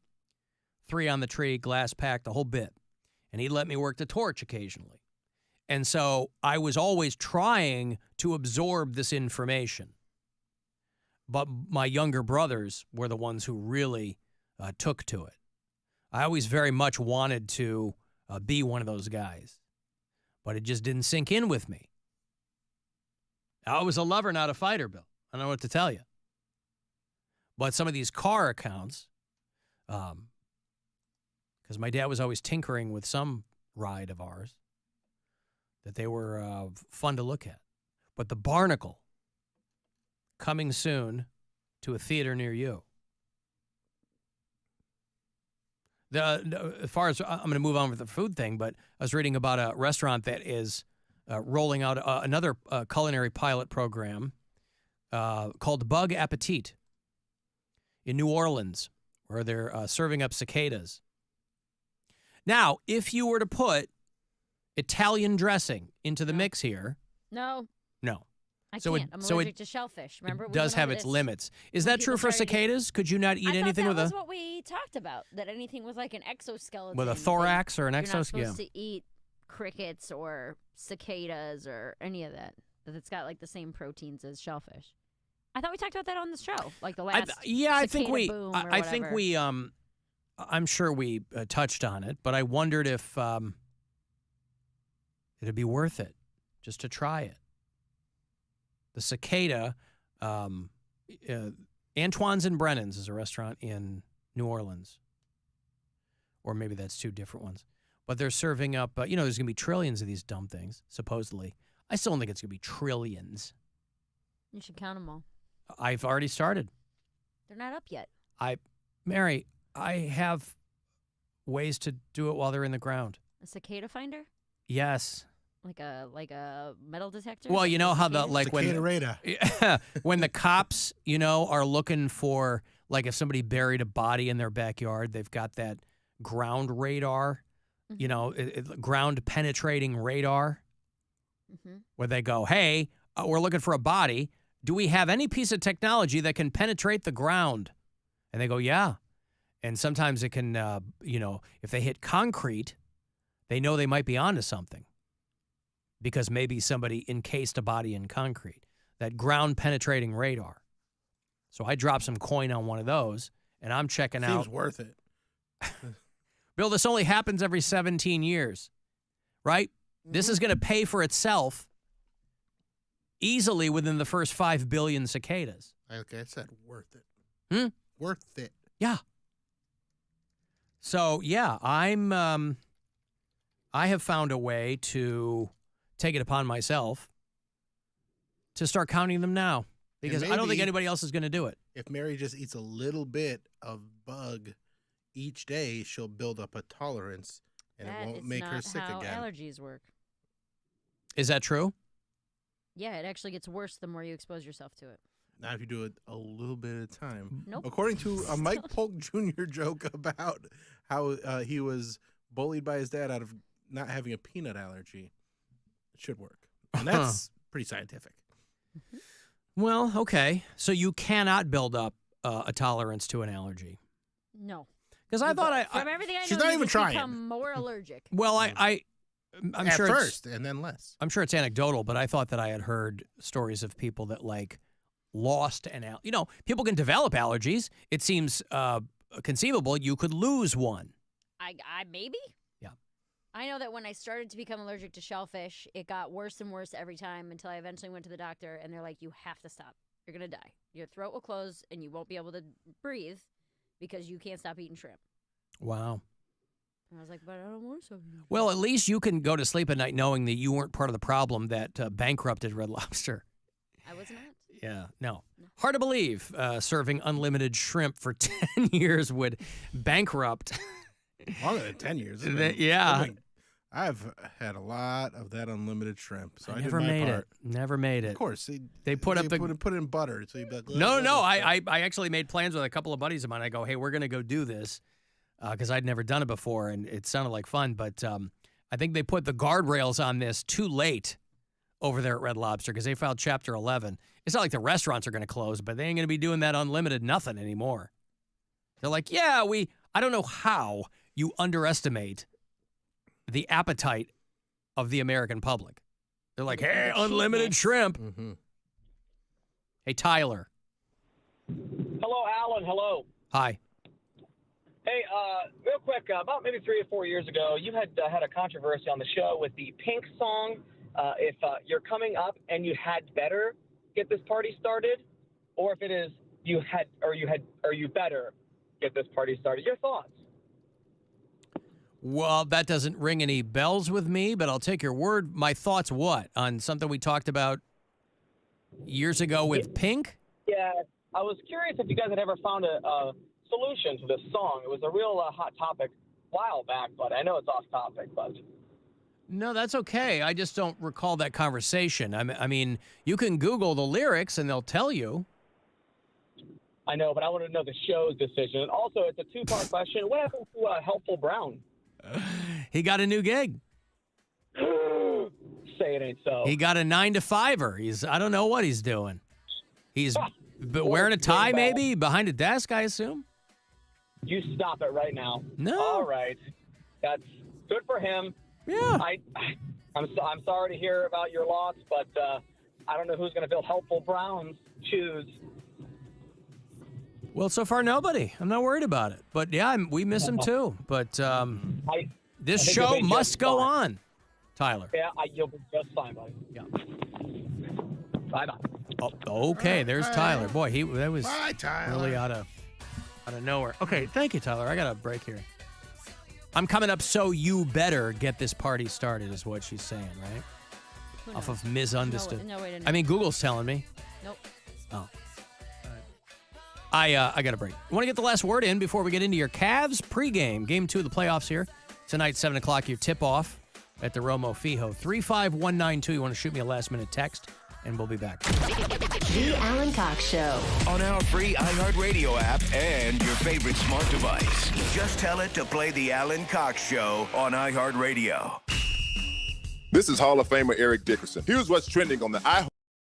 Speaker 8: 3 on the tree, glass packed, the whole bit. And he'd let me work the torch occasionally. And so I was always trying to absorb this information. But my younger brothers were the ones who really took to it. I always very much wanted to be one of those guys. But it just didn't sink in with me. I was a lover, not a fighter, Bill. I don't know what to tell you. But some of these car accounts, because my dad was always tinkering with some ride of ours, that they were fun to look at. But the Barnacle, coming soon to a theater near you. As far as I'm going to move on with the food thing, but I was reading about a restaurant that is rolling out another culinary pilot program called Bug Appetit in New Orleans, where they're serving up cicadas. Now, if you were to put Italian dressing into the mix here,
Speaker 12: No. I
Speaker 8: So
Speaker 12: can't. I'm allergic to shellfish. Remember?
Speaker 8: It does have its limits. Is that true for cicadas? Could you not eat anything with
Speaker 12: that was what we talked about. That anything with like an exoskeleton.
Speaker 8: with a thorax or an
Speaker 12: You're not
Speaker 8: exoskeleton?
Speaker 12: supposed to eat crickets or cicadas or any of that. That it's got like the same proteins as shellfish. I thought we talked about that on the show, like the last.
Speaker 8: I think
Speaker 12: cicada
Speaker 8: we.
Speaker 12: boom or
Speaker 8: I think
Speaker 12: whatever.
Speaker 8: we. I'm sure we touched on it, but I wondered if it'd be worth it just to try it. The cicada, Antoine's and Brennan's is a restaurant in New Orleans. Or maybe that's 2 different ones. But they're serving up, there's going to be trillions of these dumb things, supposedly. I still don't think it's going to be trillions.
Speaker 12: You should count them all.
Speaker 8: I've already started.
Speaker 12: They're not up yet.
Speaker 8: Mary, I have ways to do it while they're in the ground.
Speaker 12: A cicada finder?
Speaker 8: Yes.
Speaker 12: Like a metal detector?
Speaker 8: Well, you know how
Speaker 11: Cicada radar.
Speaker 8: when the cops, are looking for, like, if somebody buried a body in their backyard, they've got that ground radar, ground penetrating radar, where they go, hey, we're looking for a body. Do we have any piece of technology that can penetrate the ground? And they go, yeah. And sometimes it can, if they hit concrete, they know they might be onto something. Because maybe somebody encased a body in concrete. That ground-penetrating radar. So I dropped some coin on one of those, and I'm checking out.
Speaker 11: Seems worth it.
Speaker 8: Bill, this only happens every 17 years, right? This is going to pay for itself easily within the first 5 billion cicadas.
Speaker 11: Like I said, worth it. Worth it.
Speaker 8: Yeah. So, yeah, I have found a way to take it upon myself to start counting them now because I don't think anybody else is going to do it.
Speaker 11: If Mary just eats a little bit of bug each day, she'll build up a tolerance and it won't make her sick again.
Speaker 12: That's not how allergies work.
Speaker 8: Is that true?
Speaker 12: Yeah, it actually gets worse the more you expose yourself to it.
Speaker 11: Not if you do it a little bit at a time.
Speaker 12: Nope.
Speaker 11: According to a Mike Polk Jr. joke about how he was bullied by his dad out of not having a peanut allergy, it should work. And that's pretty scientific.
Speaker 8: Well, okay. So you cannot build up a tolerance to an allergy.
Speaker 12: No.
Speaker 8: Because I thought
Speaker 12: from everything I know,
Speaker 11: she's not even trying.
Speaker 12: Become more allergic.
Speaker 8: Well, I'm
Speaker 11: at
Speaker 8: sure
Speaker 11: first and then less.
Speaker 8: I'm sure it's anecdotal, but I thought that I had heard stories of people that lost an allergy. People can develop allergies. It seems conceivable you could lose one.
Speaker 12: I maybe.
Speaker 8: Yeah.
Speaker 12: I know that when I started to become allergic to shellfish, it got worse and worse every time until I eventually went to the doctor, and they're like, you have to stop. You're going to die. Your throat will close, and you won't be able to breathe because you can't stop eating shrimp.
Speaker 8: Wow.
Speaker 12: And I was like, but I don't want to.
Speaker 8: Well, at least you can go to sleep at night knowing that you weren't part of the problem that bankrupted Red Lobster.
Speaker 12: I was not.
Speaker 8: Yeah, no. Hard to believe serving unlimited shrimp for 10 years would bankrupt.
Speaker 11: Longer than 10 years.
Speaker 8: Yeah.
Speaker 11: I've had a lot of that unlimited shrimp, so I
Speaker 8: never
Speaker 11: did my
Speaker 8: made
Speaker 11: part.
Speaker 8: it. Never made it.
Speaker 11: Of course.
Speaker 8: They put
Speaker 11: it in butter. So you'd be like,
Speaker 8: no. I actually made plans with a couple of buddies of mine. I go, hey, we're going to go do this because I'd never done it before, and it sounded like fun. But I think they put the guardrails on this too late over there at Red Lobster because they filed Chapter 11. It's not like the restaurants are going to close, but they ain't going to be doing that unlimited nothing anymore. They're like, yeah, I don't know how you underestimate the appetite of the American public. They're like, hey, unlimited shrimp.
Speaker 11: Mm-hmm.
Speaker 8: Hey, Tyler.
Speaker 13: Hello, Alan. Hello.
Speaker 8: Hi.
Speaker 13: Hey, real quick, about maybe 3 or 4 years ago, you had had a controversy on the show with the Pink song. If you're coming up and you had better get this party started, or if it is you better get this party started. Your thoughts?
Speaker 8: Well, that doesn't ring any bells with me, but I'll take your word. My thoughts what? On something we talked about years ago with Pink?
Speaker 13: Yeah, I was curious if you guys had ever found a solution to this song. It was a real hot topic a while back, but I know it's off topic, but...
Speaker 8: No, that's okay. I just don't recall that conversation. I mean, you can Google the lyrics and they'll tell you.
Speaker 13: I know, but I want to know the show's decision. And also, it's a two-part question. What happened to Helpful Brown?
Speaker 8: He got a new gig.
Speaker 13: Say it ain't so.
Speaker 8: He got a 9-to-5er. I don't know what he's doing. He's wearing a tie, maybe behind a desk, I assume.
Speaker 13: You stop it right now.
Speaker 8: No.
Speaker 13: All right, that's good for him.
Speaker 8: Yeah.
Speaker 13: I'm sorry to hear about your loss, but I don't know who's going to fill Helpful Brown's shoes.
Speaker 8: Well, so far, nobody. I'm not worried about it. But, yeah, we miss him, too. But this show must go on, Tyler.
Speaker 13: Yeah, you'll be just fine, buddy.
Speaker 8: Yeah.
Speaker 13: Bye-bye.
Speaker 8: Oh, okay, there's Tyler. Boy, that was
Speaker 11: Bye, Tyler.
Speaker 8: really out of nowhere. Okay, thank you, Tyler. I got a break here. I'm coming up, so you better get this party started, is what she's saying, right? Off of misunderstood.
Speaker 12: No way to know.
Speaker 8: I mean, Google's telling me.
Speaker 12: Nope.
Speaker 8: Oh. I got a break. Want to get the last word in before we get into your Cavs pregame. Game 2 of the playoffs here. Tonight, 7 o'clock, your tip-off at the Romo Fijo. 35192. You want to shoot me a last-minute text, and we'll be back.
Speaker 18: The Alan Cox Show.
Speaker 9: On our free iHeartRadio app and your favorite smart device. Just tell it to play the Alan Cox Show on iHeartRadio.
Speaker 14: This is Hall of Famer Eric Dickerson. Here's what's trending on the iHeart.